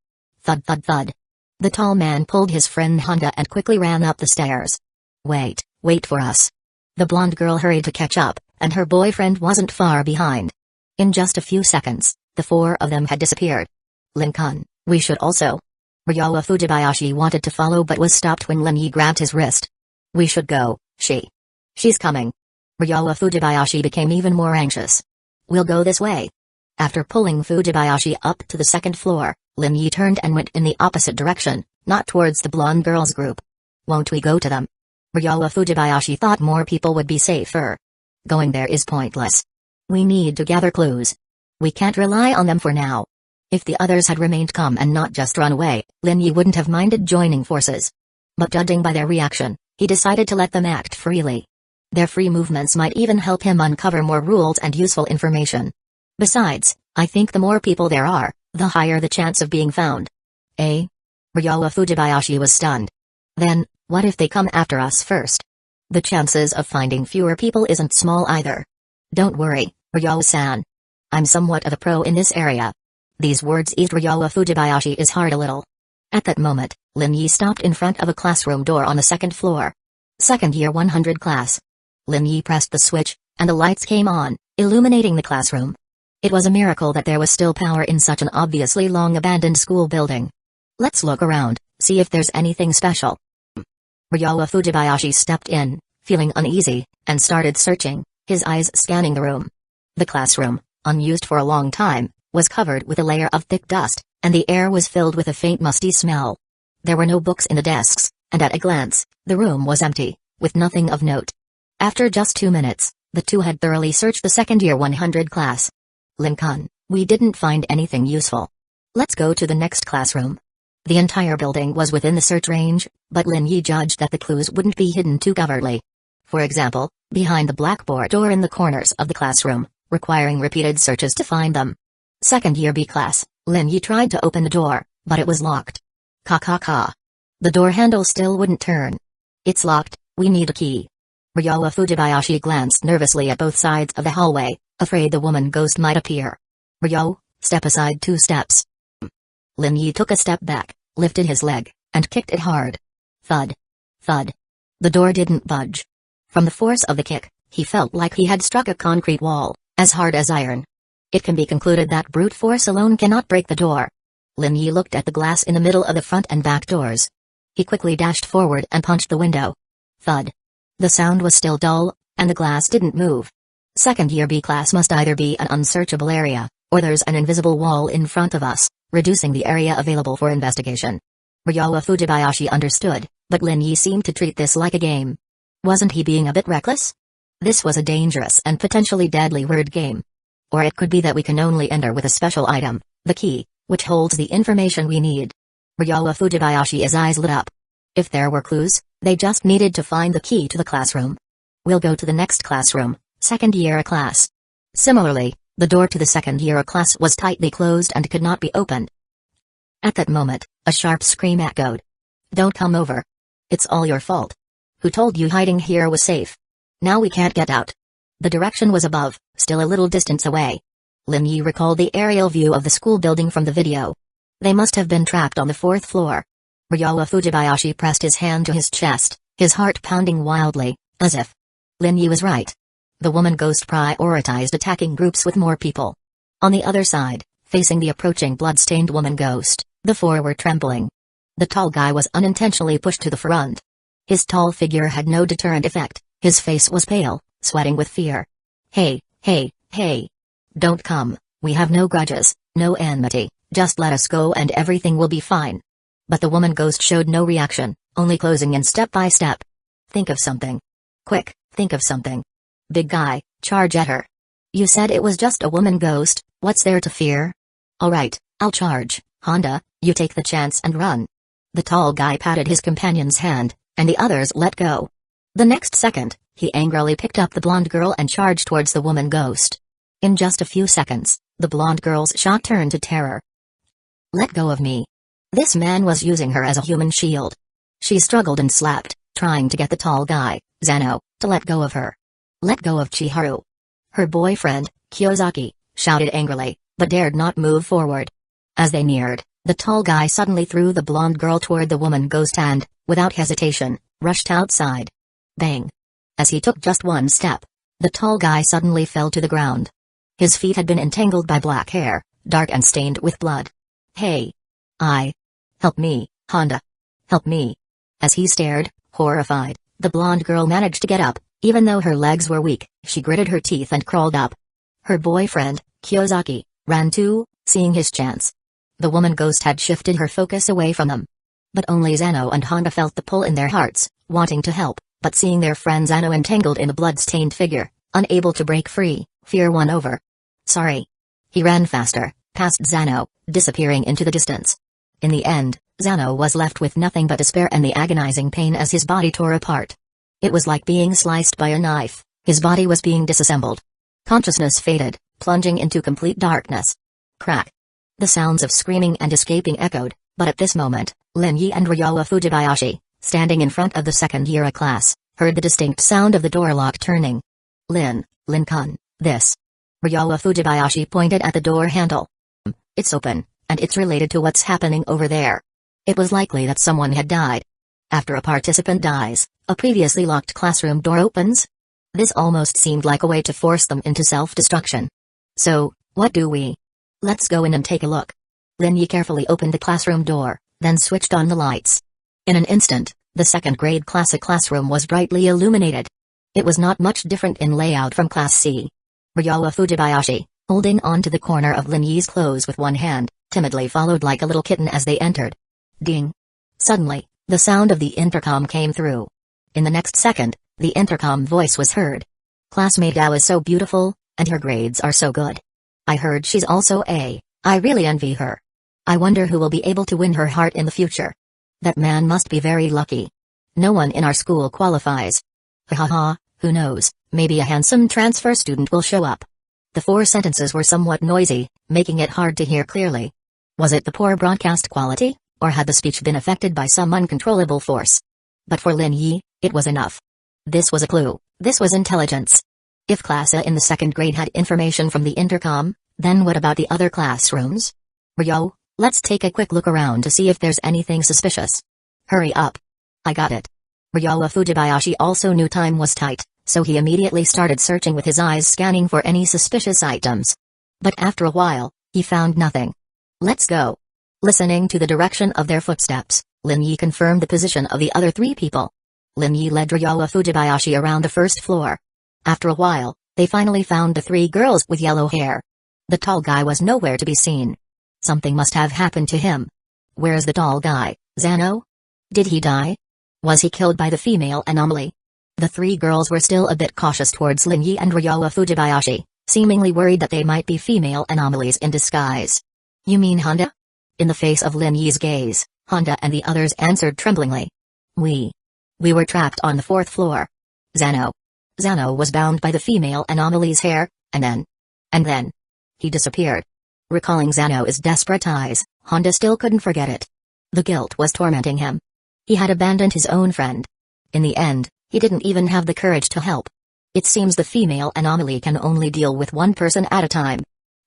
Thud thud thud. The tall man pulled his friend Honda and quickly ran up the stairs. Wait for us. The blonde girl hurried to catch up, and her boyfriend wasn't far behind. In just a few seconds, the four of them had disappeared. Lin-kun, we should also. Ryowa Fujibayashi wanted to follow but was stopped when Lin Yi grabbed his wrist. We should go, she's coming. Ryowa Fujibayashi became even more anxious. We'll go this way. After pulling Fujibayashi up to the second floor, Lin Yi turned and went in the opposite direction, not towards the blonde girl's group. Won't we go to them? Ryowa Fujibayashi thought more people would be safer. Going there is pointless. We need to gather clues. We can't rely on them for now. If the others had remained calm and not just run away, Lin Yi wouldn't have minded joining forces. But judging by their reaction, he decided to let them act freely. Their free movements might even help him uncover more rules and useful information. Besides, I think the more people there are, the higher the chance of being found. Eh? Ryowa Fujibayashi was stunned. Then, what if they come after us first? The chances of finding fewer people isn't small either. Don't worry, Ryowa-san. I'm somewhat of a pro in this area. These words eased Ryowa Fujibayashi's heart a little. At that moment, Lin Yi stopped in front of a classroom door on the second floor. Second year 100 class. Lin Yi pressed the switch, and the lights came on, illuminating the classroom. It was a miracle that there was still power in such an obviously long-abandoned school building. Let's look around, see if there's anything special. Ryowa Fujibayashi stepped in, feeling uneasy, and started searching, his eyes scanning the room. The classroom, unused for a long time, was covered with a layer of thick dust, and the air was filled with a faint musty smell. There were no books in the desks, and at a glance, the room was empty, with nothing of note. After just 2 minutes, The two had thoroughly searched the second year 100 class. Lincoln, we didn't find anything useful. Let's go to the next classroom. The entire building was within the search range, but Lin Yi judged that the clues wouldn't be hidden too covertly. For example, behind the blackboard or in the corners of the classroom, requiring repeated searches to find them. Second year B class, Lin Yi tried to open the door, but it was locked. Ka. The door handle still wouldn't turn. It's locked, we need a key. Ryoa Fujibayashi glanced nervously at both sides of the hallway, afraid the woman ghost might appear. Ryo, step aside 2 steps. Lin Yi took a step back, lifted his leg, and kicked it hard. Thud. Thud. The door didn't budge. From the force of the kick, he felt like he had struck a concrete wall, as hard as iron. It can be concluded that brute force alone cannot break the door. Lin Yi looked at the glass in the middle of the front and back doors. He quickly dashed forward and punched the window. Thud. The sound was still dull, and the glass didn't move. Second year B class must either be an unsearchable area, or there's an invisible wall in front of us, reducing the area available for investigation. Ryoa Fujibayashi understood, but Lin Yi seemed to treat this like a game. Wasn't he being a bit reckless? This was a dangerous and potentially deadly word game. Or it could be that we can only enter with a special item, the key, which holds the information we need. Ryoa Fujibayashi's eyes lit up. If there were clues, they just needed to find the key to the classroom. We'll go to the next classroom, second year A class. Similarly, the door to the second year A class was tightly closed and could not be opened. At that moment, a sharp scream echoed. Don't come over. It's all your fault. Who told you hiding here was safe? Now we can't get out. The direction was above, still a little distance away. Lin Yi recalled the aerial view of the school building from the video. They must have been trapped on the 4th floor. Ryoa Fujibayashi pressed his hand to his chest, his heart pounding wildly, as if Lin Yi was right. The woman ghost prioritized attacking groups with more people. On the other side, facing the approaching blood-stained woman ghost, the 4 were trembling. The tall guy was unintentionally pushed to the front. His tall figure had no deterrent effect, his face was pale, sweating with fear. Hey. Don't come, we have no grudges, no enmity, just let us go and everything will be fine. But the woman ghost showed no reaction, only closing in step by step. Think of something. Quick, think of something. Big guy, charge at her. You said it was just a woman ghost, what's there to fear? Alright, I'll charge, Honda, you take the chance and run. The tall guy patted his companion's hand, and the others let go. The next second, he angrily picked up the blonde girl and charged towards the woman ghost. In just a few seconds, the blonde girl's shock turned to terror. Let go of me. This man was using her as a human shield. She struggled and slapped, trying to get the tall guy, Zano, to let go of her. Let go of Chiharu. Her boyfriend, Kiyosaki, shouted angrily, but dared not move forward. As they neared, the tall guy suddenly threw the blonde girl toward the woman ghost and, without hesitation, rushed outside. Bang. As he took just one step, the tall guy suddenly fell to the ground. His feet had been entangled by black hair, dark and stained with blood. Hey. Help me, Honda. Help me. As he stared, horrified, the blonde girl managed to get up. Even though her legs were weak, she gritted her teeth and crawled up. Her boyfriend, Kiyosaki, ran too, seeing his chance. The woman ghost had shifted her focus away from them. But only Zano and Honda felt the pull in their hearts, wanting to help, but seeing their friend Zano entangled in a blood-stained figure, unable to break free, fear won over. Sorry. He ran faster, past Zano, disappearing into the distance. In the end, Zano was left with nothing but despair and the agonizing pain as his body tore apart. It was like being sliced by a knife, his body was being disassembled. Consciousness faded, plunging into complete darkness. Crack. The sounds of screaming and escaping echoed, but at this moment, Lin Yi and Ryoa Fujibayashi, standing in front of the second year A class, heard the distinct sound of the door lock turning. Lin-kun, this. Ryoa Fujibayashi pointed at the door handle. It's open, and it's related to what's happening over there. It was likely that someone had died. After a participant dies, a previously locked classroom door opens? This almost seemed like a way to force them into self-destruction. So, what do we? Let's go in and take a look. Lin Yi carefully opened the classroom door, then switched on the lights. In an instant, the second-grade classic classroom was brightly illuminated. It was not much different in layout from Class C. Ryoa Fujibayashi, holding on to the corner of Lin Yi's clothes with one hand, timidly followed like a little kitten as they entered. Ding! Suddenly, the sound of the intercom came through. In the next second, the intercom voice was heard. Classmate Dao is so beautiful, and her grades are so good. I heard she's also A. I really envy her. I wonder who will be able to win her heart in the future. That man must be very lucky. No one in our school qualifies. Ha, who knows, maybe a handsome transfer student will show up. The 4 sentences were somewhat noisy, making it hard to hear clearly. Was it the poor broadcast quality, or had the speech been affected by some uncontrollable force? But for Lin Yi, it was enough. This was a clue, this was intelligence. If class A in the 2nd grade had information from the intercom, then what about the other classrooms? Ryo, let's take a quick look around to see if there's anything suspicious. Hurry up. I got it. Ryo Fujibayashi also knew time was tight, so he immediately started searching with his eyes, scanning for any suspicious items. But after a while, he found nothing. Let's go. Listening to the direction of their footsteps, Lin Yi confirmed the position of the other 3 people. Lin Yi led Ryo Fujibayashi around the 1st floor. After a while, they finally found the 3 girls with yellow hair. The tall guy was nowhere to be seen. Something must have happened to him. Where's the tall guy, Zano? Did he die? Was he killed by the female anomaly? The 3 girls were still a bit cautious towards Lin Yi and Ryo Fujibayashi, seemingly worried that they might be female anomalies in disguise. You mean Honda? In the face of Lin Yi's gaze, Honda and the others answered tremblingly. We were trapped on the 4th floor. Zano was bound by the female anomaly's hair, and then he disappeared. Recalling Zano's desperate eyes, Honda still couldn't forget it. The guilt was tormenting him. He had abandoned his own friend. In the end, he didn't even have the courage to help. It seems the female anomaly can only deal with one person at a time.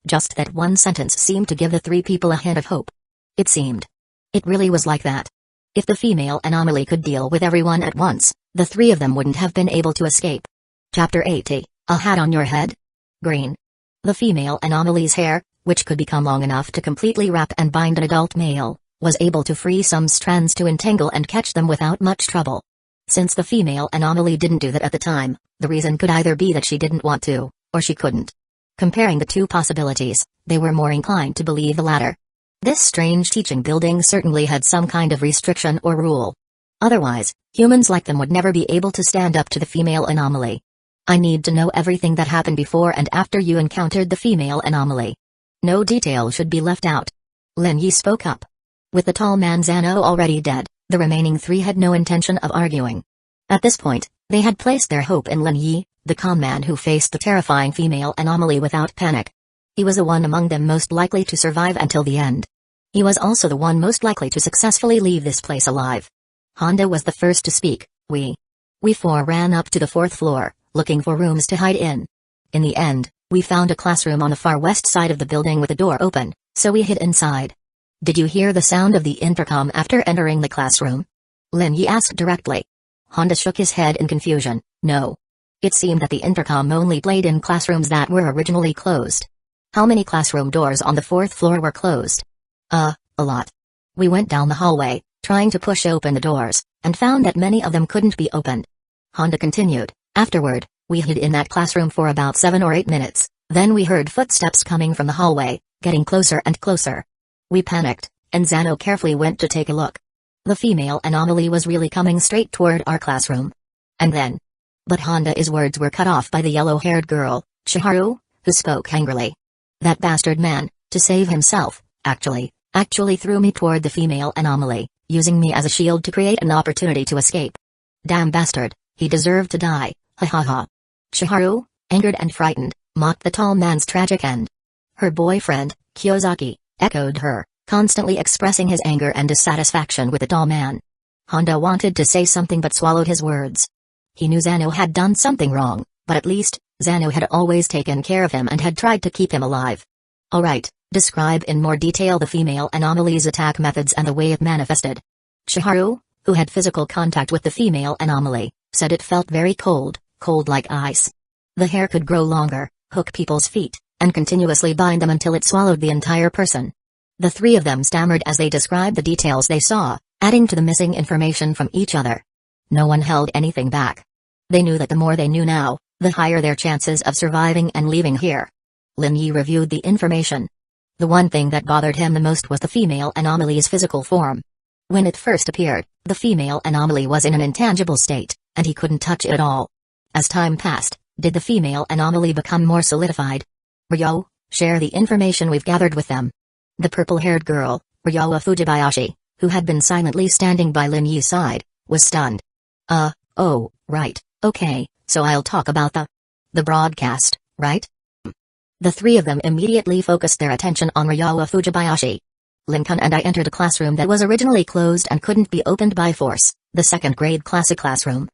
Just that one sentence seemed to give the 3 people a hint of hope. It seemed. It really was like that. If the female anomaly could deal with everyone at once, the 3 of them wouldn't have been able to escape. Chapter 80, A Hat on Your Head? Green. The female anomaly's hair, which could become long enough to completely wrap and bind an adult male, was able to free some strands to entangle and catch them without much trouble. Since the female anomaly didn't do that at the time, the reason could either be that she didn't want to, or she couldn't. Comparing the 2 possibilities, they were more inclined to believe the latter. This strange teaching building certainly had some kind of restriction or rule. Otherwise, humans like them would never be able to stand up to the female anomaly. I need to know everything that happened before and after you encountered the female anomaly. No detail should be left out. Lin Yi spoke up. With the tall man Zano already dead, the remaining 3 had no intention of arguing. At this point, they had placed their hope in Lin Yi, the calm man who faced the terrifying female anomaly without panic. He was the one among them most likely to survive until the end. He was also the one most likely to successfully leave this place alive. Honda was the first to speak. We 4 ran up to the 4th floor, looking for rooms to hide in. In the end, we found a classroom on the far west side of the building with the door open, so we hid inside. Did you hear the sound of the intercom after entering the classroom? Lin Yi asked directly. Honda shook his head in confusion. No. It seemed that the intercom only played in classrooms that were originally closed. How many classroom doors on the 4th floor were closed? A lot. We went down the hallway, trying to push open the doors, and found that many of them couldn't be opened. Honda continued. Afterward, we hid in that classroom for about 7 or 8 minutes, then we heard footsteps coming from the hallway, getting closer and closer. We panicked, and Zano carefully went to take a look. The female anomaly was really coming straight toward our classroom. And then. But Honda's words were cut off by the yellow-haired girl, Chiharu, who spoke angrily. That bastard man, to save himself, actually threw me toward the female anomaly, using me as a shield to create an opportunity to escape. Damn bastard, he deserved to die, ha ha ha. Chiharu, angered and frightened, mocked the tall man's tragic end. Her boyfriend, Kiyosaki, echoed her, constantly expressing his anger and dissatisfaction with the tall man. Honda wanted to say something but swallowed his words. He knew Zano had done something wrong, but at least, Zano had always taken care of him and had tried to keep him alive. Alright, describe in more detail the female anomaly's attack methods and the way it manifested. Chiharu, who had physical contact with the female anomaly, said it felt very cold like ice. The hair could grow longer, hook people's feet, and continuously bind them until it swallowed the entire person. The 3 of them stammered as they described the details they saw, adding to the missing information from each other. No one held anything back. They knew that the more they knew now, the higher their chances of surviving and leaving here. Lin Yi reviewed the information. The one thing that bothered him the most was the female anomaly's physical form. When it first appeared, the female anomaly was in an intangible state, and he couldn't touch it at all. As time passed, Did the female anomaly become more solidified? Ryo, share the information we've gathered with them. The purple-haired girl, Ryo Fujibayashi, who had been silently standing by Lin Yi's side, was stunned. Oh, right, okay, so I'll talk about the broadcast, right? The three of them immediately focused their attention on Ryo Fujibayashi. Lincoln and I entered a classroom that was originally closed and couldn't be opened by force, the second-grade classic classroom.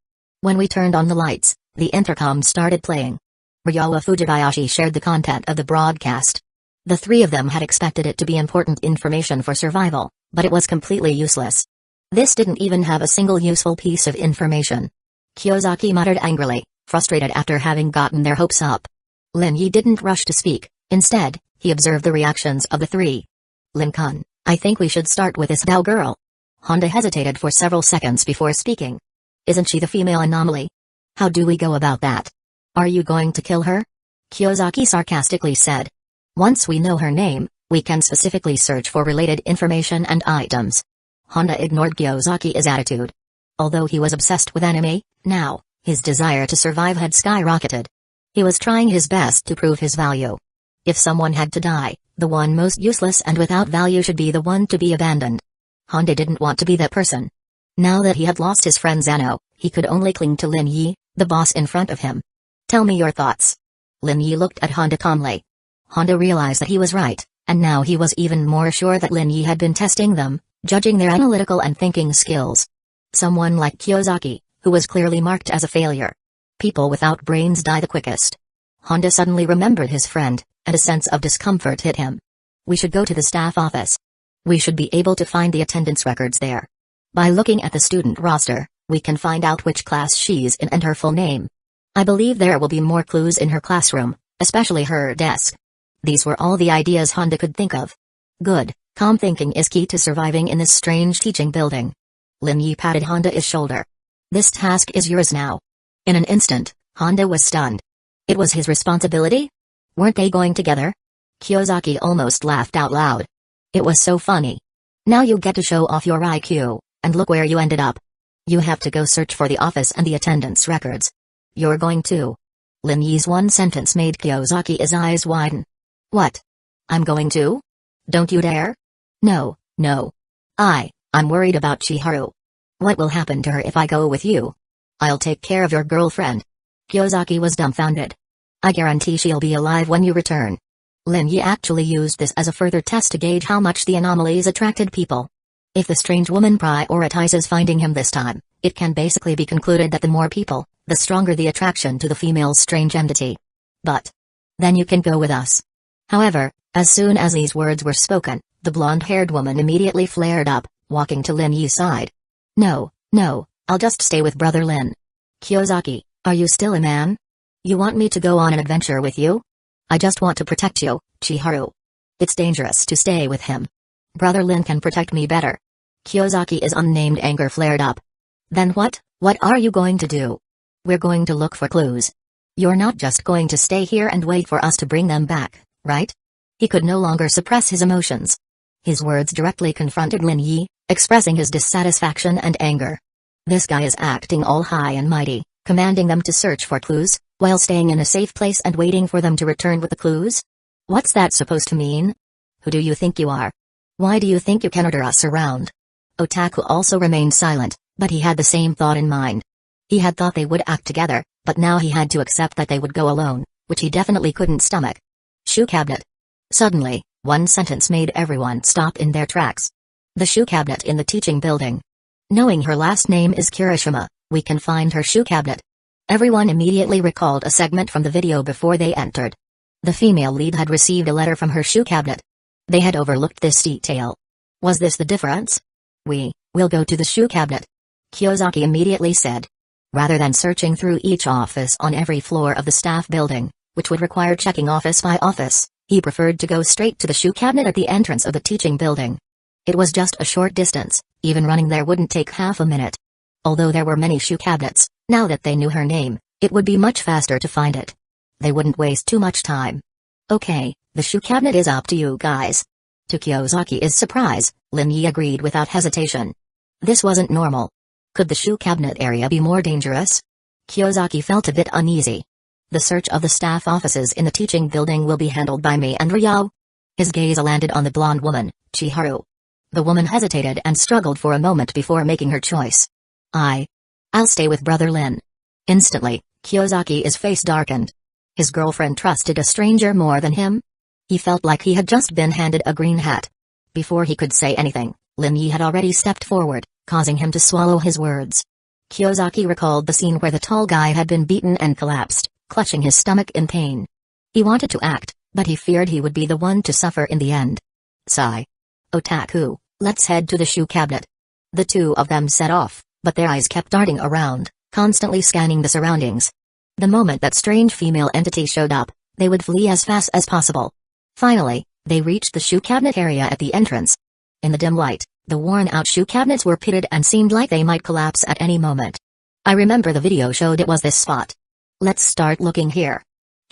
When we turned on the lights, the intercom started playing. Ryo Fujibayashi shared the content of the broadcast. The three of them had expected it to be important information for survival, but it was completely useless. This didn't even have a single useful piece of information. Kiyosaki muttered angrily, frustrated after having gotten their hopes up. Lin Yi didn't rush to speak, instead, he observed the reactions of the three. Lincoln, I think we should start with this Dao girl. Honda hesitated for several seconds before speaking. Isn't she the female anomaly? How do we go about that? Are you going to kill her? Kiyosaki sarcastically said. Once we know her name, we can specifically search for related information and items. Honda ignored Kiyosaki's attitude. Although he was obsessed with anime, now, his desire to survive had skyrocketed. He was trying his best to prove his value. If someone had to die, the one most useless and without value should be the one to be abandoned. Honda didn't want to be that person. Now that he had lost his friend Zeno, he could only cling to Lin Yi, the boss in front of him. Tell me your thoughts. Lin Yi looked at Honda calmly. Honda realized that he was right, and now he was even more sure that Lin Yi had been testing them, judging their analytical and thinking skills. Someone like Kiyosaki, who was clearly marked as a failure. People without brains die the quickest. Honda suddenly remembered his friend, and a sense of discomfort hit him. We should go to the staff office. We should be able to find the attendance records there. By looking at the student roster, we can find out which class she's in and her full name. I believe there will be more clues in her classroom, especially her desk. These were all the ideas Honda could think of. Good, calm thinking is key to surviving in this strange teaching building. Lin Yi patted Honda's shoulder. This task is yours now. In an instant, Honda was stunned. It was his responsibility? Weren't they going together? Kiyosaki almost laughed out loud. It was so funny. Now you get to show off your IQ, and look where you ended up. You have to go search for the office and the attendance records. You're going to. Lin Yi's one sentence made Kiyosaki's eyes widen. What? I'm going to? Don't you dare? No. I'm worried about Chiharu. What will happen to her if I go with you? I'll take care of your girlfriend. Kiyosaki was dumbfounded. I guarantee she'll be alive when you return. Lin Yi actually used this as a further test to gauge how much the anomalies attracted people. If the strange woman prioritizes finding him this time, it can basically be concluded that the more people, the stronger the attraction to the female's strange entity. But then you can go with us. However, as soon as these words were spoken, the blonde-haired woman immediately flared up, walking to Lin Yi's side. No, I'll just stay with Brother Lin. Kiyosaki, are you still a man? You want me to go on an adventure with you? I just want to protect you, Chiharu. It's dangerous to stay with him. Brother Lin can protect me better. Kiyosaki's unnamed anger flared up. Then what? What are you going to do? We're going to look for clues. You're not just going to stay here and wait for us to bring them back, right? He could no longer suppress his emotions. His words directly confronted Lin Yi, expressing his dissatisfaction and anger. This guy is acting all high and mighty, commanding them to search for clues, while staying in a safe place and waiting for them to return with the clues? What's that supposed to mean? Who do you think you are? Why do you think you can order us around? Otaku also remained silent, but he had the same thought in mind. He had thought they would act together, but now he had to accept that they would go alone, which he definitely couldn't stomach. Shoe cabinet. Suddenly, one sentence made everyone stop in their tracks. The shoe cabinet in the teaching building. Knowing her last name is Kirishima, we can find her shoe cabinet. Everyone immediately recalled a segment from the video before they entered. The female lead had received a letter from her shoe cabinet. They had overlooked this detail. Was this the difference? We'll go to the shoe cabinet. Kiyosaki immediately said. Rather than searching through each office on every floor of the staff building, which would require checking office by office, he preferred to go straight to the shoe cabinet at the entrance of the teaching building. It was just a short distance, even running there wouldn't take half a minute. Although there were many shoe cabinets, now that they knew her name, it would be much faster to find it. They wouldn't waste too much time. Okay, the shoe cabinet is up to you guys. To Kiyosaki's surprise, Lin Yi agreed without hesitation. This wasn't normal. Could the shoe cabinet area be more dangerous? Kiyosaki felt a bit uneasy. The search of the staff offices in the teaching building will be handled by me and Ryo. His gaze landed on the blonde woman, Chiharu. The woman hesitated and struggled for a moment before making her choice. I'll stay with Brother Lin. Instantly, Kyosaki's face darkened. His girlfriend trusted a stranger more than him? He felt like he had just been handed a green hat. Before he could say anything, Lin Yi had already stepped forward, causing him to swallow his words. Kiyosaki recalled the scene where the tall guy had been beaten and collapsed, clutching his stomach in pain. He wanted to act, but he feared he would be the one to suffer in the end. Sigh. Otaku, let's head to the shoe cabinet. The two of them set off, but their eyes kept darting around, constantly scanning the surroundings. The moment that strange female entity showed up, they would flee as fast as possible. Finally, they reached the shoe cabinet area at the entrance. In the dim light, the worn-out shoe cabinets were pitted and seemed like they might collapse at any moment. I remember the video showed it was this spot. Let's start looking here.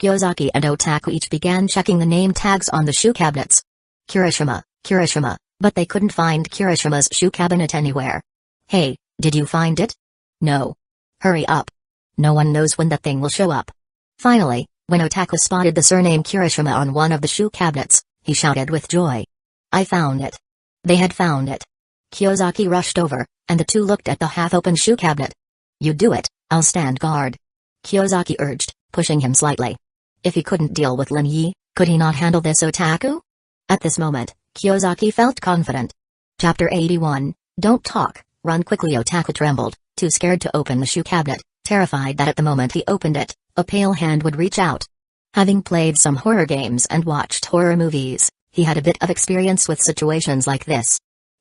Kiyosaki and Otaku each began checking the name tags on the shoe cabinets. Kirishima, but they couldn't find Kirishima's shoe cabinet anywhere. Hey, did you find it? No. Hurry up. No one knows when that thing will show up. Finally, when Otaku spotted the surname Kirishima on one of the shoe cabinets, he shouted with joy. I found it. They had found it. Kiyosaki rushed over, and the two looked at the half-open shoe cabinet. You do it, I'll stand guard. Kiyosaki urged, pushing him slightly. If he couldn't deal with Lin Yi, could he not handle this Otaku? At this moment, Kiyosaki felt confident. Chapter 81, Don't talk, run quickly. Otaku trembled, too scared to open the shoe cabinet, terrified that at the moment he opened it, a pale hand would reach out. Having played some horror games and watched horror movies, he had a bit of experience with situations like this.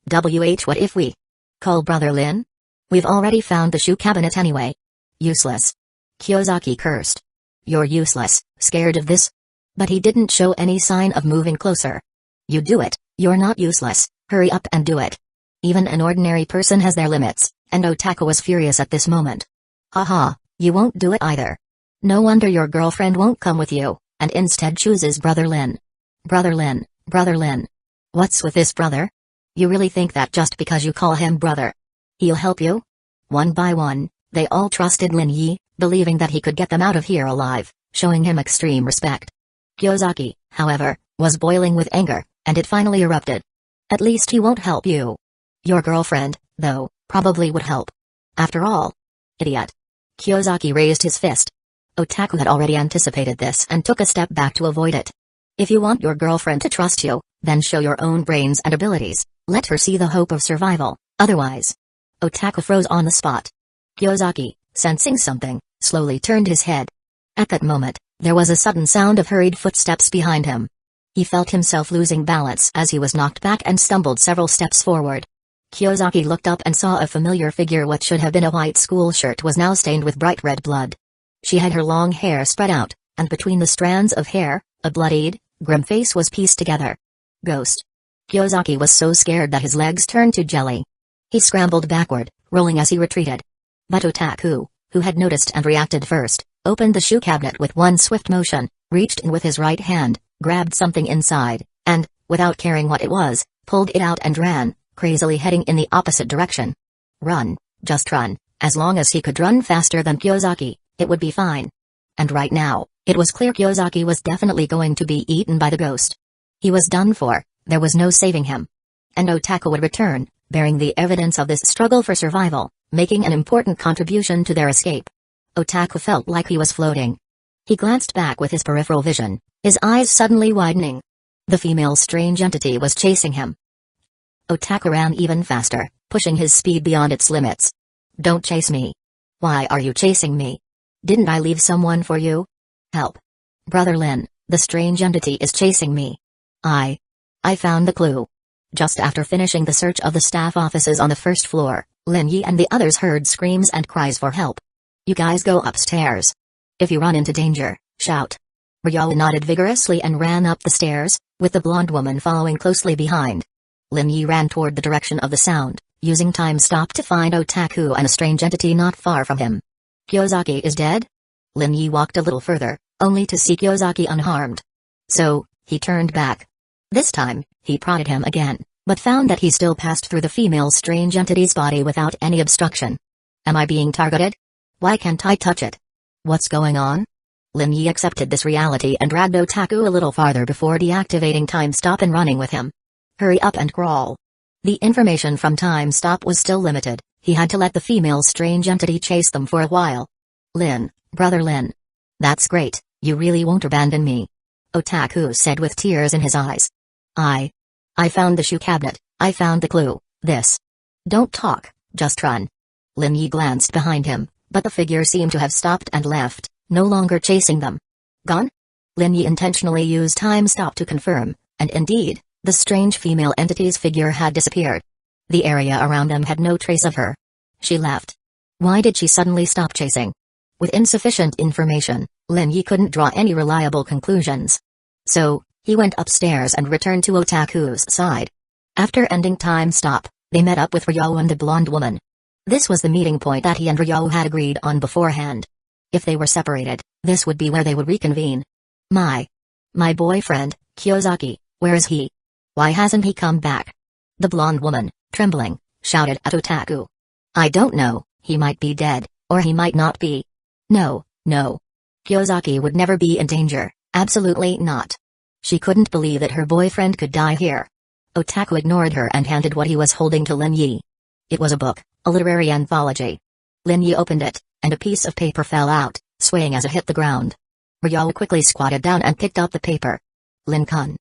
What if we call Brother Lin? We've already found the shoe cabinet anyway. Useless. Kiyosaki cursed. You're useless, scared of this? But he didn't show any sign of moving closer. You do it, you're not useless, hurry up and do it. Even an ordinary person has their limits, and Otaku was furious at this moment. Haha, you won't do it either. No wonder your girlfriend won't come with you, and instead chooses Brother Lin. Brother Lin. What's with this brother? You really think that just because you call him brother, he'll help you? One by one, they all trusted Lin Yi, believing that he could get them out of here alive, showing him extreme respect. Kiyosaki, however, was boiling with anger, and it finally erupted. At least he won't help you. Your girlfriend, though, probably would help. After all. Idiot. Kiyosaki raised his fist. Otaku had already anticipated this and took a step back to avoid it. If you want your girlfriend to trust you, then show your own brains and abilities, let her see the hope of survival, otherwise. Otaku froze on the spot. Kiyosaki, sensing something, slowly turned his head. At that moment, there was a sudden sound of hurried footsteps behind him. He felt himself losing balance as he was knocked back and stumbled several steps forward. Kiyosaki looked up and saw a familiar figure. What should have been a white school shirt was now stained with bright red blood. She had her long hair spread out, and between the strands of hair, a bloodied, grim face was pieced together. Ghost. Kiyosaki was so scared that his legs turned to jelly. He scrambled backward, rolling as he retreated. But Otaku, who had noticed and reacted first, opened the shoe cabinet with one swift motion, reached in with his right hand, grabbed something inside, and, without caring what it was, pulled it out and ran, crazily heading in the opposite direction. Run, just run, as long as he could run faster than Kiyosaki, it would be fine. And right now, it was clear Kiyosaki was definitely going to be eaten by the ghost. He was done for, there was no saving him. And Otaku would return, bearing the evidence of this struggle for survival, making an important contribution to their escape. Otaku felt like he was floating. He glanced back with his peripheral vision, his eyes suddenly widening. The female strange entity was chasing him. Otaku ran even faster, pushing his speed beyond its limits. Don't chase me. Why are you chasing me? Didn't I leave someone for you? Help. Brother Lin, the strange entity is chasing me. I found the clue. Just after finishing the search of the staff offices on the first floor, Lin Yi and the others heard screams and cries for help. You guys go upstairs. If you run into danger, shout. Ryo nodded vigorously and ran up the stairs, with the blonde woman following closely behind. Lin Yi ran toward the direction of the sound, using time stop to find Otaku and a strange entity not far from him. Kiyosaki is dead? Lin Yi walked a little further, only to see Kiyosaki unharmed. So, he turned back. This time, he prodded him again, but found that he still passed through the female strange entity's body without any obstruction. Am I being targeted? Why can't I touch it? What's going on? Lin Yi accepted this reality and dragged Otaku a little farther before deactivating Time Stop and running with him. Hurry up and crawl. The information from Time Stop was still limited. He had to let the female strange entity chase them for a while. Lin, brother Lin. That's great, you really won't abandon me. Otaku said with tears in his eyes. I found the shoe cabinet, I found the clue, this. Don't talk, just run. Lin Yi glanced behind him, but the figure seemed to have stopped and left, no longer chasing them. Gone? Lin Yi intentionally used Time Stop to confirm, and indeed, the strange female entity's figure had disappeared. The area around them had no trace of her. She left. Why did she suddenly stop chasing? With insufficient information, Lin Yi couldn't draw any reliable conclusions. So, he went upstairs and returned to Otaku's side. After ending Time Stop, they met up with Ryo and the blonde woman. This was the meeting point that he and Ryo had agreed on beforehand. If they were separated, this would be where they would reconvene. My boyfriend, Kyozaki, where is he? Why hasn't he come back? The blonde woman, trembling, shouted at Otaku. I don't know, he might be dead, or he might not be. No. Kyozaki would never be in danger, absolutely not. She couldn't believe that her boyfriend could die here. Otaku ignored her and handed what he was holding to Lin Yi. It was a book, a literary anthology. Lin Yi opened it, and a piece of paper fell out, swaying as it hit the ground. Ryo quickly squatted down and picked up the paper. Lin-kun.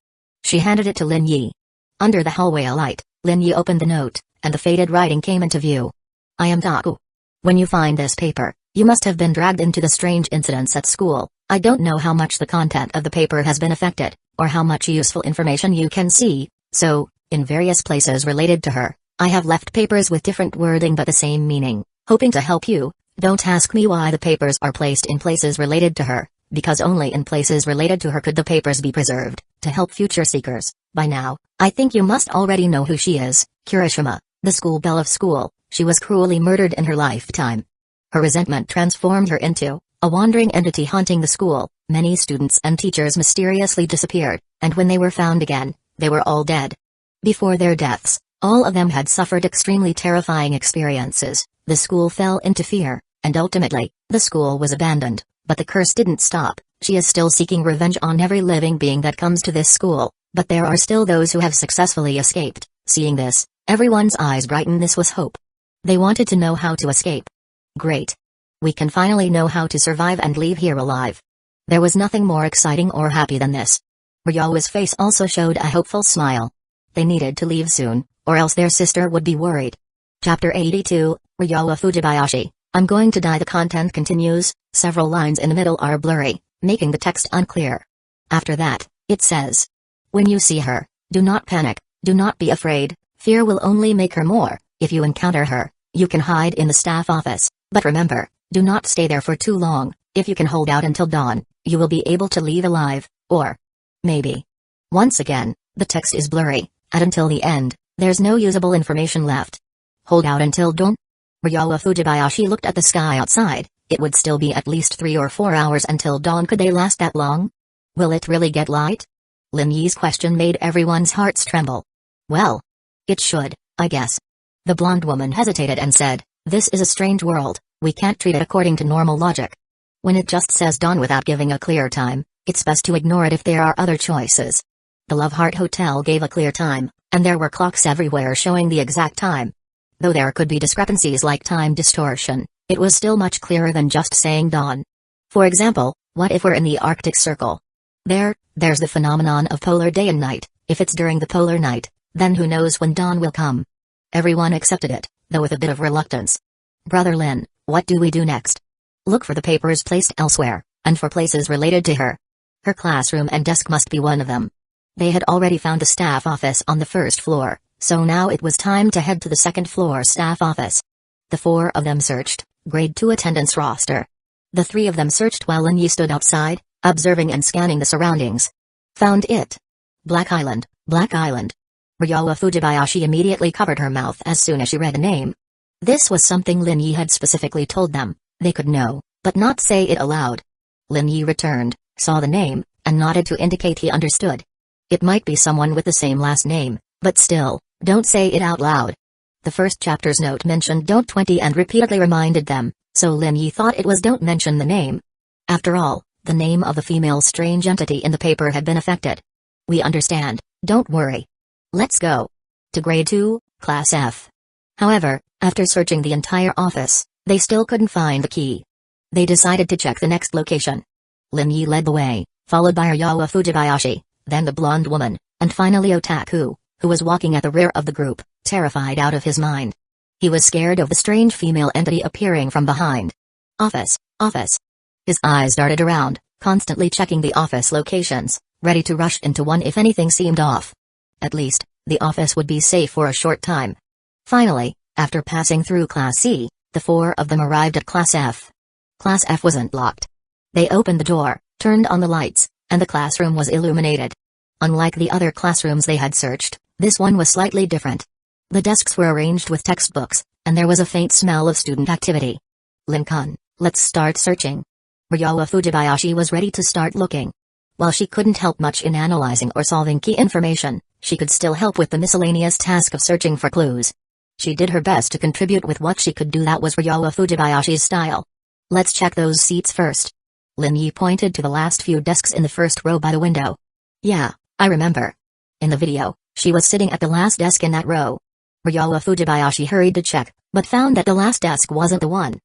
She handed it to Lin Yi. Under the hallway light, Lin Yi opened the note, and the faded writing came into view. I am Taku. When you find this paper, you must have been dragged into the strange incidents at school. I don't know how much the content of the paper has been affected, or how much useful information you can see, so, in various places related to her, I have left papers with different wording but the same meaning, hoping to help you. Don't ask me why the papers are placed in places related to her, because only in places related to her could the papers be preserved, to help future seekers. By now, I think you must already know who she is, Kirishima, the school belle of school. She was cruelly murdered in her lifetime. Her resentment transformed her into a wandering entity haunting the school. Many students and teachers mysteriously disappeared, and when they were found again, they were all dead. Before their deaths, all of them had suffered extremely terrifying experiences. The school fell into fear, and ultimately, the school was abandoned. But the curse didn't stop. She is still seeking revenge on every living being that comes to this school, but there are still those who have successfully escaped. Seeing this, everyone's eyes brightened. This was hope. They wanted to know how to escape. Great. We can finally know how to survive and leave here alive. There was nothing more exciting or happy than this. Ryo's face also showed a hopeful smile. They needed to leave soon, or else their sister would be worried. Chapter 82, Ryo Fujibayashi, I'm going to die. The content continues. Several lines in the middle are blurry, making the text unclear. After that, it says, when you see her, do not panic, do not be afraid, fear will only make her more. If you encounter her, you can hide in the staff office, but remember, do not stay there for too long. If you can hold out until dawn, you will be able to leave alive, or maybe. Once again, the text is blurry, and until the end, there's no usable information left. Hold out until dawn? Ryo Fujibayashi looked at the sky outside. It would still be at least 3 or 4 hours until dawn. Could they last that long? Will it really get light? Lin Yi's question made everyone's hearts tremble. Well, it should, I guess. The blonde woman hesitated and said, this is a strange world, we can't treat it according to normal logic. When it just says dawn without giving a clear time, it's best to ignore it if there are other choices. The Love Heart Hotel gave a clear time, and there were clocks everywhere showing the exact time. Though there could be discrepancies like time distortion, it was still much clearer than just saying dawn. For example, what if we're in the Arctic Circle? There's the phenomenon of polar day and night. If it's during the polar night, then who knows when dawn will come. Everyone accepted it, though with a bit of reluctance. Brother Lin, what do we do next? Look for the papers placed elsewhere, and for places related to her. Her classroom and desk must be one of them. They had already found the staff office on the first floor, so now it was time to head to the second floor staff office. The 4 of them searched, grade 2 attendance roster. The 3 of them searched while Lin Yi stood outside, observing and scanning the surroundings. Found it. Black Island, Black Island. Ryo Fujibayashi immediately covered her mouth as soon as she read the name. This was something Lin Yi had specifically told them. They could know, but not say it aloud. Lin Yi returned, saw the name, and nodded to indicate he understood. It might be someone with the same last name, but still, don't say it out loud. The first chapter's note mentioned don't 20 and repeatedly reminded them, so Lin Yi thought it was don't mention the name. After all, The name of the female strange entity in the paper had been affected. We understand, don't worry. Let's go. To grade 2, class F. However, after searching the entire office, they still couldn't find the key. They decided to check the next location. Lin Yi led the way, followed by Ryowa Fujibayashi, then the blonde woman, and finally Otaku, who was walking at the rear of the group, terrified out of his mind. He was scared of the strange female entity appearing from behind. Office. His eyes darted around, constantly checking the office locations, ready to rush into one if anything seemed off. At least, the office would be safe for a short time. Finally, after passing through Class C, the 4 of them arrived at Class F. Class F wasn't locked. They opened the door, turned on the lights, and the classroom was illuminated. Unlike the other classrooms they had searched, this one was slightly different. The desks were arranged with textbooks, and there was a faint smell of student activity. Lin-kun, let's start searching. Ryowa Fujibayashi was ready to start looking. While she couldn't help much in analyzing or solving key information, she could still help with the miscellaneous task of searching for clues. She did her best to contribute with what she could do. That was Ryowa Fujibayashi's style. Let's check those seats first. Lin Yi pointed to the last few desks in the first row by the window. Yeah, I remember. In the video, she was sitting at the last desk in that row. Ryowa Fujibayashi hurried to check, but found that the last desk wasn't the one.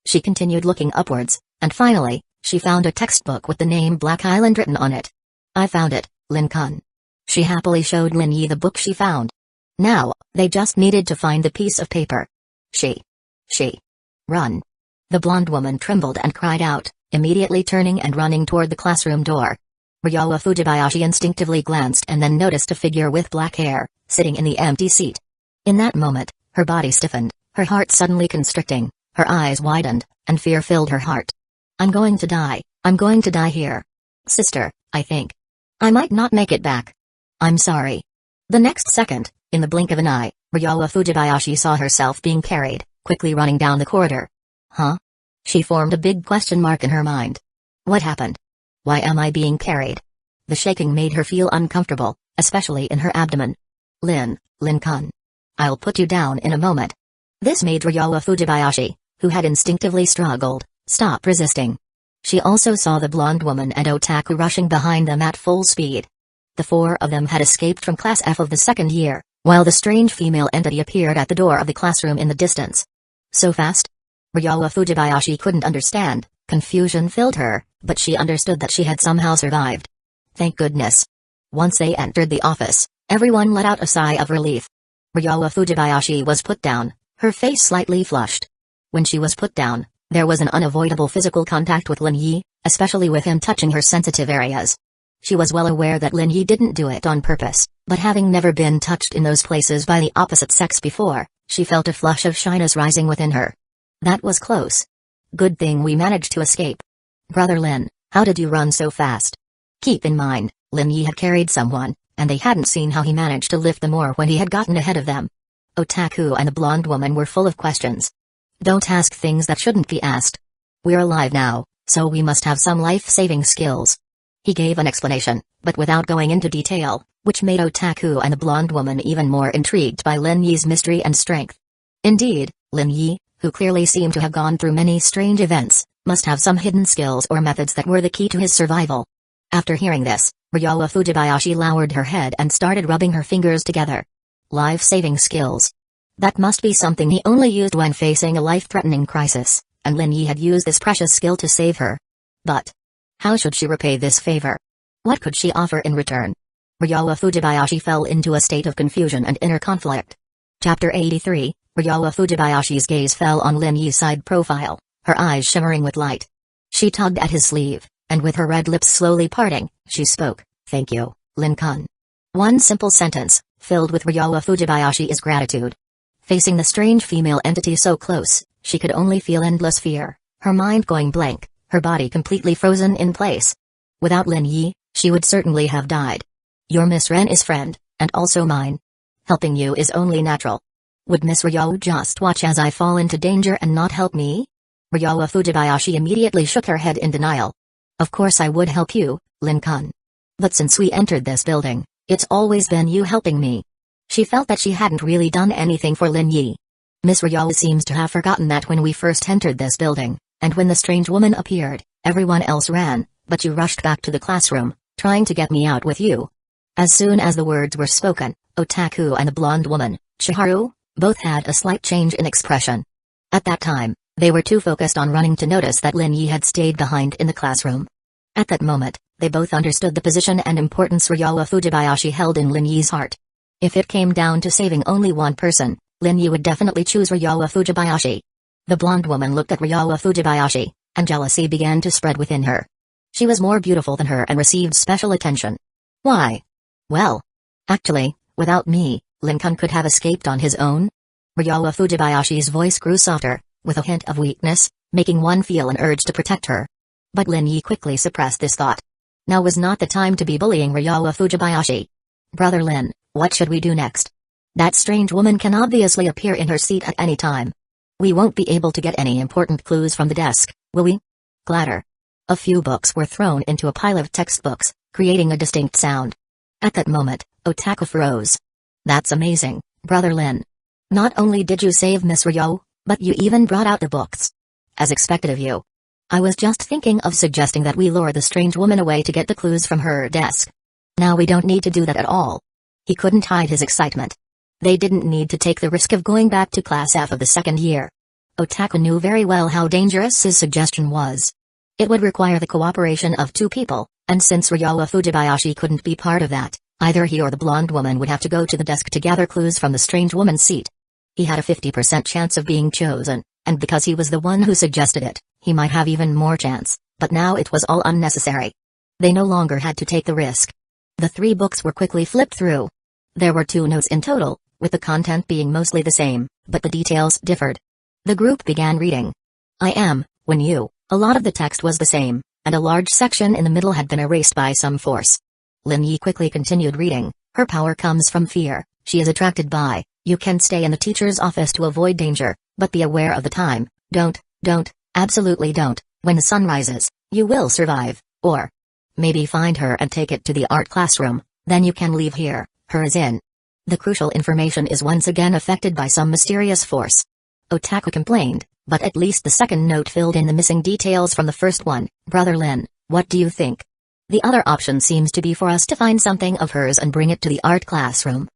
She continued looking upwards, and finally, she found a textbook with the name Black Island written on it. I found it, Lin-kun. She happily showed Lin Yi the book she found. Now, they just needed to find the piece of paper. She. Run. The blonde woman trembled and cried out, immediately turning and running toward the classroom door. Ryowa Fujibayashi instinctively glanced and then noticed a figure with black hair, sitting in the empty seat. In that moment, her body stiffened, her heart suddenly constricting, her eyes widened, and fear filled her heart. I'm going to die here. Sister, I think. I might not make it back. I'm sorry. The next second, in the blink of an eye, Ryowa Fujibayashi saw herself being carried, quickly running down the corridor. Huh? She formed a big question mark in her mind. What happened? Why am I being carried? The shaking made her feel uncomfortable, especially in her abdomen. Lin-kun. I'll put you down in a moment. This made Ryowa Fujibayashi, who had instinctively struggled, stop resisting. She also saw the blonde woman and Otaku rushing behind them at full speed. The 4 of them had escaped from Class F of the second year, while the strange female entity appeared at the door of the classroom in the distance. So fast? Ryowa Fujibayashi couldn't understand, confusion filled her, but she understood that she had somehow survived. Thank goodness. Once they entered the office, everyone let out a sigh of relief. Ryowa Fujibayashi was put down, her face slightly flushed. When she was put down, there was an unavoidable physical contact with Lin Yi, especially with him touching her sensitive areas. She was well aware that Lin Yi didn't do it on purpose, but having never been touched in those places by the opposite sex before, she felt a flush of shyness rising within her. That was close. Good thing we managed to escape. Brother Lin, how did you run so fast? Keep in mind, Lin Yi had carried someone, and they hadn't seen how he managed to lift them or when he had gotten ahead of them. Otaku and the blonde woman were full of questions. Don't ask things that shouldn't be asked. We're alive now, so we must have some life-saving skills. He gave an explanation, but without going into detail, which made Otaku and the blonde woman even more intrigued by Lin Yi's mystery and strength. Indeed, Lin Yi, who clearly seemed to have gone through many strange events, must have some hidden skills or methods that were the key to his survival. After hearing this, Ryowa Fujibayashi lowered her head and started rubbing her fingers together. Life-saving skills. That must be something he only used when facing a life-threatening crisis, and Lin Yi had used this precious skill to save her. But how should she repay this favor? What could she offer in return? Ryowa Fujibayashi fell into a state of confusion and inner conflict. Chapter 83, Ryowa Fujibayashi's gaze fell on Lin Yi's side profile, her eyes shimmering with light. She tugged at his sleeve, and with her red lips slowly parting, she spoke, "Thank you, Lin-kun." One simple sentence, filled with Ryowa Fujibayashi's gratitude. Facing the strange female entity so close, she could only feel endless fear, her mind going blank, her body completely frozen in place. Without Lin Yi, she would certainly have died. You're Miss Ren's friend, and also mine. Helping you is only natural. Would Miss Ryo just watch as I fall into danger and not help me? Ryowa Fujibayashi immediately shook her head in denial. Of course I would help you, Lin-kun. But since we entered this building, it's always been you helping me. She felt that she hadn't really done anything for Lin Yi. Miss Ryo seems to have forgotten that when we first entered this building, and when the strange woman appeared, everyone else ran, But you rushed back to the classroom, trying to get me out with you." As soon as the words were spoken, Otaku and the blonde woman, Chiharu, both had a slight change in expression. At that time, they were too focused on running to notice that Lin Yi had stayed behind in the classroom. At that moment, they both understood the position and importance Ryowa Fujibayashi held in Lin Yi's heart. If it came down to saving only one person, Lin Yi would definitely choose Ryowa Fujibayashi. The blonde woman looked at Ryowa Fujibayashi, and jealousy began to spread within her. She was more beautiful than her and received special attention. Why? Well, actually, without me, Lin-kun could have escaped on his own. Ryowa Fujibayashi's voice grew softer, with a hint of weakness, making one feel an urge to protect her. But Lin Yi quickly suppressed this thought. Now was not the time to be bullying Ryowa Fujibayashi. "Brother Lin, what should we do next? That strange woman can obviously appear in her seat at any time. We won't be able to get any important clues from the desk, will we?" Clatter. A few books were thrown into a pile of textbooks, creating a distinct sound. At that moment, Otaku froze. "That's amazing, Brother Lin. Not only did you save Miss Ryo, but you even brought out the books. As expected of you. I was just thinking of suggesting that we lure the strange woman away to get the clues from her desk. Now we don't need to do that at all." He couldn't hide his excitement. They didn't need to take the risk of going back to Class F of the second year. Otaku knew very well how dangerous his suggestion was. It would require the cooperation of two people, and since Ryowa Fujibayashi couldn't be part of that, either he or the blonde woman would have to go to the desk to gather clues from the strange woman's seat. He had a 50% chance of being chosen, and because he was the one who suggested it, he might have even more chance, but now it was all unnecessary. They no longer had to take the risk. The 3 books were quickly flipped through. There were 2 notes in total, with the content being mostly the same, but the details differed. The group began reading. When you. A lot of the text was the same, and a large section in the middle had been erased by some force. Lin Yi quickly continued reading. "Her power comes from fear, she is attracted by. You can stay in the teacher's office to avoid danger, but be aware of the time. Don't, absolutely don't. When the sun rises, you will survive, or maybe find her and take it to the art classroom, then you can leave here, her is in." The crucial information is once again affected by some mysterious force. Otaku complained, but at least the second note filled in the missing details from the first one. "Brother Lin, what do you think? The other option seems to be for us to find something of hers and bring it to the art classroom.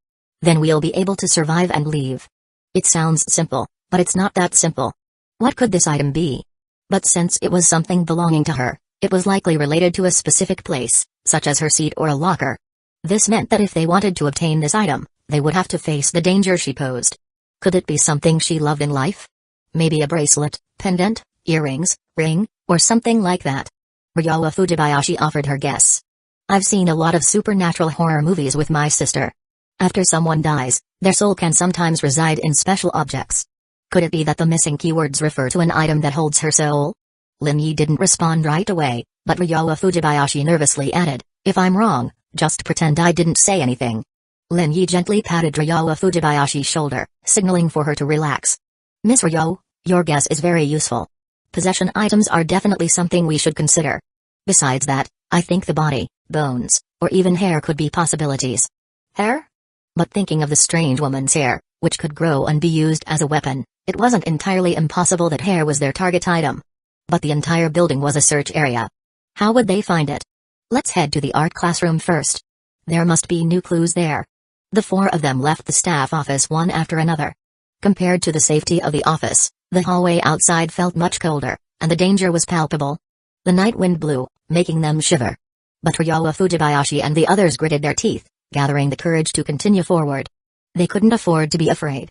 Then we'll be able to survive and leave." It sounds simple, but it's not that simple. What could this item be? But since it was something belonging to her, it was likely related to a specific place, such as her seat or a locker. This meant that if they wanted to obtain this item, they would have to face the danger she posed. Could it be something she loved in life? Maybe a bracelet, pendant, earrings, ring, or something like that. Ryowa Fujibayashi offered her guess. "I've seen a lot of supernatural horror movies with my sister. After someone dies, their soul can sometimes reside in special objects. Could it be that the missing keywords refer to an item that holds her soul?" Lin Yi didn't respond right away, but Ryowa Fujibayashi nervously added, "If I'm wrong, just pretend I didn't say anything." Lin Yi gently patted Ryowa Fujibayashi's shoulder, signaling for her to relax. "Miss Ryo, your guess is very useful. Possession items are definitely something we should consider. Besides that, I think the body, bones, or even hair could be possibilities." "Hair?" But thinking of the strange woman's hair, which could grow and be used as a weapon, it wasn't entirely impossible that hair was their target item. But the entire building was a search area. How would they find it? "Let's head to the art classroom first. There must be new clues there." The 4 of them left the staff office one after another. Compared to the safety of the office, the hallway outside felt much colder, and the danger was palpable. The night wind blew, making them shiver. But Ryowa Fujibayashi and the others gritted their teeth, gathering the courage to continue forward. They couldn't afford to be afraid.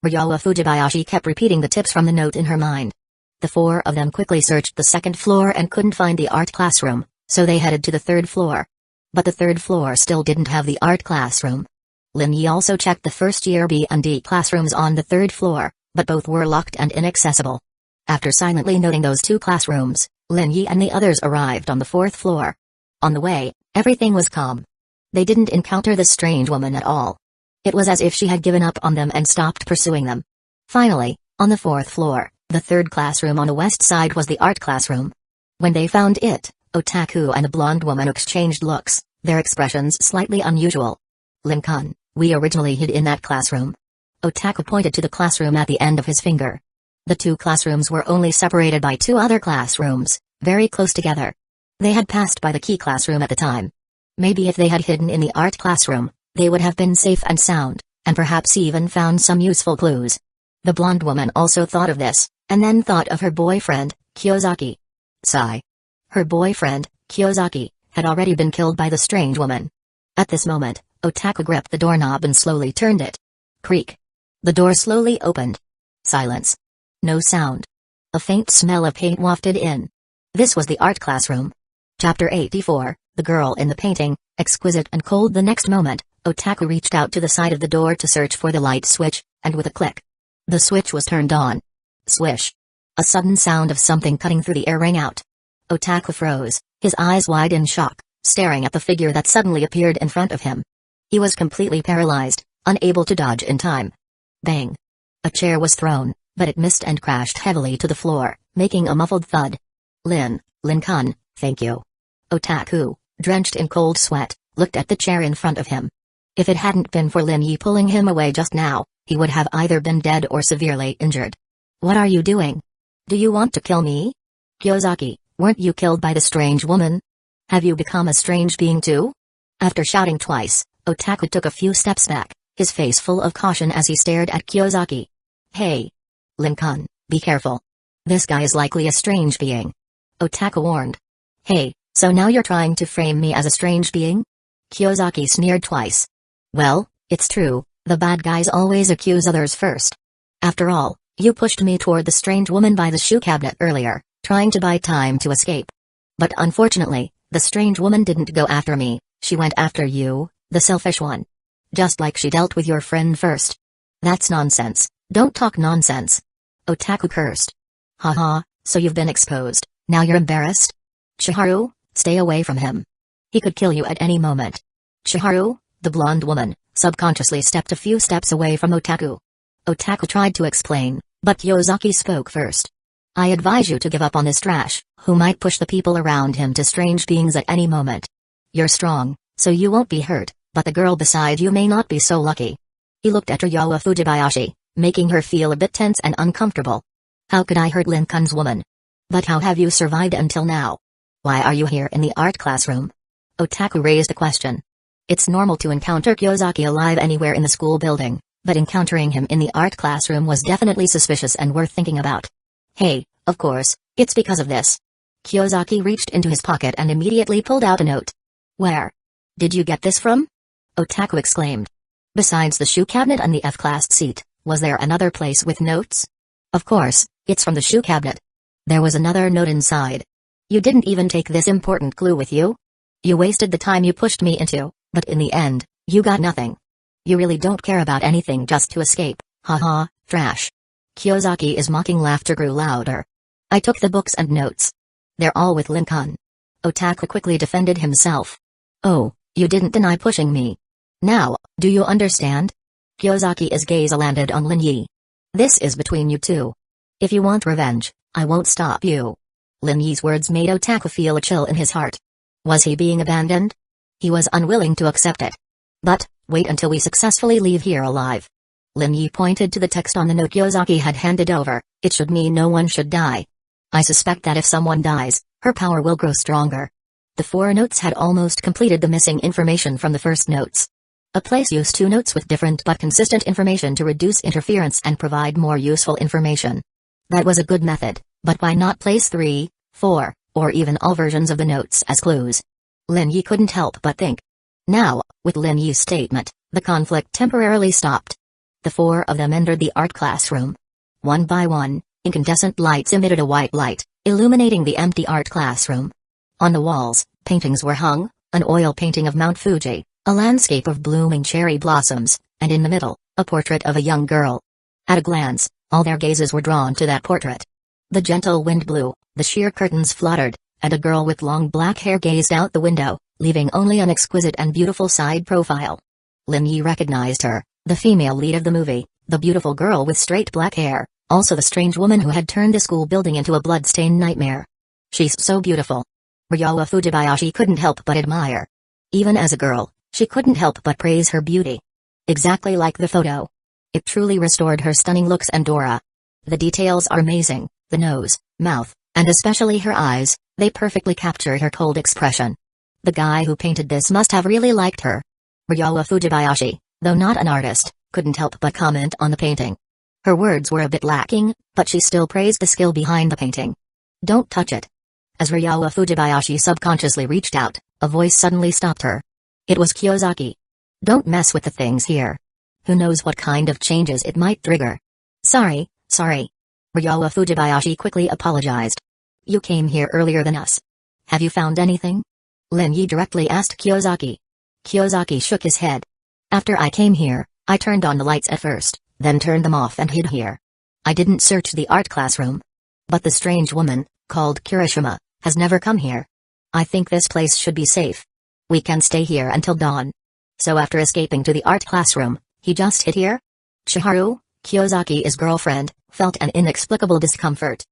Ryowa Fujibayashi kept repeating the tips from the note in her mind. The 4 of them quickly searched the second floor and couldn't find the art classroom, so they headed to the 3rd floor. But the 3rd floor still didn't have the art classroom. Lin Yi also checked the first year B and D classrooms on the 3rd floor, but both were locked and inaccessible. After silently noting those 2 classrooms, Lin Yi and the others arrived on the 4th floor. On the way, everything was calm. They didn't encounter the strange woman at all. It was as if she had given up on them and stopped pursuing them. Finally, on the 4th floor, the 3rd classroom on the west side was the art classroom. When they found it, Otaku and the blonde woman exchanged looks, their expressions slightly unusual. "Lin-kun, we originally hid in that classroom." Otaku pointed to the classroom at the end of his finger. The 2 classrooms were only separated by 2 other classrooms, very close together. They had passed by the key classroom at the time. Maybe if they had hidden in the art classroom, they would have been safe and sound, and perhaps even found some useful clues. The blonde woman also thought of this, and then thought of her boyfriend, Kiyosaki. Sigh. Her boyfriend, Kiyosaki, had already been killed by the strange woman. At this moment, Otaku gripped the doorknob and slowly turned it. Creak. The door slowly opened. Silence. No sound. A faint smell of paint wafted in. This was the art classroom. Chapter 84, The Girl in the Painting, exquisite and cold. The next moment, Otaku reached out to the side of the door to search for the light switch, and with a click, the switch was turned on. Swish. A sudden sound of something cutting through the air rang out. Otaku froze, his eyes wide in shock, staring at the figure that suddenly appeared in front of him. He was completely paralyzed, unable to dodge in time. Bang. A chair was thrown, but it missed and crashed heavily to the floor, making a muffled thud. Lin-kun, thank you. Otaku, drenched in cold sweat, looked at the chair in front of him. If it hadn't been for Lin Yi pulling him away just now, he would have either been dead or severely injured. What are you doing? Do you want to kill me? Kiyosaki, weren't you killed by the strange woman? Have you become a strange being too? After shouting twice, Otaku took a few steps back, his face full of caution as he stared at Kiyosaki. Hey! Lin-kun, be careful. This guy is likely a strange being. Otaku warned. Hey, so now you're trying to frame me as a strange being? Kiyosaki sneered twice. Well, it's true, the bad guys always accuse others first. After all, you pushed me toward the strange woman by the shoe cabinet earlier, trying to buy time to escape. But unfortunately, the strange woman didn't go after me, she went after you, the selfish one. Just like she dealt with your friend first. That's nonsense, don't talk nonsense. Otaku cursed. Haha, so you've been exposed, now you're embarrassed? Chiharu, stay away from him. He could kill you at any moment. Chiharu, the blonde woman, subconsciously stepped a few steps away from Otaku. Otaku tried to explain, but Kiyosaki spoke first. I advise you to give up on this trash, who might push the people around him to strange beings at any moment. You're strong, so you won't be hurt, but the girl beside you may not be so lucky. He looked at Ryowa Fujibayashi, making her feel a bit tense and uncomfortable. How could I hurt Lin-kun's woman? But how have you survived until now? Why are you here in the art classroom? Otaku raised a question. It's normal to encounter Kiyosaki alive anywhere in the school building, but encountering him in the art classroom was definitely suspicious and worth thinking about. Hey, of course, it's because of this. Kiyosaki reached into his pocket and immediately pulled out a note. Where? Did you get this from? Otaku exclaimed. Besides the shoe cabinet and the F-class seat, was there another place with notes? Of course, it's from the shoe cabinet. There was another note inside. You didn't even take this important clue with you? You wasted the time you pushed me into, but in the end, you got nothing. You really don't care about anything just to escape, haha, trash. Kiyosaki's mocking laughter grew louder. I took the books and notes. They're all with Lin-kun. Otaku quickly defended himself. Oh, you didn't deny pushing me. Now, do you understand? Kiyosaki's gaze landed on Lin Yi. This is between you two. If you want revenge, I won't stop you. Lin Yi's words made Otaku feel a chill in his heart. Was he being abandoned? He was unwilling to accept it. But, wait until we successfully leave here alive. Lin Yi pointed to the text on the note Kiyosaki had handed over. It should mean no one should die. I suspect that if someone dies, her power will grow stronger. The 4 notes had almost completed the missing information from the first notes. A place used 2 notes with different but consistent information to reduce interference and provide more useful information. That was a good method, but why not place 3, 4, or even all versions of the notes as clues? Lin Yi couldn't help but think. Now, with Lin Yi's statement, the conflict temporarily stopped. The 4 of them entered the art classroom. One by one, incandescent lights emitted a white light, illuminating the empty art classroom. On the walls, paintings were hung, an oil painting of Mount Fuji, a landscape of blooming cherry blossoms, and in the middle, a portrait of a young girl. At a glance, all their gazes were drawn to that portrait. The gentle wind blew, the sheer curtains fluttered, and a girl with long black hair gazed out the window, leaving only an exquisite and beautiful side profile. Lin Yi recognized her, the female lead of the movie, the beautiful girl with straight black hair, also the strange woman who had turned the school building into a blood-stained nightmare. She's so beautiful. Ryowa Fujibayashi couldn't help but admire. Even as a girl, she couldn't help but praise her beauty. Exactly like the photo. It truly restored her stunning looks and aura. The details are amazing, the nose, mouth, and especially her eyes, They perfectly captured her cold expression. The guy who painted this must have really liked her. Ryowa Fujibayashi, though not an artist, couldn't help but comment on the painting. Her words were a bit lacking, but she still praised the skill behind the painting. Don't touch it. As Ryowa Fujibayashi subconsciously reached out, a voice suddenly stopped her. It was Kiyosaki. Don't mess with the things here. Who knows what kind of changes it might trigger. Sorry. Ryowa Fujibayashi quickly apologized. You came here earlier than us. Have you found anything? Lin Yi directly asked Kiyosaki. Kiyosaki shook his head. After I came here, I turned on the lights at first, then turned them off and hid here. I didn't search the art classroom. But the strange woman, called Kirishima, has never come here. I think this place should be safe. We can stay here until dawn. So after escaping to the art classroom, he just hid here? Chiharu, Kiyosaki's girlfriend, felt an inexplicable discomfort.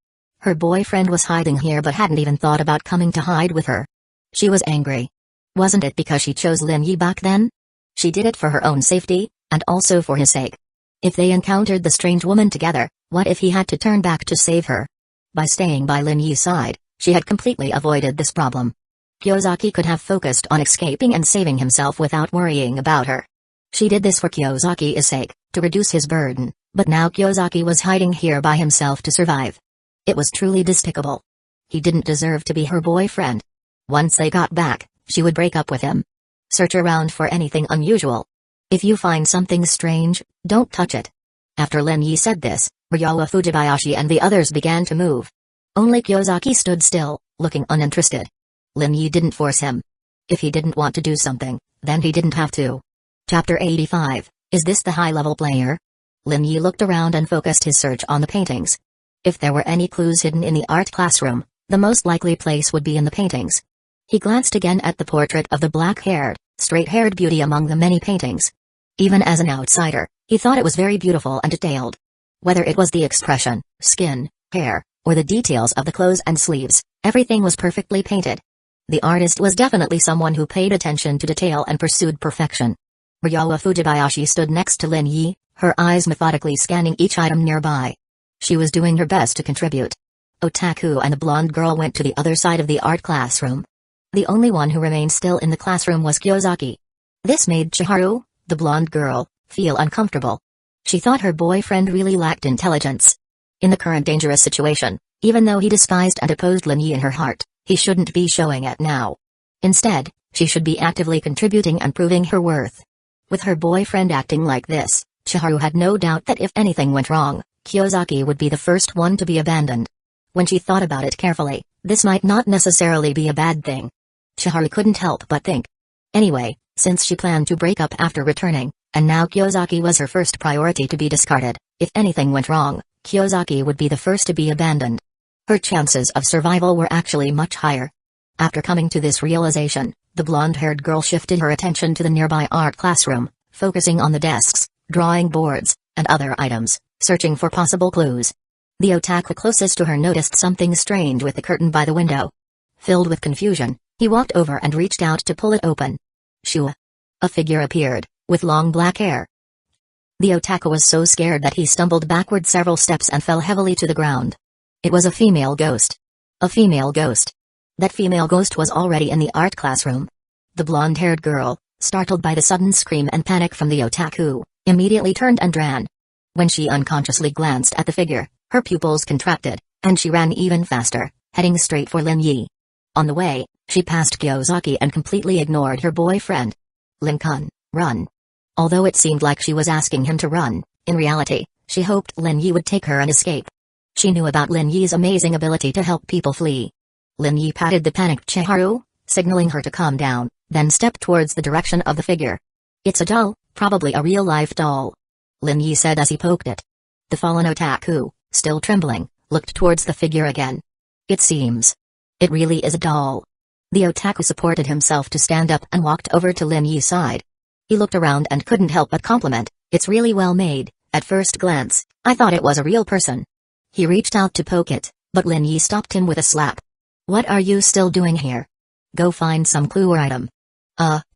Her boyfriend was hiding here but hadn't even thought about coming to hide with her. She was angry. Wasn't it because she chose Lin Yi back then? She did it for her own safety, and also for his sake. If they encountered the strange woman together, what if he had to turn back to save her? By staying by Lin Yi's side, she had completely avoided this problem. Kiyosaki could have focused on escaping and saving himself without worrying about her. She did this for Kiyosaki's sake, to reduce his burden, but now Kiyosaki was hiding here by himself to survive. It was truly despicable. He didn't deserve to be her boyfriend. Once they got back, she would break up with him. Search around for anything unusual. If you find something strange, don't touch it. After Lin Yi said this, Ryowa Fujibayashi and the others began to move. Only Kiyosaki stood still, looking uninterested. Lin Yi didn't force him. If he didn't want to do something, then he didn't have to. Chapter 85, Is this the high-level player? Lin Yi looked around and focused his search on the paintings. If there were any clues hidden in the art classroom, the most likely place would be in the paintings. He glanced again at the portrait of the black-haired, straight-haired beauty among the many paintings. Even as an outsider, he thought it was very beautiful and detailed. Whether it was the expression, skin, hair, or the details of the clothes and sleeves, everything was perfectly painted. The artist was definitely someone who paid attention to detail and pursued perfection. Ryowa Fujibayashi stood next to Lin Yi, her eyes methodically scanning each item nearby. She was doing her best to contribute. Otaku and the blonde girl went to the other side of the art classroom. The only one who remained still in the classroom was Kiyosaki. This made Chiharu, the blonde girl, feel uncomfortable. She thought her boyfriend really lacked intelligence. In the current dangerous situation, even though he despised and opposed Lin Yi in her heart, he shouldn't be showing it now. Instead, she should be actively contributing and proving her worth. With her boyfriend acting like this, Chiharu had no doubt that if anything went wrong, Kiyosaki would be the first one to be abandoned. When she thought about it carefully, this might not necessarily be a bad thing. Chiharu couldn't help but think. Anyway, since she planned to break up after returning, and now Kiyosaki was her first priority to be discarded, if anything went wrong, Kiyosaki would be the first to be abandoned. Her chances of survival were actually much higher. After coming to this realization, the blonde-haired girl shifted her attention to the nearby art classroom, focusing on the desks, drawing boards, and other items, searching for possible clues. The otaku closest to her noticed something strange with the curtain by the window. Filled with confusion, he walked over and reached out to pull it open. Shua. A figure appeared, with long black hair. The otaku was so scared that he stumbled backward several steps and fell heavily to the ground. It was a female ghost. A female ghost. That female ghost was already in the art classroom. The blonde-haired girl, startled by the sudden scream and panic from the otaku, immediately turned and ran. When she unconsciously glanced at the figure, her pupils contracted, and she ran even faster, heading straight for Lin Yi. On the way, she passed Kiyosaki and completely ignored her boyfriend. Lin-kun, run. Although it seemed like she was asking him to run, in reality, she hoped Lin Yi would take her and escape. She knew about Lin Yi's amazing ability to help people flee. Lin Yi patted the panicked Chiharu, signaling her to calm down, then stepped towards the direction of the figure. It's a doll, probably a real-life doll. Lin Yi said as he poked it. The fallen otaku, still trembling, looked towards the figure again. It seems. It really is a doll. The otaku supported himself to stand up and walked over to Lin Yi's side. He looked around and couldn't help but compliment, it's really well made. At first glance, I thought it was a real person. He reached out to poke it, but Lin Yi stopped him with a slap. What are you still doing here? Go find some clue or item.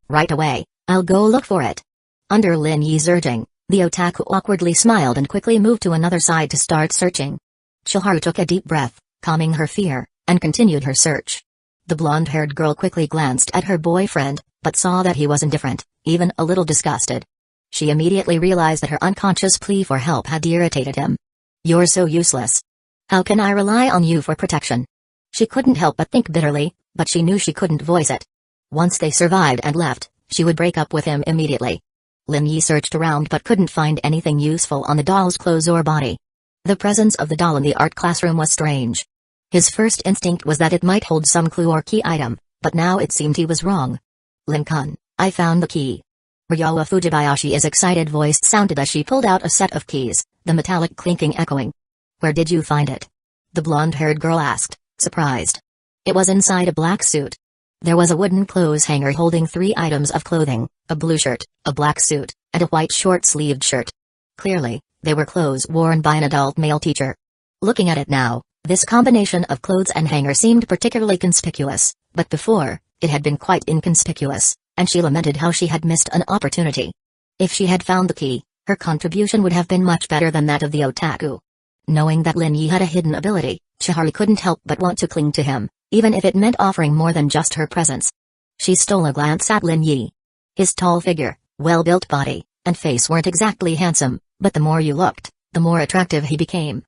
Right away, I'll go look for it. Under Lin Yi's urging, the otaku awkwardly smiled and quickly moved to another side to start searching. Chiharu took a deep breath, calming her fear, and continued her search. The blonde-haired girl quickly glanced at her boyfriend, but saw that he was indifferent, even a little disgusted. She immediately realized that her unconscious plea for help had irritated him. "You're so useless. How can I rely on you for protection?" She couldn't help but think bitterly, but she knew she couldn't voice it. Once they survived and left, she would break up with him immediately. Lin Yi searched around but couldn't find anything useful on the doll's clothes or body. The presence of the doll in the art classroom was strange. His first instinct was that it might hold some clue or key item, but now it seemed he was wrong. "Lin-kun, I found the key." Ryowa Fujibayashi's excited voice sounded as she pulled out a set of keys, the metallic clinking echoing. "Where did you find it?" the blonde-haired girl asked, surprised. It was inside a black suit. There was a wooden clothes hanger holding 3 items of clothing, a blue shirt, a black suit, and a white short-sleeved shirt. Clearly, they were clothes worn by an adult male teacher. Looking at it now, this combination of clothes and hanger seemed particularly conspicuous, but before, it had been quite inconspicuous, and she lamented how she had missed an opportunity. If she had found the key, her contribution would have been much better than that of the otaku. Knowing that Lin Yi had a hidden ability, Chihari couldn't help but want to cling to him, even if it meant offering more than just her presence. She stole a glance at Lin Yi. His tall figure, well-built body, and face weren't exactly handsome, but the more you looked, the more attractive he became.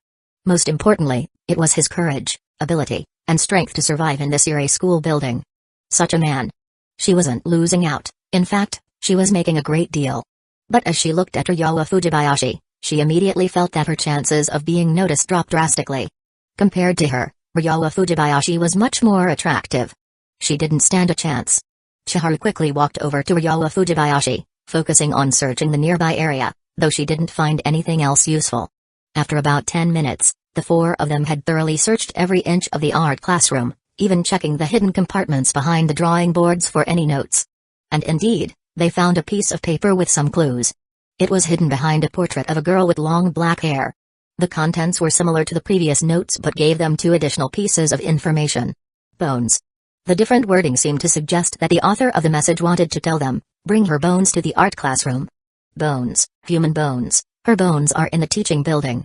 Most importantly, it was his courage, ability, and strength to survive in this eerie school building. Such a man. She wasn't losing out, in fact, she was making a great deal. But as she looked at Ryowa Fujibayashi, she immediately felt that her chances of being noticed dropped drastically. Compared to her, Ryowa Fujibayashi was much more attractive. She didn't stand a chance. Chihari quickly walked over to Ryowa Fujibayashi, focusing on searching the nearby area, though she didn't find anything else useful. After about 10 minutes, the 4 of them had thoroughly searched every inch of the art classroom, even checking the hidden compartments behind the drawing boards for any notes. And indeed, they found a piece of paper with some clues. It was hidden behind a portrait of a girl with long black hair. The contents were similar to the previous notes but gave them 2 additional pieces of information. Bones. The different wording seemed to suggest that the author of the message wanted to tell them, bring her bones to the art classroom. Bones, human bones, her bones are in the teaching building.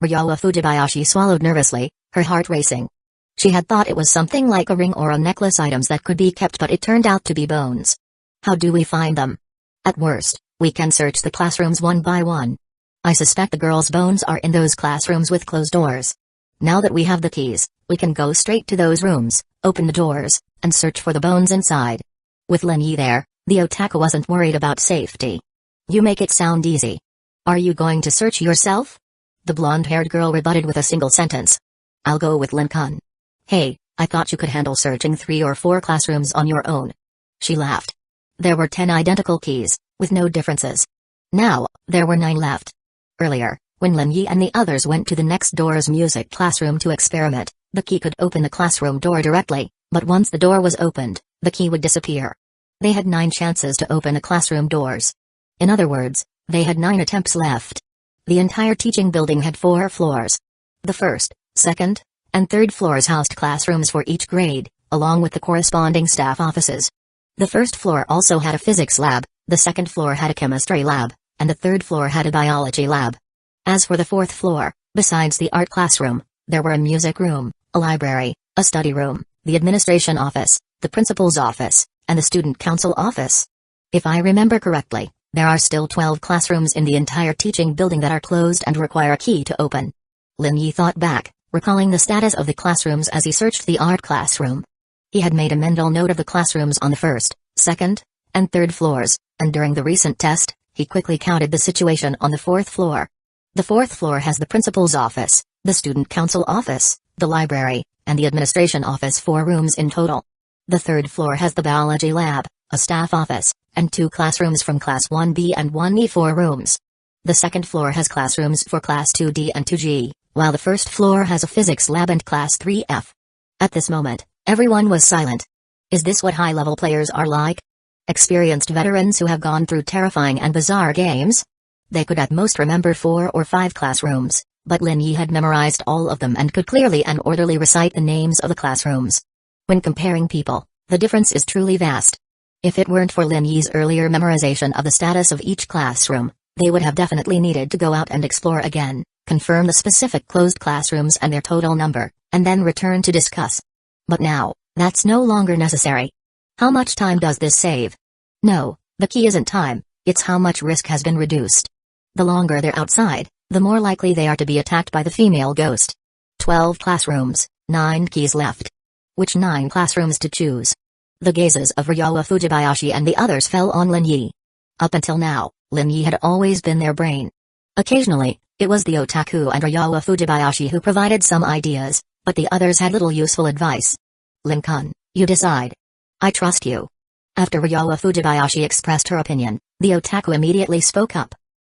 Ryowa Fujibayashi swallowed nervously, her heart racing. She had thought it was something like a ring or a necklace, items that could be kept, but it turned out to be bones. How do we find them? At worst, we can search the classrooms one by one. I suspect the girls' bones are in those classrooms with closed doors. Now that we have the keys, we can go straight to those rooms, open the doors, and search for the bones inside. With Lin Yi there, the otaku wasn't worried about safety. You make it sound easy. Are you going to search yourself? The blonde-haired girl rebutted with a single sentence. I'll go with Lin-kun. Hey, I thought you could handle searching 3 or 4 classrooms on your own. She laughed. There were 10 identical keys, with no differences. Now, there were 9 left. Earlier, when Lin Yi and the others went to the next door's music classroom to experiment, the key could open the classroom door directly, but once the door was opened, the key would disappear. They had 9 chances to open the classroom doors. In other words, they had 9 attempts left. The entire teaching building had 4 floors. The first, second, and third floors housed classrooms for each grade, along with the corresponding staff offices. The first floor also had a physics lab, the second floor had a chemistry lab, and the third floor had a biology lab. As for the 4th floor, besides the art classroom, there were a music room, a library, a study room, the administration office, the principal's office, and the student council office. If I remember correctly, there are still 12 classrooms in the entire teaching building that are closed and require a key to open. Lin Yi thought back, recalling the status of the classrooms as he searched the art classroom. He had made a mental note of the classrooms on the 1st, 2nd, and 3rd floors, and during the recent test, he quickly counted the situation on the 4th floor. The 4th floor has the principal's office, the student council office, the library, and the administration office, 4 rooms in total. The 3rd floor has the biology lab, a staff office, and 2 classrooms from Class 1B and 1E, 4 rooms. The 2nd floor has classrooms for Class 2D and 2G, while the 1st floor has a physics lab and Class 3F. At this moment, everyone was silent. Is this what high-level players are like? Experienced veterans who have gone through terrifying and bizarre games? They could at most remember 4 or 5 classrooms, but Lin Yi had memorized all of them and could clearly and orderly recite the names of the classrooms. When comparing people, the difference is truly vast. If it weren't for Lin Yi's earlier memorization of the status of each classroom, they would have definitely needed to go out and explore again, confirm the specific closed classrooms and their total number, and then return to discuss. But now, that's no longer necessary. How much time does this save? No, the key isn't time, it's how much risk has been reduced. The longer they're outside, the more likely they are to be attacked by the female ghost. 12 classrooms, 9 keys left. Which 9 classrooms to choose? The gazes of Ryowa Fujibayashi and the others fell on Lin Yi. Up until now, Lin Yi had always been their brain. Occasionally, it was the otaku and Ryowa Fujibayashi who provided some ideas, but the others had little useful advice. Lin-kun, you decide. I trust you. After Ryowa Fujibayashi expressed her opinion, the otaku immediately spoke up.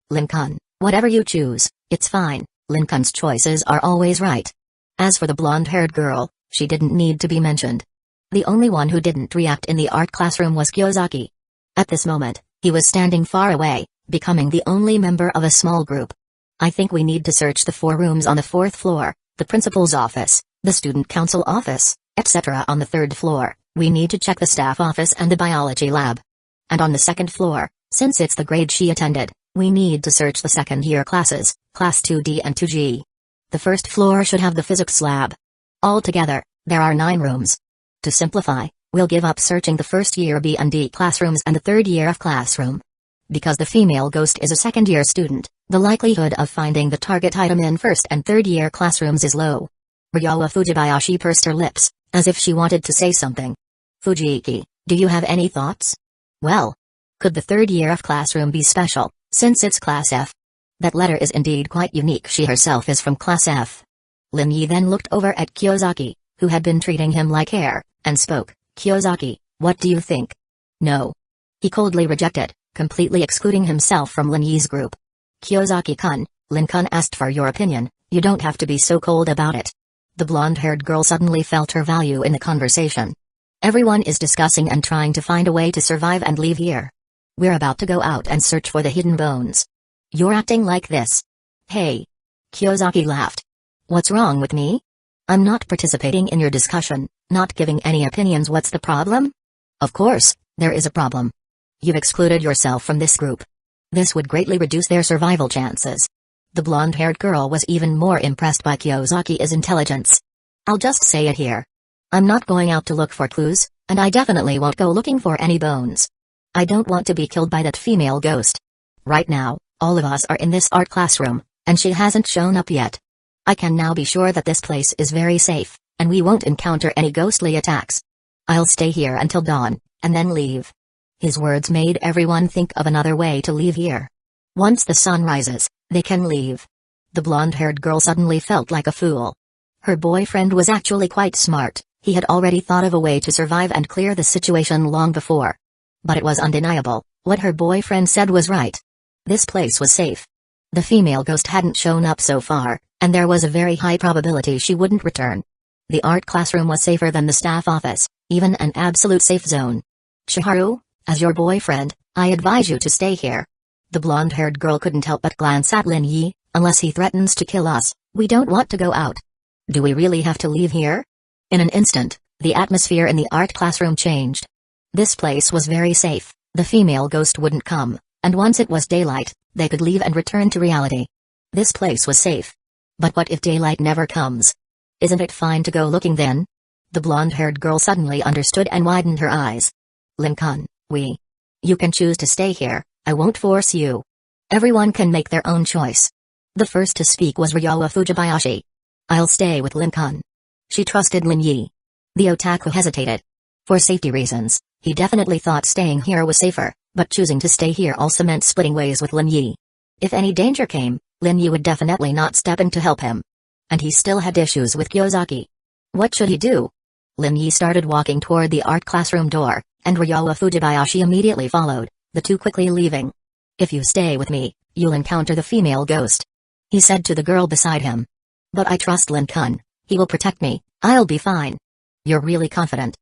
Lin-kun, whatever you choose, it's fine, Lin-kun's choices are always right. As for the blonde-haired girl, she didn't need to be mentioned. The only one who didn't react in the art classroom was Kyozaki. At this moment, he was standing far away, becoming the only member of a small group. I think we need to search the 4 rooms on the 4th floor, the principal's office, the student council office, etc. On the 3rd floor, we need to check the staff office and the biology lab. And on the 2nd floor, since it's the grade she attended, we need to search the second-year classes, Class 2D and 2G. The 1st floor should have the physics lab. Altogether, there are 9 rooms. To simplify, we'll give up searching the 1st year B and D classrooms and the 3rd year F classroom. Because the female ghost is a 2nd-year student, the likelihood of finding the target item in 1st and 3rd year classrooms is low. Ryowa Fujibayashi pursed her lips, as if she wanted to say something. Fujiki, do you have any thoughts? Well, could the 3rd year F classroom be special, since it's Class F? That letter is indeed quite unique. She herself is from Class F. Lin Yi then looked over at Kyozaki, who had been treating him like air, and spoke. Kyozaki, what do you think? No. He coldly rejected, completely excluding himself from Lin Yi's group. Kyozaki-kun, Lin-kun asked for your opinion, you don't have to be so cold about it. The blonde-haired girl suddenly felt her value in the conversation. Everyone is discussing and trying to find a way to survive and leave here. We're about to go out and search for the hidden bones. You're acting like this. Hey. Kyozaki laughed. What's wrong with me? I'm not participating in your discussion, not giving any opinions. What's the problem? Of course, there is a problem. You've excluded yourself from this group. This would greatly reduce their survival chances. The blonde-haired girl was even more impressed by Kyozaki's intelligence. I'll just say it here. I'm not going out to look for clues, and I definitely won't go looking for any bones. I don't want to be killed by that female ghost. Right now, all of us are in this art classroom, and she hasn't shown up yet. I can now be sure that this place is very safe, and we won't encounter any ghostly attacks. I'll stay here until dawn, and then leave. His words made everyone think of another way to leave here. Once the sun rises, they can leave. The blonde-haired girl suddenly felt like a fool. Her boyfriend was actually quite smart, he had already thought of a way to survive and clear the situation long before. But it was undeniable, what her boyfriend said was right. This place was safe. The female ghost hadn't shown up so far, and there was a very high probability she wouldn't return. The art classroom was safer than the staff office, even an absolute safe zone. Chiharu, as your boyfriend, I advise you to stay here. The blonde-haired girl couldn't help but glance at Lin Yi. Unless he threatens to kill us, we don't want to go out. Do we really have to leave here? In an instant, the atmosphere in the art classroom changed. This place was very safe, the female ghost wouldn't come, and once it was daylight, they could leave and return to reality. This place was safe. But what if daylight never comes? Isn't it fine to go looking then? The blonde-haired girl suddenly understood and widened her eyes. Lin-kun, you can choose to stay here, I won't force you. Everyone can make their own choice. The first to speak was Ryowa Fujibayashi. I'll stay with Lin-kun. She trusted Lin Yi. The otaku hesitated. For safety reasons, he definitely thought staying here was safer, but choosing to stay here also meant splitting ways with Lin Yi. If any danger came, Lin Yi would definitely not step in to help him. And he still had issues with Kyozaki. What should he do? Lin Yi started walking toward the art classroom door, and Ryowa Fujibayashi immediately followed, the two quickly leaving. If you stay with me, you'll encounter the female ghost, he said to the girl beside him. But I trust Lin-kun, he will protect me, I'll be fine. You're really confident.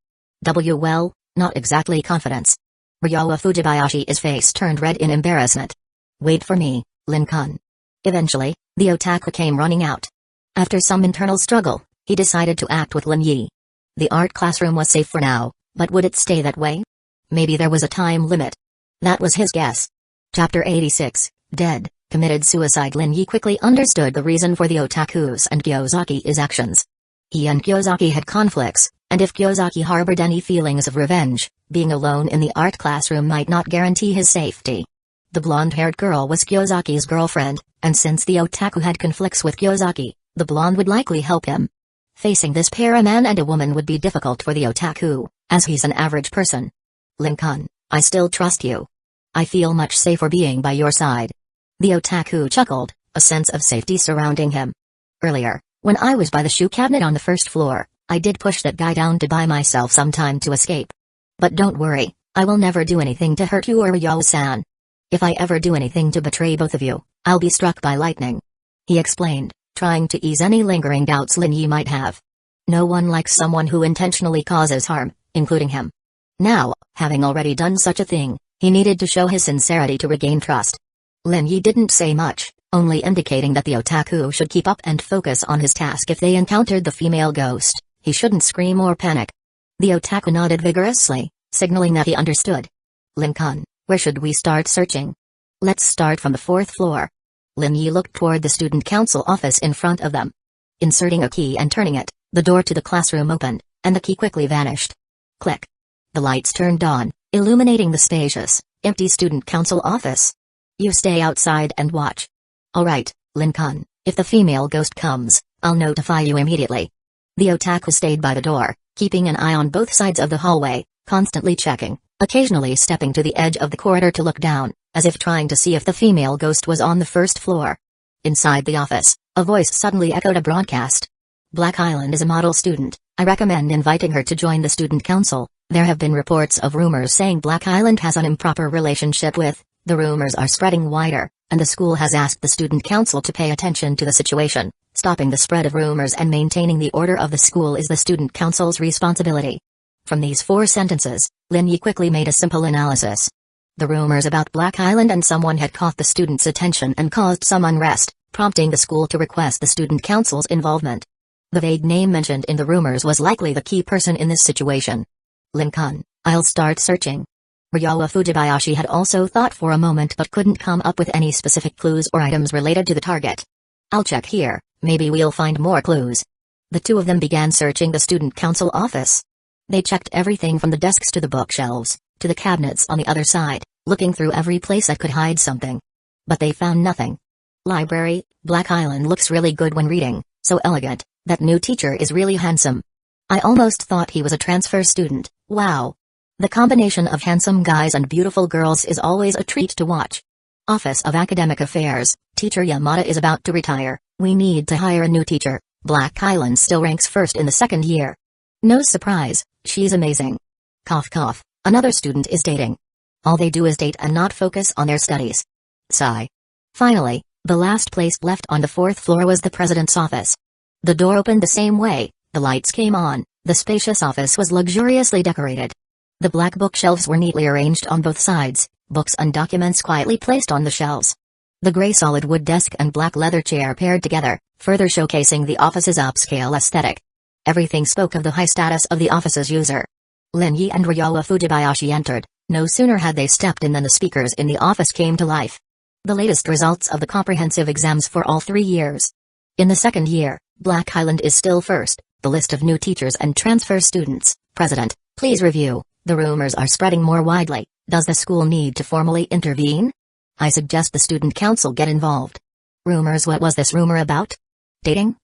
Well, not exactly confidence. Ryowa Fujibayashi's face turned red in embarrassment. Wait for me, Lin-kun. Eventually, the otaku came running out. After some internal struggle, he decided to act with Lin Yi. The art classroom was safe for now, but would it stay that way? Maybe there was a time limit. That was his guess. Chapter 86, Dead, Committed Suicide. Lin Yi quickly understood the reason for the otaku's and Kyozaki's actions. He and Kyozaki had conflicts, And if Kyozaki harbored any feelings of revenge, being alone in the art classroom might not guarantee his safety. The blonde-haired girl was Kyozaki's girlfriend, and since the otaku had conflicts with Kyozaki, the blonde would likely help him. Facing this pair, a man and a woman, would be difficult for the otaku, as he's an average person. Lin-kun, I still trust you. I feel much safer being by your side. The otaku chuckled, a sense of safety surrounding him. Earlier, when I was by the shoe cabinet on the first floor, I did push that guy down to buy myself some time to escape. But don't worry, I will never do anything to hurt you or Ryo-san. If I ever do anything to betray both of you, I'll be struck by lightning. He explained, trying to ease any lingering doubts Lin Yi might have. No one likes someone who intentionally causes harm, including him. Now, having already done such a thing, he needed to show his sincerity to regain trust. Lin Yi didn't say much, only indicating that the otaku should keep up and focus on his task. If they encountered the female ghost, he shouldn't scream or panic. The otaku nodded vigorously, signaling that he understood. Lin-kun, where should we start searching? Let's start from the 4th floor. Lin Yi looked toward the student council office in front of them. Inserting a key and turning it, the door to the classroom opened, and the key quickly vanished. Click. The lights turned on, illuminating the spacious, empty student council office. You stay outside and watch. Alright, Lin-kun, if the female ghost comes, I'll notify you immediately. The otaku stayed by the door, keeping an eye on both sides of the hallway, constantly checking, occasionally stepping to the edge of the corridor to look down, as if trying to see if the female ghost was on the 1st floor. Inside the office, a voice suddenly echoed a broadcast. Black Island is a model student. I recommend inviting her to join the student council. There have been reports of rumors saying Black Island has an improper relationship with. The rumors are spreading wider, and the school has asked the student council to pay attention to the situation. Stopping the spread of rumors and maintaining the order of the school is the student council's responsibility. From these 4 sentences, Lin Yi quickly made a simple analysis. The rumors about Black Island and someone had caught the students' attention and caused some unrest, prompting the school to request the student council's involvement. The vague name mentioned in the rumors was likely the key person in this situation. Lin-kun, I'll start searching. Ryo Fujibayashi had also thought for a moment but couldn't come up with any specific clues or items related to the target. I'll check here, maybe we'll find more clues. The two of them began searching the student council office. They checked everything from the desks to the bookshelves, to the cabinets on the other side, looking through every place that could hide something. But they found nothing. Library, Black Island looks really good when reading, so elegant. That new teacher is really handsome. I almost thought he was a transfer student. Wow. The combination of handsome guys and beautiful girls is always a treat to watch. Office of Academic Affairs, Teacher Yamada is about to retire. We need to hire a new teacher. Black Island still ranks first in the 2nd year. No surprise, she's amazing. Cough cough, another student is dating. All they do is date and not focus on their studies. Sigh. Finally, the last place left on the 4th floor was the president's office. The door opened the same way, the lights came on, the spacious office was luxuriously decorated. The black bookshelves were neatly arranged on both sides, books and documents quietly placed on the shelves. The gray solid wood desk and black leather chair paired together, further showcasing the office's upscale aesthetic. Everything spoke of the high status of the office's user. Lin Yi and Ryo Fujibayashi entered. No sooner had they stepped in than the speakers in the office came to life. The latest results of the comprehensive exams for all 3 years. In the 2nd year, Black Island is still first. The list of new teachers and transfer students. President, please review. The rumors are spreading more widely. Does the school need to formally intervene? I suggest the student council get involved. Rumors. What was this rumor about? Dating?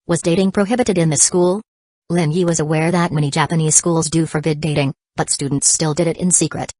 Was dating prohibited in the school? Lin Yi was aware that many Japanese schools do forbid dating, but students still did it in secret.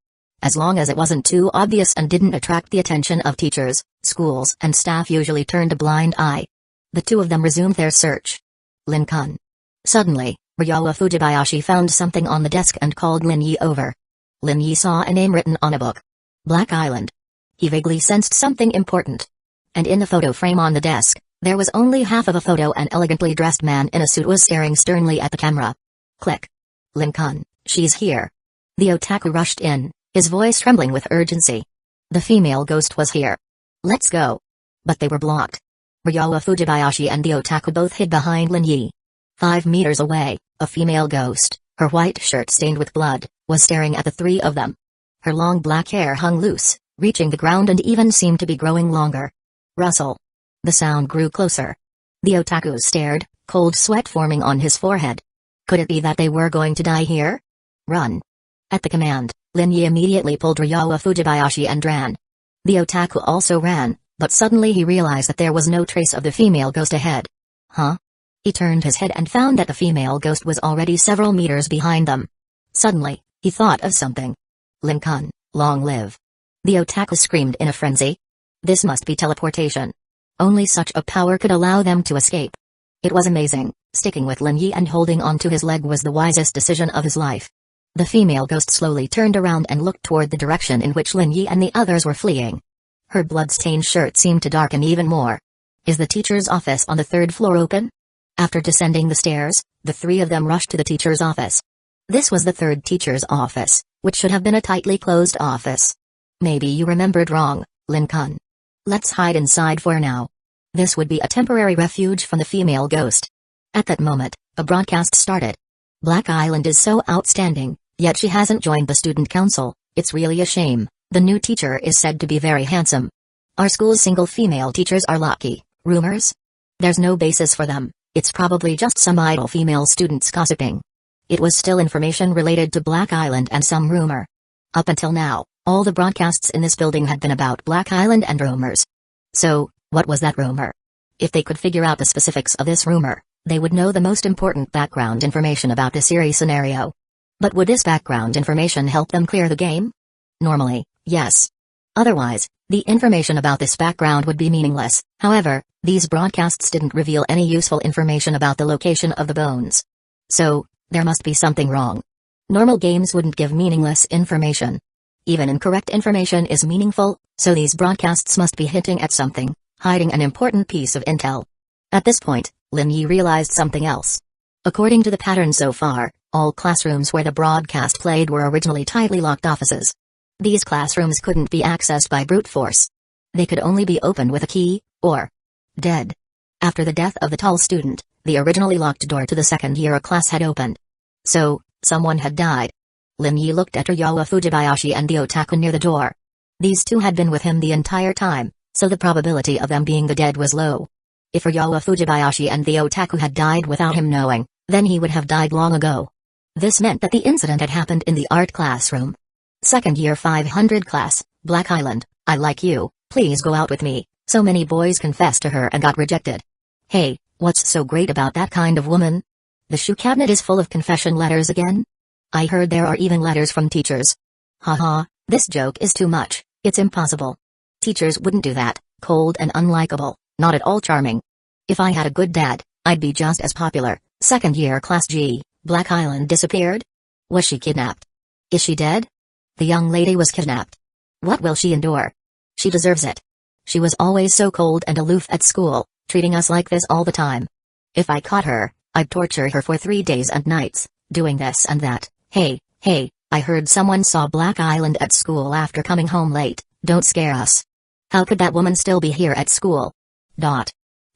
As long as it wasn't too obvious and didn't attract the attention of teachers, schools and staff usually turned a blind eye. The two of them resumed their search. Lin-kun. Suddenly, Ryo Fujibayashi found something on the desk and called Lin Yi over. Lin Yi saw a name written on a book. Black Island. He vaguely sensed something important. And in the photo frame on the desk, there was only half of a photo. An elegantly dressed man in a suit was staring sternly at the camera. Click. Lin-kun, she's here. The otaku rushed in, his voice trembling with urgency. The female ghost was here. Let's go. But they were blocked. Ryo Fujibayashi and the otaku both hid behind Lin Yi. 5 meters away, a female ghost, her white shirt stained with blood, was staring at the three of them. Her long black hair hung loose, reaching the ground and even seemed to be growing longer. Rustle. The sound grew closer. The otaku stared, cold sweat forming on his forehead. Could it be that they were going to die here? Run. At the command, Lin Yi immediately pulled Ryowa Fujibayashi and ran. The otaku also ran, but suddenly he realized that there was no trace of the female ghost ahead. Huh? He turned his head and found that the female ghost was already several meters behind them. Suddenly, he thought of something. Lin-kun, long live. The otaku screamed in a frenzy. This must be teleportation. Only such a power could allow them to escape. It was amazing. Sticking with Lin Yi and holding onto his leg was the wisest decision of his life. The female ghost slowly turned around and looked toward the direction in which Lin Yi and the others were fleeing. Her blood-stained shirt seemed to darken even more. Is the teacher's office on the third floor open? After descending the stairs, the three of them rushed to the teacher's office. This was the third teacher's office, which should have been a tightly closed office. Maybe you remembered wrong, Lin-kun. Let's hide inside for now. This would be a temporary refuge from the female ghost. At that moment, a broadcast started. Black Island is so outstanding, yet she hasn't joined the student council. It's really a shame. The new teacher is said to be very handsome. Our school's single female teachers are lucky. Rumors? There's no basis for them. It's probably just some idle female students gossiping. It was still information related to Black Island and some rumor. Up until now, all the broadcasts in this building had been about Black Island and rumors. So, what was that rumor? If they could figure out the specifics of this rumor, they would know the most important background information about the series scenario. But would this background information help them clear the game? Normally, yes. Otherwise, the information about this background would be meaningless. However, these broadcasts didn't reveal any useful information about the location of the bones. So, there must be something wrong. Normal games wouldn't give meaningless information. Even incorrect information is meaningful, so these broadcasts must be hinting at something, hiding an important piece of intel. At this point, Lin Yi realized something else. According to the pattern so far, all classrooms where the broadcast played were originally tightly locked offices. These classrooms couldn't be accessed by brute force. They could only be opened with a key, or dead. After the death of the tall student, the originally locked door to the second-year class had opened. So, someone had died. Lin Yi looked at Ryowa Fujibayashi and the otaku near the door. These two had been with him the entire time, so the probability of them being the dead was low. If Ryowa Fujibayashi and the otaku had died without him knowing, then he would have died long ago. This meant that the incident had happened in the art classroom. Second year 500 class, Black Island, I like you, please go out with me. So many boys confessed to her and got rejected. Hey, what's so great about that kind of woman? The shoe cabinet is full of confession letters again? I heard there are even letters from teachers. Haha, this joke is too much, it's impossible. Teachers wouldn't do that, cold and unlikable, not at all charming. If I had a good dad, I'd be just as popular. Second year class G, Black Island disappeared? Was she kidnapped? Is she dead? The young lady was kidnapped. What will she endure? She deserves it. She was always so cold and aloof at school, treating us like this all the time. If I caught her, I'd torture her for 3 days and nights, doing this and that. Hey, I heard someone saw Black Island at school after coming home late. Don't scare us. How could that woman still be here at school?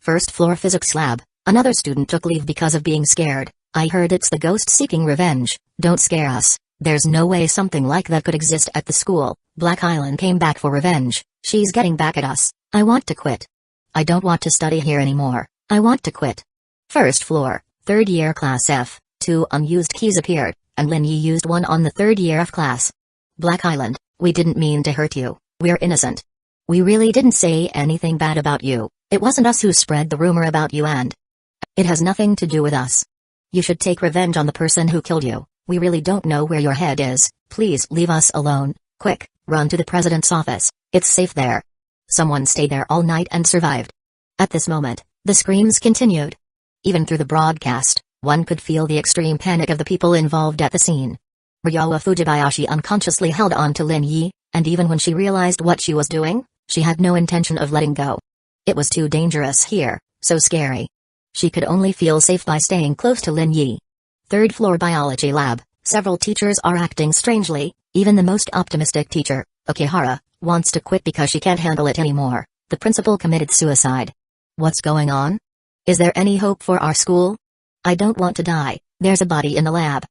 First floor physics lab, another student took leave because of being scared. I heard it's the ghost seeking revenge. Don't scare us. There's no way something like that could exist at the school. Black Island came back for revenge. She's getting back at us. I want to quit. I don't want to study here anymore. I want to quit. First floor, third year class F, 2 unused keys appeared, and Lin Yi used one on the third year of class. Black Island, we didn't mean to hurt you. We're innocent. We really didn't say anything bad about you. It wasn't us who spread the rumor about you, and it has nothing to do with us. You should take revenge on the person who killed you. We really don't know where your head is. Please leave us alone. Quick, run to the president's office. It's safe there. Someone stayed there all night and survived. At this moment, the screams continued. Even through the broadcast, one could feel the extreme panic of the people involved at the scene. Ryowa Fujibayashi unconsciously held on to Lin Yi, and even when she realized what she was doing, she had no intention of letting go. It was too dangerous here, so scary. She could only feel safe by staying close to Lin Yi. Third floor biology lab, several teachers are acting strangely, even the most optimistic teacher, Akihara, wants to quit because she can't handle it anymore. The principal committed suicide. What's going on? Is there any hope for our school? I don't want to die. There's a body in the lab.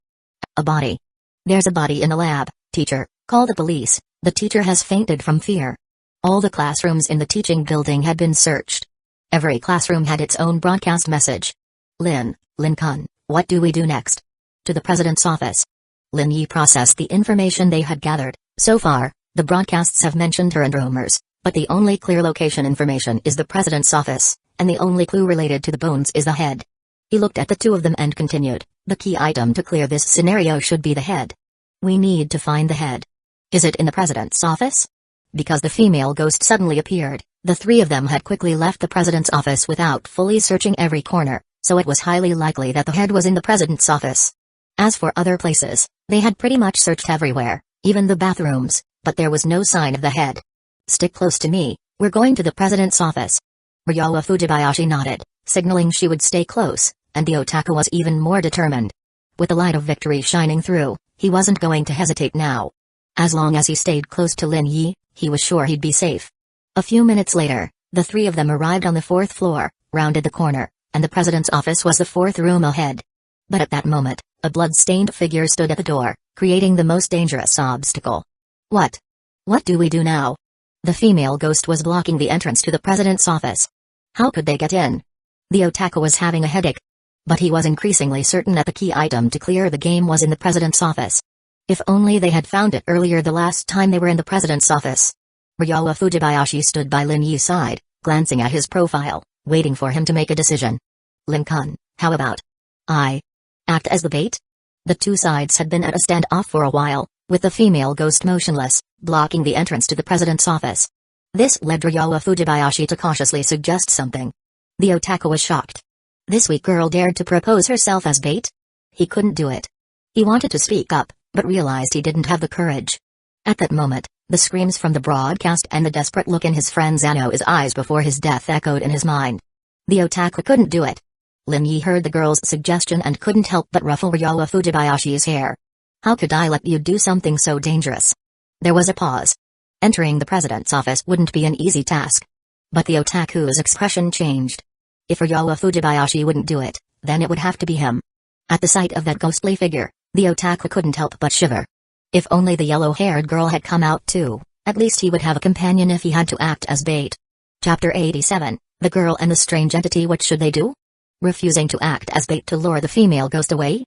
A body. There's a body in the lab. Teacher, call the police. The teacher has fainted from fear. All the classrooms in the teaching building had been searched. Every classroom had its own broadcast message. Lin-kun, what do we do next? To the president's office. Lin Yi processed the information they had gathered. So far, the broadcasts have mentioned her and rumors, but the only clear location information is the president's office, and the only clue related to the bones is the head. He looked at the two of them and continued, the key item to clear this scenario should be the head. We need to find the head. Is it in the president's office? Because the female ghost suddenly appeared, the three of them had quickly left the president's office without fully searching every corner, so it was highly likely that the head was in the president's office. As for other places, they had pretty much searched everywhere, even the bathrooms, but there was no sign of the head. Stick close to me, we're going to the president's office. Ryowa Fujibayashi nodded, signaling she would stay close, and the otaku was even more determined. With the light of victory shining through, he wasn't going to hesitate now. As long as he stayed close to Lin Yi, he was sure he'd be safe. A few minutes later, the three of them arrived on the fourth floor, rounded the corner, and the president's office was the fourth room ahead. But at that moment, a blood-stained figure stood at the door, creating the most dangerous obstacle. What? What do we do now? The female ghost was blocking the entrance to the president's office. How could they get in? The otaku was having a headache. But he was increasingly certain that the key item to clear the game was in the president's office. If only they had found it earlier the last time they were in the president's office. Ryowa Fujibayashi stood by Lin Yi's side, glancing at his profile, waiting for him to make a decision. Lin-kun, how about I act as the bait? The two sides had been at a standoff for a while, with the female ghost motionless, blocking the entrance to the president's office. This led Ryowa Fujibayashi to cautiously suggest something. The otaku was shocked. This weak girl dared to propose herself as bait? He couldn't do it. He wanted to speak up, but realized he didn't have the courage. At that moment, the screams from the broadcast and the desperate look in his friend Zano's eyes before his death echoed in his mind. The otaku couldn't do it. Lin Yi heard the girl's suggestion and couldn't help but ruffle Ryowa Fujibayashi's hair. How could I let you do something so dangerous? There was a pause. Entering the president's office wouldn't be an easy task. But the otaku's expression changed. If Ryowa Fujibayashi wouldn't do it, then it would have to be him. At the sight of that ghostly figure, the otaku couldn't help but shiver. If only the yellow-haired girl had come out too, at least he would have a companion if he had to act as bait. Chapter 87, The Girl and the Strange Entity. What should they do? Refusing to act as bait to lure the female ghost away?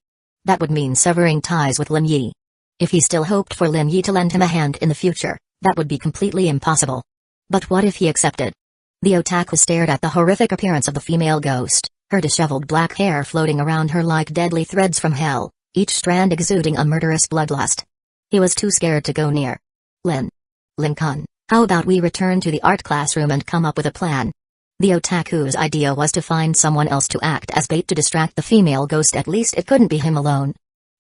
That would mean severing ties with Lin Yi. If he still hoped for Lin Yi to lend him a hand in the future, that would be completely impossible. But what if he accepted? The otaku stared at the horrific appearance of the female ghost, her disheveled black hair floating around her like deadly threads from hell, each strand exuding a murderous bloodlust. He was too scared to go near. Lin-kun, how about we return to the art classroom and come up with a plan? The otaku's idea was to find someone else to act as bait to distract the female ghost. At least it couldn't be him alone.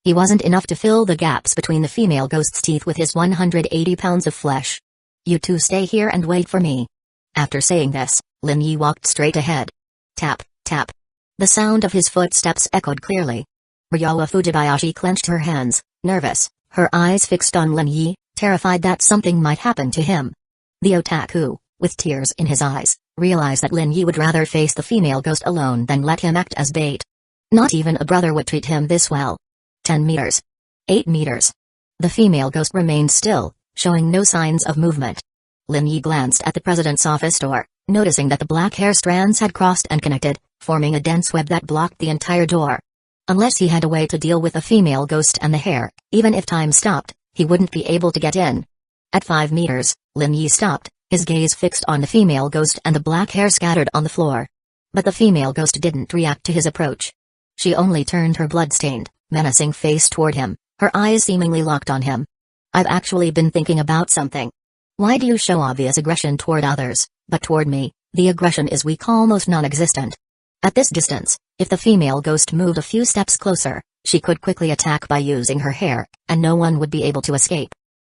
He wasn't enough to fill the gaps between the female ghost's teeth with his 180 pounds of flesh. You two stay here and wait for me. After saying this, Lin Yi walked straight ahead. Tap, tap. The sound of his footsteps echoed clearly. Ryowa Fujibayashi clenched her hands, nervous, her eyes fixed on Lin Yi, terrified that something might happen to him. The otaku, with tears in his eyes, realized that Lin Yi would rather face the female ghost alone than let him act as bait. Not even a brother would treat him this well. 10 meters. 8 meters. The female ghost remained still, showing no signs of movement. Lin Yi glanced at the president's office door, noticing that the black hair strands had crossed and connected, forming a dense web that blocked the entire door. Unless he had a way to deal with the female ghost and the hair, even if time stopped, he wouldn't be able to get in. At 5 meters, Lin Yi stopped, his gaze fixed on the female ghost and the black hair scattered on the floor. But the female ghost didn't react to his approach. She only turned her blood-stained, menacing face toward him, her eyes seemingly locked on him. I've actually been thinking about something. Why do you show obvious aggression toward others, but toward me, the aggression is weak, almost non-existent? At this distance, if the female ghost moved a few steps closer, she could quickly attack by using her hair, and no one would be able to escape.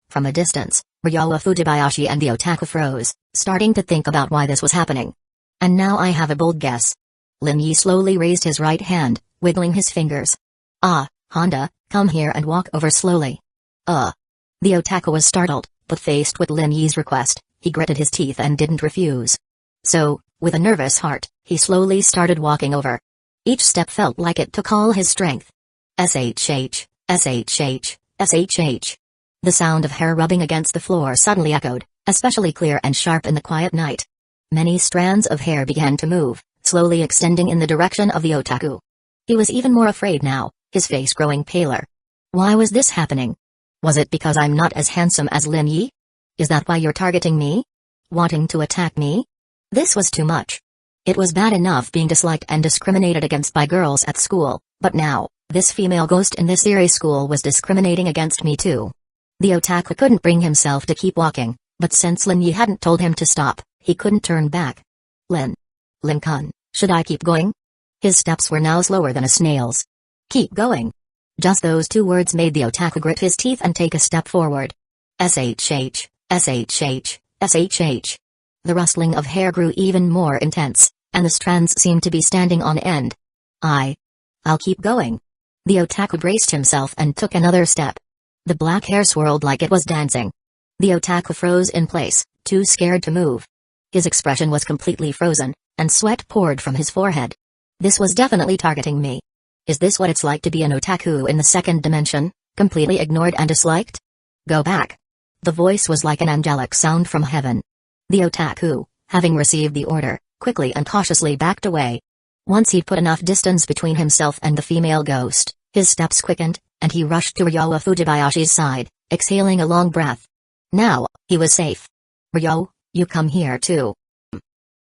From a distance, Ryowa Fujibayashi and the otaku froze, starting to think about why this was happening. And now I have a bold guess. Lin Yi slowly raised his right hand, wiggling his fingers. Ah, Honda, come here and walk over slowly. The otaku was startled, but faced with Lin Yi's request, he gritted his teeth and didn't refuse. So, with a nervous heart, he slowly started walking over. Each step felt like it took all his strength. SHH, SHH, SHH. The sound of hair rubbing against the floor suddenly echoed, especially clear and sharp in the quiet night. Many strands of hair began to move, slowly extending in the direction of the otaku. He was even more afraid now, his face growing paler. Why was this happening? Was it because I'm not as handsome as Lin Yi? Is that why you're targeting me? Wanting to attack me? This was too much. It was bad enough being disliked and discriminated against by girls at school, but now, this female ghost in this eerie school was discriminating against me too. The otaku couldn't bring himself to keep walking, but since Lin Yi hadn't told him to stop, he couldn't turn back. Lin-kun, should I keep going? His steps were now slower than a snail's. Keep going. Just those two words made the otaku grit his teeth and take a step forward. SHH, SHH, SHH. The rustling of hair grew even more intense, and the strands seemed to be standing on end. I'll keep going. The otaku braced himself and took another step. The black hair swirled like it was dancing. The otaku froze in place, too scared to move. His expression was completely frozen, and sweat poured from his forehead. This was definitely targeting me. Is this what it's like to be an otaku in the second dimension, completely ignored and disliked? Go back. The voice was like an angelic sound from heaven. The otaku, having received the order, quickly and cautiously backed away. Once he'd put enough distance between himself and the female ghost, his steps quickened, and he rushed to Ryo Fujibayashi's side, exhaling a long breath. Now, he was safe. Ryo, you come here too.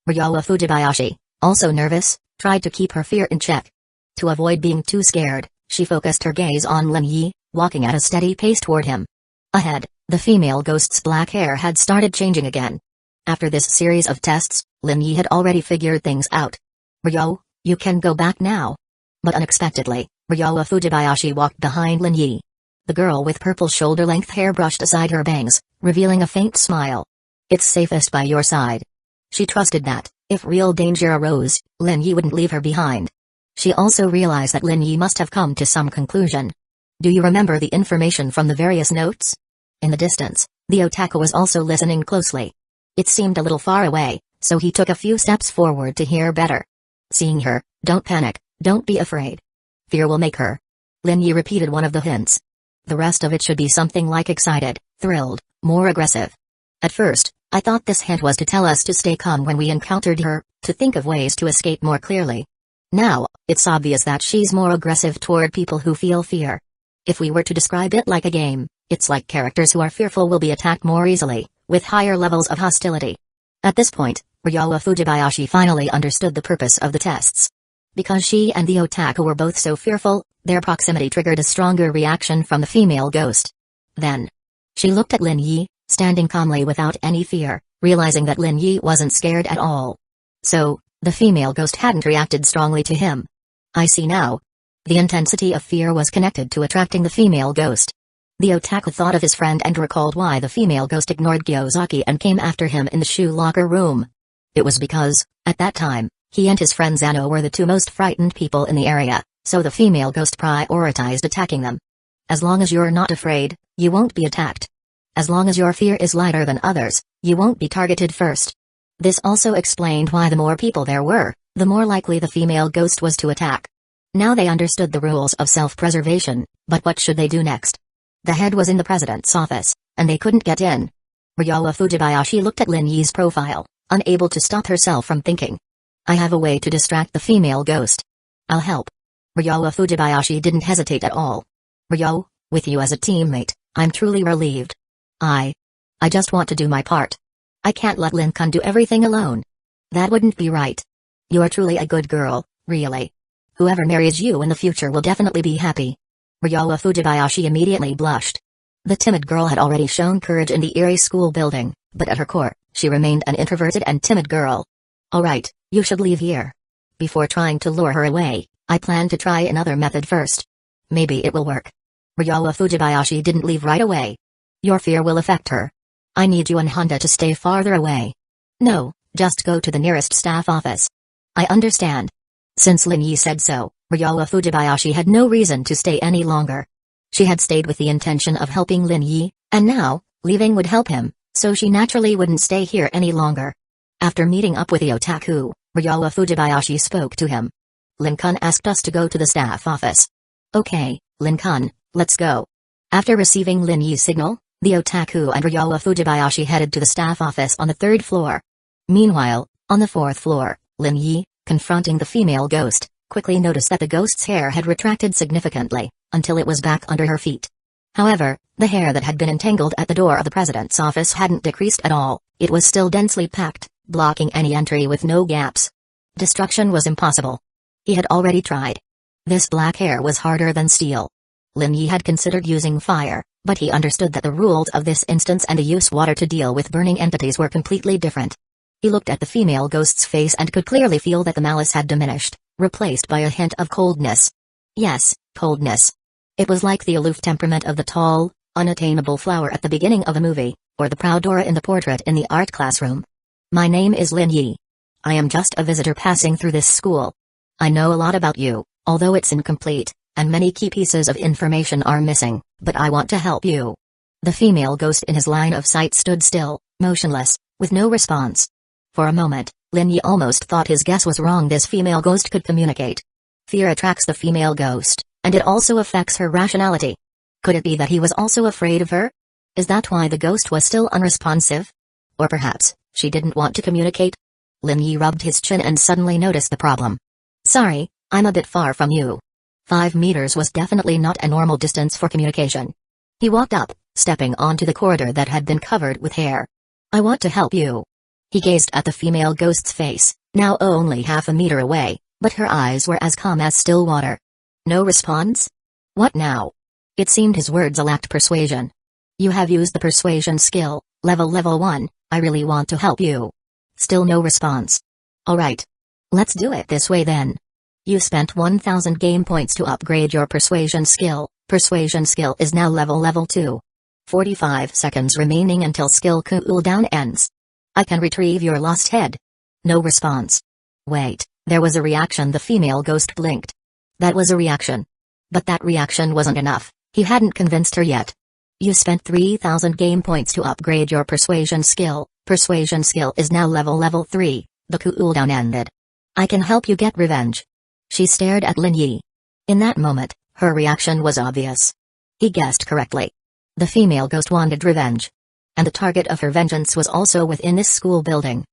Ryo Fujibayashi, also nervous, tried to keep her fear in check. To avoid being too scared, she focused her gaze on Lin Yi, walking at a steady pace toward him. Ahead, the female ghost's black hair had started changing again. After this series of tests, Lin Yi had already figured things out. Ryo, you can go back now. But unexpectedly, Ryo Fujibayashi walked behind Lin Yi. The girl with purple shoulder-length hair brushed aside her bangs, revealing a faint smile. It's safest by your side. She trusted that, if real danger arose, Lin Yi wouldn't leave her behind. She also realized that Lin Yi must have come to some conclusion. Do you remember the information from the various notes? In the distance, the otaku was also listening closely. It seemed a little far away, so he took a few steps forward to hear better. Seeing her, don't panic, don't be afraid. Fear will make her. Lin Yi repeated one of the hints. The rest of it should be something like excited, thrilled, more aggressive. At first, I thought this hint was to tell us to stay calm when we encountered her, to think of ways to escape more clearly. Now, it's obvious that she's more aggressive toward people who feel fear. If we were to describe it like a game, it's like characters who are fearful will be attacked more easily, with higher levels of hostility. At this point, Ryo Fujibayashi finally understood the purpose of the tests. Because she and the otaku were both so fearful, their proximity triggered a stronger reaction from the female ghost. Then, she looked at Lin Yi, standing calmly without any fear, realizing that Lin Yi wasn't scared at all. So, the female ghost hadn't reacted strongly to him. I see now. The intensity of fear was connected to attracting the female ghost. The otaku thought of his friend and recalled why the female ghost ignored Gyozaki and came after him in the shoe locker room. It was because, at that time, he and his friend Zano were the two most frightened people in the area, so the female ghost prioritized attacking them. As long as you're not afraid, you won't be attacked. As long as your fear is lighter than others, you won't be targeted first. This also explained why the more people there were, the more likely the female ghost was to attack. Now they understood the rules of self-preservation, but what should they do next? The head was in the president's office, and they couldn't get in. Ryo Fujibayashi looked at Lin Yi's profile, unable to stop herself from thinking. I have a way to distract the female ghost. I'll help. Ryo Fujibayashi didn't hesitate at all. Ryo, with you as a teammate, I'm truly relieved. I just want to do my part. I can't let Lin-kun do everything alone. That wouldn't be right. You are truly a good girl, really. Whoever marries you in the future will definitely be happy. Ryo Fujibayashi immediately blushed. The timid girl had already shown courage in the eerie school building, but at her core, she remained an introverted and timid girl. Alright, you should leave here. Before trying to lure her away, I plan to try another method first. Maybe it will work. Ryo Fujibayashi didn't leave right away. Your fear will affect her. I need you and Honda to stay farther away. No, just go to the nearest staff office. I understand. Since Lin Yi said so, Ryo Fujibayashi had no reason to stay any longer. She had stayed with the intention of helping Lin Yi, and now, leaving would help him, so she naturally wouldn't stay here any longer. After meeting up with the otaku, Ryo Fujibayashi spoke to him. Lin-kun asked us to go to the staff office. Okay, Lin-kun, let's go. After receiving Lin Yi's signal, the otaku and Ryo Fujibayashi headed to the staff office on the 3rd floor. Meanwhile, on the 4th floor, Lin Yi, confronting the female ghost, quickly noticed that the ghost's hair had retracted significantly, until it was back under her feet. However, the hair that had been entangled at the door of the president's office hadn't decreased at all, it was still densely packed, blocking any entry with no gaps. Destruction was impossible. He had already tried. This black hair was harder than steel. Lin Yi had considered using fire, but he understood that the rules of this instance and the use water to deal with burning entities were completely different. He looked at the female ghost's face and could clearly feel that the malice had diminished, replaced by a hint of coldness. Yes, coldness. It was like the aloof temperament of the tall, unattainable flower at the beginning of a movie, or the proud aura in the portrait in the art classroom. My name is Lin Yi. I am just a visitor passing through this school. I know a lot about you, although it's incomplete, and many key pieces of information are missing, but I want to help you. The female ghost in his line of sight stood still, motionless, with no response. For a moment, Lin Yi almost thought his guess was wrong. This female ghost could communicate. Fear attracts the female ghost, and it also affects her rationality. Could it be that he was also afraid of her? Is that why the ghost was still unresponsive? Or perhaps, she didn't want to communicate? Lin Yi rubbed his chin and suddenly noticed the problem. Sorry, I'm a bit far from you. 5 meters was definitely not a normal distance for communication. He walked up, stepping onto the corridor that had been covered with hair. I want to help you. He gazed at the female ghost's face, now only half a meter away, but her eyes were as calm as still water. No response? What now? It seemed his words lacked persuasion. You have used the persuasion skill, level 1, I really want to help you. Still no response. Alright. Let's do it this way then. You spent 1000 game points to upgrade your persuasion skill. Persuasion skill is now level 2. 45 seconds remaining until skill cooldown ends. I can retrieve your lost head. No response. Wait, there was a reaction. The female ghost blinked. That was a reaction. But that reaction wasn't enough, he hadn't convinced her yet. You spent 3000 game points to upgrade your persuasion skill. Persuasion skill is now level 3, the cooldown ended. I can help you get revenge. She stared at Lin Yi. In that moment, her reaction was obvious. He guessed correctly. The female ghost wanted revenge. And the target of her vengeance was also within this school building.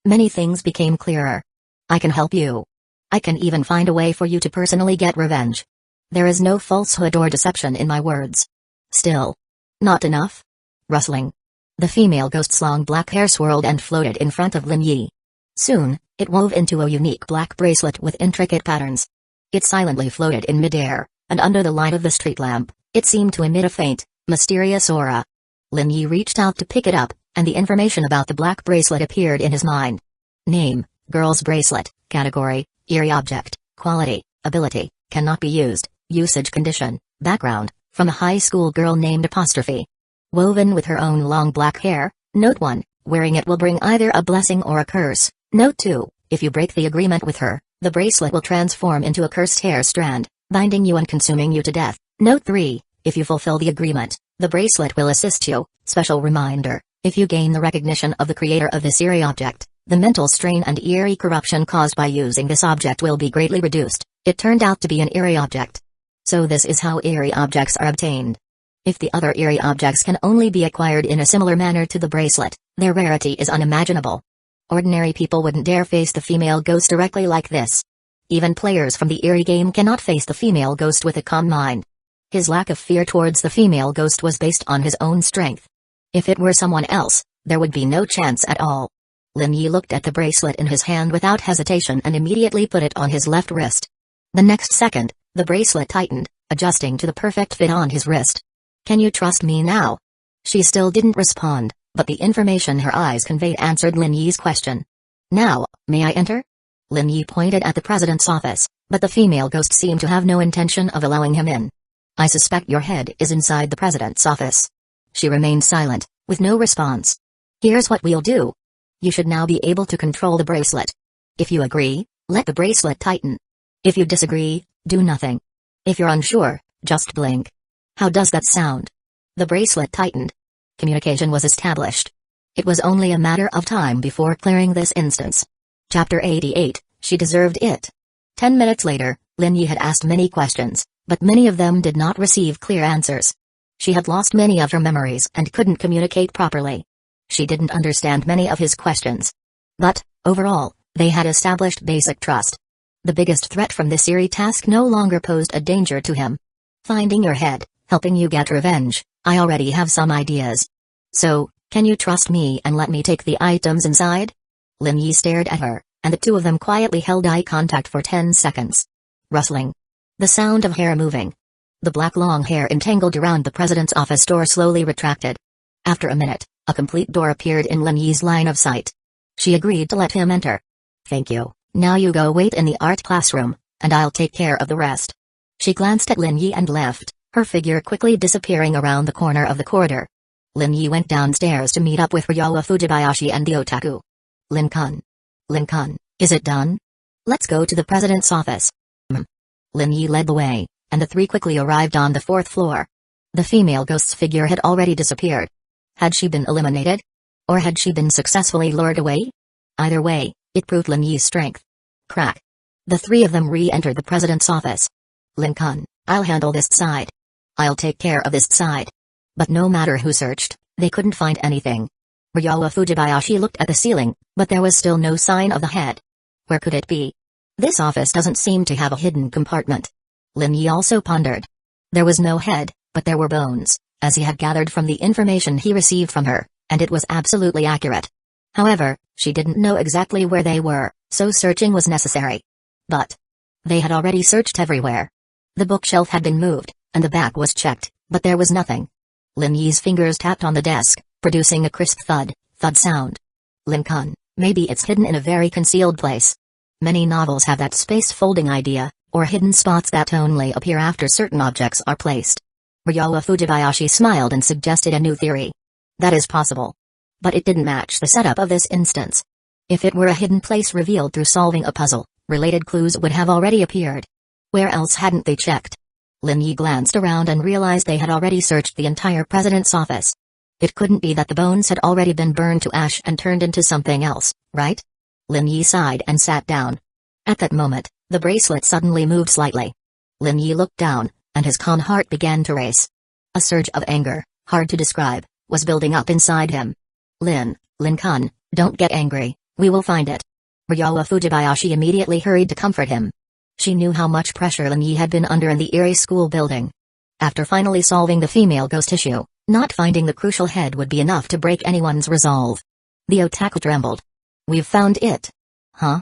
Many things became clearer. I can help you. I can even find a way for you to personally get revenge. There is no falsehood or deception in my words. Still. Not enough? Rustling. The female ghost's long black hair swirled and floated in front of Lin Yi. Soon, it wove into a unique black bracelet with intricate patterns. It silently floated in midair, and under the light of the street lamp, it seemed to emit a faint, mysterious aura. Lin Yi reached out to pick it up, and the information about the black bracelet appeared in his mind. Name, girl's bracelet, category, eerie object, quality, ability, cannot be used, usage condition, background, from a high school girl named apostrophe. Woven with her own long black hair. Note 1, wearing it will bring either a blessing or a curse. Note 2, if you break the agreement with her, the bracelet will transform into a cursed hair strand, binding you and consuming you to death. Note 3, if you fulfill the agreement, the bracelet will assist you. Special reminder, if you gain the recognition of the creator of this eerie object, the mental strain and eerie corruption caused by using this object will be greatly reduced. It turned out to be an eerie object. So this is how eerie objects are obtained. If the other eerie objects can only be acquired in a similar manner to the bracelet, their rarity is unimaginable. Ordinary people wouldn't dare face the female ghost directly like this. Even players from the eerie game cannot face the female ghost with a calm mind. His lack of fear towards the female ghost was based on his own strength. If it were someone else, there would be no chance at all. Lin Yi looked at the bracelet in his hand without hesitation and immediately put it on his left wrist. The next second, the bracelet tightened, adjusting to the perfect fit on his wrist. Can you trust me now? She still didn't respond, but the information her eyes conveyed answered Lin Yi's question. Now, may I enter? Lin Yi pointed at the president's office, but the female ghost seemed to have no intention of allowing him in. I suspect your head is inside the president's office. She remained silent, with no response. Here's what we'll do. You should now be able to control the bracelet. If you agree, let the bracelet tighten. If you disagree, do nothing. If you're unsure, just blink. How does that sound? The bracelet tightened. Communication was established. It was only a matter of time before clearing this instance. Chapter 88, She Deserved It. 10 minutes later, Lin Yi had asked many questions, but many of them did not receive clear answers. She had lost many of her memories and couldn't communicate properly. She didn't understand many of his questions. But, overall, they had established basic trust. The biggest threat from this eerie task no longer posed a danger to him. Finding your head, helping you get revenge, I already have some ideas. So, can you trust me and let me take the items inside? Lin Yi stared at her, and the two of them quietly held eye contact for 10 seconds. Rustling. The sound of hair moving. The black long hair entangled around the president's office door slowly retracted. After a minute, a complete door appeared in Lin Yi's line of sight. She agreed to let him enter. Thank you, now you go wait in the art classroom, and I'll take care of the rest. She glanced at Lin Yi and left, her figure quickly disappearing around the corner of the corridor. Lin Yi went downstairs to meet up with Ryowa Fujibayashi and the otaku. Lin-kun, is it done? Let's go to the president's office. Lin Yi led the way, and the three quickly arrived on the 4th floor. The female ghost's figure had already disappeared. Had she been eliminated? Or had she been successfully lured away? Either way, it proved Lin Yi's strength. Crack. The three of them re-entered the president's office. Lin-kun, I'll handle this side. I'll take care of this side. But no matter who searched, they couldn't find anything. Ryowa Fujibayashi looked at the ceiling, but there was still no sign of the head. Where could it be? This office doesn't seem to have a hidden compartment. Lin Yi also pondered. There was no head, but there were bones, as he had gathered from the information he received from her, and it was absolutely accurate. However, she didn't know exactly where they were, so searching was necessary. But they had already searched everywhere. The bookshelf had been moved, and the back was checked, but there was nothing. Lin Yi's fingers tapped on the desk, producing a crisp thud sound. Lin-kun, maybe it's hidden in a very concealed place. Many novels have that space-folding idea, or hidden spots that only appear after certain objects are placed. Ryowa Fujibayashi smiled and suggested a new theory. That is possible. But it didn't match the setup of this instance. If it were a hidden place revealed through solving a puzzle, related clues would have already appeared. Where else hadn't they checked? Lin Yi glanced around and realized they had already searched the entire president's office. It couldn't be that the bones had already been burned to ash and turned into something else, right? Lin Yi sighed and sat down. At that moment, the bracelet suddenly moved slightly. Lin Yi looked down, and his calm heart began to race. A surge of anger, hard to describe, was building up inside him. Lin-kun, don't get angry, we will find it. Ryowa Fujibayashi immediately hurried to comfort him. She knew how much pressure Lin Yi had been under in the eerie school building. After finally solving the female ghost issue, not finding the crucial head would be enough to break anyone's resolve. The otaku trembled. We've found it. Huh?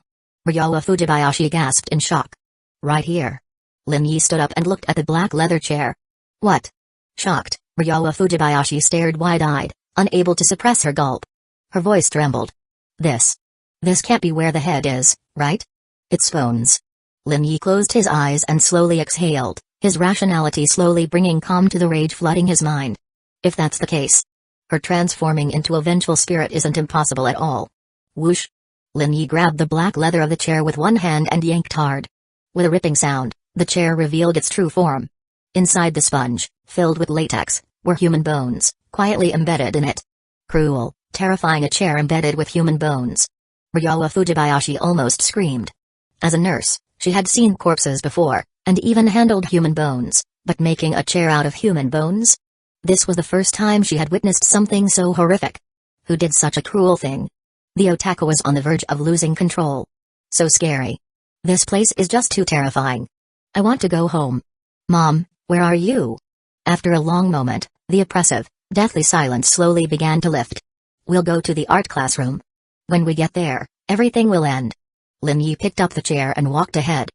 Ryowa Fujibayashi gasped in shock. Right here. Lin Yi stood up and looked at the black leather chair. What? Shocked, Ryowa Fujibayashi stared wide-eyed, unable to suppress her gulp. Her voice trembled. This can't be where the head is, right? It's bones. Lin Yi closed his eyes and slowly exhaled, his rationality slowly bringing calm to the rage flooding his mind. If that's the case, her transforming into a vengeful spirit isn't impossible at all. Whoosh! Lin Yi grabbed the black leather of the chair with one hand and yanked hard. With a ripping sound, the chair revealed its true form. Inside the sponge, filled with latex, were human bones, quietly embedded in it. Cruel, terrifying, a chair embedded with human bones. Ryowa Fujibayashi almost screamed. As a nurse, she had seen corpses before, and even handled human bones, but making a chair out of human bones? This was the first time she had witnessed something so horrific. Who did such a cruel thing? The otaku was on the verge of losing control. So scary. This place is just too terrifying. I want to go home. Mom, where are you? After a long moment, the oppressive, deathly silence slowly began to lift. We'll go to the art classroom. When we get there, everything will end. Lin Yi picked up the chair and walked ahead.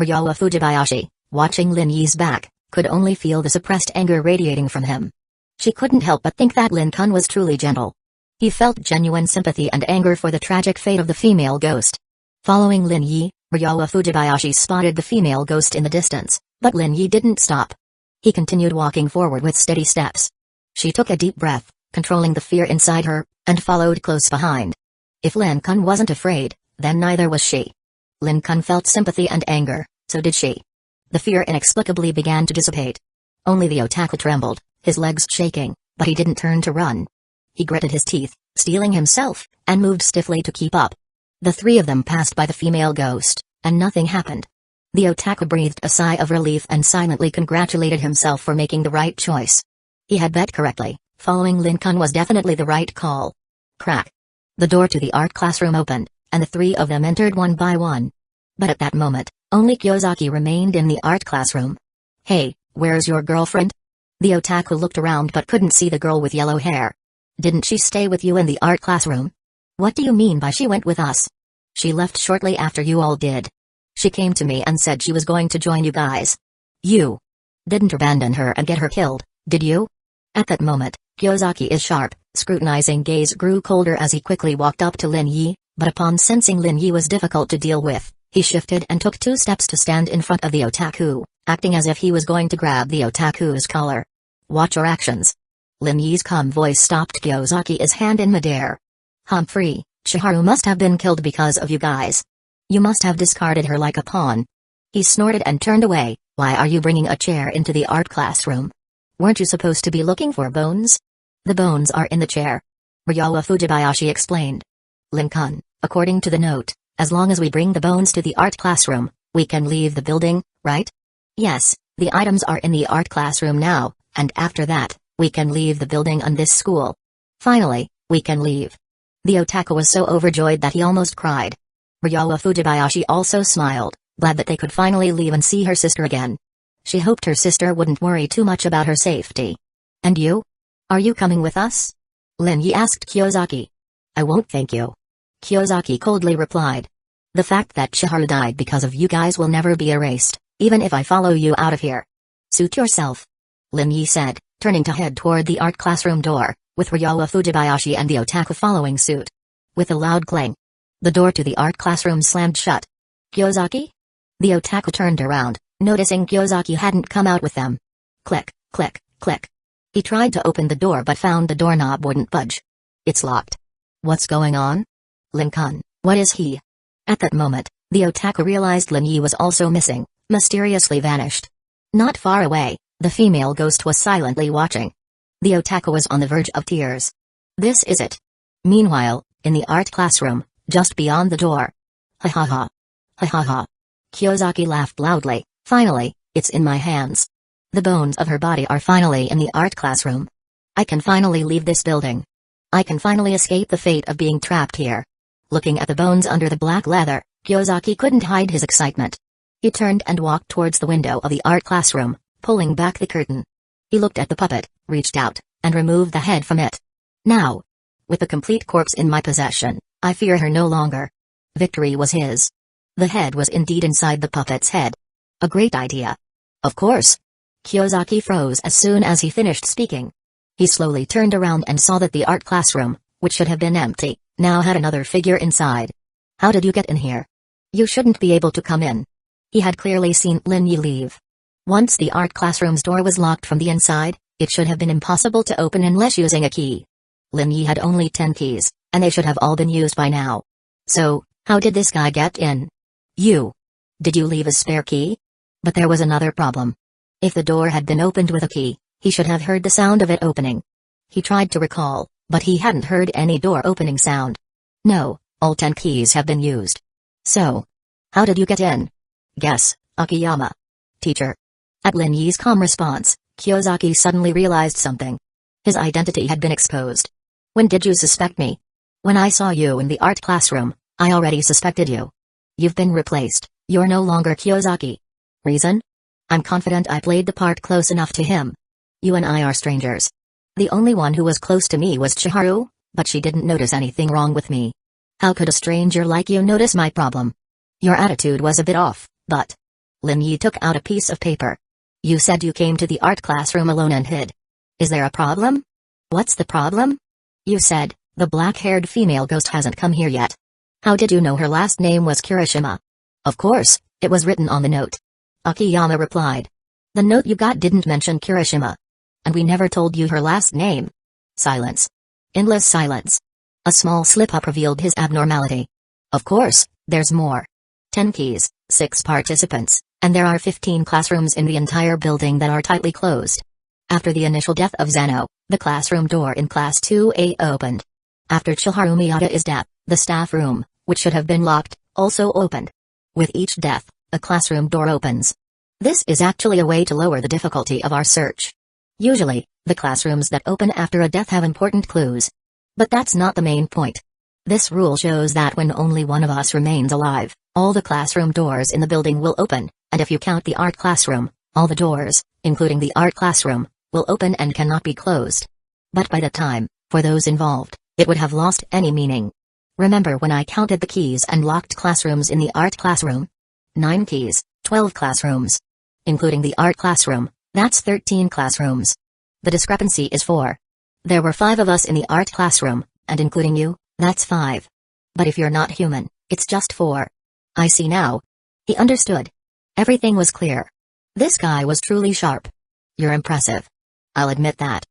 Ryowa Fujibayashi, watching Lin Yi's back, could only feel the suppressed anger radiating from him. She couldn't help but think that Lin-kun was truly gentle. He felt genuine sympathy and anger for the tragic fate of the female ghost. Following Lin Yi, Ryowa Fujibayashi spotted the female ghost in the distance, but Lin Yi didn't stop. He continued walking forward with steady steps. She took a deep breath, controlling the fear inside her, and followed close behind. If Lin-kun wasn't afraid, then neither was she. Lin-kun felt sympathy and anger, so did she. The fear inexplicably began to dissipate. Only the otaku trembled, his legs shaking, but he didn't turn to run. He gritted his teeth, steeling himself, and moved stiffly to keep up. The three of them passed by the female ghost, and nothing happened. The otaku breathed a sigh of relief and silently congratulated himself for making the right choice. He had bet correctly, following Lin-kun was definitely the right call. Crack. The door to the art classroom opened, and the three of them entered one by one. But at that moment, only Kyozaki remained in the art classroom. "Hey, where's your girlfriend?" The otaku looked around but couldn't see the girl with yellow hair. "Didn't she stay with you in the art classroom?" "What do you mean by she went with us?" "She left shortly after you all did. She came to me and said she was going to join you guys." "You didn't abandon her and get her killed, did you?" At that moment, Kyozaki's sharp, scrutinizing gaze grew colder as he quickly walked up to Lin Yi, but upon sensing Lin Yi was difficult to deal with, he shifted and took 2 steps to stand in front of the otaku, acting as if he was going to grab the otaku's collar. "Watch your actions." Lin Yi's calm voice stopped Kyozaki's hand in midair. "Humphrey, Chiharu must have been killed because of you guys. You must have discarded her like a pawn." He snorted and turned away. "Why are you bringing a chair into the art classroom? Weren't you supposed to be looking for bones?" "The bones are in the chair," Ryowa Fujibayashi explained. "Lin-kun, according to the note, as long as we bring the bones to the art classroom, we can leave the building, right?" "Yes, the items are in the art classroom now, and after that, we can leave the building and this school. Finally, we can leave." The otaku was so overjoyed that he almost cried. Ryowa Fujibayashi also smiled, glad that they could finally leave and see her sister again. She hoped her sister wouldn't worry too much about her safety. "And you? Are you coming with us?" Lin Yi asked Kyozaki. "I won't, thank you," Kyozaki coldly replied. "The fact that Chiharu died because of you guys will never be erased, even if I follow you out of here." "Suit yourself," Lin Yi said, turning to head toward the art classroom door, with Ryowa Fujibayashi and the otaku following suit. With a loud clang, the door to the art classroom slammed shut. "Kyozaki?" The otaku turned around, noticing Kyozaki hadn't come out with them. Click, click, click. He tried to open the door but found the doorknob wouldn't budge. "It's locked." "What's going on?" "Lin-kun, what is he?" At that moment, the otaku realized Lin Yi was also missing, mysteriously vanished. Not far away, the female ghost was silently watching. The otaku was on the verge of tears. "This is it." Meanwhile, in the art classroom, just beyond the door. "Ha ha ha. Ha ha ha." Kyozaki laughed loudly. "Finally, it's in my hands. The bones of her body are finally in the art classroom. I can finally leave this building. I can finally escape the fate of being trapped here." Looking at the bones under the black leather, Kyozaki couldn't hide his excitement. He turned and walked towards the window of the art classroom, pulling back the curtain. He looked at the puppet, reached out, and removed the head from it. "Now, with the complete corpse in my possession, I fear her no longer." Victory was his. The head was indeed inside the puppet's head. A great idea. "Of course." Kyozaki froze as soon as he finished speaking. He slowly turned around and saw that the art classroom, which should have been empty, now had another figure inside. "How did you get in here? You shouldn't be able to come in." He had clearly seen Lin Yi leave. Once the art classroom's door was locked from the inside, it should have been impossible to open unless using a key. Lin Yi had only 10 keys, and they should have all been used by now. So, how did this guy get in? Did you leave a spare key?" But there was another problem. If the door had been opened with a key, he should have heard the sound of it opening. He tried to recall, but he hadn't heard any door opening sound. "No, all 10 keys have been used." "So, how did you get in?" "Guess, Akiyama." "Teacher." At Lin Yi's calm response, Kyozaki suddenly realized something. His identity had been exposed. "When did you suspect me?" "When I saw you in the art classroom, I already suspected you. You've been replaced, you're no longer Kyozaki." "Reason?" "I'm confident I played the part close enough to him. You and I are strangers. The only one who was close to me was Chiharu, but she didn't notice anything wrong with me. How could a stranger like you notice my problem? Your attitude was a bit off, but..." Lin Yi took out a piece of paper. "You said you came to the art classroom alone and hid. Is there a problem?" "What's the problem?" "You said, the black-haired female ghost hasn't come here yet. How did you know her last name was Kirishima?" "Of course, it was written on the note," Akiyama replied. "The note you got didn't mention Kirishima. And we never told you her last name." Silence. Endless silence. A small slip-up revealed his abnormality. "Of course, there's more. 10 keys, 6 participants, and there are 15 classrooms in the entire building that are tightly closed. After the initial death of Zeno, the classroom door in Class 2A opened. After Chiharu Miyata's death, the staff room, which should have been locked, also opened. With each death, a classroom door opens. This is actually a way to lower the difficulty of our search. Usually, the classrooms that open after a death have important clues. But that's not the main point. This rule shows that when only one of us remains alive, All the classroom doors in the building will open, and if you count the art classroom, all the doors, including the art classroom, will open and cannot be closed. But by that time, for those involved, it would have lost any meaning. Remember when I counted the keys and locked classrooms in the art classroom? 9 keys, 12 classrooms. Including the art classroom, that's 13 classrooms. The discrepancy is 4. There were 5 of us in the art classroom, and including you, that's 5. But if you're not human, it's just 4. I see now. He understood. Everything was clear. This guy was truly sharp. You're impressive. I'll admit that.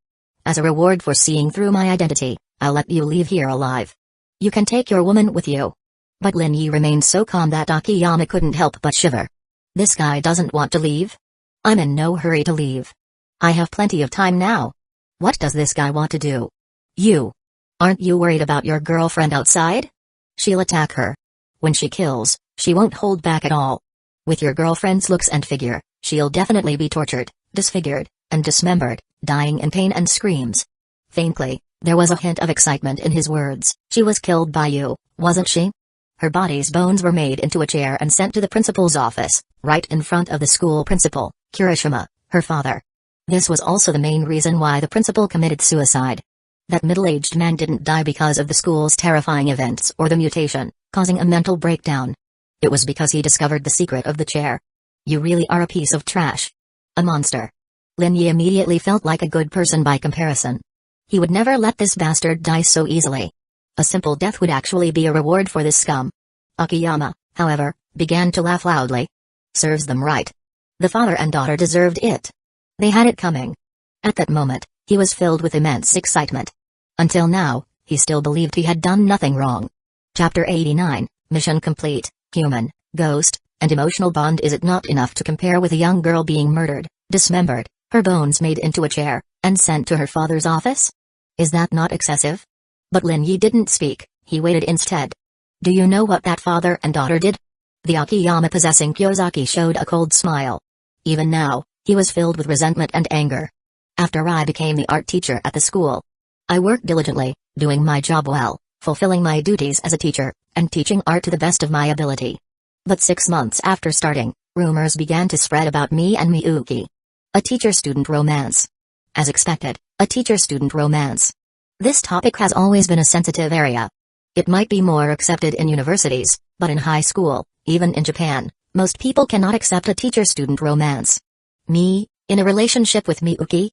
As a reward for seeing through my identity, I'll let you leave here alive. You can take your woman with you. But Lin Yi remained so calm that Akiyama couldn't help but shiver. This guy doesn't want to leave? I'm in no hurry to leave. I have plenty of time now. What does this guy want to do? You. Aren't you worried about your girlfriend outside? She'll attack her. When she kills, she won't hold back at all. With your girlfriend's looks and figure, she'll definitely be tortured, disfigured, and dismembered, dying in pain and screams. Faintly, there was a hint of excitement in his words. She was killed by you, wasn't she? Her body's bones were made into a chair and sent to the principal's office, right in front of the school principal, Kirishima, her father. This was also the main reason why the principal committed suicide. That middle-aged man didn't die because of the school's terrifying events or the mutation, causing a mental breakdown. It was because he discovered the secret of the chair. You really are a piece of trash. A monster. Lin Yi immediately felt like a good person by comparison. He would never let this bastard die so easily. A simple death would actually be a reward for this scum. Akiyama, however, began to laugh loudly. Serves them right. The father and daughter deserved it. They had it coming. At that moment, he was filled with immense excitement. Until now, he still believed he had done nothing wrong. Chapter 89, Mission Complete, Human, Ghost, and Emotional Bond. Is it not enough to compare with a young girl being murdered, dismembered, her bones made into a chair, and sent to her father's office? Is that not excessive? But Lin Yi didn't speak, he waited instead. Do you know what that father and daughter did? The Akiyama possessing Kyozaki showed a cold smile. Even now, he was filled with resentment and anger. After I became the art teacher at the school, I worked diligently, doing my job well, fulfilling my duties as a teacher, and teaching art to the best of my ability. But 6 months after starting, rumors began to spread about me and Miyuki. A teacher-student romance. As expected, a teacher-student romance. This topic has always been a sensitive area. It might be more accepted in universities, but in high school, even in Japan, most people cannot accept a teacher-student romance. Me, in a relationship with Miyuki?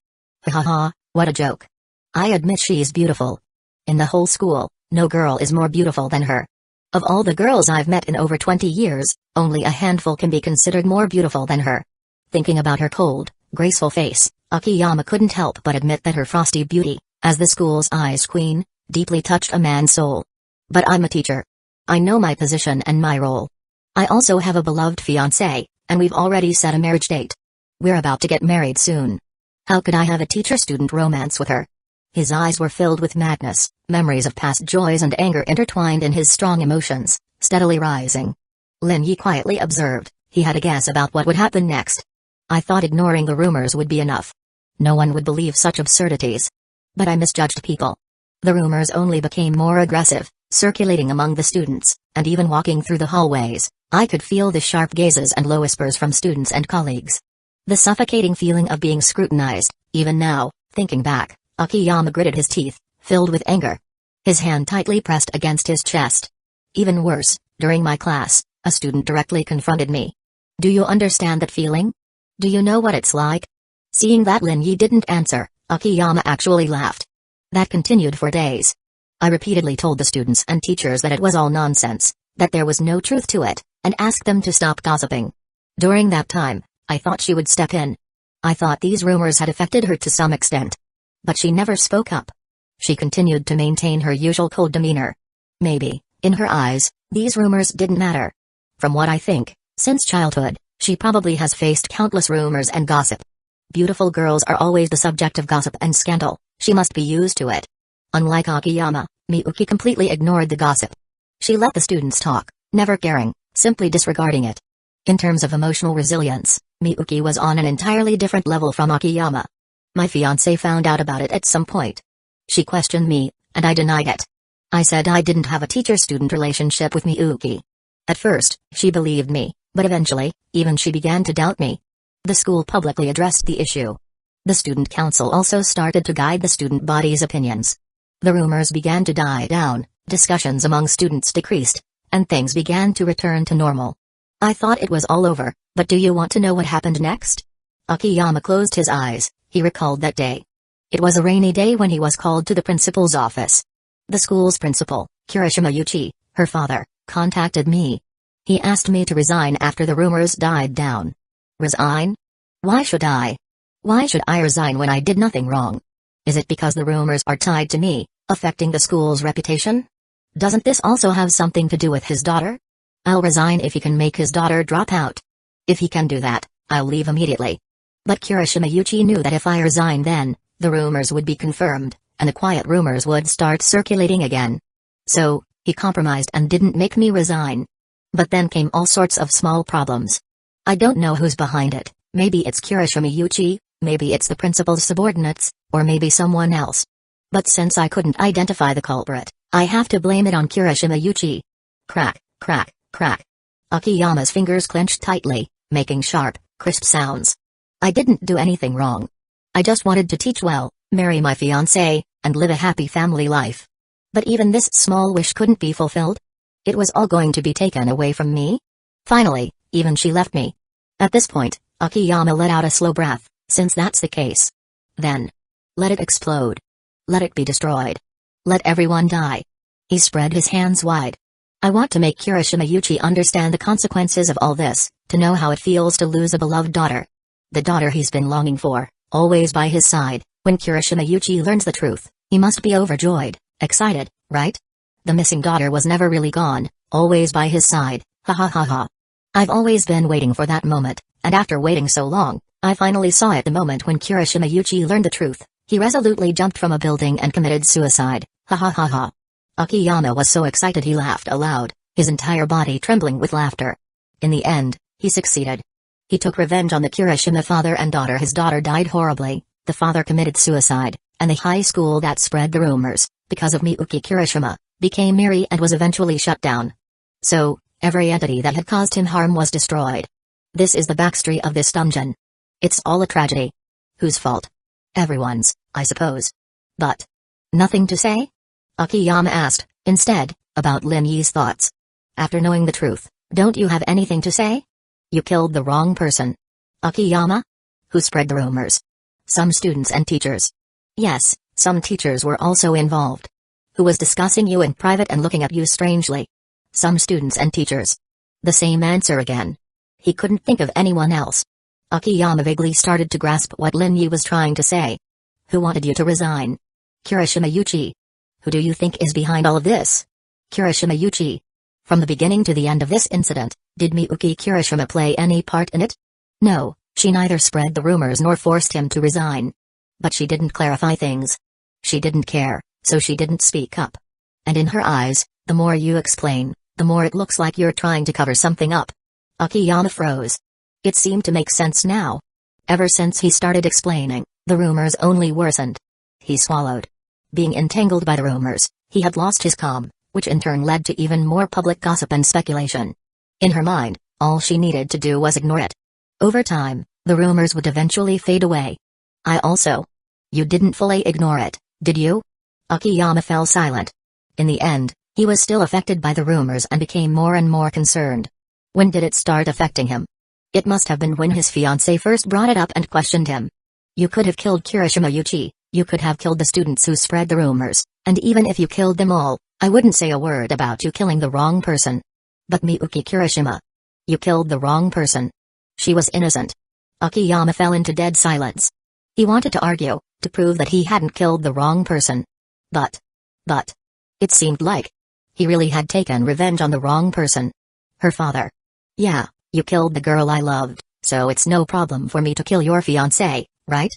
Hahaha, what a joke. I admit she's beautiful. In the whole school, no girl is more beautiful than her. Of all the girls I've met in over 20 years, only a handful can be considered more beautiful than her. Thinking about her cold, graceful face, Akiyama couldn't help but admit that her frosty beauty, as the school's ice queen, deeply touched a man's soul. But I'm a teacher. I know my position and my role. I also have a beloved fiancé, and we've already set a marriage date. We're about to get married soon. How could I have a teacher-student romance with her? His eyes were filled with madness, memories of past joys and anger intertwined in his strong emotions, steadily rising. Lin Yi quietly observed, he had a guess about what would happen next. I thought ignoring the rumors would be enough. No one would believe such absurdities. But I misjudged people. The rumors only became more aggressive, circulating among the students, and even walking through the hallways, I could feel the sharp gazes and low whispers from students and colleagues. The suffocating feeling of being scrutinized. Even now, thinking back, Akiyama gritted his teeth, filled with anger. His hand tightly pressed against his chest. Even worse, during my class, a student directly confronted me. Do you understand that feeling? Do you know what it's like? Seeing that Lin Yi didn't answer, Akiyama actually laughed. That continued for days. I repeatedly told the students and teachers that it was all nonsense, that there was no truth to it, and asked them to stop gossiping. During that time, I thought she would step in. I thought these rumors had affected her to some extent. But she never spoke up. She continued to maintain her usual cold demeanor. Maybe, in her eyes, these rumors didn't matter. From what I think, since childhood, she probably has faced countless rumors and gossip. Beautiful girls are always the subject of gossip and scandal, she must be used to it. Unlike Akiyama, Miyuki completely ignored the gossip. She let the students talk, never caring, simply disregarding it. In terms of emotional resilience, Miyuki was on an entirely different level from Akiyama. My fiancé found out about it at some point. She questioned me, and I denied it. I said I didn't have a teacher-student relationship with Miyuki. At first, she believed me, but eventually, even she began to doubt me. The school publicly addressed the issue. The student council also started to guide the student body's opinions. The rumors began to die down, discussions among students decreased, and things began to return to normal. I thought it was all over, but do you want to know what happened next? Akiyama closed his eyes. He recalled that day. It was a rainy day when he was called to the principal's office. The school's principal, Kirishima Yuchi, her father, contacted me. He asked me to resign after the rumors died down. Resign? Why should I? Why should I resign when I did nothing wrong? Is it because the rumors are tied to me, affecting the school's reputation? Doesn't this also have something to do with his daughter? I'll resign if he can make his daughter drop out. If he can do that, I'll leave immediately. But Kirishima Yuchi knew that if I resigned then, the rumors would be confirmed, and the quiet rumors would start circulating again. So, he compromised and didn't make me resign. But then came all sorts of small problems. I don't know who's behind it. Maybe it's Kirishima Yuchi, maybe it's the principal's subordinates, or maybe someone else. But since I couldn't identify the culprit, I have to blame it on Kirishima Yuchi. Crack, crack, crack. Akiyama's fingers clenched tightly, making sharp, crisp sounds. I didn't do anything wrong. I just wanted to teach well, marry my fiancé, and live a happy family life. But even this small wish couldn't be fulfilled? It was all going to be taken away from me? Finally, even she left me. At this point, Akiyama let out a slow breath, since that's the case. Then, let it explode. Let it be destroyed. Let everyone die. He spread his hands wide. I want to make Kirishima Yuchi understand the consequences of all this, to know how it feels to lose a beloved daughter. The daughter he's been longing for, always by his side. When Kirishima Yuchi learns the truth, he must be overjoyed, excited, right? The missing daughter was never really gone, always by his side, ha ha ha ha. I've always been waiting for that moment, and after waiting so long, I finally saw it the moment when Kirishima Yuchi learned the truth. He resolutely jumped from a building and committed suicide, ha ha ha ha. Akiyama was so excited he laughed aloud, his entire body trembling with laughter. In the end, he succeeded. He took revenge on the Kirishima father and daughter. His daughter died horribly, the father committed suicide, and the high school that spread the rumors, because of Miyuki Kirishima, became Miri and was eventually shut down. So, every entity that had caused him harm was destroyed. This is the backstory of this dungeon. It's all a tragedy. Whose fault? Everyone's, I suppose. But nothing to say? Akiyama asked, instead, about Lin Yi's thoughts. After knowing the truth, don't you have anything to say? You killed the wrong person. Akiyama? Who spread the rumors? Some students and teachers. Yes, some teachers were also involved. Who was discussing you in private and looking at you strangely? Some students and teachers. The same answer again. He couldn't think of anyone else. Akiyama vaguely started to grasp what Lin Yi was trying to say. Who wanted you to resign? Kirishima Yuchi. Who do you think is behind all of this? Kirishima Yuchi. From the beginning to the end of this incident, did Miyuki Kirishima play any part in it? No, she neither spread the rumors nor forced him to resign. But she didn't clarify things. She didn't care, so she didn't speak up. And in her eyes, the more you explain, the more it looks like you're trying to cover something up. Akiyama froze. It seemed to make sense now. Ever since he started explaining, the rumors only worsened. He swallowed. Being entangled by the rumors, he had lost his calm, which in turn led to even more public gossip and speculation. In her mind, all she needed to do was ignore it. Over time, the rumors would eventually fade away. I also. You didn't fully ignore it, did you? Akiyama fell silent. In the end, he was still affected by the rumors and became more and more concerned. When did it start affecting him? It must have been when his fiancée first brought it up and questioned him. You could have killed Kirishima Yuchi, you could have killed the students who spread the rumors, and even if you killed them all, I wouldn't say a word about you killing the wrong person. But Miyuki Kirishima. You killed the wrong person. She was innocent. Akiyama fell into dead silence. He wanted to argue, to prove that he hadn't killed the wrong person. But. It seemed like he really had taken revenge on the wrong person. Her father. Yeah, you killed the girl I loved, so it's no problem for me to kill your fiancé, right?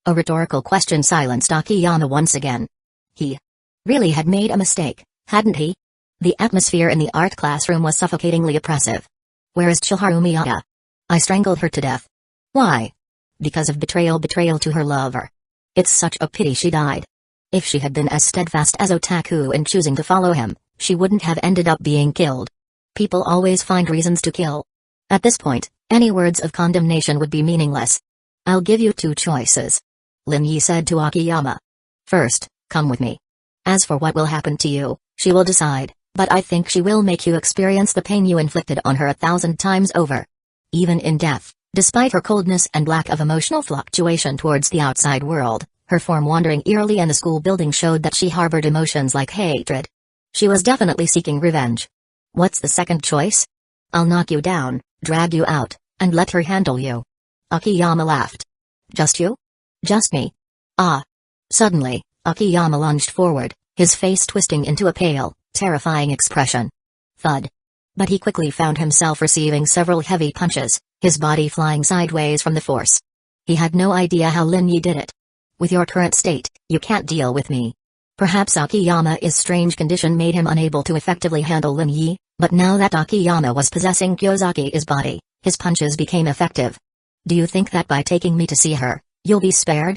A rhetorical question silenced Akiyama once again. He really had made a mistake, hadn't he? The atmosphere in the art classroom was suffocatingly oppressive. Where is Chiharu Miyata? I strangled her to death. Why? Because of betrayal to her lover. It's such a pity she died. If she had been as steadfast as Otaku in choosing to follow him, she wouldn't have ended up being killed. People always find reasons to kill. At this point, any words of condemnation would be meaningless. I'll give you two choices, Lin Yi said to Akiyama. First, come with me. As for what will happen to you, she will decide, but I think she will make you experience the pain you inflicted on her 1,000 times over. Even in death, despite her coldness and lack of emotional fluctuation towards the outside world, her form wandering eerily in the school building showed that she harbored emotions like hatred. She was definitely seeking revenge. What's the second choice? I'll knock you down, drag you out, and let her handle you. Akiyama laughed. Just you? Just me. Ah. Suddenly, Akiyama lunged forward, his face twisting into a pale, terrifying expression. Thud. But he quickly found himself receiving several heavy punches, his body flying sideways from the force. He had no idea how Lin Yi did it. With your current state, you can't deal with me. Perhaps Akiyama's strange condition made him unable to effectively handle Lin Yi, but now that Akiyama was possessing Kyosaki's body, his punches became effective. Do you think that by taking me to see her, you'll be spared?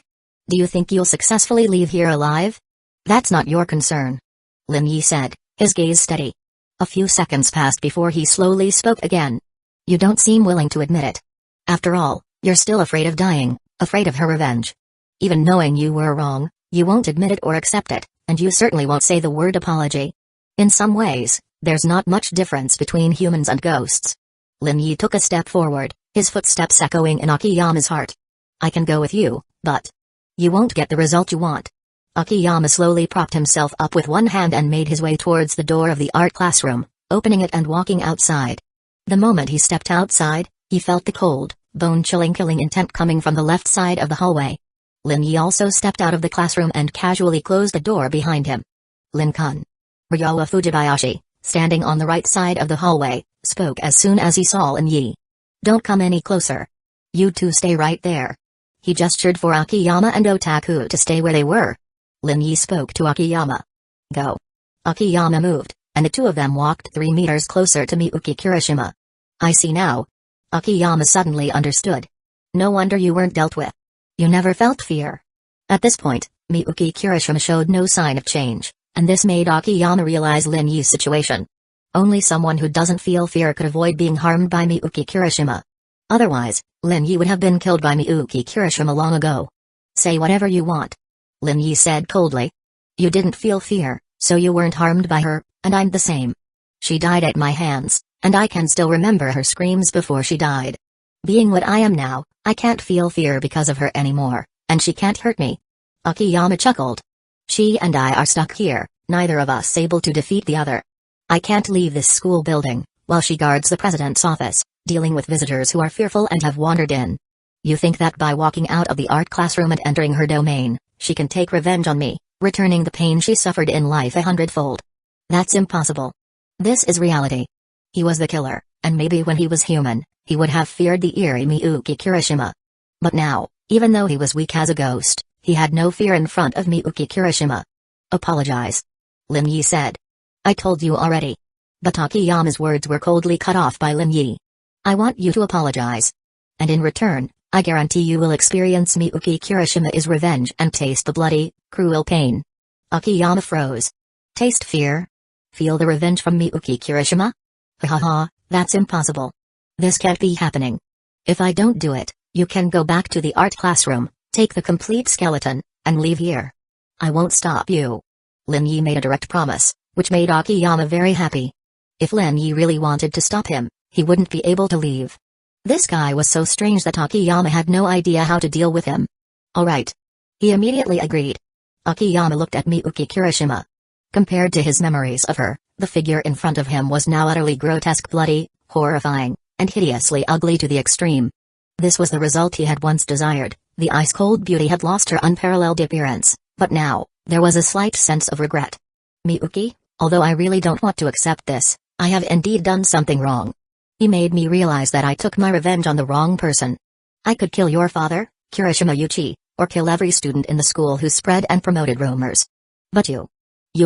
Do you think you'll successfully leave here alive? That's not your concern, Lin Yi said, his gaze steady. A few seconds passed before he slowly spoke again. You don't seem willing to admit it. After all, you're still afraid of dying, afraid of her revenge. Even knowing you were wrong, you won't admit it or accept it, and you certainly won't say the word apology. In some ways, there's not much difference between humans and ghosts. Lin Yi took a step forward, his footsteps echoing in Akiyama's heart. I can go with you, but you won't get the result you want. Akiyama slowly propped himself up with one hand and made his way towards the door of the art classroom, opening it and walking outside. The moment he stepped outside, he felt the cold, bone-chilling killing intent coming from the left side of the hallway. Lin Yi also stepped out of the classroom and casually closed the door behind him. Lin-kun. Ryowa Fujibayashi, standing on the right side of the hallway, spoke as soon as he saw Lin Yi. Don't come any closer. You two stay right there. He gestured for Akiyama and Otaku to stay where they were. Lin Yi spoke to Akiyama. Go. Akiyama moved, and the two of them walked 3 meters closer to Miyuki Kirishima. I see now. Akiyama suddenly understood. No wonder you weren't dealt with. You never felt fear. At this point, Miyuki Kirishima showed no sign of change, and this made Akiyama realize Lin Yi's situation. Only someone who doesn't feel fear could avoid being harmed by Miyuki Kirishima. Otherwise, Lin Yi would have been killed by Miyuki Kirishima long ago. Say whatever you want, Lin Yi said coldly. You didn't feel fear, so you weren't harmed by her, and I'm the same. She died at my hands, and I can still remember her screams before she died. Being what I am now, I can't feel fear because of her anymore, and she can't hurt me. Akiyama chuckled. She and I are stuck here, neither of us able to defeat the other. I can't leave this school building, while she guards the president's office, dealing with visitors who are fearful and have wandered in. You think that by walking out of the art classroom and entering her domain, she can take revenge on me, returning the pain she suffered in life 100-fold. That's impossible. This is reality. He was the killer, and maybe when he was human, he would have feared the eerie Miyuki Kirishima. But now, even though he was weak as a ghost, he had no fear in front of Miyuki Kirishima. Apologize, Lin Yi said. I told you already. But Akiyama's words were coldly cut off by Lin Yi. I want you to apologize. And in return, I guarantee you will experience Miyuki Kirishima's revenge and taste the bloody, cruel pain. Akiyama froze. Taste fear? Feel the revenge from Miyuki Kirishima? Ha ha ha, that's impossible. This can't be happening. If I don't do it, you can go back to the art classroom, take the complete skeleton, and leave here. I won't stop you. Lin Yi made a direct promise, which made Akiyama very happy. If Lin Yi really wanted to stop him, he wouldn't be able to leave. This guy was so strange that Akiyama had no idea how to deal with him. Alright. He immediately agreed. Akiyama looked at Miyuki Kirishima. Compared to his memories of her, the figure in front of him was now utterly grotesque, bloody, horrifying, and hideously ugly to the extreme. This was the result he had once desired. The ice-cold beauty had lost her unparalleled appearance, but now, there was a slight sense of regret. Miyuki, although I really don't want to accept this, I have indeed done something wrong. He made me realize that I took my revenge on the wrong person. I could kill your father, Kirishima Yuchi, or kill every student in the school who spread and promoted rumors. But you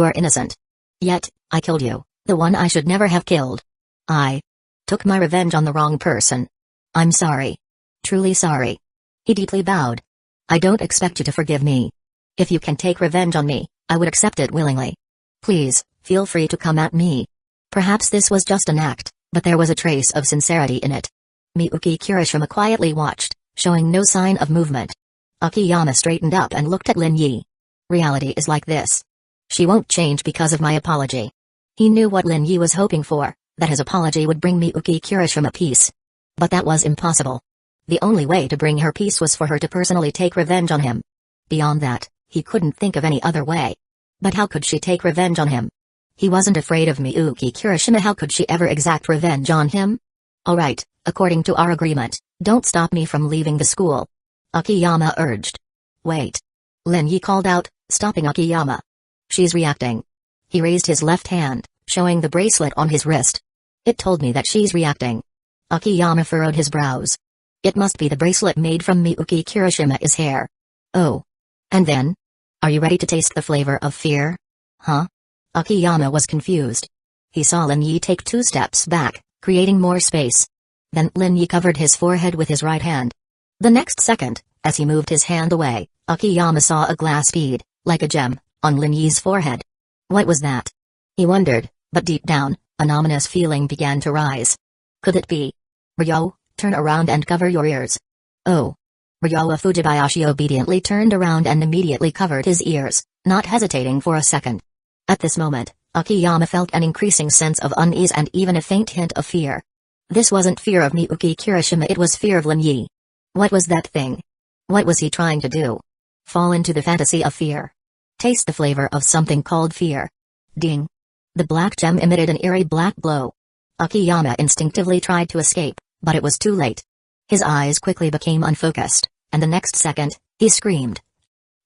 are innocent. Yet, I killed you, the one I should never have killed. I took my revenge on the wrong person. I'm sorry. Truly sorry. He deeply bowed. I don't expect you to forgive me. If you can take revenge on me, I would accept it willingly. Please, feel free to come at me. Perhaps this was just an act, but there was a trace of sincerity in it. Miyuki Kirishima quietly watched, showing no sign of movement. Akiyama straightened up and looked at Lin Yi. Reality is like this. She won't change because of my apology. He knew what Lin Yi was hoping for, that his apology would bring Miyuki Kirishima peace. But that was impossible. The only way to bring her peace was for her to personally take revenge on him. Beyond that, he couldn't think of any other way. But how could she take revenge on him? He wasn't afraid of Miyuki Kirishima. How could she ever exact revenge on him? Alright, according to our agreement, don't stop me from leaving the school. Akiyama urged. Wait. Lin Yi called out, stopping Akiyama. She's reacting. He raised his left hand, showing the bracelet on his wrist. It told me that she's reacting. Akiyama furrowed his brows. It must be the bracelet made from Miyuki Kirishima's hair. Oh. And then? Are you ready to taste the flavor of fear? Huh? Akiyama was confused. He saw Lin Yi take 2 steps back, creating more space. Then Lin Yi covered his forehead with his right hand. The next second, as he moved his hand away, Akiyama saw a glass bead, like a gem, on Lin Yi's forehead. What was that? He wondered, but deep down, an ominous feeling began to rise. Could it be? Ryo, turn around and cover your ears. Oh. Ryo Fujibayashi obediently turned around and immediately covered his ears, not hesitating for a second. At this moment, Akiyama felt an increasing sense of unease and even a faint hint of fear. This wasn't fear of Miyuki Kirishima, it was fear of Lin Yi. What was that thing? What was he trying to do? Fall into the fantasy of fear. Taste the flavor of something called fear. Ding. The black gem emitted an eerie black glow. Akiyama instinctively tried to escape, but it was too late. His eyes quickly became unfocused, and the next second, he screamed.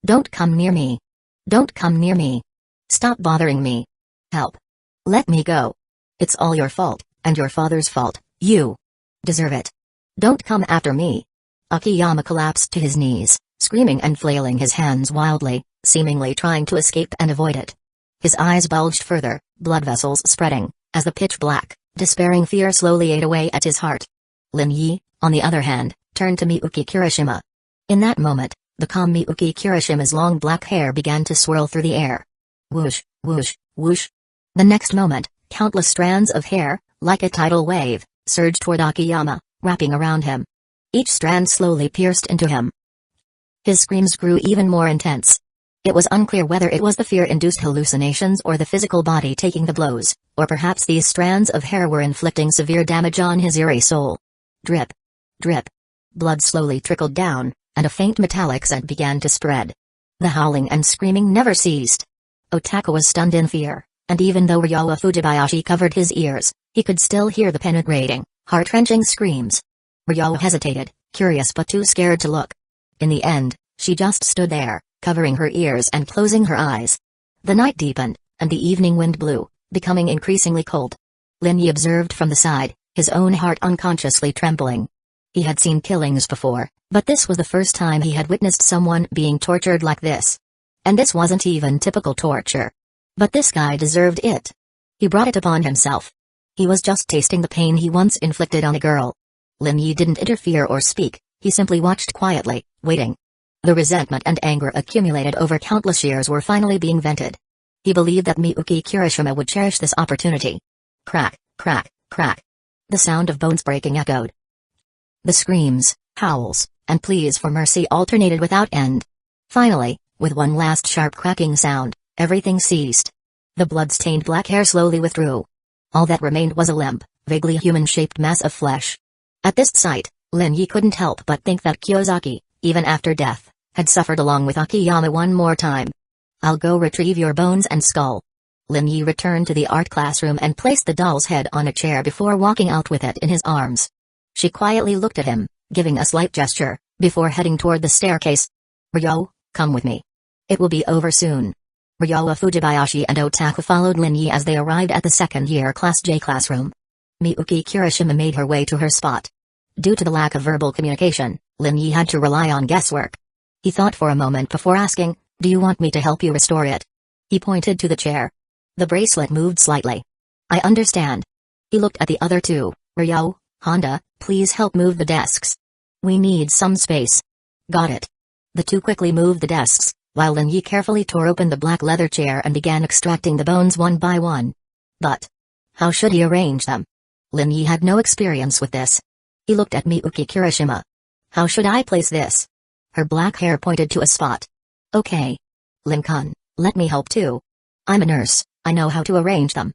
Don't come near me. Don't come near me. Stop bothering me. Help. Let me go. It's all your fault, and your father's fault. You deserve it. Don't come after me. Akiyama collapsed to his knees, screaming and flailing his hands wildly, seemingly trying to escape and avoid it. His eyes bulged further, blood vessels spreading, as the pitch-black, despairing fear slowly ate away at his heart. Lin Yi, on the other hand, turned to Miyuki Kirishima. In that moment, the calm Miyuki Kirishima's long black hair began to swirl through the air. Whoosh, whoosh, whoosh. The next moment, countless strands of hair, like a tidal wave, surged toward Akiyama, wrapping around him. Each strand slowly pierced into him. His screams grew even more intense. It was unclear whether it was the fear-induced hallucinations or the physical body taking the blows, or perhaps these strands of hair were inflicting severe damage on his eerie soul. Drip. Drip. Blood slowly trickled down, and a faint metallic scent began to spread. The howling and screaming never ceased. Otaka was stunned in fear, and even though Ryo Fujibayashi covered his ears, he could still hear the penetrating, heart-wrenching screams. Ryo hesitated, curious but too scared to look. In the end, she just stood there, covering her ears and closing her eyes. The night deepened, and the evening wind blew, becoming increasingly cold. Lin Yi observed from the side, his own heart unconsciously trembling. He had seen killings before, but this was the first time he had witnessed someone being tortured like this. And this wasn't even typical torture. But this guy deserved it. He brought it upon himself. He was just tasting the pain he once inflicted on a girl. Lin Yi didn't interfere or speak, he simply watched quietly, waiting. The resentment and anger accumulated over countless years were finally being vented. He believed that Miyuki Kirishima would cherish this opportunity. Crack, crack, crack. The sound of bones breaking echoed. The screams, howls, and pleas for mercy alternated without end. Finally, with one last sharp cracking sound, everything ceased. The blood-stained black hair slowly withdrew. All that remained was a limp, vaguely human-shaped mass of flesh. At this sight, Lin Yi couldn't help but think that Kyozaki, even after death, had suffered along with Akiyama one more time. I'll go retrieve your bones and skull. Lin Yi returned to the art classroom and placed the doll's head on a chair before walking out with it in his arms. She quietly looked at him, giving a slight gesture, before heading toward the staircase. Ryo, come with me. It will be over soon. Ryo Fujibayashi and Otaka followed Lin Yi as they arrived at the second-year Class J classroom. Miyuki Kirishima made her way to her spot. Due to the lack of verbal communication, Lin Yi had to rely on guesswork. He thought for a moment before asking, "Do you want me to help you restore it?" He pointed to the chair. The bracelet moved slightly. "I understand." He looked at the other two. "Ryo, Honda, please help move the desks. We need some space." "Got it." The two quickly moved the desks, while Lin Yi carefully tore open the black leather chair and began extracting the bones one by one. But How should he arrange them? Lin Yi had no experience with this. He looked at Miyuki Kirishima. How should I place this? Her black hair pointed to a spot. Okay. Lin-kun, let me help too. I'm a nurse, I know how to arrange them.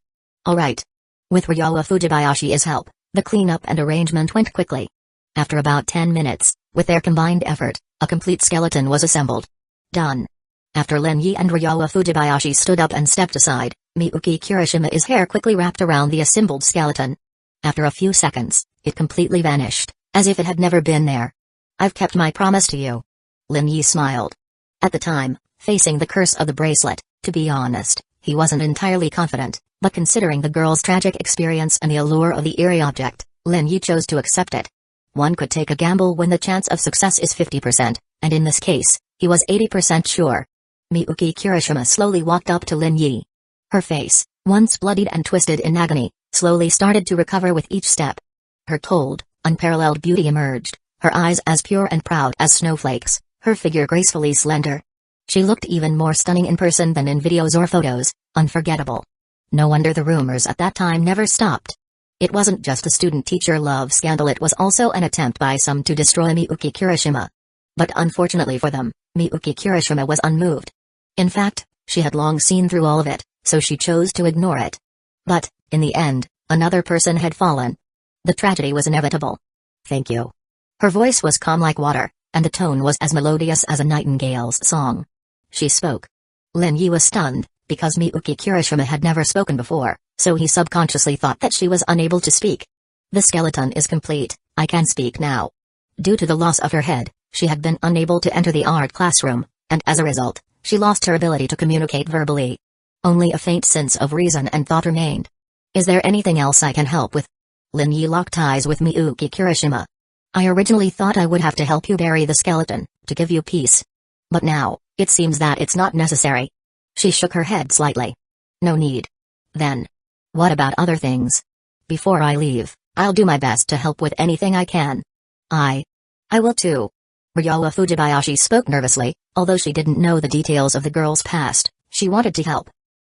Alright. With Ryowa Fujibayashi's help, the cleanup and arrangement went quickly. After about 10 minutes, with their combined effort, a complete skeleton was assembled. Done. After Lin Yi and Ryowa Fujibayashi stood up and stepped aside, Miyuki Kirishima's hair quickly wrapped around the assembled skeleton. After a few seconds, it completely vanished, as if it had never been there. I've kept my promise to you. Lin Yi smiled. At the time, facing the curse of the bracelet, to be honest, he wasn't entirely confident, but considering the girl's tragic experience and the allure of the eerie object, Lin Yi chose to accept it. One could take a gamble when the chance of success is 50%, and in this case, he was 80% sure. Miyuki Kirishima slowly walked up to Lin Yi. Her face, once bloodied and twisted in agony, slowly started to recover with each step. Her cold, unparalleled beauty emerged, her eyes as pure and proud as snowflakes, her figure gracefully slender. She looked even more stunning in person than in videos or photos, unforgettable. No wonder the rumors at that time never stopped. It wasn't just a student-teacher love scandal, it was also an attempt by some to destroy Miyuki Kirishima. But unfortunately for them, Miyuki Kirishima was unmoved. In fact, she had long seen through all of it, so she chose to ignore it. But, in the end, another person had fallen. The tragedy was inevitable. Thank you. Her voice was calm like water, and the tone was as melodious as a nightingale's song. She spoke. Lin Yi was stunned, because Miyuki Kirishima had never spoken before, so he subconsciously thought that she was unable to speak. The skeleton is complete, I can speak now. Due to the loss of her head, she had been unable to enter the art classroom, and as a result, she lost her ability to communicate verbally. Only a faint sense of reason and thought remained. Is there anything else I can help with? Lin Yi locked eyes with Miyuki Kirishima. I originally thought I would have to help you bury the skeleton, to give you peace. But now, it seems that it's not necessary. She shook her head slightly. No need. Then. What about other things? Before I leave, I'll do my best to help with anything I can. I will too. Ryowa Fujibayashi spoke nervously, although she didn't know the details of the girl's past, she wanted to help.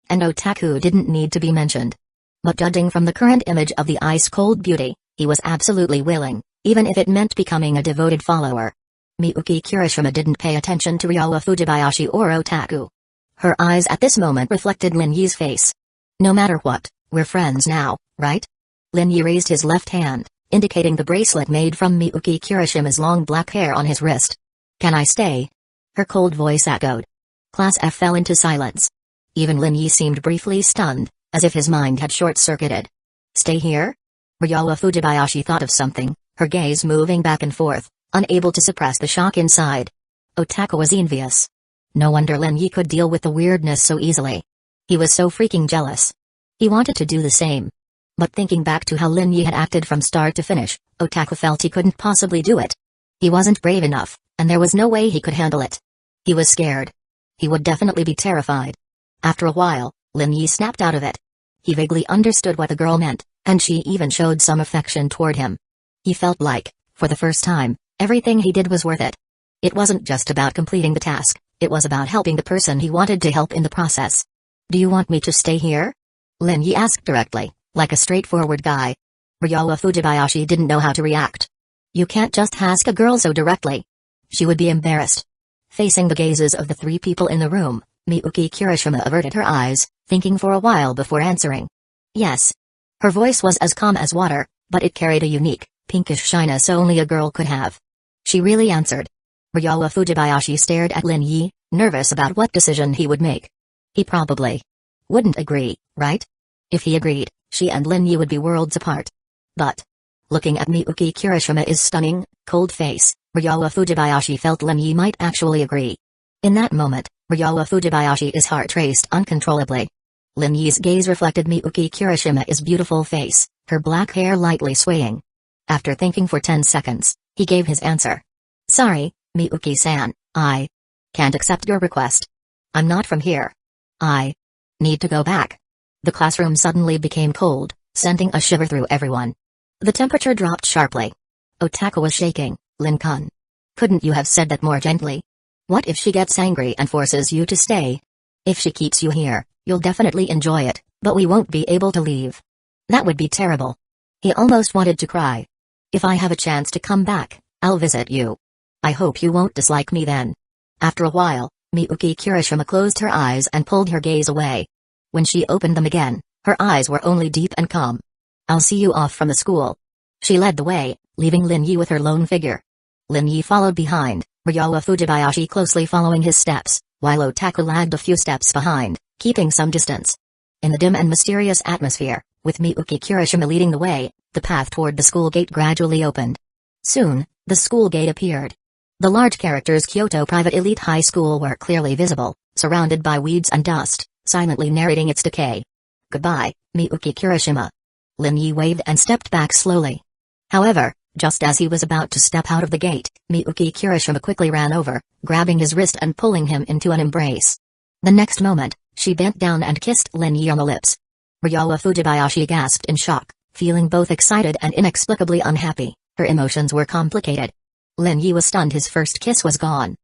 And Otaku didn't need to be mentioned. But judging from the current image of the ice-cold beauty, he was absolutely willing, even if it meant becoming a devoted follower. Miyuki Kirishima didn't pay attention to Ryowa Fujibayashi or Otaku. Her eyes at this moment reflected Lin Yi's face. No matter what, we're friends now, right? Lin Yi raised his left hand, indicating the bracelet made from Miyuki Kirishima's long black hair on his wrist. Can I stay? Her cold voice echoed. Class F fell into silence. Even Lin Yi seemed briefly stunned, as if his mind had short-circuited. Stay here? Ryowa Fujibayashi thought of something, her gaze moving back and forth, unable to suppress the shock inside. Otaku was envious. No wonder Lin Yi could deal with the weirdness so easily. He was so freaking jealous. He wanted to do the same. But thinking back to how Lin Yi had acted from start to finish, Otaku felt he couldn't possibly do it. He wasn't brave enough, and there was no way he could handle it. He was scared. He would definitely be terrified. After a while, Lin Yi snapped out of it. He vaguely understood what the girl meant, and she even showed some affection toward him. He felt like, for the first time, everything he did was worth it. It wasn't just about completing the task, it was about helping the person he wanted to help in the process. Do you want me to stay here? Lin Yi asked directly, like a straightforward guy. Ryowa Fujibayashi didn't know how to react. You can't just ask a girl so directly. She would be embarrassed. Facing the gazes of the three people in the room, Miyuki Kirishima averted her eyes, thinking for a while before answering. Yes. Her voice was as calm as water, but it carried a unique, pinkish shyness only a girl could have. She really answered. Ryowa Fujibayashi stared at Lin Yi, nervous about what decision he would make. He probably wouldn't agree, right? If he agreed, she and Lin Yi would be worlds apart. But, looking at Miyuki Kirishima's stunning, cold face, Ryowa Fujibayashi felt Lin Yi might actually agree. In that moment, Ryowa Fujibayashi's heart raced uncontrollably. Lin Yi's gaze reflected Miyuki Kirishima's beautiful face, her black hair lightly swaying. After thinking for 10 seconds, he gave his answer. Sorry, Miyuki-san, I can't accept your request. I'm not from here. I need to go back. The classroom suddenly became cold, sending a shiver through everyone. The temperature dropped sharply. Otaku was shaking. Lin-kun. Couldn't you have said that more gently? What if she gets angry and forces you to stay? If she keeps you here, you'll definitely enjoy it, but we won't be able to leave. That would be terrible. He almost wanted to cry. If I have a chance to come back, I'll visit you. I hope you won't dislike me then. After a while, Miyuki Kirishima closed her eyes and pulled her gaze away. When she opened them again, her eyes were only deep and calm. I'll see you off from the school. She led the way, leaving Lin Yi with her lone figure. Lin Yi followed behind, Ryowa Fujibayashi closely following his steps, while Otaku lagged a few steps behind, keeping some distance. In the dim and mysterious atmosphere, with Miyuki Kirishima leading the way, the path toward the school gate gradually opened. Soon, the school gate appeared. The large characters Kyoto Private Elite High School were clearly visible, surrounded by weeds and dust, silently narrating its decay. Goodbye, Miyuki Kirishima. Lin Yi waved and stepped back slowly. However, just as he was about to step out of the gate, Miyuki Kirishima quickly ran over, grabbing his wrist and pulling him into an embrace. The next moment, she bent down and kissed Lin Yi on the lips. Ryowa Fujibayashi gasped in shock, feeling both excited and inexplicably unhappy. Her emotions were complicated. Lin Yi was stunned. His first kiss was gone.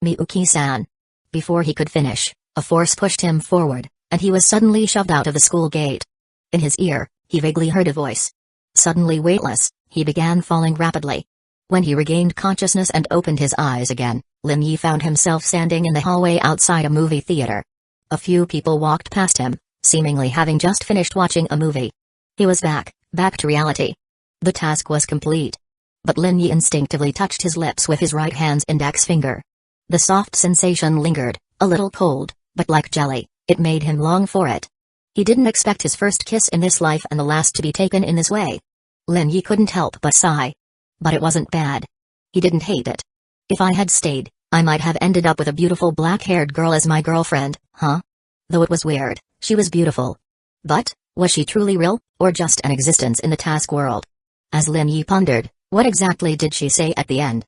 Miyuki-san. Before he could finish, a force pushed him forward, and he was suddenly shoved out of the school gate. In his ear, he vaguely heard a voice. Suddenly weightless, he began falling rapidly. When he regained consciousness and opened his eyes again, Lin Yi found himself standing in the hallway outside a movie theater. A few people walked past him, seemingly having just finished watching a movie. He was back to reality. The task was complete. But Lin Yi instinctively touched his lips with his right hand's index finger. The soft sensation lingered, a little cold, but like jelly, it made him long for it. He didn't expect his first kiss in this life and the last to be taken in this way. Lin Yi couldn't help but sigh. But it wasn't bad. He didn't hate it. If I had stayed, I might have ended up with a beautiful black-haired girl as my girlfriend, huh? Though it was weird, she was beautiful. But, was she truly real, or just an existence in the task world? As Lin Yi pondered, what exactly did she say at the end?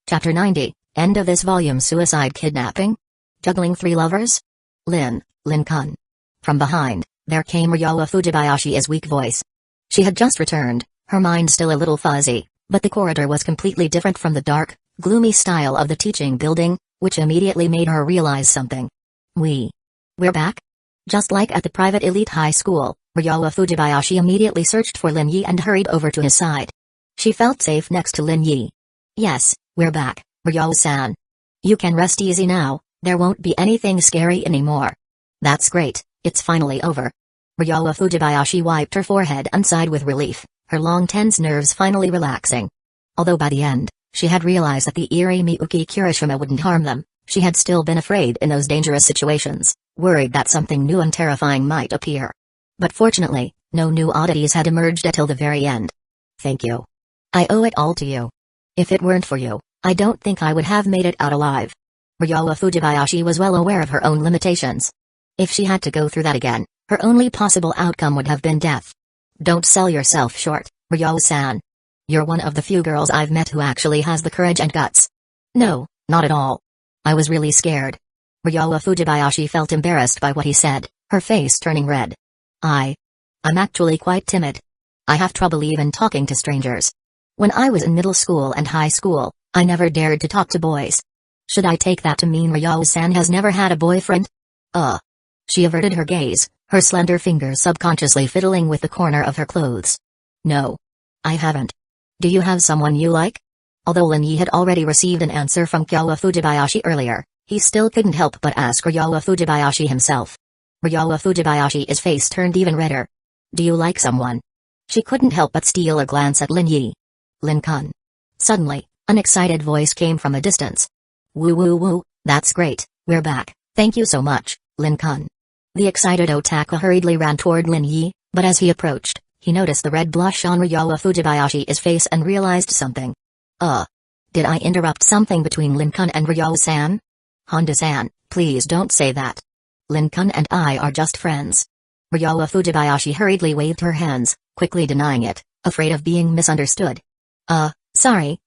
Chapter 90, end of this volume. Suicide kidnapping? Juggling three lovers? Lin-kun. From behind, there came Ryowa Fujibayashi's weak voice. She had just returned, her mind still a little fuzzy, but the corridor was completely different from the dark, gloomy style of the teaching building, which immediately made her realize something. We're back? Just like at the private elite high school, Ryowa Fujibayashi immediately searched for Lin Yi and hurried over to his side. She felt safe next to Lin Yi. Yes, we're back, Ryowa-san. You can rest easy now, there won't be anything scary anymore. That's great, it's finally over. Ryowa Fujibayashi wiped her forehead and sighed with relief, her long tense nerves finally relaxing. Although by the end, she had realized that the eerie Miyuki Kirishima wouldn't harm them, she had still been afraid in those dangerous situations, worried that something new and terrifying might appear. But fortunately, no new oddities had emerged until the very end. Thank you. I owe it all to you. If it weren't for you, I don't think I would have made it out alive. Ryowa Fujibayashi was well aware of her own limitations. If she had to go through that again, her only possible outcome would have been death. Don't sell yourself short, Ryowa-san. You're one of the few girls I've met who actually has the courage and guts. No, not at all. I was really scared. Ryowa Fujibayashi felt embarrassed by what he said, her face turning red. I'm actually quite timid. I have trouble even talking to strangers. When I was in middle school and high school, I never dared to talk to boys. Should I take that to mean Ryowa-san has never had a boyfriend? She averted her gaze, her slender fingers subconsciously fiddling with the corner of her clothes. No. I haven't. Do you have someone you like? Although Lin Yi had already received an answer from Ryowa Fujibayashi earlier, he still couldn't help but ask Ryowa Fujibayashi himself. Ryowa Fujibayashi's face turned even redder. Do you like someone? She couldn't help but steal a glance at Lin Yi. Lin-kun. Suddenly, an excited voice came from a distance. Woo, that's great, we're back, thank you so much, Lin-kun. The excited otaku hurriedly ran toward Lin Yi, but as he approached, he noticed the red blush on Ryowa Fujibayashi's face and realized something. Did I interrupt something between Lin-kun and Ryowa-san? Honda-san, please don't say that. Lin-kun and I are just friends. Ryowa Fujibayashi hurriedly waved her hands, quickly denying it, afraid of being misunderstood. Sorry.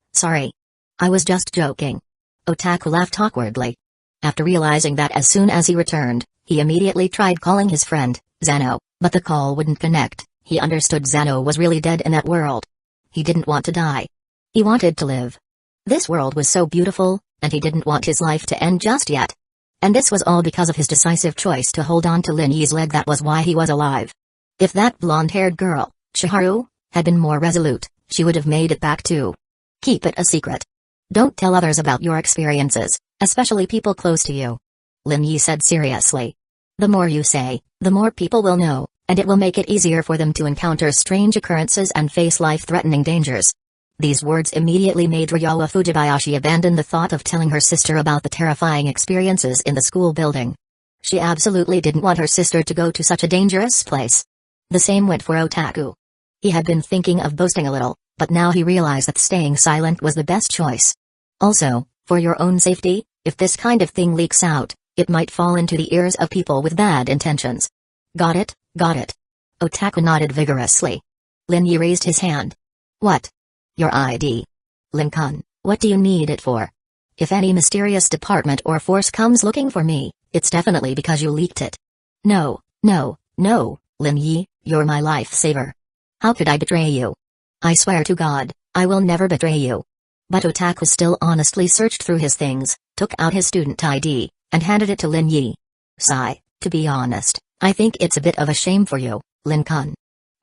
I was just joking. Otaku laughed awkwardly. After realizing that as soon as he returned, he immediately tried calling his friend, Zano, but the call wouldn't connect. He understood Zano was really dead in that world. He didn't want to die. He wanted to live. This world was so beautiful, and he didn't want his life to end just yet. And this was all because of his decisive choice to hold on to Lin Yi's leg. That was why he was alive. If that blonde-haired girl, Chiharu had been more resolute, she would have made it back too. Keep it a secret. Don't tell others about your experiences, especially people close to you. Lin Yi said seriously. The more you say, the more people will know, and it will make it easier for them to encounter strange occurrences and face life-threatening dangers. These words immediately made Ryowa Fujibayashi abandon the thought of telling her sister about the terrifying experiences in the school building. She absolutely didn't want her sister to go to such a dangerous place. The same went for Otaku. He had been thinking of boasting a little, but now he realized that staying silent was the best choice. Also, for your own safety, if this kind of thing leaks out, it might fall into the ears of people with bad intentions. Got it, got it. Otaku nodded vigorously. Lin Yi raised his hand. What? Your ID. Lin-kun, what do you need it for? If any mysterious department or force comes looking for me, it's definitely because you leaked it. No, no, no, Lin Yi, you're my lifesaver. How could I betray you? I swear to God, I will never betray you. But Otaku still honestly searched through his things, took out his student ID, and handed it to Lin Yi. Sigh, to be honest, I think it's a bit of a shame for you, Lin-kun.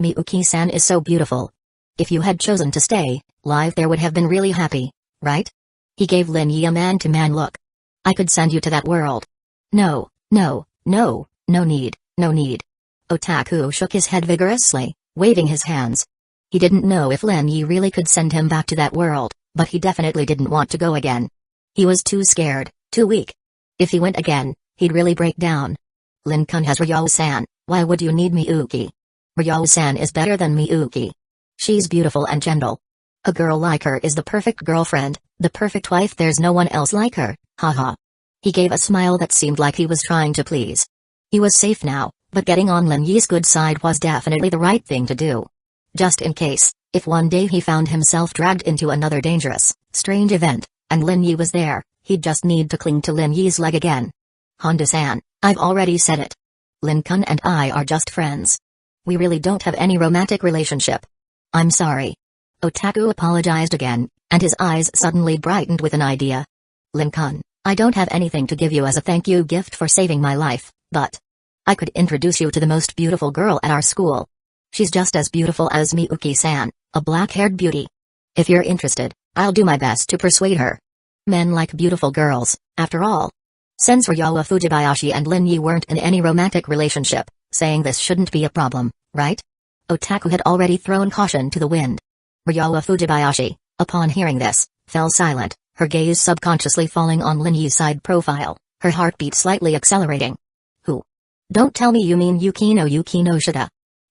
Miyuki-san is so beautiful. If you had chosen to stay, life there would have been really happy, right? He gave Lin Yi a man-to-man look. I could send you to that world. No, no, no, no need, no need. Otaku shook his head vigorously, waving his hands. He didn't know if Lin Yi really could send him back to that world, but he definitely didn't want to go again. He was too scared, too weak. If he went again, he'd really break down. Lin-kun has Ryo-san, why would you need Miyuki? Ryo-san is better than Miyuki. She's beautiful and gentle. A girl like her is the perfect girlfriend, the perfect wife, there's no one else like her, haha. He gave a smile that seemed like he was trying to please. He was safe now, but getting on Lin Yi's good side was definitely the right thing to do. Just in case, if one day he found himself dragged into another dangerous, strange event, and Lin Yi was there, he'd just need to cling to Lin Yi's leg again. Honda-san, I've already said it. Lin-kun and I are just friends. We really don't have any romantic relationship. I'm sorry. Otaku apologized again, and his eyes suddenly brightened with an idea. Lin-kun, I don't have anything to give you as a thank you gift for saving my life, but I could introduce you to the most beautiful girl at our school. She's just as beautiful as Miyuki-san, a black-haired beauty. If you're interested, I'll do my best to persuade her. Men like beautiful girls, after all. Since Ryowa Fujibayashi and Lin Yi weren't in any romantic relationship, saying this shouldn't be a problem, right? Otaku had already thrown caution to the wind. Ryowa Fujibayashi, upon hearing this, fell silent, her gaze subconsciously falling on Lin Yi's side profile, her heartbeat slightly accelerating. Who? Don't tell me you mean Yukino Shida.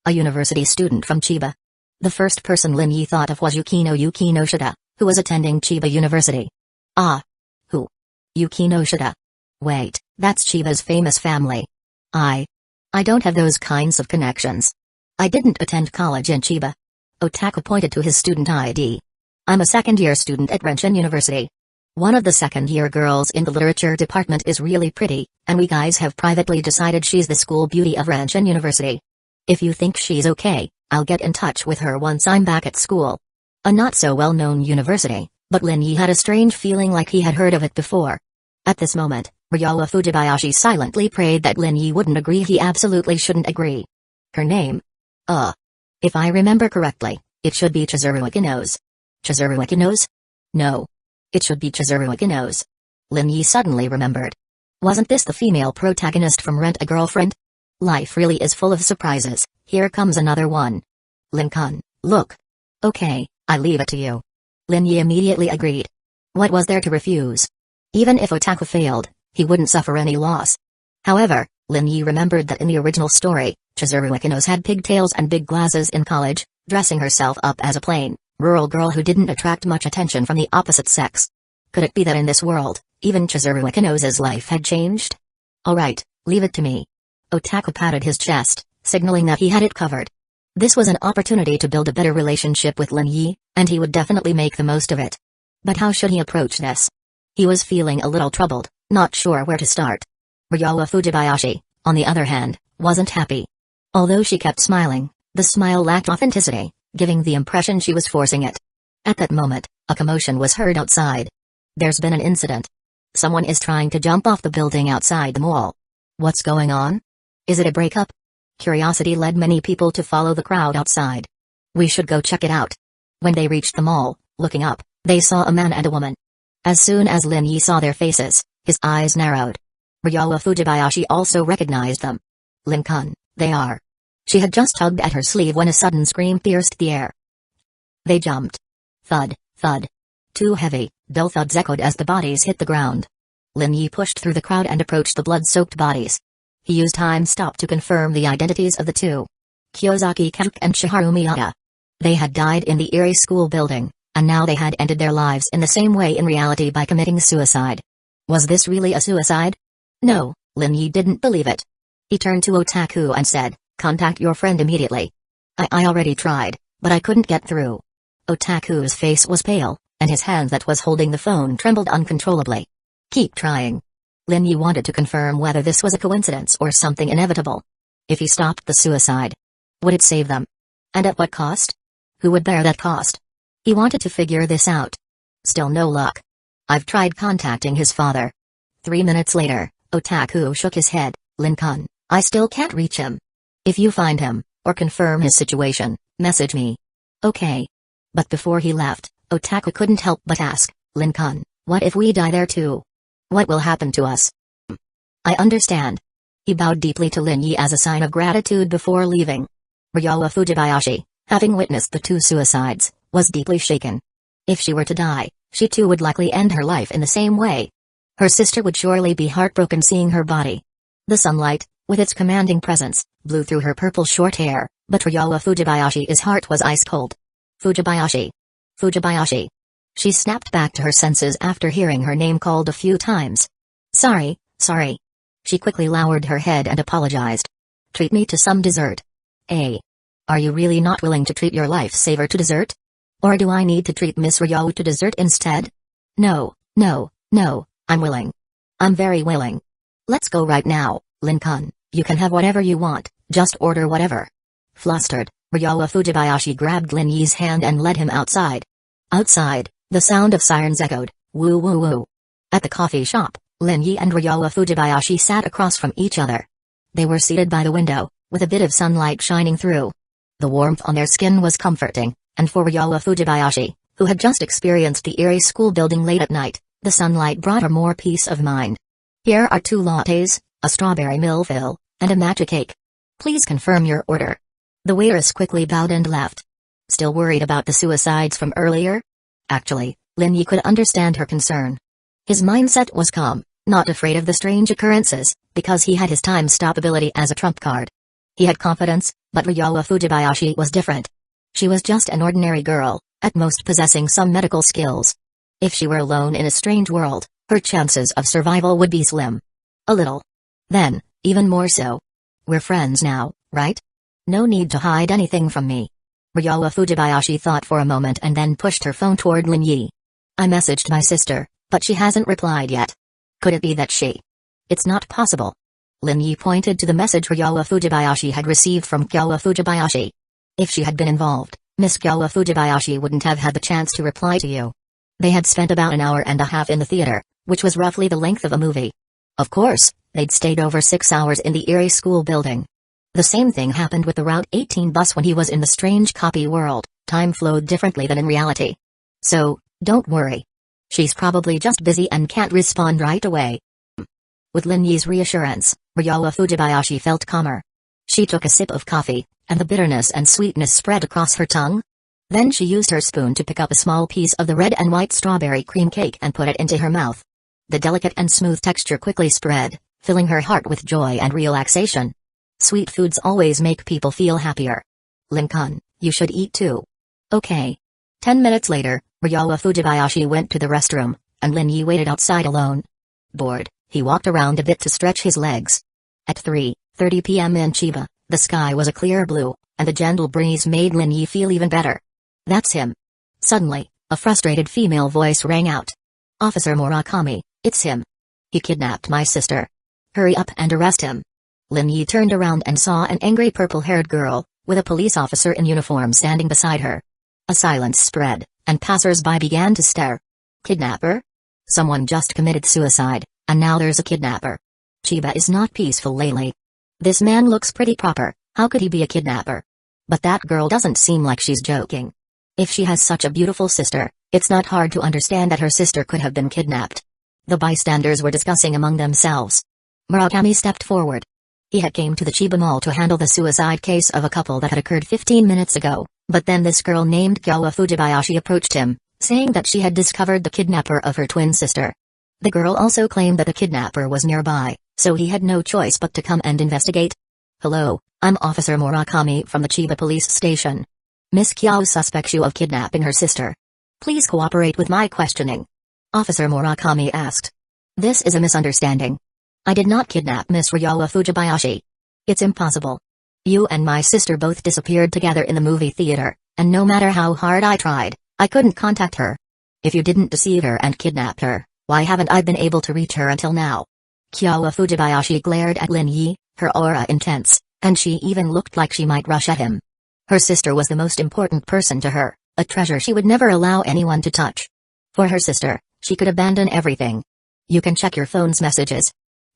A university student from Chiba. The first person Lin Yi thought of was Yukino Shida, who was attending Chiba University. Ah. Who? Yukino Shida. Wait, that's Chiba's famous family. I don't have those kinds of connections. I didn't attend college in Chiba. Otaku pointed to his student ID. I'm a second-year student at Renshin University. One of the second-year girls in the literature department is really pretty, and we guys have privately decided she's the school beauty of Renshin University. If you think she's okay, I'll get in touch with her once I'm back at school. A not-so-well-known university, but Lin Yi had a strange feeling like he had heard of it before. At this moment, Ryowa Fujibayashi silently prayed that Lin Yi wouldn't agree. He absolutely shouldn't agree. Her name? If I remember correctly, it should be Chizuru Ikino's. Chizuru Ikino's? No. It should be Chizuru Ikino's. Lin Yi suddenly remembered. Wasn't this the female protagonist from Rent a Girlfriend? Life really is full of surprises. Here comes another one. Lin-kun, look. Okay, I leave it to you. Lin Yi immediately agreed. What was there to refuse? Even if Otaku failed, he wouldn't suffer any loss. However, Lin Yi remembered that in the original story, Chizuru Ikino's had pigtails and big glasses in college, dressing herself up as a plain, rural girl who didn't attract much attention from the opposite sex. Could it be that in this world, even Chizuru Ikino's life had changed? Alright, leave it to me. Otaku patted his chest, signaling that he had it covered. This was an opportunity to build a better relationship with Lin Yi, and he would definitely make the most of it. But how should he approach this? He was feeling a little troubled, not sure where to start. Ryowa Fujibayashi, on the other hand, wasn't happy. Although she kept smiling, the smile lacked authenticity, giving the impression she was forcing it. At that moment, a commotion was heard outside. There's been an incident. Someone is trying to jump off the building outside the mall. What's going on? Is it a breakup? Curiosity led many people to follow the crowd outside. We should go check it out. When they reached the mall, looking up, they saw a man and a woman. As soon as Lin Yi saw their faces, his eyes narrowed. Ryowa Fujibayashi also recognized them. Lin-kun, they are. She had just tugged at her sleeve when a sudden scream pierced the air. They jumped. Thud, thud. Two heavy, dull thuds echoed as the bodies hit the ground. Lin Yi pushed through the crowd and approached the blood-soaked bodies. He used time stop to confirm the identities of the two. Kyozaki Kemp and Shiharu Miyata. They had died in the Erie school building, and now they had ended their lives in the same way in reality by committing suicide. Was this really a suicide? No, Lin Yi didn't believe it. He turned to Otaku and said, "Contact your friend immediately." I already tried, but I couldn't get through." Otaku's face was pale, and his hand that was holding the phone trembled uncontrollably. "Keep trying." Lin Yi wanted to confirm whether this was a coincidence or something inevitable. If he stopped the suicide, would it save them? And at what cost? Who would bear that cost? He wanted to figure this out. Still no luck. "I've tried contacting his father." 3 minutes later, Otaku shook his head. "Lin-kun, I still can't reach him. If you find him, or confirm his situation, message me." "Okay." But before he left, Otaku couldn't help but ask, "Lin-kun, what if we die there too? What will happen to us?" "I understand." He bowed deeply to Lin Yi as a sign of gratitude before leaving. Ryowa Fujibayashi, having witnessed the two suicides, was deeply shaken. If she were to die, she too would likely end her life in the same way. Her sister would surely be heartbroken seeing her body. The sunlight, with its commanding presence, blew through her purple short hair, but Ryowa Fujibayashi's heart was ice cold. "Fujibayashi. Fujibayashi." She snapped back to her senses after hearing her name called a few times. Sorry. She quickly lowered her head and apologized. "Treat me to some dessert." Are you really not willing to treat your lifesaver to dessert? Or do I need to treat Miss Ryowa to dessert instead? No, I'm willing. I'm very willing. Let's go right now, Lin-kun. You can have whatever you want, just order whatever. Flustered, Ryowa Fujibayashi grabbed Lin Yi's hand and led him outside. Outside, the sound of sirens echoed, woo woo woo. At the coffee shop, Lin Yi and Ryowa Fujibayashi sat across from each other. They were seated by the window, with a bit of sunlight shining through. The warmth on their skin was comforting, and for Ryowa Fujibayashi, who had just experienced the Erie school building late at night, the sunlight brought her more peace of mind. "Here are 2 lattes, a strawberry millville, and a matcha cake. Please confirm your order." The waitress quickly bowed and left. Still worried about the suicides from earlier? Actually, Lin Yi could understand her concern. His mindset was calm, not afraid of the strange occurrences, because he had his time stop ability as a trump card. He had confidence, but Ryowa Fujibayashi was different. She was just an ordinary girl, at most possessing some medical skills. If she were alone in a strange world, her chances of survival would be slim. A little. Then, even more so. "We're friends now, right? No need to hide anything from me." Ryowa Fujibayashi thought for a moment and then pushed her phone toward Lin Yi. "I messaged my sister, but she hasn't replied yet. Could it be that she—" "It's not possible." Lin Yi pointed to the message Ryowa Fujibayashi had received from Ryowa Fujibayashi. "If she had been involved, Miss Ryowa Fujibayashi wouldn't have had the chance to reply to you." They had spent about an hour and a half in the theater, which was roughly the length of a movie. Of course, they'd stayed over 6 hours in the Erie school building. The same thing happened with the Route 18 bus when he was in the strange copy world. Time flowed differently than in reality. So, don't worry. She's probably just busy and can't respond right away. With Lin Yi's reassurance, Ryowa Fujibayashi felt calmer. She took a sip of coffee, and the bitterness and sweetness spread across her tongue. Then she used her spoon to pick up a small piece of the red and white strawberry cream cake and put it into her mouth. The delicate and smooth texture quickly spread, filling her heart with joy and relaxation. Sweet foods always make people feel happier. "Lin-kun, you should eat too." "Okay." 10 minutes later, Ryowa Fujibayashi went to the restroom, and Lin Yi waited outside alone. Bored, he walked around a bit to stretch his legs. At 3:30 p.m. in Chiba, the sky was a clear blue, and the gentle breeze made Lin Yi feel even better. "That's him." Suddenly, a frustrated female voice rang out. "Officer Murakami, it's him. He kidnapped my sister. Hurry up and arrest him." Lin Yi turned around and saw an angry purple-haired girl, with a police officer in uniform standing beside her. A silence spread, and passers-by began to stare. Kidnapper? Someone just committed suicide, and now there's a kidnapper. Chiba is not peaceful lately. This man looks pretty proper, how could he be a kidnapper? But that girl doesn't seem like she's joking. If she has such a beautiful sister, it's not hard to understand that her sister could have been kidnapped. The bystanders were discussing among themselves. Murakami stepped forward. He had came to the Chiba Mall to handle the suicide case of a couple that had occurred 15 minutes ago, but then this girl named Kyowa Fujibayashi approached him, saying that she had discovered the kidnapper of her twin sister. The girl also claimed that the kidnapper was nearby, so he had no choice but to come and investigate. Hello, I'm Officer Murakami from the Chiba police station. Miss Kyo suspects you of kidnapping her sister. Please cooperate with my questioning. Officer Murakami asked. This is a misunderstanding. I did not kidnap Miss Ryowa Fujibayashi. It's impossible. You and my sister both disappeared together in the movie theater, and no matter how hard I tried, I couldn't contact her. If you didn't deceive her and kidnap her, why haven't I been able to reach her until now? Kyowa Fujibayashi glared at Lin Yi, her aura intense, and she even looked like she might rush at him. Her sister was the most important person to her, a treasure she would never allow anyone to touch. For her sister, she could abandon everything. You can check your phone's messages.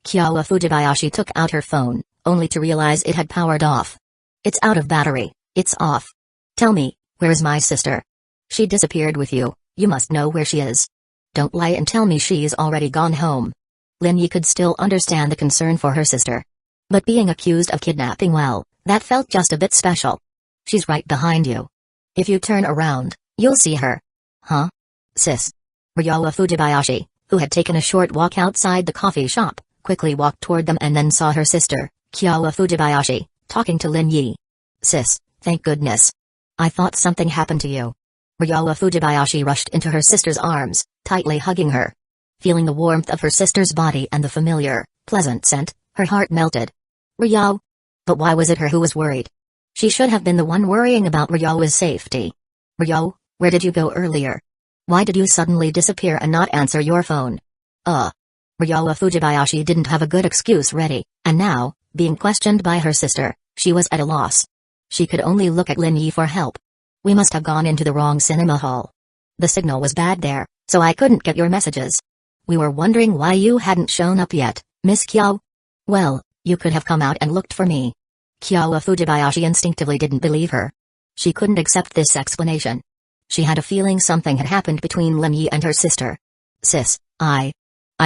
Kyowa Fujibayashi took out her phone, only to realize it had powered off. It's out of battery, it's off. Tell me, where is my sister? She disappeared with you, you must know where she is. Don't lie and tell me she's already gone home. Lin Yi could still understand the concern for her sister. But being accused of kidnapping, well, that felt just a bit special. She's right behind you. If you turn around, you'll see her. Huh? Sis. Ryowa Fujibayashi, who had taken a short walk outside the coffee shop, quickly walked toward them and then saw her sister, Kyowa Fujibayashi, talking to Lin Yi. Sis, thank goodness. I thought something happened to you. Ryowa Fujibayashi rushed into her sister's arms, tightly hugging her. Feeling the warmth of her sister's body and the familiar, pleasant scent, her heart melted. Ryo? But why was it her who was worried? She should have been the one worrying about Ryowa's safety. Ryo, where did you go earlier? Why did you suddenly disappear and not answer your phone? Ryowa Fujibayashi didn't have a good excuse ready, and now, being questioned by her sister, she was at a loss. She could only look at Lin Yi for help. We must have gone into the wrong cinema hall. The signal was bad there, so I couldn't get your messages. We were wondering why you hadn't shown up yet, Miss Kyo. Well, you could have come out and looked for me. Kyowa Fujibayashi instinctively didn't believe her. She couldn't accept this explanation. She had a feeling something had happened between Lin Yi and her sister. Sis, I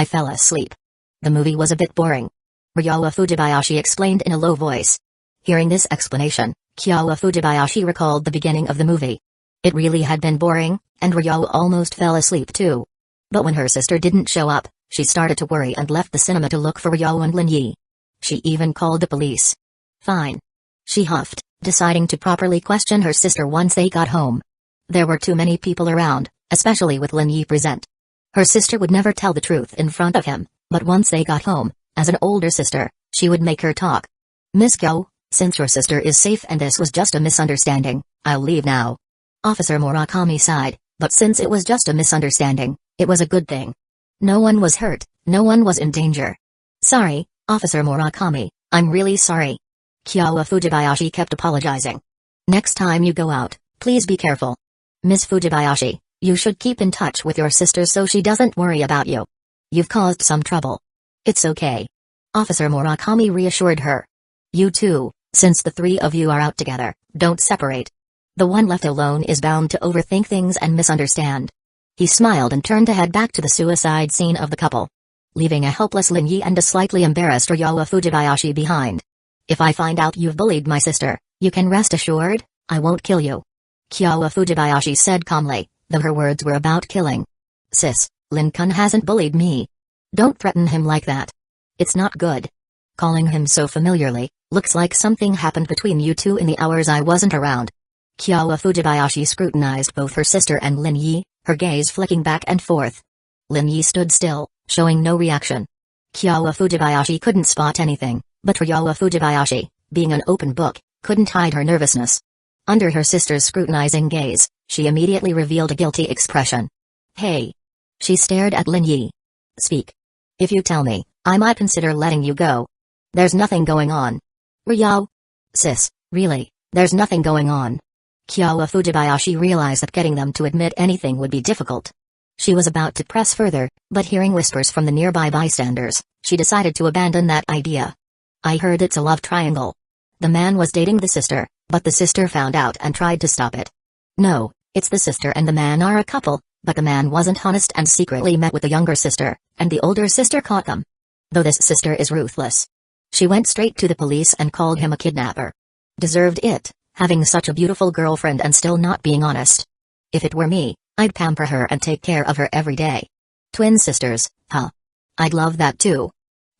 fell asleep. The movie was a bit boring. Ryowa Fujibayashi explained in a low voice. Hearing this explanation, Kyowa Fujibayashi recalled the beginning of the movie. It really had been boring, and Ryo almost fell asleep too. But when her sister didn't show up, she started to worry and left the cinema to look for Ryo and Lin Yi. She even called the police. Fine. She huffed, deciding to properly question her sister once they got home. There were too many people around, especially with Lin Yi present. Her sister would never tell the truth in front of him, but once they got home, as an older sister, she would make her talk. Miss Kyo, since your sister is safe and this was just a misunderstanding, I'll leave now. Officer Murakami sighed, but since it was just a misunderstanding, it was a good thing. No one was hurt, no one was in danger. Sorry, Officer Murakami, I'm really sorry. Kyowa Fujibayashi kept apologizing. Next time you go out, please be careful. Miss Fujibayashi, you should keep in touch with your sister so she doesn't worry about you. You've caused some trouble. It's okay. Officer Murakami reassured her. You too, since the three of you are out together, don't separate. The one left alone is bound to overthink things and misunderstand. He smiled and turned to head back to the suicide scene of the couple, leaving a helpless Lin Yi and a slightly embarrassed Ryowa Fujibayashi behind. If I find out you've bullied my sister, you can rest assured, I won't kill you. Kyowa Fujibayashi said calmly, though her words were about killing. Sis, Lin-kun hasn't bullied me. Don't threaten him like that. It's not good. Calling him so familiarly, looks like something happened between you two in the hours I wasn't around. Kyowa Fujibayashi scrutinized both her sister and Lin Yi, her gaze flicking back and forth. Lin Yi stood still, showing no reaction. Kyowa Fujibayashi couldn't spot anything, but Ryowa Fujibayashi, being an open book, couldn't hide her nervousness. Under her sister's scrutinizing gaze, she immediately revealed a guilty expression. Hey! She stared at Lin Yi. Speak. If you tell me, I might consider letting you go. There's nothing going on. Ryo? Sis, really, there's nothing going on. Kyowa Fujibayashi realized that getting them to admit anything would be difficult. She was about to press further, but hearing whispers from the nearby bystanders, she decided to abandon that idea. I heard it's a love triangle. The man was dating the sister, but the sister found out and tried to stop it. No, it's the sister and the man are a couple, but the man wasn't honest and secretly met with the younger sister, and the older sister caught them. Though this sister is ruthless. She went straight to the police and called him a kidnapper. Deserved it, having such a beautiful girlfriend and still not being honest. If it were me, I'd pamper her and take care of her every day. Twin sisters, huh? I'd love that too.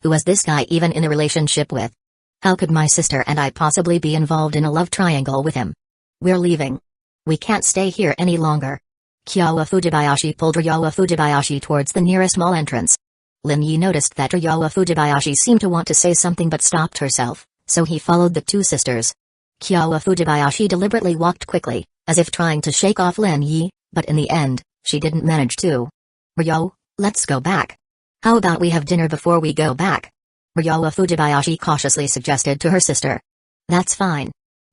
Who was this guy even in a relationship with? How could my sister and I possibly be involved in a love triangle with him? We're leaving. We can't stay here any longer. Kyowa Fujibayashi pulled Ryowa Fujibayashi towards the nearest mall entrance. Lin Yi noticed that Ryowa Fujibayashi seemed to want to say something but stopped herself, so he followed the two sisters. Kyowa Fujibayashi deliberately walked quickly, as if trying to shake off Lin Yi, but in the end, she didn't manage to. Ryo, let's go back. How about we have dinner before we go back? Ryowa Fujibayashi cautiously suggested to her sister. That's fine.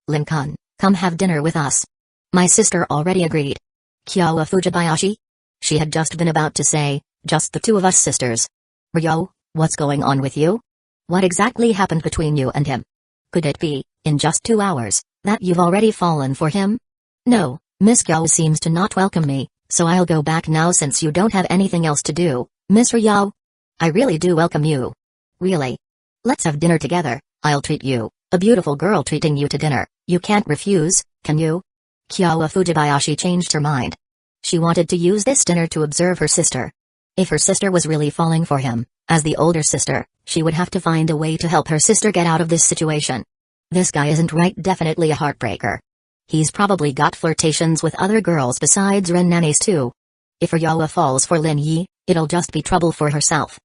Lin-kun, come have dinner with us. My sister already agreed. Kyowa Fujibayashi? She had just been about to say, just the two of us sisters. Ryo, what's going on with you? What exactly happened between you and him? Could it be, in just 2 hours, that you've already fallen for him? No, Miss Kyo seems to not welcome me, so I'll go back now since you don't have anything else to do, Miss Ryo. I really do welcome you. Really? Let's have dinner together, I'll treat you, a beautiful girl treating you to dinner, you can't refuse, can you? Kyowa Fujibayashi changed her mind. She wanted to use this dinner to observe her sister. If her sister was really falling for him, as the older sister, she would have to find a way to help her sister get out of this situation. This guy isn't right, definitely a heartbreaker. He's probably got flirtations with other girls besides Ren Nannies too. If Ryowa falls for Lin Yi, it'll just be trouble for herself.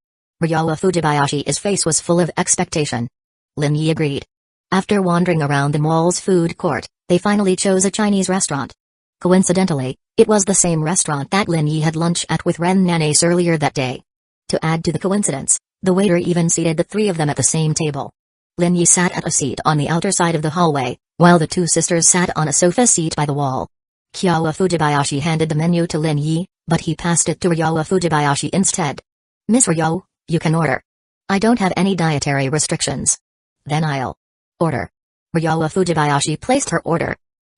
Ryowa Fujibayashi's face was full of expectation. Lin Yi agreed. After wandering around the mall's food court, they finally chose a Chinese restaurant. Coincidentally, it was the same restaurant that Lin Yi had lunch at with Ren Nannies earlier that day. To add to the coincidence, the waiter even seated the three of them at the same table. Lin Yi sat at a seat on the outer side of the hallway, while the two sisters sat on a sofa seat by the wall. Kyowa Fujibayashi handed the menu to Lin Yi, but he passed it to Ryowa Fujibayashi instead. Miss Ryo, you can order. I don't have any dietary restrictions. Then I'll order. Ryowa Fujibayashi placed her order.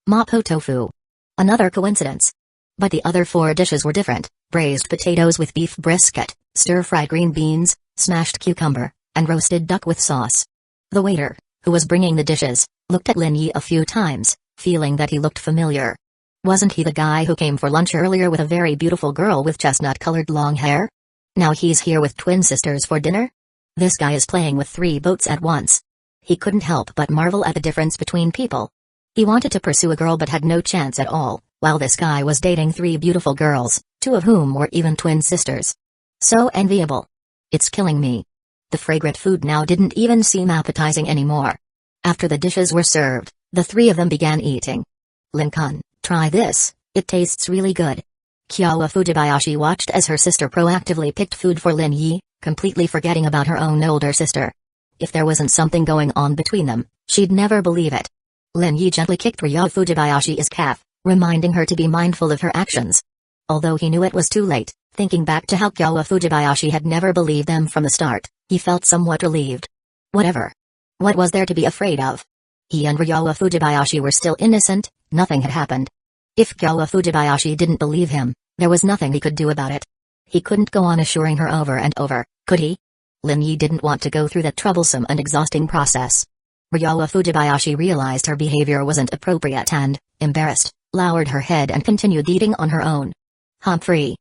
Mapo tofu. Another coincidence. But the other 4 dishes were different: braised potatoes with beef brisket, stir-fried green beans, smashed cucumber, and roasted duck with sauce. The waiter, who was bringing the dishes, looked at Lin Yi a few times, feeling that he looked familiar. Wasn't he the guy who came for lunch earlier with a very beautiful girl with chestnut-colored long hair? Now he's here with twin sisters for dinner? This guy is playing with 3 boats at once. He couldn't help but marvel at the difference between people. He wanted to pursue a girl but had no chance at all, while this guy was dating 3 beautiful girls, 2 of whom were even twin sisters. So enviable. It's killing me. The fragrant food now didn't even seem appetizing anymore. After the dishes were served, the 3 of them began eating. Lin-kun, try this, it tastes really good. Kyowa Fujibayashi watched as her sister proactively picked food for Lin Yi, completely forgetting about her own older sister. If there wasn't something going on between them, she'd never believe it. Lin Yi gently kicked Ryowa Fujibayashi's calf, reminding her to be mindful of her actions. Although he knew it was too late, thinking back to how Kyowa Fujibayashi had never believed them from the start, he felt somewhat relieved. Whatever. What was there to be afraid of? He and Ryowa Fujibayashi were still innocent, nothing had happened. If Kyowa Fujibayashi didn't believe him, there was nothing he could do about it. He couldn't go on assuring her over and over, could he? Lin Yi didn't want to go through that troublesome and exhausting process. Ryowa Fujibayashi realized her behavior wasn't appropriate and, embarrassed, lowered her head and continued eating on her own. Humphrey.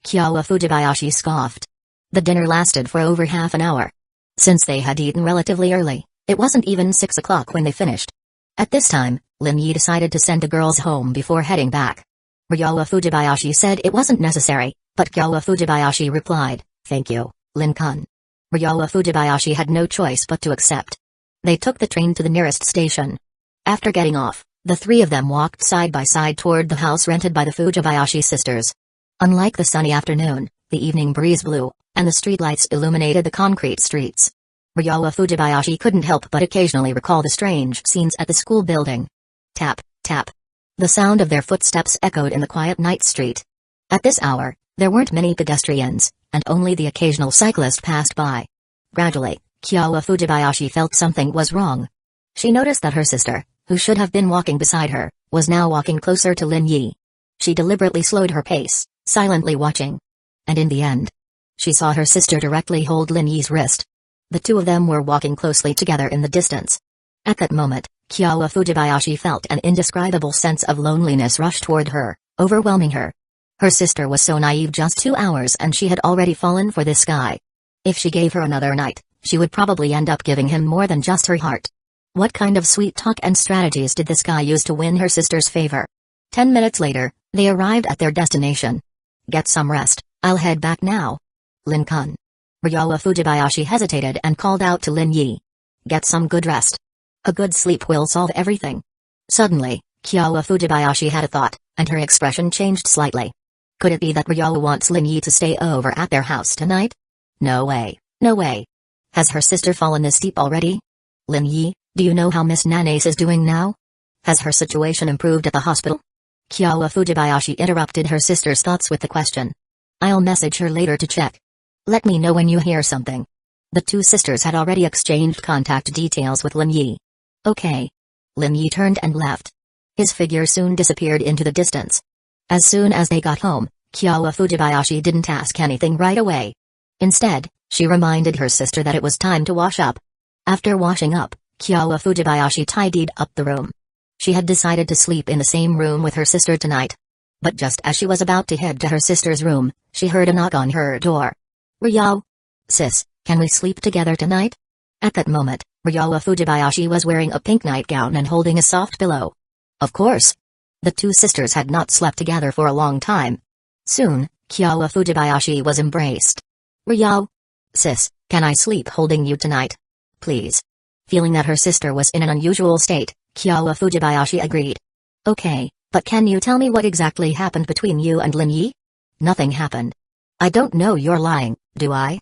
Kyowa Fujibayashi scoffed. The dinner lasted for over half an hour. Since they had eaten relatively early, it wasn't even 6 o'clock when they finished. At this time, Lin Yi decided to send the girls home before heading back. Ryowa Fujibayashi said it wasn't necessary, but Kyowa Fujibayashi replied, "Thank you, Lin-kun." Ryowa Fujibayashi had no choice but to accept. They took the train to the nearest station. After getting off, the 3 of them walked side by side toward the house rented by the Fujibayashi sisters. Unlike the sunny afternoon, the evening breeze blew, and the streetlights illuminated the concrete streets. Ryowa Fujibayashi couldn't help but occasionally recall the strange scenes at the school building. Tap, tap. The sound of their footsteps echoed in the quiet night street. At this hour, there weren't many pedestrians, and only the occasional cyclist passed by. Gradually, Kyowa Fujibayashi felt something was wrong. She noticed that her sister, who should have been walking beside her, was now walking closer to Lin Yi. She deliberately slowed her pace, silently watching. And in the end, she saw her sister directly hold Lin Yi's wrist. The two of them were walking closely together in the distance. At that moment, Kyowa Fujibayashi felt an indescribable sense of loneliness rush toward her, overwhelming her. Her sister was so naive just 2 hours and she had already fallen for this guy. If she gave her another night, she would probably end up giving him more than just her heart. What kind of sweet talk and strategies did this guy use to win her sister's favor? 10 minutes later, they arrived at their destination. Get some rest, I'll head back now. Lin-kun. Ryowa Fujibayashi hesitated and called out to Lin Yi. Get some good rest. A good sleep will solve everything. Suddenly, Kyowa Fujibayashi had a thought, and her expression changed slightly. Could it be that Ryowa wants Lin Yi to stay over at their house tonight? No way, no way. Has her sister fallen this deep already? Lin Yi, do you know how Miss Nanase is doing now? Has her situation improved at the hospital? Kyowa Fujibayashi interrupted her sister's thoughts with the question. I'll message her later to check. Let me know when you hear something. The two sisters had already exchanged contact details with Lin Yi. Okay. Lin Yi turned and left. His figure soon disappeared into the distance. As soon as they got home, Kyowa Fujibayashi didn't ask anything right away. Instead, she reminded her sister that it was time to wash up. After washing up, Kyowa Fujibayashi tidied up the room. She had decided to sleep in the same room with her sister tonight. But just as she was about to head to her sister's room, she heard a knock on her door. Ryo? Sis, can we sleep together tonight? At that moment, Ryowa Fujibayashi was wearing a pink nightgown and holding a soft pillow. Of course. The two sisters had not slept together for a long time. Soon, Kyowa Fujibayashi was embraced. Ryo? Sis, can I sleep holding you tonight? Please. Feeling that her sister was in an unusual state, Kyowa Fujibayashi agreed. Okay, but can you tell me what exactly happened between you and Lin Yi? Nothing happened. I don't know, you're lying, do I?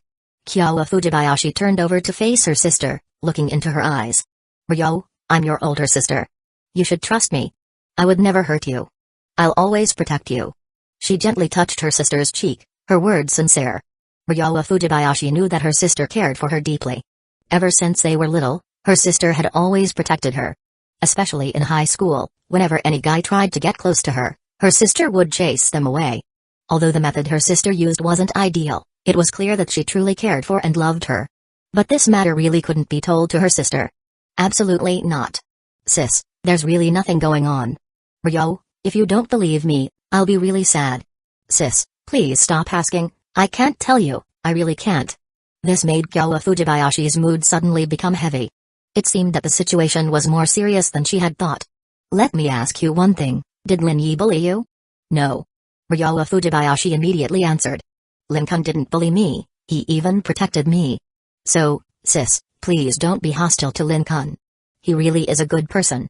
Kyowa Fujibayashi turned over to face her sister, looking into her eyes. Ryo, I'm your older sister. You should trust me. I would never hurt you. I'll always protect you. She gently touched her sister's cheek, her words sincere. Ryowa Fujibayashi knew that her sister cared for her deeply. Ever since they were little, her sister had always protected her. Especially in high school, whenever any guy tried to get close to her, her sister would chase them away. Although the method her sister used wasn't ideal, it was clear that she truly cared for and loved her. But this matter really couldn't be told to her sister. Absolutely not. Sis, there's really nothing going on. Ryo, if you don't believe me, I'll be really sad. Sis, please stop asking, I can't tell you, I really can't. This made Kyowa Fujibayashi's mood suddenly become heavy. It seemed that the situation was more serious than she had thought. Let me ask you one thing, did Lin Yi bully you? No. Ryowa Fujibayashi immediately answered. Lin-kun didn't bully me, he even protected me. So, sis, please don't be hostile to Lin-kun. He really is a good person.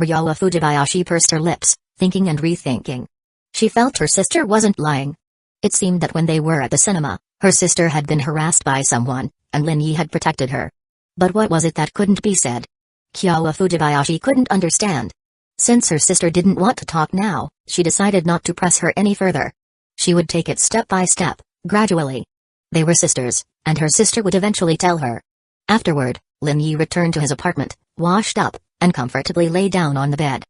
Ryowa Fujibayashi pursed her lips, thinking and rethinking. She felt her sister wasn't lying. It seemed that when they were at the cinema, her sister had been harassed by someone, and Lin Yi had protected her. But what was it that couldn't be said? Kyowa Fujibayashi couldn't understand. Since her sister didn't want to talk now, she decided not to press her any further. She would take it step by step, gradually. They were sisters, and her sister would eventually tell her. Afterward, Lin Yi returned to his apartment, washed up, and comfortably lay down on the bed.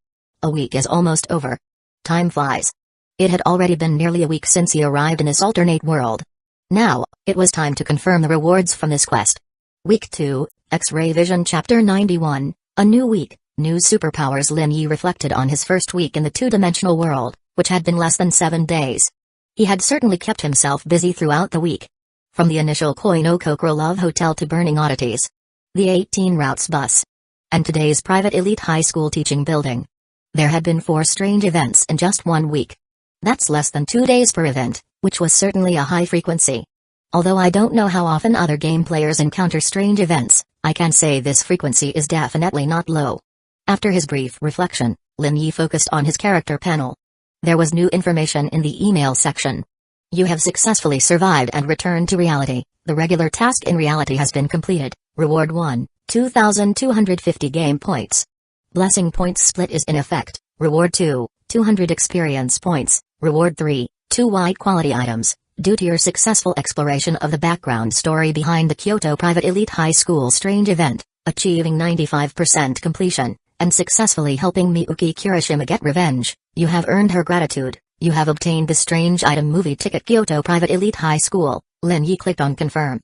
A week is almost over. Time flies. It had already been nearly a week since he arrived in this alternate world. Now, it was time to confirm the rewards from this quest. Week 2, X-Ray Vision Chapter 91, A New Week, New Superpowers. Lin Yi reflected on his first week in the two-dimensional world, which had been less than 7 days. He had certainly kept himself busy throughout the week. From the initial Koi no Kokoro Love Hotel to burning oddities. The 18 routes bus. And today's private elite high school teaching building. There had been 4 strange events in just 1 week. That's less than 2 days per event, which was certainly a high frequency. Although I don't know how often other game players encounter strange events, I can say this frequency is definitely not low. After his brief reflection, Lin Yi focused on his character panel. There was new information in the email section. You have successfully survived and returned to reality. The regular task in reality has been completed. Reward 1, 2,250 game points. Blessing points split is in effect. Reward 2, 200 experience points. Reward 3, 2 wide quality items. Due to your successful exploration of the background story behind the Kyoto Private Elite High School strange event, achieving 95% completion, and successfully helping Miyuki Kirishima get revenge. You have earned her gratitude. You have obtained the strange item movie ticket Kyoto Private Elite High School. Lin Yi clicked on confirm.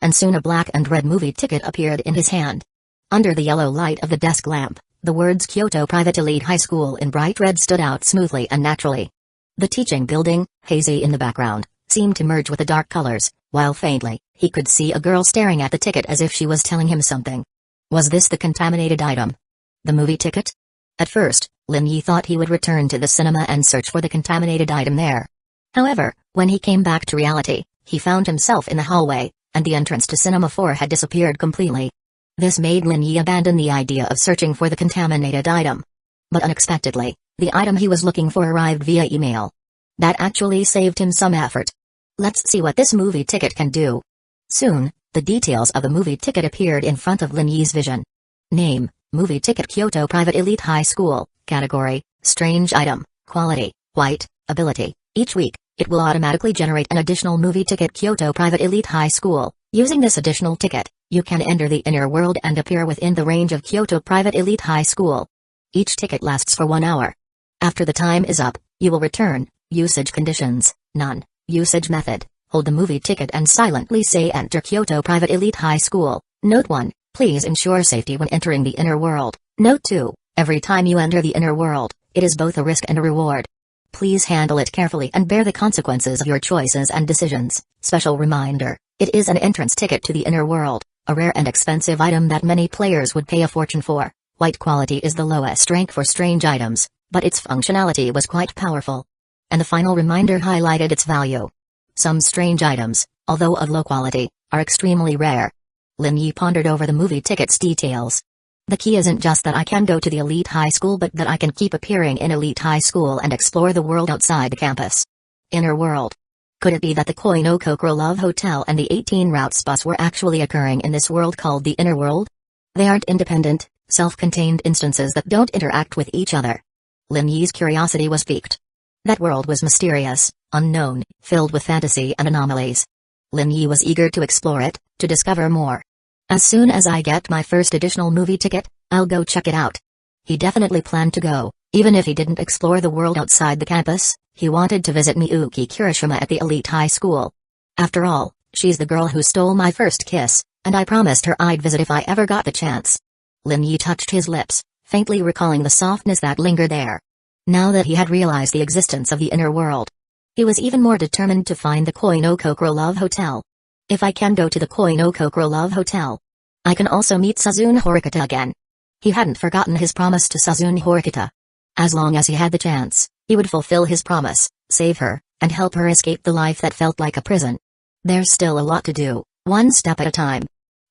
And soon a black and red movie ticket appeared in his hand. Under the yellow light of the desk lamp, the words Kyoto Private Elite High School in bright red stood out smoothly and naturally. The teaching building, hazy in the background, seemed to merge with the dark colors, while faintly, he could see a girl staring at the ticket as if she was telling him something. Was this the contaminated item? The movie ticket? At first, Lin Yi thought he would return to the cinema and search for the contaminated item there. However, when he came back to reality, he found himself in the hallway, and the entrance to Cinema 4 had disappeared completely. This made Lin Yi abandon the idea of searching for the contaminated item. But unexpectedly, the item he was looking for arrived via email. That actually saved him some effort. Let's see what this movie ticket can do. Soon, the details of the movie ticket appeared in front of Lin Yi's vision. Name, movie ticket Kyoto Private Elite High School. Category, strange item. Quality, white. Ability, each week, it will automatically generate an additional movie ticket Kyoto Private Elite High School. Using this additional ticket, you can enter the inner world and appear within the range of Kyoto Private Elite High School. Each ticket lasts for 1 hour. After the time is up, you will return. Usage conditions, none. Usage method, hold the movie ticket and silently say enter Kyoto Private Elite High School. Note 1, please ensure safety when entering the inner world. Note 2, every time you enter the inner world, it is both a risk and a reward. Please handle it carefully and bear the consequences of your choices and decisions. Special reminder, it is an entrance ticket to the inner world, a rare and expensive item that many players would pay a fortune for. White quality is the lowest rank for strange items, but its functionality was quite powerful. And the final reminder highlighted its value. Some strange items, although of low quality, are extremely rare. Lin Yi pondered over the movie ticket's details. The key isn't just that I can go to the elite high school but that I can keep appearing in elite high school and explore the world outside the campus. Inner world. Could it be that the Koi no Kokoro Love Hotel and the 18 routes bus were actually occurring in this world called the inner world? They aren't independent, self-contained instances that don't interact with each other. Lin Yi's curiosity was piqued. That world was mysterious, unknown, filled with fantasy and anomalies. Lin Yi was eager to explore it, to discover more. As soon as I get my first additional movie ticket, I'll go check it out. He definitely planned to go, even if he didn't explore the world outside the campus. He wanted to visit Miyuki Kirishima at the elite high school. After all, she's the girl who stole my first kiss, and I promised her I'd visit if I ever got the chance. Lin Yi touched his lips, faintly recalling the softness that lingered there. Now that he had realized the existence of the inner world, he was even more determined to find the Koi no Kokoro Love Hotel. If I can go to the Koi no Kokoro Love Hotel, I can also meet Sazune Horikata again. He hadn't forgotten his promise to Sazune Horikata. As long as he had the chance, he would fulfill his promise, save her, and help her escape the life that felt like a prison. There's still a lot to do, one step at a time.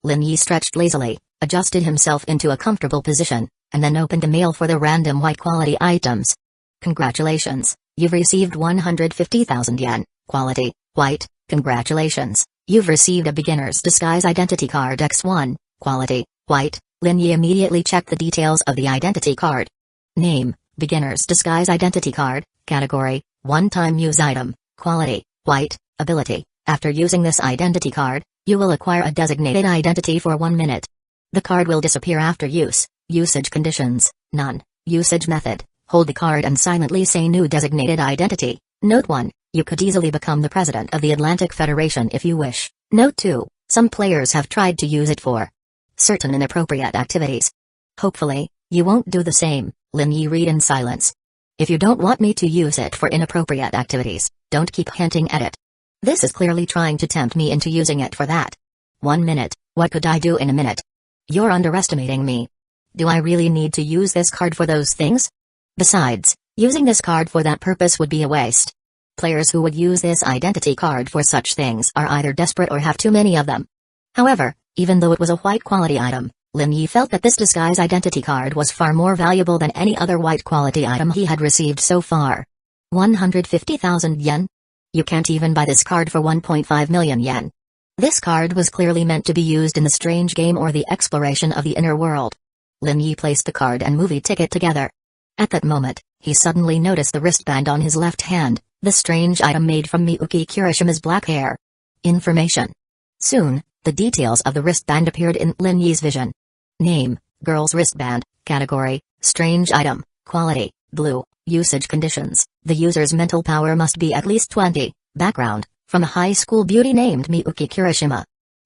Lin Yi stretched lazily, adjusted himself into a comfortable position, and then opened a mail for the random white quality items. Congratulations, you've received 150,000 yen, quality, white. Congratulations, you've received a beginner's disguise identity card X1, quality, white. Lin Yi immediately checked the details of the identity card. Name, beginner's disguise identity card, category, one-time use item, quality, white. Ability, after using this identity card, you will acquire a designated identity for 1 minute. The card will disappear after use. Usage conditions, none. Usage method, hold the card and silently say new designated identity. Note 1, you could easily become the president of the Atlantic Federation if you wish. Note 2, some players have tried to use it for certain inappropriate activities. Hopefully, you won't do the same. Lin Yi read in silence. If you don't want me to use it for inappropriate activities, don't keep hinting at it. This is clearly trying to tempt me into using it for that. 1 minute, what could I do in a minute? You're underestimating me. Do I really need to use this card for those things? Besides, using this card for that purpose would be a waste. Players who would use this identity card for such things are either desperate or have too many of them. However, even though it was a white quality item, Lin Yi felt that this disguise identity card was far more valuable than any other white quality item he had received so far. 150,000 yen? You can't even buy this card for 1.5 million yen. This card was clearly meant to be used in the strange game or the exploration of the inner world. Lin Yi placed the card and movie ticket together. At that moment, he suddenly noticed the wristband on his left hand, the strange item made from Miyuki Kirishima's black hair. Information. Soon, the details of the wristband appeared in Lin Yi's vision. Name, girl's wristband. Category, strange item. Quality, blue. Usage conditions, the user's mental power must be at least 20. Background, from a high school beauty named Miyuki Kirishima.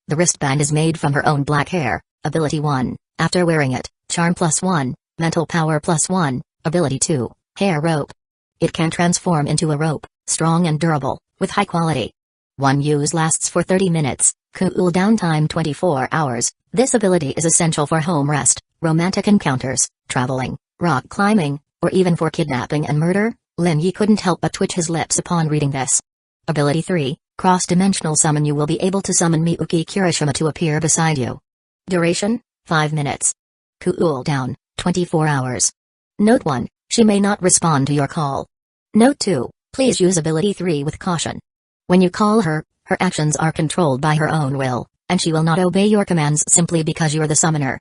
The wristband is made from her own black hair. Ability 1, after wearing it, charm +1, mental power +1, ability 2, hair rope. It can transform into a rope, strong and durable, with high quality. One use lasts for 30 minutes, cool down time 24 hours. This ability is essential for home rest, romantic encounters, traveling, rock climbing, or even for kidnapping and murder. Lin Yi couldn't help but twitch his lips upon reading this. Ability 3, cross-dimensional summon. You will be able to summon Miyuki Kirishima to appear beside you. Duration, 5 minutes. Cool down, 24 hours. Note 1, she may not respond to your call. Note 2, please use ability 3 with caution. When you call her, her actions are controlled by her own will, and she will not obey your commands simply because you're the summoner.